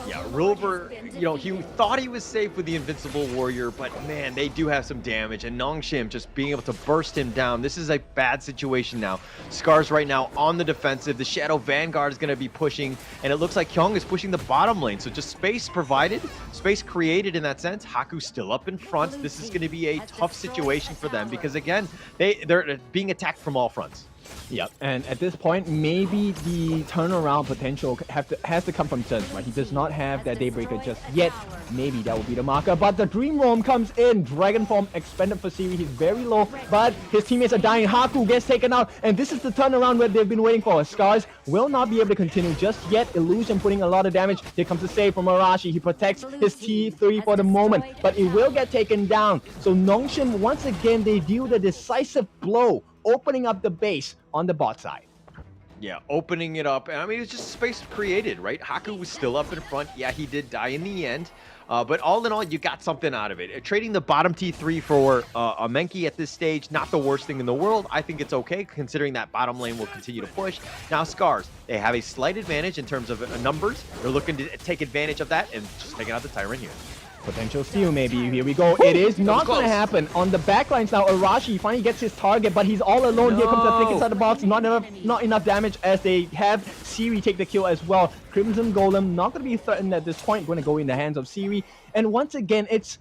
Yeah, Rover, you know, he thought he was safe with the Invincible Warrior, but man, they do have some damage, and Nongshim just being able to burst him down. This is a bad situation now. SCARZ right now on the defensive. The Shadow Vanguard is going to be pushing, and it looks like Kyung is pushing the bottom lane. So just space provided, space created in that sense. Haku's still up in front. This is going to be a tough situation for them because, again, they're being attacked from all fronts. Yep, and at this point, maybe the turnaround potential has to come from Zhen, right? He does not have that Daybreaker just yet. Maybe that will be the marker, but the Dream Roam comes in. Dragon Form expended for Siri. He's very low, but his teammates are dying. Haku gets taken out, and this is the turnaround where they've been waiting for. SCARZ will not be able to continue just yet. Illusion putting a lot of damage. Here comes the save from Arashi. He protects his T3 for the moment, but it will get taken down. So Nongshim, once again, they deal the decisive blow, opening up the base on the bot side. Yeah, opening it up. And I mean, it's just space created, right? Haku was still up in front. Yeah, he did die in the end. But all in all, you got something out of it. Trading the bottom T3 for a Menki at this stage, not the worst thing in the world. I think it's okay, considering that bottom lane will continue to push. Now, SCARZ, they have a slight advantage in terms of numbers. They're looking to take advantage of that and just taking out the Tyrant here. Potential steal maybe. Here we go. It is not going to happen. On the backlines now, Arashi finally gets his target, but he's all alone. Here comes the thick inside the box. Not enough damage as they have Siri take the kill as well. Crimson Golem not going to be threatened at this point. Going to go in the hands of Siri. And once again, it's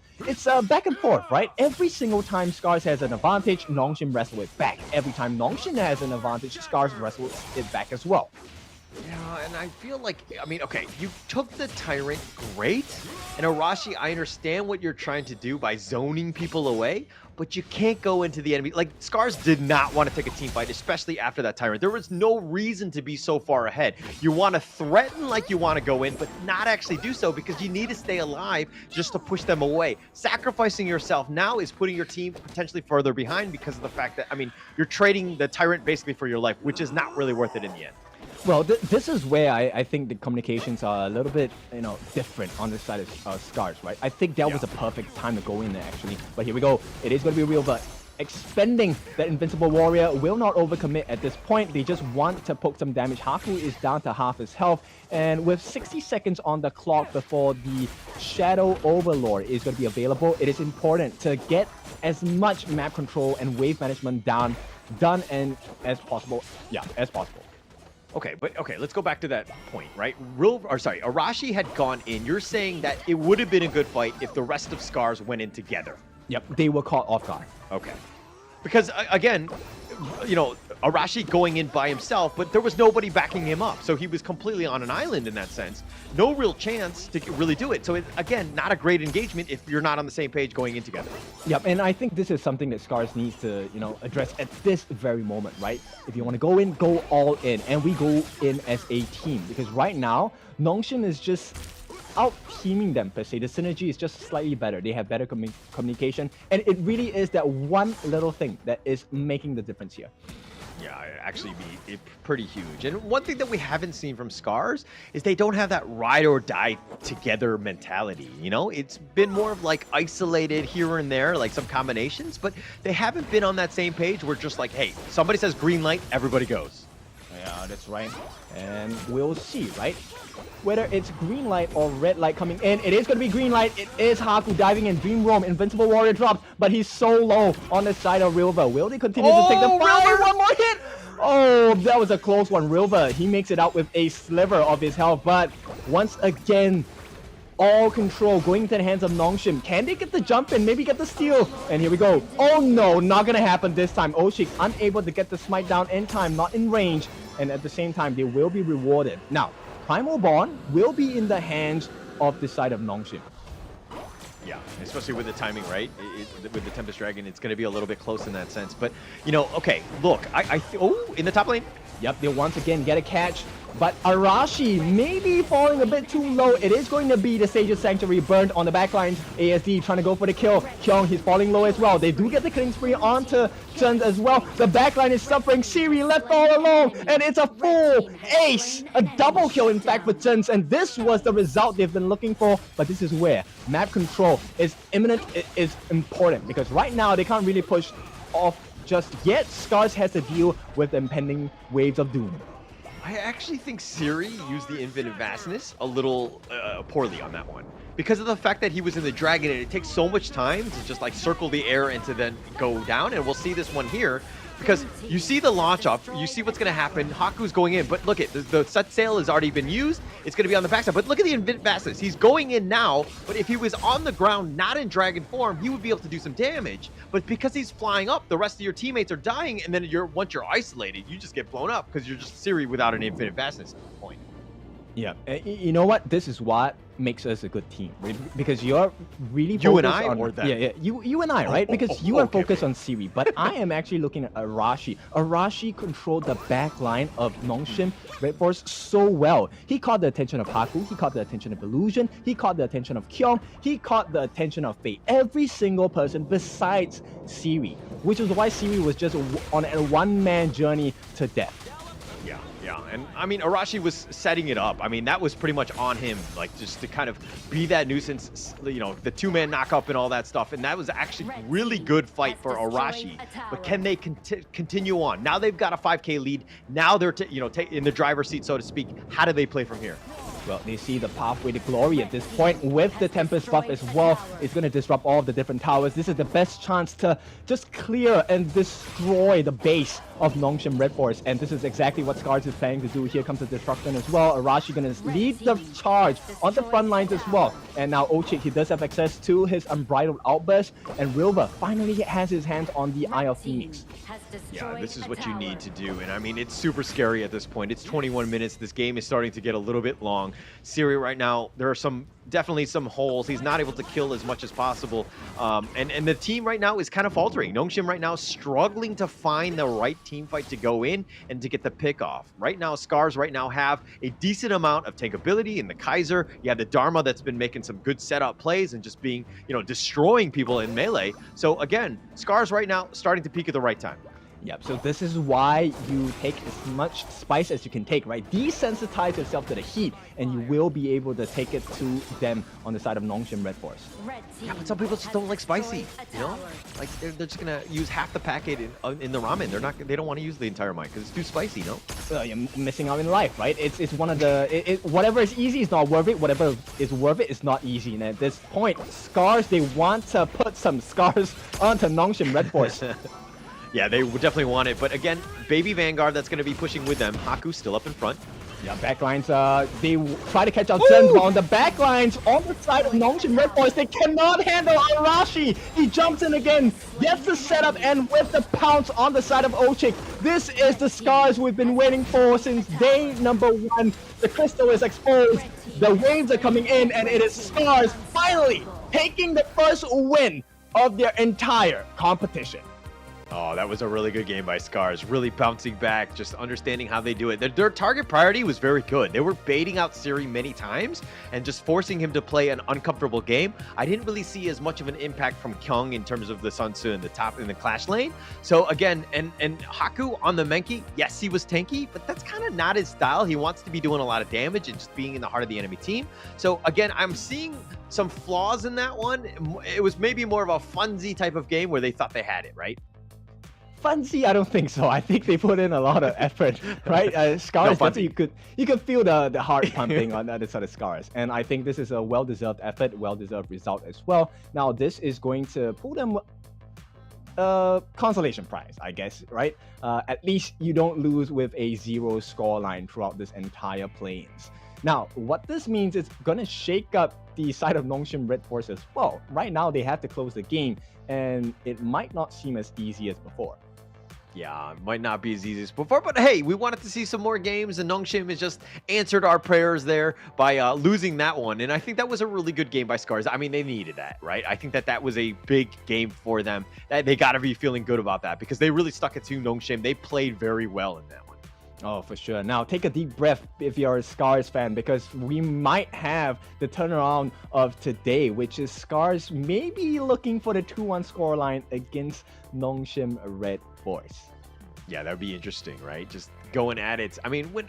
back and forth, right? Every single time SCARZ has an advantage, Nongshim wrestles it back. Every time Nongshim has an advantage, SCARZ wrestles it back as well. Yeah, and I feel like, I mean, okay, you took the Tyrant, great. And Arashi, I understand what you're trying to do by zoning people away, but you can't go into the enemy. Like, SCARZ did not want to take a team fight, especially after that Tyrant. There was no reason to be so far ahead. You want to threaten like you want to go in, but not actually do so because you need to stay alive just to push them away. Sacrificing yourself now is putting your team potentially further behind because of the fact that, I mean, you're trading the Tyrant basically for your life, which is not really worth it in the end. Well, this is where I think the communications are a little bit, different on this side of SCARZ, right? I think that was a perfect time to go in there, actually. But here we go. It is going to be real, but expending that Invincible Warrior will not overcommit at this point. They just want to poke some damage. Haku is down to half his health, and with 60 seconds on the clock before the Shadow Overlord is going to be available, it is important to get as much map control and wave management done and as possible. Yeah, as possible. Okay, but okay, let's go back to that point, right? Arashi had gone in. You're saying that it would have been a good fight if the rest of SCARZ went in together. Yep, they were caught off guard. Okay. Because, again, Arashi going in by himself, but there was nobody backing him up. So he was completely on an island in that sense. No real chance to really do it. So, again, not a great engagement if you're not on the same page going in together. Yep, and I think this is something that SCARZ needs to, address at this very moment, right? If you want to go in, go all in. And we go in as a team. Because right now, Nongshim is just out-teaming them, per se. The synergy is just slightly better. They have better communication. And it really is that one little thing that is making the difference here. Yeah, actually be pretty huge. And one thing that we haven't seen from SCARZ is they don't have that ride or die together mentality. It's been more of like isolated here and there, like some combinations, but they haven't been on that same page where just like, hey, somebody says green light, everybody goes. Yeah, that's right. And we'll see, right? Whether it's green light or red light coming in, it is going to be green light. It is Haku diving in. Dream Roam, Invincible Warrior dropped, but he's so low on the side of Rilva. Will they continue to take the fight? One more hit! Oh, that was a close one. Rilva, he makes it out with a sliver of his health, but once again, all control going into the hands of Nongshim. Can they get the jump and maybe get the steal? And here we go. Oh no, not going to happen this time. Oshik unable to get the smite down in time, not in range, and at the same time, they will be rewarded. Now, Primal Bond will be in the hands of the side of Nongshim. Yeah, especially with the timing, right? With the Tempest Dragon, it's going to be a little bit close in that sense. But, okay, look, in the top lane. Yep, they'll once again get a catch. But Arashi may be falling a bit too low. It is going to be the Sage's Sanctuary burned on the backlines. ASD trying to go for the kill. Kyung, he's falling low as well. They do get the killing spree onto Chen as well. The backline is suffering. Siri left all alone. And it's a full ace. A double kill, in fact, for Chen. And this was the result they've been looking for. But this is where map control is imminent. It is important. Because right now, they can't really push off just yet. SCARZ has to deal with impending waves of doom. I actually think Siri used the infinite vastness a little poorly on that one. Because of the fact that he was in the dragon and it takes so much time to just like circle the air and to then go down. And we'll see this one here. Because you see the launch off, you see what's going to happen. Haku's going in, but look at the set sail has already been used. It's going to be on the backside, but look at the infinite vastness. He's going in now, but if he was on the ground, not in dragon form, he would be able to do some damage. But because he's flying up, the rest of your teammates are dying, and then once you're isolated, you just get blown up because you're just Siri without an infinite vastness at this point. Yeah, you know what? This is what makes us a good team, right? Because you're really focused You and I on, or them? Yeah, you and I, right? Because you are focused on Siri, but I am actually looking at Arashi. Arashi controlled the back line of Nongshim RedForce so well. He caught the attention of Haku, he caught the attention of Illusion, he caught the attention of Kyung, he caught the attention of Fei. Every single person besides Siri, which is why Siri was just on a one-man journey to death. Yeah, and I mean, Arashi was setting it up. I mean, that was pretty much on him, like just to kind of be that nuisance, you know, the two-man knock-up and all that stuff. And that was actually really good fight for Arashi. But can they continue on? Now they've got a 5K lead. Now they're, in the driver's seat, so to speak. How do they play from here? Well, they see the pathway to glory at this point with the Tempest buff as well. It's going to disrupt all of the different towers. This is the best chance to just clear and destroy the base of Nongshim RedForce, and this is exactly what SCARZ is planning to do. Here comes the destruction as well. Arashi going to lead the charge on the front lines as well. And now Ochik, he does have access to his Unbridled Outburst, and Rilva finally has his hands on the Eye of Phoenix. Yeah, this is what you need to do, and I mean, it's super scary at this point. It's 21 minutes. This game is starting to get a little bit long. Siri right now, there are definitely some holes. He's not able to kill as much as possible, and the team right now is kind of faltering. Nongshim right now struggling to find the right team fight to go in and to get the pick off. Right now, SCARZ right now have a decent amount of tankability in the Kaiser. You have the Dharma that's been making some good setup plays and just being, destroying people in melee. So again, SCARZ right now starting to peak at the right time. Yep, so this is why you take as much spice as you can take, right? Desensitize yourself to the heat, and you will be able to take it to them on the side of Nongshim RedForce. Yeah, but some people just don't like spicy, Like, they're just going to use half the packet in the ramen. They don't want to use the entire mic because it's too spicy, You're missing out in life, right? It's one of the... whatever is easy is not worth it. Whatever is worth it is not easy. And at this point, SCARZ, they want to put some scars onto Nongshim RedForce. Yeah, they would definitely want it. But again, Baby Vanguard, that's going to be pushing with them. Haku still up in front. Yeah, backlines, they try to catch out Zen, but on the backlines, on the side of Nongshim RedForce, they cannot handle Arashi. He jumps in again, gets the setup, and with the pounce on the side of Ochik. This is the SCARZ we've been waiting for since day number 1. The crystal is exposed, the waves are coming in, and it is SCARZ finally taking the first win of their entire competition. Oh, that was a really good game by SCARZ. Really bouncing back, just understanding how they do it. Their target priority was very good. They were baiting out Siri many times and just forcing him to play an uncomfortable game. I didn't really see as much of an impact from Kyung in terms of the Sun Tzu in the top in the clash lane. So again, and Haku on the Menki, yes, he was tanky, but that's kind of not his style. He wants to be doing a lot of damage and just being in the heart of the enemy team. So again, I'm seeing some flaws in that one. It was maybe more of a funsy type of game where they thought they had it, right? Fancy, I don't think so. I think they put in a lot of effort, right? SCARZ, you could feel the heart pumping on the other side of SCARZ, and I think this is a well-deserved effort, well-deserved result as well. Now, this is going to pull them a consolation prize, I guess, right? At least you don't lose with a 0 scoreline throughout this entire plains. Now, what this means is going to shake up the side of Nongshim RedForce as well. Right now, they have to close the game, and it might not seem as easy as before. Yeah, it might not be as easy as before, but hey, we wanted to see some more games, and Nongshim has just answered our prayers there by losing that one, and I think that was a really good game by SCARZ. I mean, they needed that, right? I think that was a big game for them. They got to be feeling good about that because they really stuck it to Nongshim. They played very well in that one. Oh, for sure. Now, take a deep breath if you're a SCARZ fan, because we might have the turnaround of today, which is SCARZ maybe looking for the 2-1 scoreline against Nongshim RedForce. Yeah, that would be interesting, right? Just going at it. I mean, when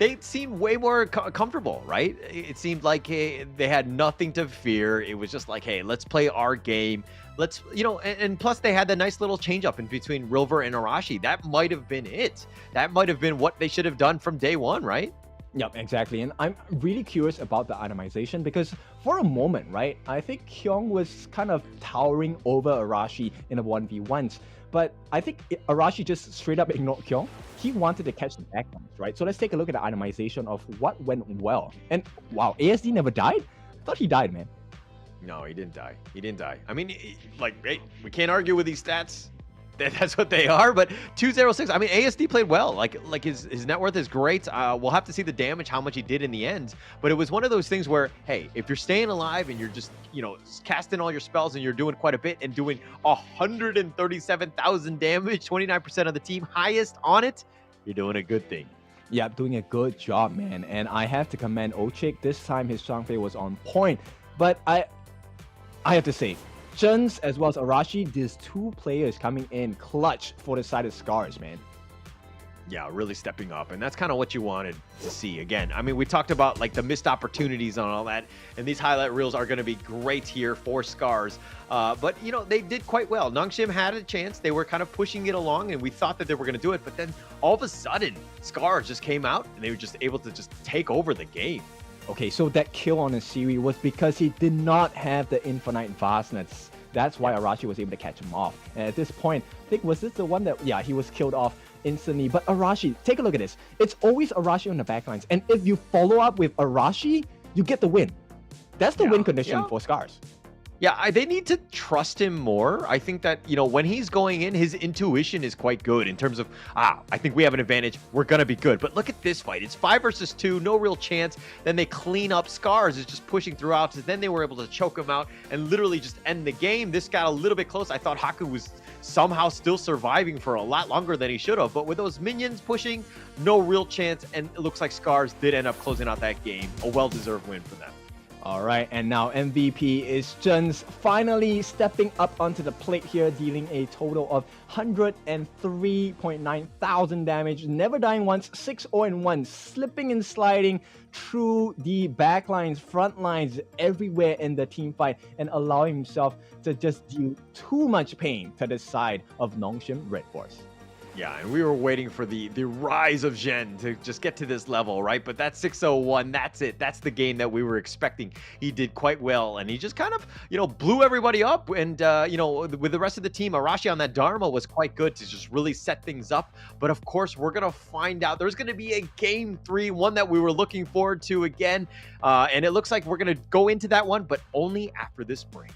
they seemed way more comfortable, right? It seemed like hey, they had nothing to fear. It was just like, hey, let's play our game. Let's, and plus they had the nice little change up in between Rilver and Arashi. That might have been it. That might have been what they should have done from day one, right? Yep, exactly. And I'm really curious about the itemization because for a moment, right, I think Kyung was kind of towering over Arashi in the 1v1s. But I think Arashi just straight up ignored Kyung. He wanted to catch the backlines, right? So let's take a look at the itemization of what went well. And wow, ASD never died? I thought he died, man. No, he didn't die. He didn't die. I mean, hey, we can't argue with these stats. That's what they are, but 206. I mean, ASD played well. Like his net worth is great. We'll have to see the damage, how much he did in the end. But it was one of those things where, hey, if you're staying alive and you're just, casting all your spells and you're doing quite a bit and doing 137,000 damage, 29% of the team, highest on it, you're doing a good thing. Yeah, doing a good job, man. And I have to commend Ochik. This time his Shangfei was on point. But I have to say, Zhen's as well as Arashi, these two players coming in clutch for the side of SCARZ, man. Yeah, really stepping up, and that's kind of what you wanted to see. Again, I mean, we talked about like the missed opportunities and all that, and these highlight reels are going to be great here for SCARZ. But they did quite well. Nongshim had a chance. They were kind of pushing it along, and we thought that they were going to do it, but then all of a sudden, SCARZ just came out, and they were just able to just take over the game. Okay, so that kill on the Siri was because he did not have the infinite vastness. That's why Arashi was able to catch him off. And at this point, I think, was this the one that, yeah, he was killed off instantly. But Arashi, take a look at this. It's always Arashi on the backlines. And if you follow up with Arashi, you get the win. That's the win condition for SCARZ. Yeah, they need to trust him more. I think that, when he's going in, his intuition is quite good in terms of, I think we have an advantage. We're going to be good. But look at this fight. It's 5 versus 2, no real chance. Then they clean up. SCARZ is just pushing throughout. So then they were able to choke him out and literally just end the game. This got a little bit close. I thought Haku was somehow still surviving for a lot longer than he should have. But with those minions pushing, no real chance. And it looks like SCARZ did end up closing out that game. A well-deserved win for them. All right, and now MVP is Zhen's finally stepping up onto the plate here, dealing a total of 103.9 thousand damage, never dying once, 6-0-1, slipping and sliding through the backlines, front lines, everywhere in the team fight, and allowing himself to just deal too much pain to the side of Nongshim RedForce. Yeah, and we were waiting for the rise of Zhen to just get to this level, right? But that 601, that's it. That's the game that we were expecting. He did quite well, and he just kind of, blew everybody up. And, with the rest of the team, Arashi on that Dharma was quite good to just really set things up. But, of course, we're going to find out. There's going to be a Game 3, one that we were looking forward to again. And it looks like we're going to go into that one, but only after this break.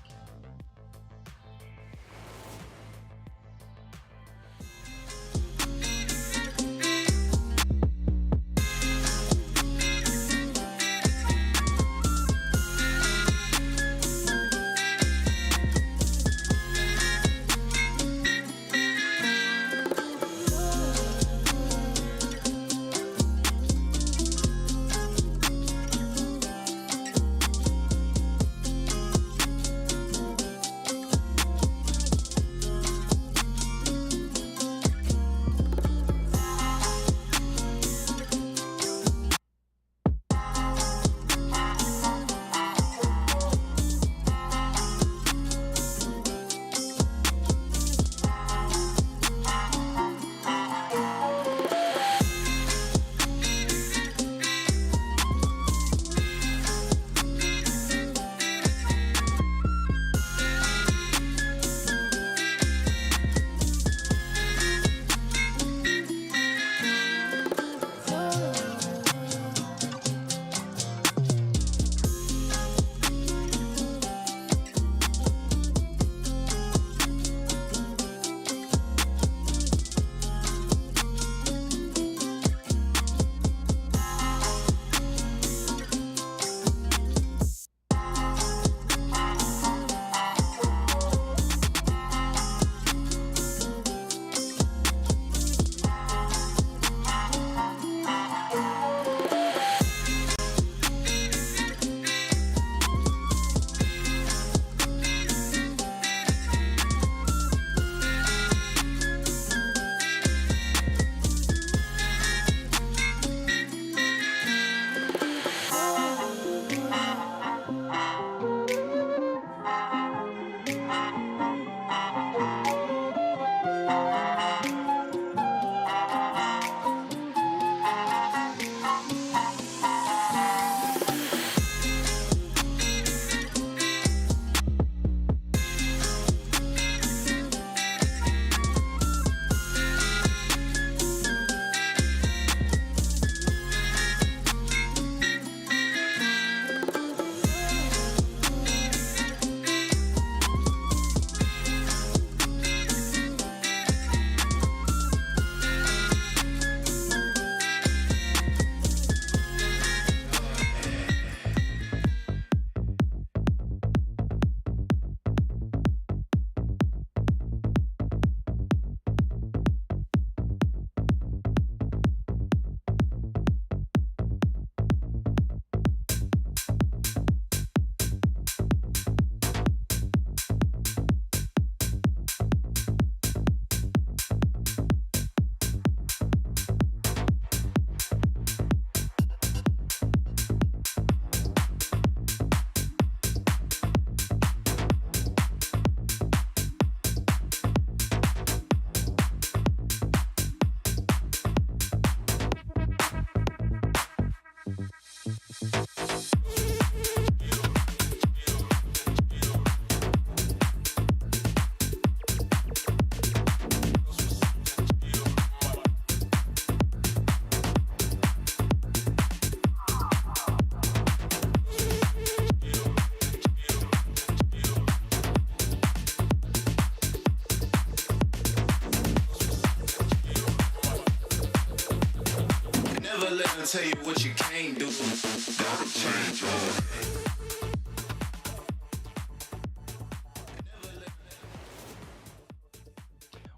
and tell you what you can't do. Gotta change your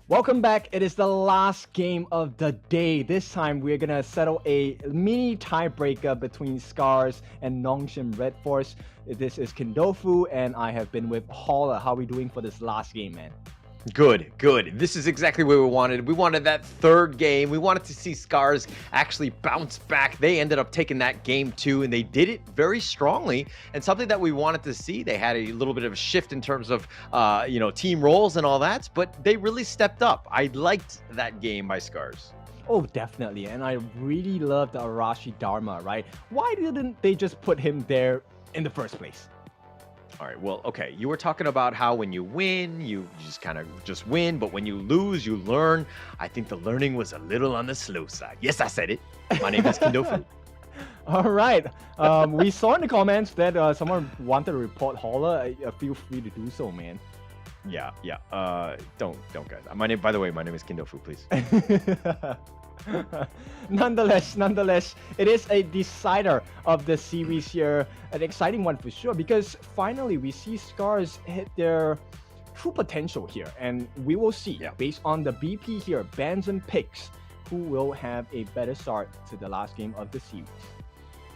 Welcome back. It is the last game of the day. This time we're gonna settle a mini tiebreaker between SCARZ and Nongshim RedForce. This is Kindofu, and I have been with Holler. How are we doing for this last game, man? Good. This is exactly what we wanted. We wanted that third game. We wanted to see SCARZ actually bounce back. They ended up taking that game too, and they did it very strongly. And something that we wanted to see, they had a little bit of a shift in terms of, team roles and all that, but they really stepped up. I liked that game by SCARZ. Oh, definitely. And I really love the Arashi Dharma, right? Why didn't they just put him there in the first place? All right, well, okay. You were talking about how when you win, you just kind of just win, but when you lose, you learn. I think the learning was a little on the slow side. Yes, I said it. My name is Kindofu. All right. We saw in the comments that someone wanted to report Holler. Feel free to do so, man. Yeah. Don't guys. By the way, my name is Kindofu, please. Nonetheless, it is a decider of the series here. An exciting one for sure, because finally we see SCARZ hit their true potential here, and we will see, based on the BP here, bans and picks, who will have a better start to the last game of the series.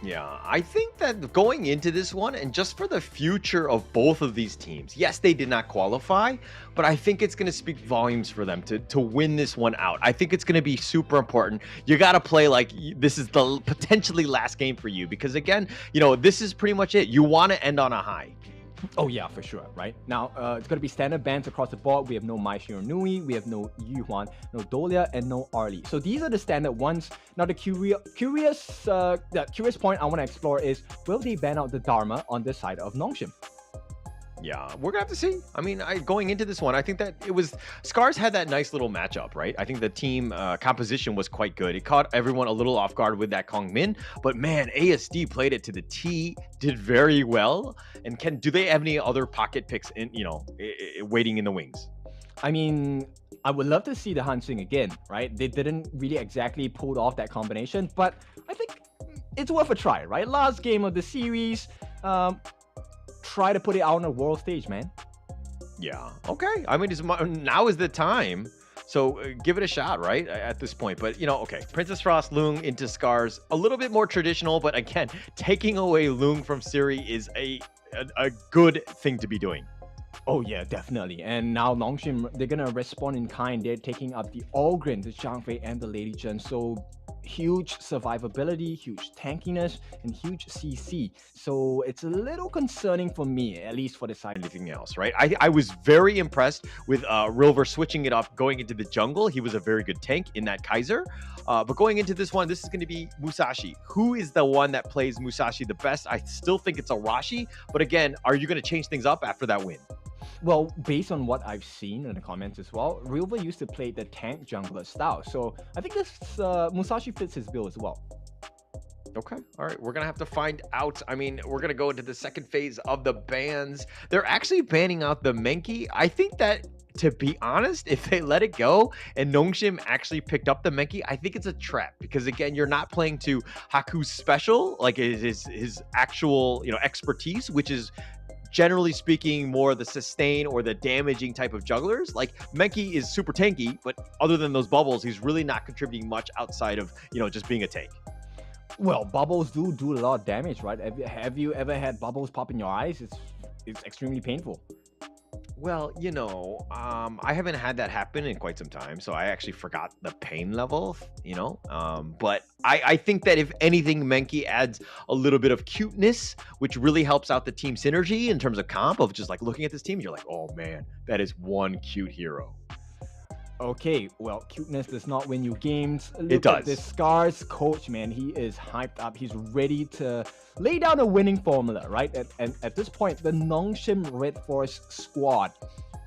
Yeah, I think that going into this one, and just for the future of both of these teams, yes, they did not qualify, but I think it's going to speak volumes for them to win this one out. I think it's going to be super important. You got to play like this is the potentially last game for you, because again, this is pretty much it. You want to end on a high. Oh yeah, for sure, right? Now, it's going to be standard bans across the board. We have no Mai Shiranui, we have no Yuhuan, no Dolia, and no Arlie. So these are the standard ones. Now, the curious point I want to explore is, will they ban out the Dharma on this side of Nongshim? Yeah, we're gonna have to see. I mean, going into this one, I think that SCARZ had that nice little matchup, right? I think the team composition was quite good. It caught everyone a little off guard with that Kong Min, but man, ASD played it to the T, did very well. And do they have any other pocket picks waiting in the wings? I mean, I would love to see the Hansing again, right? They didn't really exactly pull off that combination, but I think it's worth a try, right? Last game of the series. Try to put it out on a world stage, man. Yeah, okay. I mean, now is the time. So give it a shot, right? At this point. But, okay. Princess Frost, Lung into SCARZ. A little bit more traditional, but again, taking away Lung from Siri is a good thing to be doing. Oh yeah, definitely. And now Nongshim, they're gonna respond in kind. They're taking up the Ogrin, the Zhang Fei, and the Lady Zhen. So huge survivability, huge tankiness, and huge CC. So it's a little concerning for me, at least for the side. Anything else, right? I was very impressed with Rilver switching it up, going into the jungle. He was a very good tank in that Kaiser. But going into this one, this is going to be Musashi. Who is the one that plays Musashi the best? I still think it's Arashi. But again, are you going to change things up after that win? Well, based on what I've seen in the comments as well, Rilver used to play the tank jungler style. So I think this Musashi fits his bill as well. Okay. All right. We're going to have to find out. I mean, we're going to go into the second phase of the bans. They're actually banning out the Menki. I think that, to be honest, if they let it go and Nongshim actually picked up the Menki, I think it's a trap, because again, you're not playing to Haku's special, like his actual, expertise, which is generally speaking more the sustain or the damaging type of jugglers. Like Menki is super tanky, but other than those bubbles, he's really not contributing much outside of, just being a tank. Well, bubbles do a lot of damage, right? Have you ever had bubbles pop in your eyes? It's extremely painful. Well, I haven't had that happen in quite some time, so I actually forgot the pain level, but I think that if anything, Menki adds a little bit of cuteness, which really helps out the team synergy in terms of comp of just like looking at this team, you're like, oh man, that is one cute hero. Okay, well, cuteness does not win you games. It does. At this SCARZ coach, man, he is hyped up. He's ready to lay down a winning formula, right? And at this point, the Nongshim RedForce squad,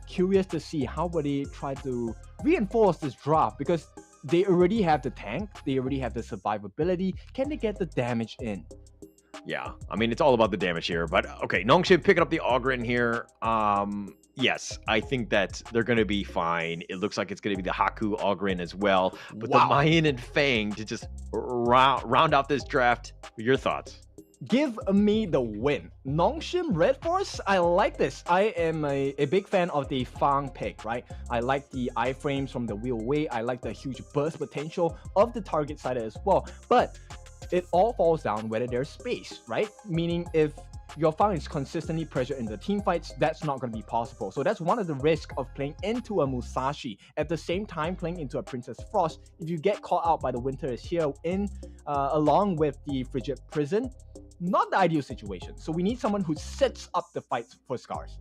curious to see how will they try to reinforce this draft, because they already have the tank, they already have the survivability. Can they get the damage in? Yeah, I mean, it's all about the damage here. But okay, Nongshim picking up the Ogryn here. Yes, I think that they're going to be fine. It looks like it's going to be the Haku Ogryn as well. But the Mayan and Fang to just round out this draft. Your thoughts? Give me the win. Nongshim RedForce, I like this. I am a big fan of the Fang pick, right? I like the iframes from the wheel away. I like the huge burst potential of the target side as well. But it all falls down whether there's space, right? Meaning if your Fang is consistently pressured in the team fights, that's not going to be possible. So that's one of the risks of playing into a Musashi. At the same time, playing into a Princess Frost, if you get caught out by the Winter is here along with the Frigid Prison, not the ideal situation. So we need someone who sets up the fights for SCARZ.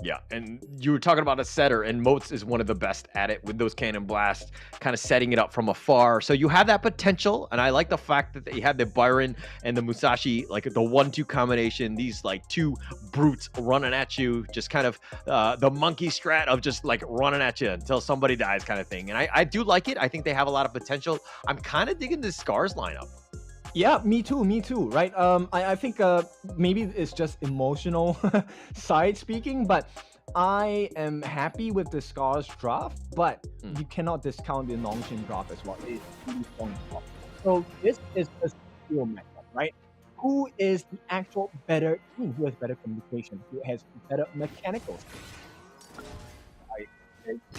Yeah, and you were talking about a setter, and Moats is one of the best at it with those cannon blasts, kind of setting it up from afar. So you have that potential, and I like the fact that they have the Byron and the Musashi, like the 1-2 combination, these like two brutes running at you, just kind of the monkey strat of just like running at you until somebody dies kind of thing. And I do like it. I think they have a lot of potential. I'm kind of digging this SCARZ lineup. Yeah, me too, right? I think maybe it's just emotional side speaking, but I am happy with the SCARZ draft, but you cannot discount the Nongshim draft as well. It's really point. So this is a skill matchup, right? Who is the actual better team? Who has better communication? Who has better mechanical skills?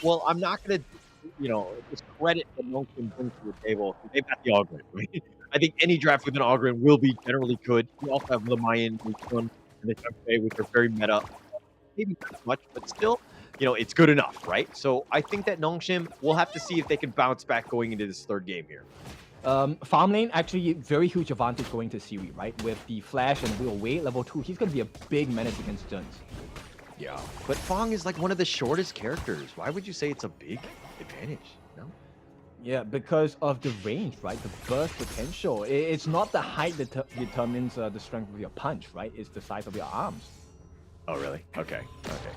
Well, I'm not going to, discredit what Nongshim brings to the table. They've got the Ogryn, right? I think any draft with an Ogryn will be generally good. We also have Lamayan, and the Chunpei, which are very meta. Maybe not as much, but still, it's good enough, right? So I think that Nongshim, we'll have to see if they can bounce back going into this third game here. Farm lane, actually, very huge advantage going to Siri, right? With the Flash and Wheel Away, level 2, he's going to be a big menace against Juns. Yeah, but Fang is like one of the shortest characters. Why would you say it's a big advantage? No. Yeah, because of the range, right? The burst potential. It's not the height that determines the strength of your punch, right? It's the size of your arms. Oh, really? Okay.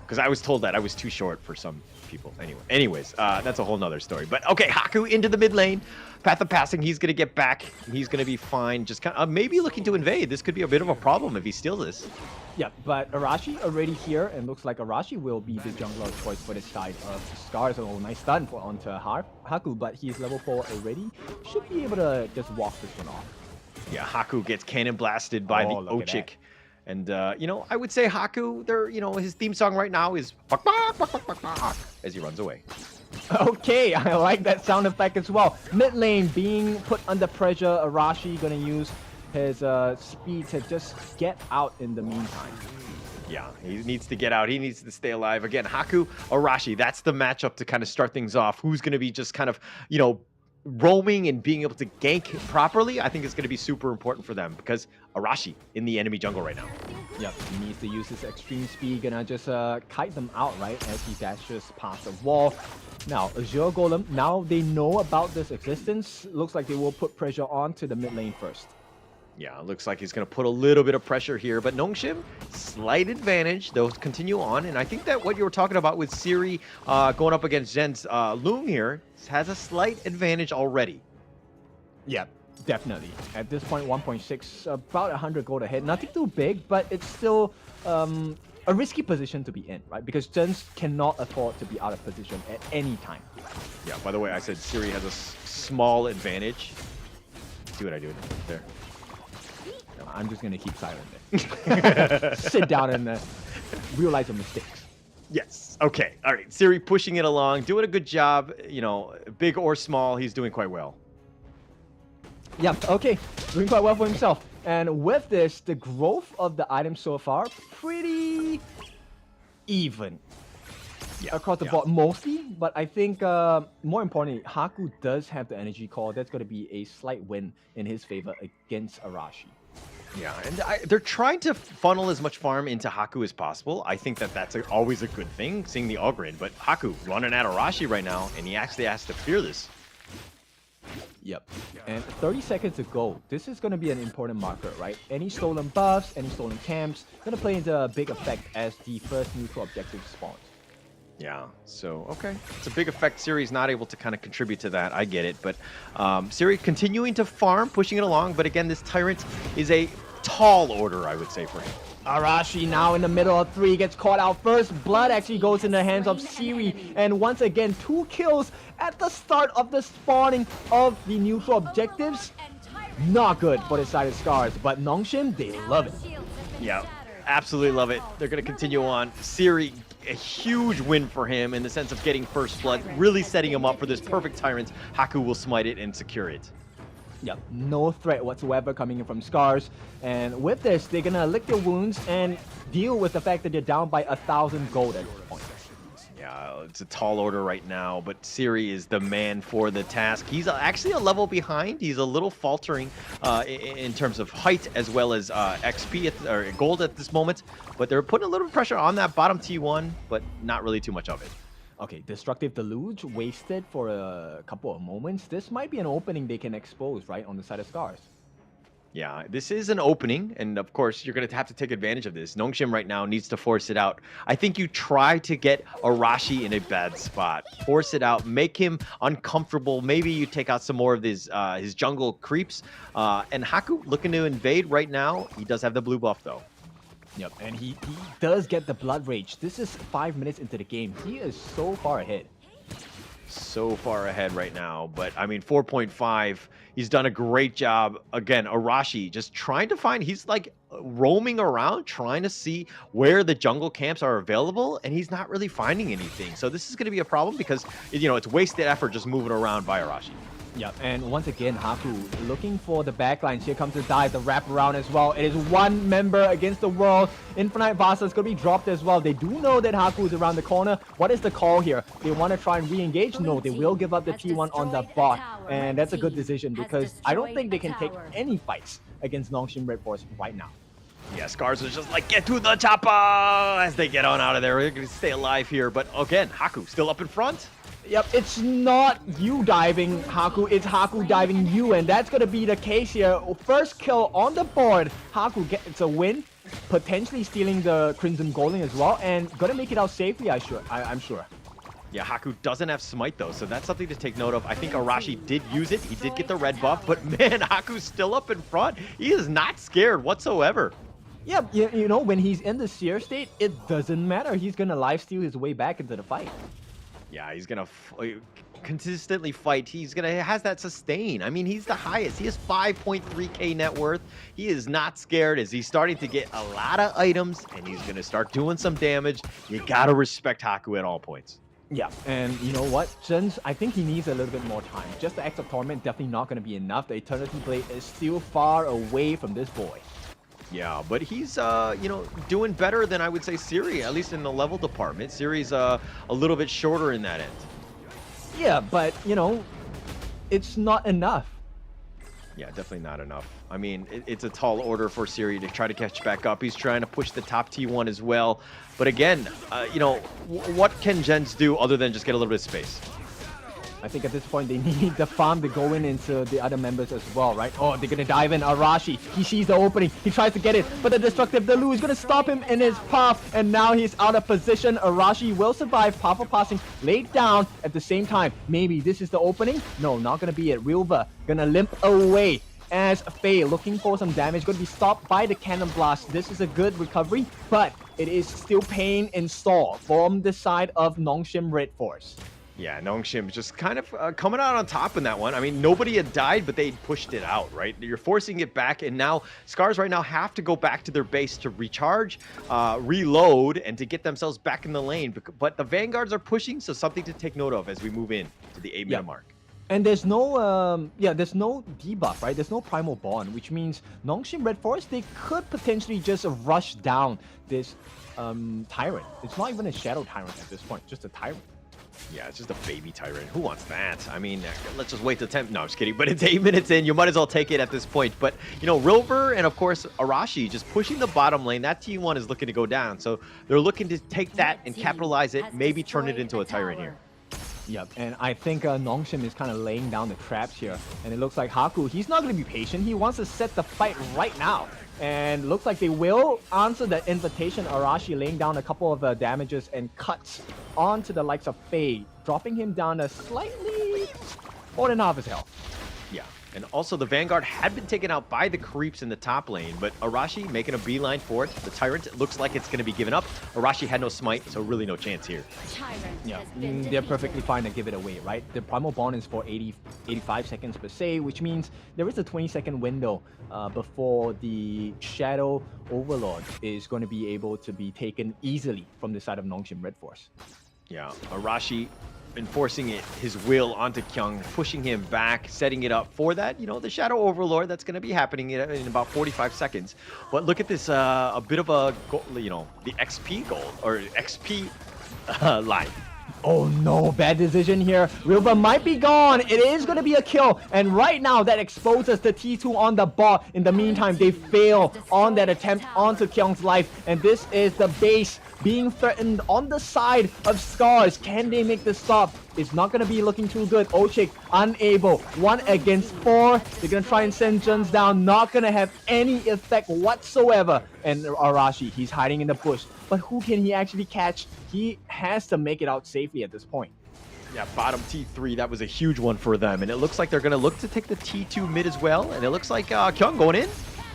Because I was told that I was too short for some people. Anyways, that's a whole nother story. But okay, Haku into the mid lane. Path of Passing, he's going to get back. He's going to be fine. Just kind of maybe looking to invade. This could be a bit of a problem if he steals this. Yeah, but Arashi already here, and looks like Arashi will be the jungler of choice for this side of SCARZ. Oh, nice stun onto Haku, but he's level 4 already. Should be able to just walk this one off. Yeah, Haku gets cannon blasted by the Ochik. And, I would say Haku, his theme song right now is as he runs away. Okay, I like that sound effect as well. Mid lane being put under pressure. Arashi gonna use his speed to just get out in the meantime. Yeah, he needs to get out. He needs to stay alive. Again, Haku, Arashi, that's the matchup to kind of start things off. Who's going to be just kind of, roaming and being able to gank properly, I think is going to be super important for them because Arashi in the enemy jungle right now. Yep, he needs to use his extreme speed, gonna just kite them out, right, as he dashes past the wall. Now, Azure Golem, now they know about this existence. Looks like they will put pressure on to the mid lane first. Yeah, it looks like he's going to put a little bit of pressure here, but Nongshim, slight advantage. Those continue on, and I think that what you were talking about with Siri going up against Zhen's Loom here has a slight advantage already. Yeah, definitely. At this point, 1.6, about 100 gold ahead. Nothing too big, but it's still a risky position to be in, right? Because Zhen's cannot afford to be out of position at any time. Yeah, by the way, I said Siri has a small advantage. See what I do there. I'm just going to keep silent then. Sit down and realize your mistakes. Yes. Okay. All right. Siri pushing it along, doing a good job. Big or small, he's doing quite well. Yeah. Okay. Doing quite well for himself. And with this, the growth of the item so far, pretty even. Yeah, across the board mostly, but I think more importantly, Haku does have the energy core. That's going to be a slight win in his favor against Arashi. Yeah, and they're trying to funnel as much farm into Haku as possible. I think that that's always a good thing, seeing the Ogryn. But Haku running at Arashi right now, and he actually has to fear this. Yep. And 30 seconds to go. This is going to be an important marker, right? Any stolen buffs, any stolen camps, going to play into a big effect as the first neutral objective spawns. Yeah, so, okay. It's a big effect. Siri's not able to kind of contribute to that. I get it. But Siri continuing to farm, pushing it along. But again, this Tyrant is a tall order, I would say, for him. Arashi now in the middle of 3 gets caught out first. Blood actually goes in the hands of Siri, and once again 2 kills at the start of the spawning of the neutral objectives. Not good for the side of SCARZ, but Nongshim, they love it. Yeah, absolutely love it. They're going to continue on. Siri, a huge win for him in the sense of getting first blood, really setting him up for this perfect Tyrant. Haku will smite it and secure it. Yep, no threat whatsoever coming in from SCARZ, and with this, they're gonna lick their wounds and deal with the fact that they're down by 1,000 gold at this point. Yeah, it's a tall order right now, but Siri is the man for the task. He's actually a level behind. He's a little faltering in terms of height as well as XP or gold at this moment, but they're putting a little pressure on that bottom T1, but not really too much of it. Okay, Destructive Deluge wasted for a couple of moments. This might be an opening they can expose, right, on the side of SCARZ. Yeah, this is an opening, and of course, you're going to have to take advantage of this. Nongshim right now needs to force it out. I think you try to get Arashi in a bad spot. Force it out, make him uncomfortable. Maybe you take out some more of his jungle creeps. And Haku looking to invade right now. He does have the blue buff, though. Yep, and he does get the Blood Rage. This is 5 minutes into the game. He is so far ahead. So far ahead right now, but I mean 4.5, he's done a great job. Again, Arashi just trying to find, he's like roaming around trying to see where the jungle camps are available, and he's not really finding anything. So this is going to be a problem because, you know, it's wasted effort just moving around by Arashi. Yep, and once again, Haku looking for the backlines. Here comes the dive, the wraparound as well. It is one member against the world. Infinite Vasa is going to be dropped as well. They do know that Haku is around the corner. What is the call here? They want to try and re-engage? No, they will give up the T1 on the bot. And that's a good decision because I don't think they can take any fights against Nongshim RedForce right now. Yeah, SCARZ is just like, get to the chopper as they get on out of there. They're going to stay alive here. But again, Haku still up in front. Yep, it's not you diving, Haku, it's Haku diving you, and that's going to be the case here. First kill on the board, Haku gets a win, potentially stealing the Crimson Golden as well, and going to make it out safely, I'm sure. Yeah, Haku doesn't have Smite though, so that's something to take note of. I think Arashi did use it, he did get the red buff, but man, Haku's still up in front. He is not scared whatsoever. Yeah, you know, when he's in the Seer state, it doesn't matter. He's going to lifesteal his way back into the fight. Yeah, he's gonna consistently fight. Has that sustain. I mean, he's the highest. He has 5.3k net worth. He is not scared as he's starting to get a lot of items, and he's gonna start doing some damage. You gotta respect Haku at all points. Yeah, and you know what? Since I think he needs a little bit more time. Just the Axe of Torment definitely not gonna be enough. The Eternity Blade is still far away from this boy. Yeah, but he's, you know, doing better than I would say Siri, at least in the level department. Siri's a little bit shorter in that end. Yeah, but, you know, it's not enough. Yeah, definitely not enough. I mean, it's a tall order for Siri to try to catch back up. He's trying to push the top T1 as well. But again, you know, what can Gens do other than just get a little bit of space? I think at this point they need the farm to go into the other members as well, right? Oh, they're gonna dive in. Arashi, he sees the opening. He tries to get it, but the Destructive Deluge is gonna stop him in his path, and now he's out of position. Arashi will survive. Powerful passing laid down at the same time. Maybe this is the opening? No, not gonna be it. Rilva gonna limp away as Faye looking for some damage. Gonna be stopped by the Cannon Blast. This is a good recovery, but it is still pain in store from the side of Nongshim RedForce. Yeah, Nongshim just kind of coming out on top in that one. I mean, nobody had died, but they pushed it out, right? You're forcing it back, and now SCARZ right now have to go back to their base to recharge, reload, and to get themselves back in the lane. But the Vanguards are pushing, so something to take note of as we move in to the 8-minute mark. And there's no, there's no debuff, right? There's no Primal Bond, which means Nongshim RedForce, they could potentially just rush down this Tyrant. It's not even a Shadow Tyrant at this point, just a Tyrant. Yeah, it's just a baby Tyrant. Who wants that? I mean, let's just wait till 10. No, I'm just kidding. But it's 8 minutes in. You might as well take it at this point. But, you know, Rilver and, of course, Arashi just pushing the bottom lane. That T1 is looking to go down. So they're looking to take that and capitalize it, maybe turn it into a Tyrant here. Yep, and I think Nongshim is kind of laying down the traps here. And it looks like Haku, he's not going to be patient. He wants to set the fight right now. And looks like they will answer that invitation. Arashi laying down a couple of damages and cuts onto the likes of Faye, dropping him down a slightly more than half his health. Yeah, And also, the Vanguard had been taken out by the creeps in the top lane, but Arashi making a beeline for it. The Tyrant looks like it's going to be given up. Arashi had no smite, so really no chance here. Yeah, they're perfectly fine to give it away, right? The Primal Bond is for 85 seconds per se, which means there is a 20-second window before the Shadow Overlord is going to be able to be taken easily from the side of Nongshim RedForce. Yeah, Arashi enforcing his will onto Kyung, pushing him back, setting it up for that, the Shadow Overlord that's going to be happening in about 45 seconds. But look at this, a bit of a, the XP goal, or XP line. Oh no, bad decision here. Rilva might be gone. It is going to be a kill. And right now, that exposes the T2 on the bot. In the meantime, they fail on that attempt onto Kyung's life. And this is the base being threatened on the side of SCARZ. Can they make the stop? It's not going to be looking too good. Ochik unable. 1 against 4. They're going to try and send Juns down. Not going to have any effect whatsoever. And Arashi, he's hiding in the bush. But who can he actually catch? He has to make it out safely at this point. Yeah, bottom T3, that was a huge one for them. And it looks like they're going to look to take the T2 mid as well. And it looks like Kyung going in.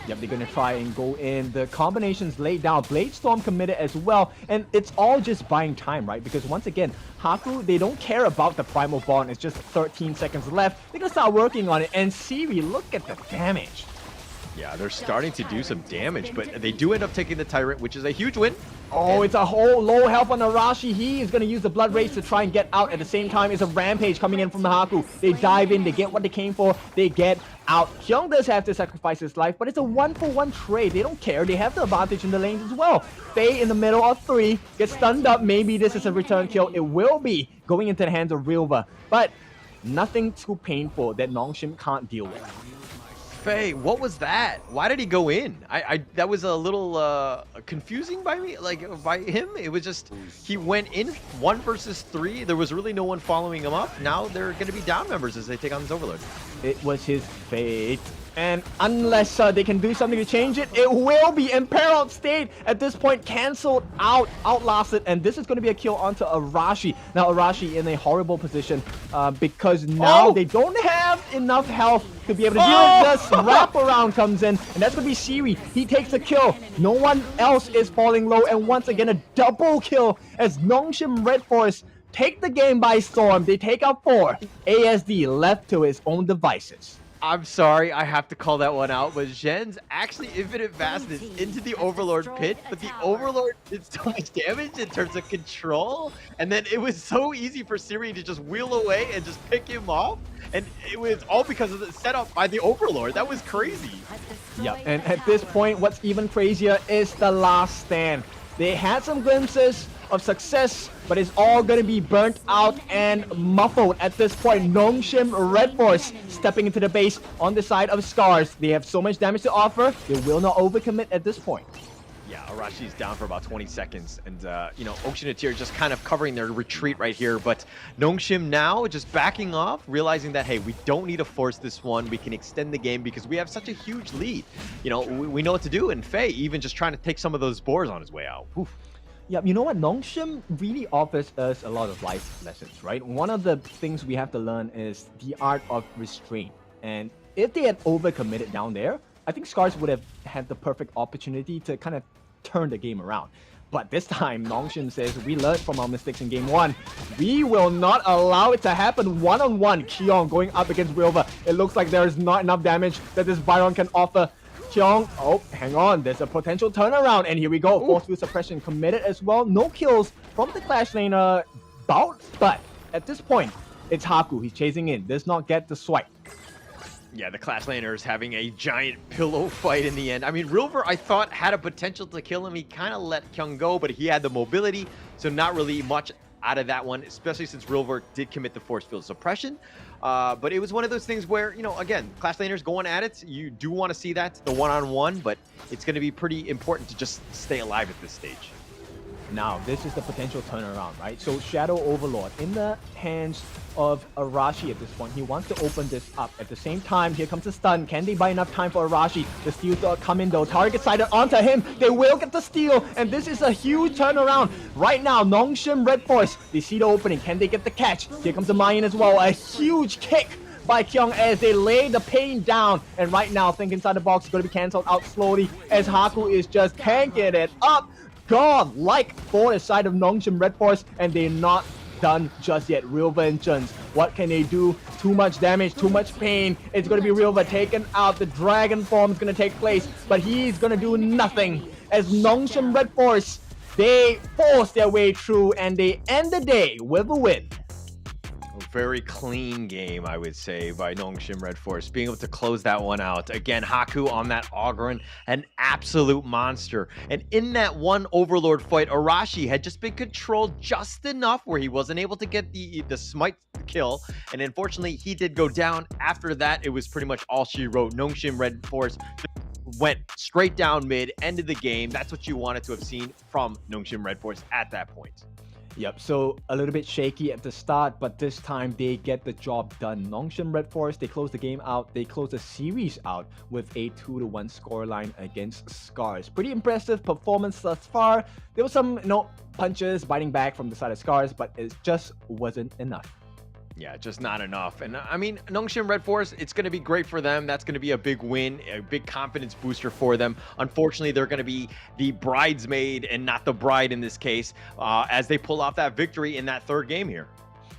Yep, they're going to try and go in. The combination's laid down. Blade Storm committed as well. And it's all just buying time, right? Because once again, Haku, they don't care about the Primal Bond. It's just 13 seconds left. They're going to start working on it. And Siri, look at the damage. Yeah, they're starting to do some damage, but they do end up taking the Tyrant, which is a huge win. Oh, it's a whole low health on Arashi. He is going to use the Blood Rage to try and get out. At the same time, it's a Rampage coming in from the Haku. They dive in, they get what they came for, they get out. Hyung does have to sacrifice his life, but it's a 1-for-1 trade. They don't care. They have the advantage in the lanes as well. Faye in the middle of 3, gets stunned up. Maybe this is a return kill. It will be going into the hands of Rilva, but nothing too painful that Nongshim can't deal with. Faye, what was that? Why did he go in? That was a little confusing by me, by him. It was just, he went in 1 versus 3. There was really no one following him up. Now they're going to be down members as they take on this Overlord. It was his fate. And unless they can do something to change it, it will be Imperiled State at this point, cancelled out, outlasted, and this is going to be a kill onto Arashi. Now Arashi in a horrible position because now they don't have enough health to be able to deal with this. Wraparound comes in, and that's going to be Siri. He takes a kill. No one else is falling low, and once again a double kill as Nongshim RedForce take the game by storm. They take out 4. ASD left to his own devices. I'm sorry, I have to call that one out, but Zhen's actually infinite vastness into the Overlord pit, but the Overlord did so much damage in terms of control, and then it was so easy for Siri to just wheel away and just pick him off, and it was all because of the setup by the Overlord. That was crazy. Yeah, and at this point, what's even crazier is the last stand. They had some glimpses of success, but it's all going to be burnt out and muffled at this point. Nongshim RedForce stepping into the base on the side of SCARZ. They have so much damage to offer, they will not overcommit at this point. Yeah, Arashi's down for about 20 seconds, and Oceaneer just kind of covering their retreat right here, but Nongshim now just backing off, realizing that, hey, we don't need to force this one, we can extend the game because we have such a huge lead. We know what to do, and Faye even just trying to take some of those boars on his way out. Oof. Yeah, you know what? Nongshim really offers us a lot of life lessons, right? One of the things we have to learn is the art of restraint. And if they had overcommitted down there, I think SCARZ would have had the perfect opportunity to kind of turn the game around. But this time, Nongshim says, we learned from our mistakes in game 1. We will not allow it to happen one-on-one. Keon going up against Rilva. It looks like there is not enough damage that this Byron can offer. Kyung, oh, hang on, there's a potential turnaround, and here we go. Force field suppression committed as well. No kills from the Clash laner bout, but at this point, it's Haku. He's chasing in, does not get the swipe. Yeah, the Clash laner is having a giant pillow fight in the end. I mean, Rilver, I thought, had a potential to kill him. He kind of let Kyung go, but he had the mobility, so not really much out of that one, especially since Rilver did commit the force field suppression. But it was one of those things where, again, Clash laners going at it. You do want to see that, the one-on-one, but it's going to be pretty important to just stay alive at this stage. Now, this is the potential turnaround, right? So Shadow Overlord in the hands of Arashi at this point. He wants to open this up. At the same time, here comes the stun. Can they buy enough time for Arashi? The steal to come in though. Target sighted onto him. They will get the steal, and this is a huge turnaround. Right now, Nongshim RedForce, they see the opening. Can they get the catch? Here comes the Mayan as well. A huge kick by Kyung as they lay the pain down. And right now, Think Inside the Box is going to be cancelled out slowly as Haku is just tanking it up. God, like for the side of Nongshim RedForce, and they're not done just yet. Real Vengeance, what can they do? Too much damage, too much pain. It's going to be Realva taken out. The dragon form is going to take place, but he's going to do nothing as Nongshim RedForce, they force their way through and they end the day with a win. A very clean game, I would say, by Nongshim RedForce, being able to close that one out. Again, Haku on that Ogryn, an absolute monster. And in that one Overlord fight, Arashi had just been controlled just enough where he wasn't able to get the smite kill. And unfortunately, he did go down. After that, it was pretty much all she wrote. Nongshim RedForce went straight down mid, ended the game. That's what you wanted to have seen from Nongshim RedForce at that point. Yep, so a little bit shaky at the start, but this time they get the job done. Nongshim RedForce, they close the game out. They close the series out with a 2-1 scoreline against SCARZ. Pretty impressive performance thus far. There was some, punches biting back from the side of SCARZ, but it just wasn't enough. Yeah, just not enough. And I mean, Nongshim RedForce, it's going to be great for them. That's going to be a big win, a big confidence booster for them. Unfortunately, they're going to be the bridesmaid and not the bride in this case, as they pull off that victory in that third game here.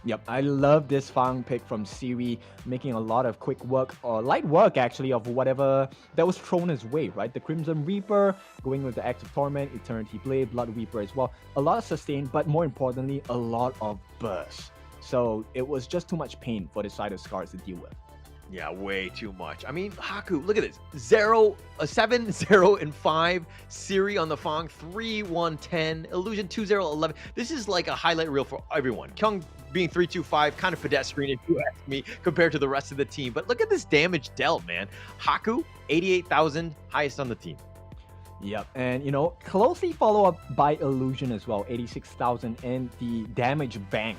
Yep, I love this Fang pick from Siri, making a lot of quick work, or light work actually, of whatever that was thrown his way, right? The Crimson Reaper, going with the Axe of Torment, Eternity Blade, Blood Reaper as well. A lot of sustain, but more importantly, a lot of burst. So it was just too much pain for the side of SCARZ to deal with. Yeah, way too much. I mean, Haku, look at this. 7, 0, and 5. Siri on the Fang, 3, 1, 10. Illusion 2, 0, 11. This is like a highlight reel for everyone. Kyung being 3, 2, 5, kind of pedestrian if you ask me, compared to the rest of the team. But look at this damage dealt, man. Haku, 88,000, highest on the team. Yep, and closely followed up by Illusion as well, 86,000, and the damage bank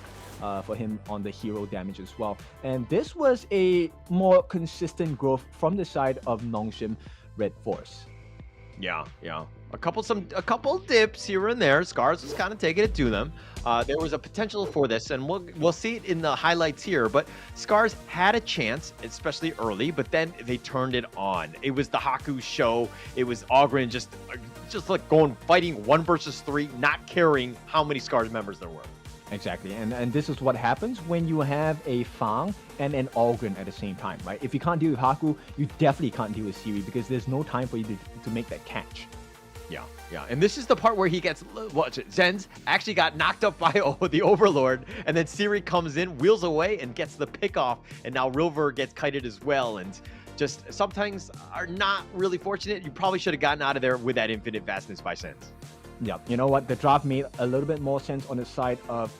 for him on the hero damage as well. And this was a more consistent growth from the side of Nongshim RedForce. Yeah. A couple dips here and there. SCARZ was kind of taking it to them. There was a potential for this, and we'll see it in the highlights here. But SCARZ had a chance, especially early, but then they turned it on. It was the Haku show. It was Ogryn just like fighting 1 versus 3, not caring how many SCARZ members there were. Exactly, and this is what happens when you have a Fang and an Ogryn at the same time, right? If you can't deal with Haku, you definitely can't deal with Siri because there's no time for you to make that catch. Yeah, and this is the part where he gets, Zenz actually got knocked up by the Overlord, and then Siri comes in, wheels away, and gets the pick off, and now Rilver gets kited as well, and just sometimes are not really fortunate. You probably should have gotten out of there with that infinite vastness by Zenz. Yeah, you know what? The draft made a little bit more sense on the side of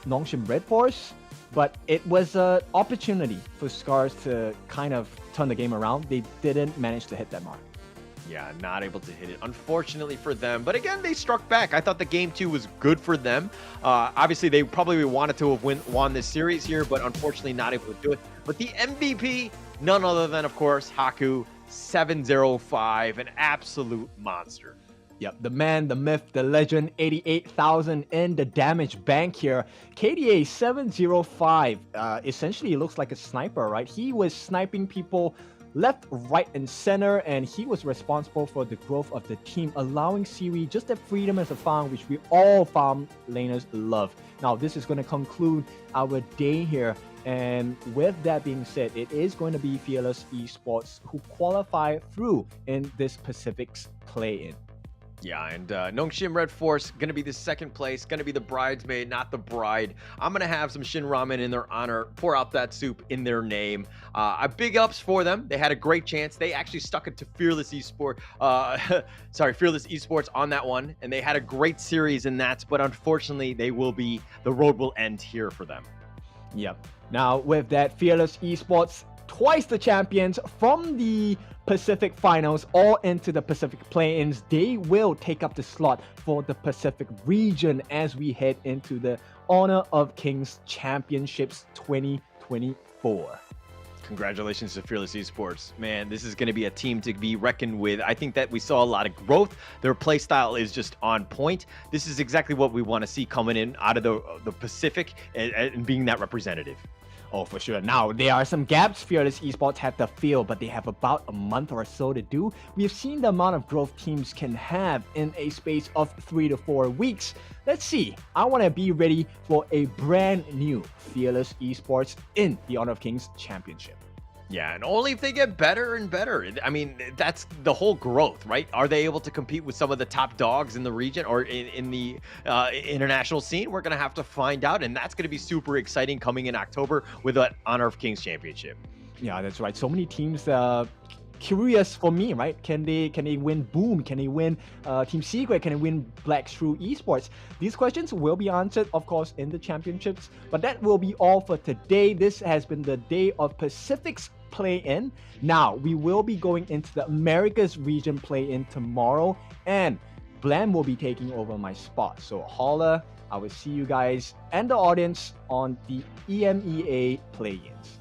Nongshim RedForce, but it was an opportunity for SCARZ to kind of turn the game around. They didn't manage to hit that mark. Yeah, not able to hit it, unfortunately for them. But again, they struck back. I thought the game 2 was good for them. Obviously, they probably wanted to have won this series here, but unfortunately not able to do it. But the MVP, none other than, of course, Haku, 705, an absolute monster. Yep, the man, the myth, the legend, 88,000 in the damage bank here. KDA 705, essentially looks like a sniper, right? He was sniping people left, right, and center, and he was responsible for the growth of the team, allowing Siri just that freedom as a farm, which we all farm laners love. Now, this is going to conclude our day here. And with that being said, it is going to be Fearless Esports who qualify through in this Pacific's play-in. Yeah, and Nongshim RedForce going to be the second place, going to be the bridesmaid, not the bride. I'm going to have some Shin Ramen in their honor, pour out that soup in their name. Big ups for them. They had a great chance. They actually stuck it to Fearless Esports on that one, and they had a great series in that, but unfortunately, the road will end here for them. Yep. Now, with that, Fearless Esports, twice the champions from the Pacific Finals all into the Pacific Play-ins. They will take up the slot for the Pacific region as we head into the Honor of Kings Championships 2024. Congratulations to Fearless Esports. Man, this is going to be a team to be reckoned with. I think that we saw a lot of growth. Their play style is just on point. This is exactly what we want to see coming in out of the Pacific and being that representative. Oh, for sure. Now, there are some gaps Fearless Esports have to fill, but they have about a month or so to do. We have seen the amount of growth teams can have in a space of 3 to 4 weeks. Let's see. I want to be ready for a brand new Fearless Esports in the Honor of Kings Championship. Yeah, and only if they get better and better. I mean, that's the whole growth, right? Are they able to compete with some of the top dogs in the region or in the international scene? We're going to have to find out, and that's going to be super exciting coming in October with the Honor of Kings Championship. Yeah, that's right. So many teams curious for me, right? Can they win Boom? Can they win Team Secret? Can they win Black Shrew Esports? These questions will be answered, of course, in the championships. But that will be all for today. This has been the day of Pacific's play-in. Now, we will be going into the Americas region play-in tomorrow, and Blam will be taking over my spot. So holla, I will see you guys and the audience on the EMEA play-ins.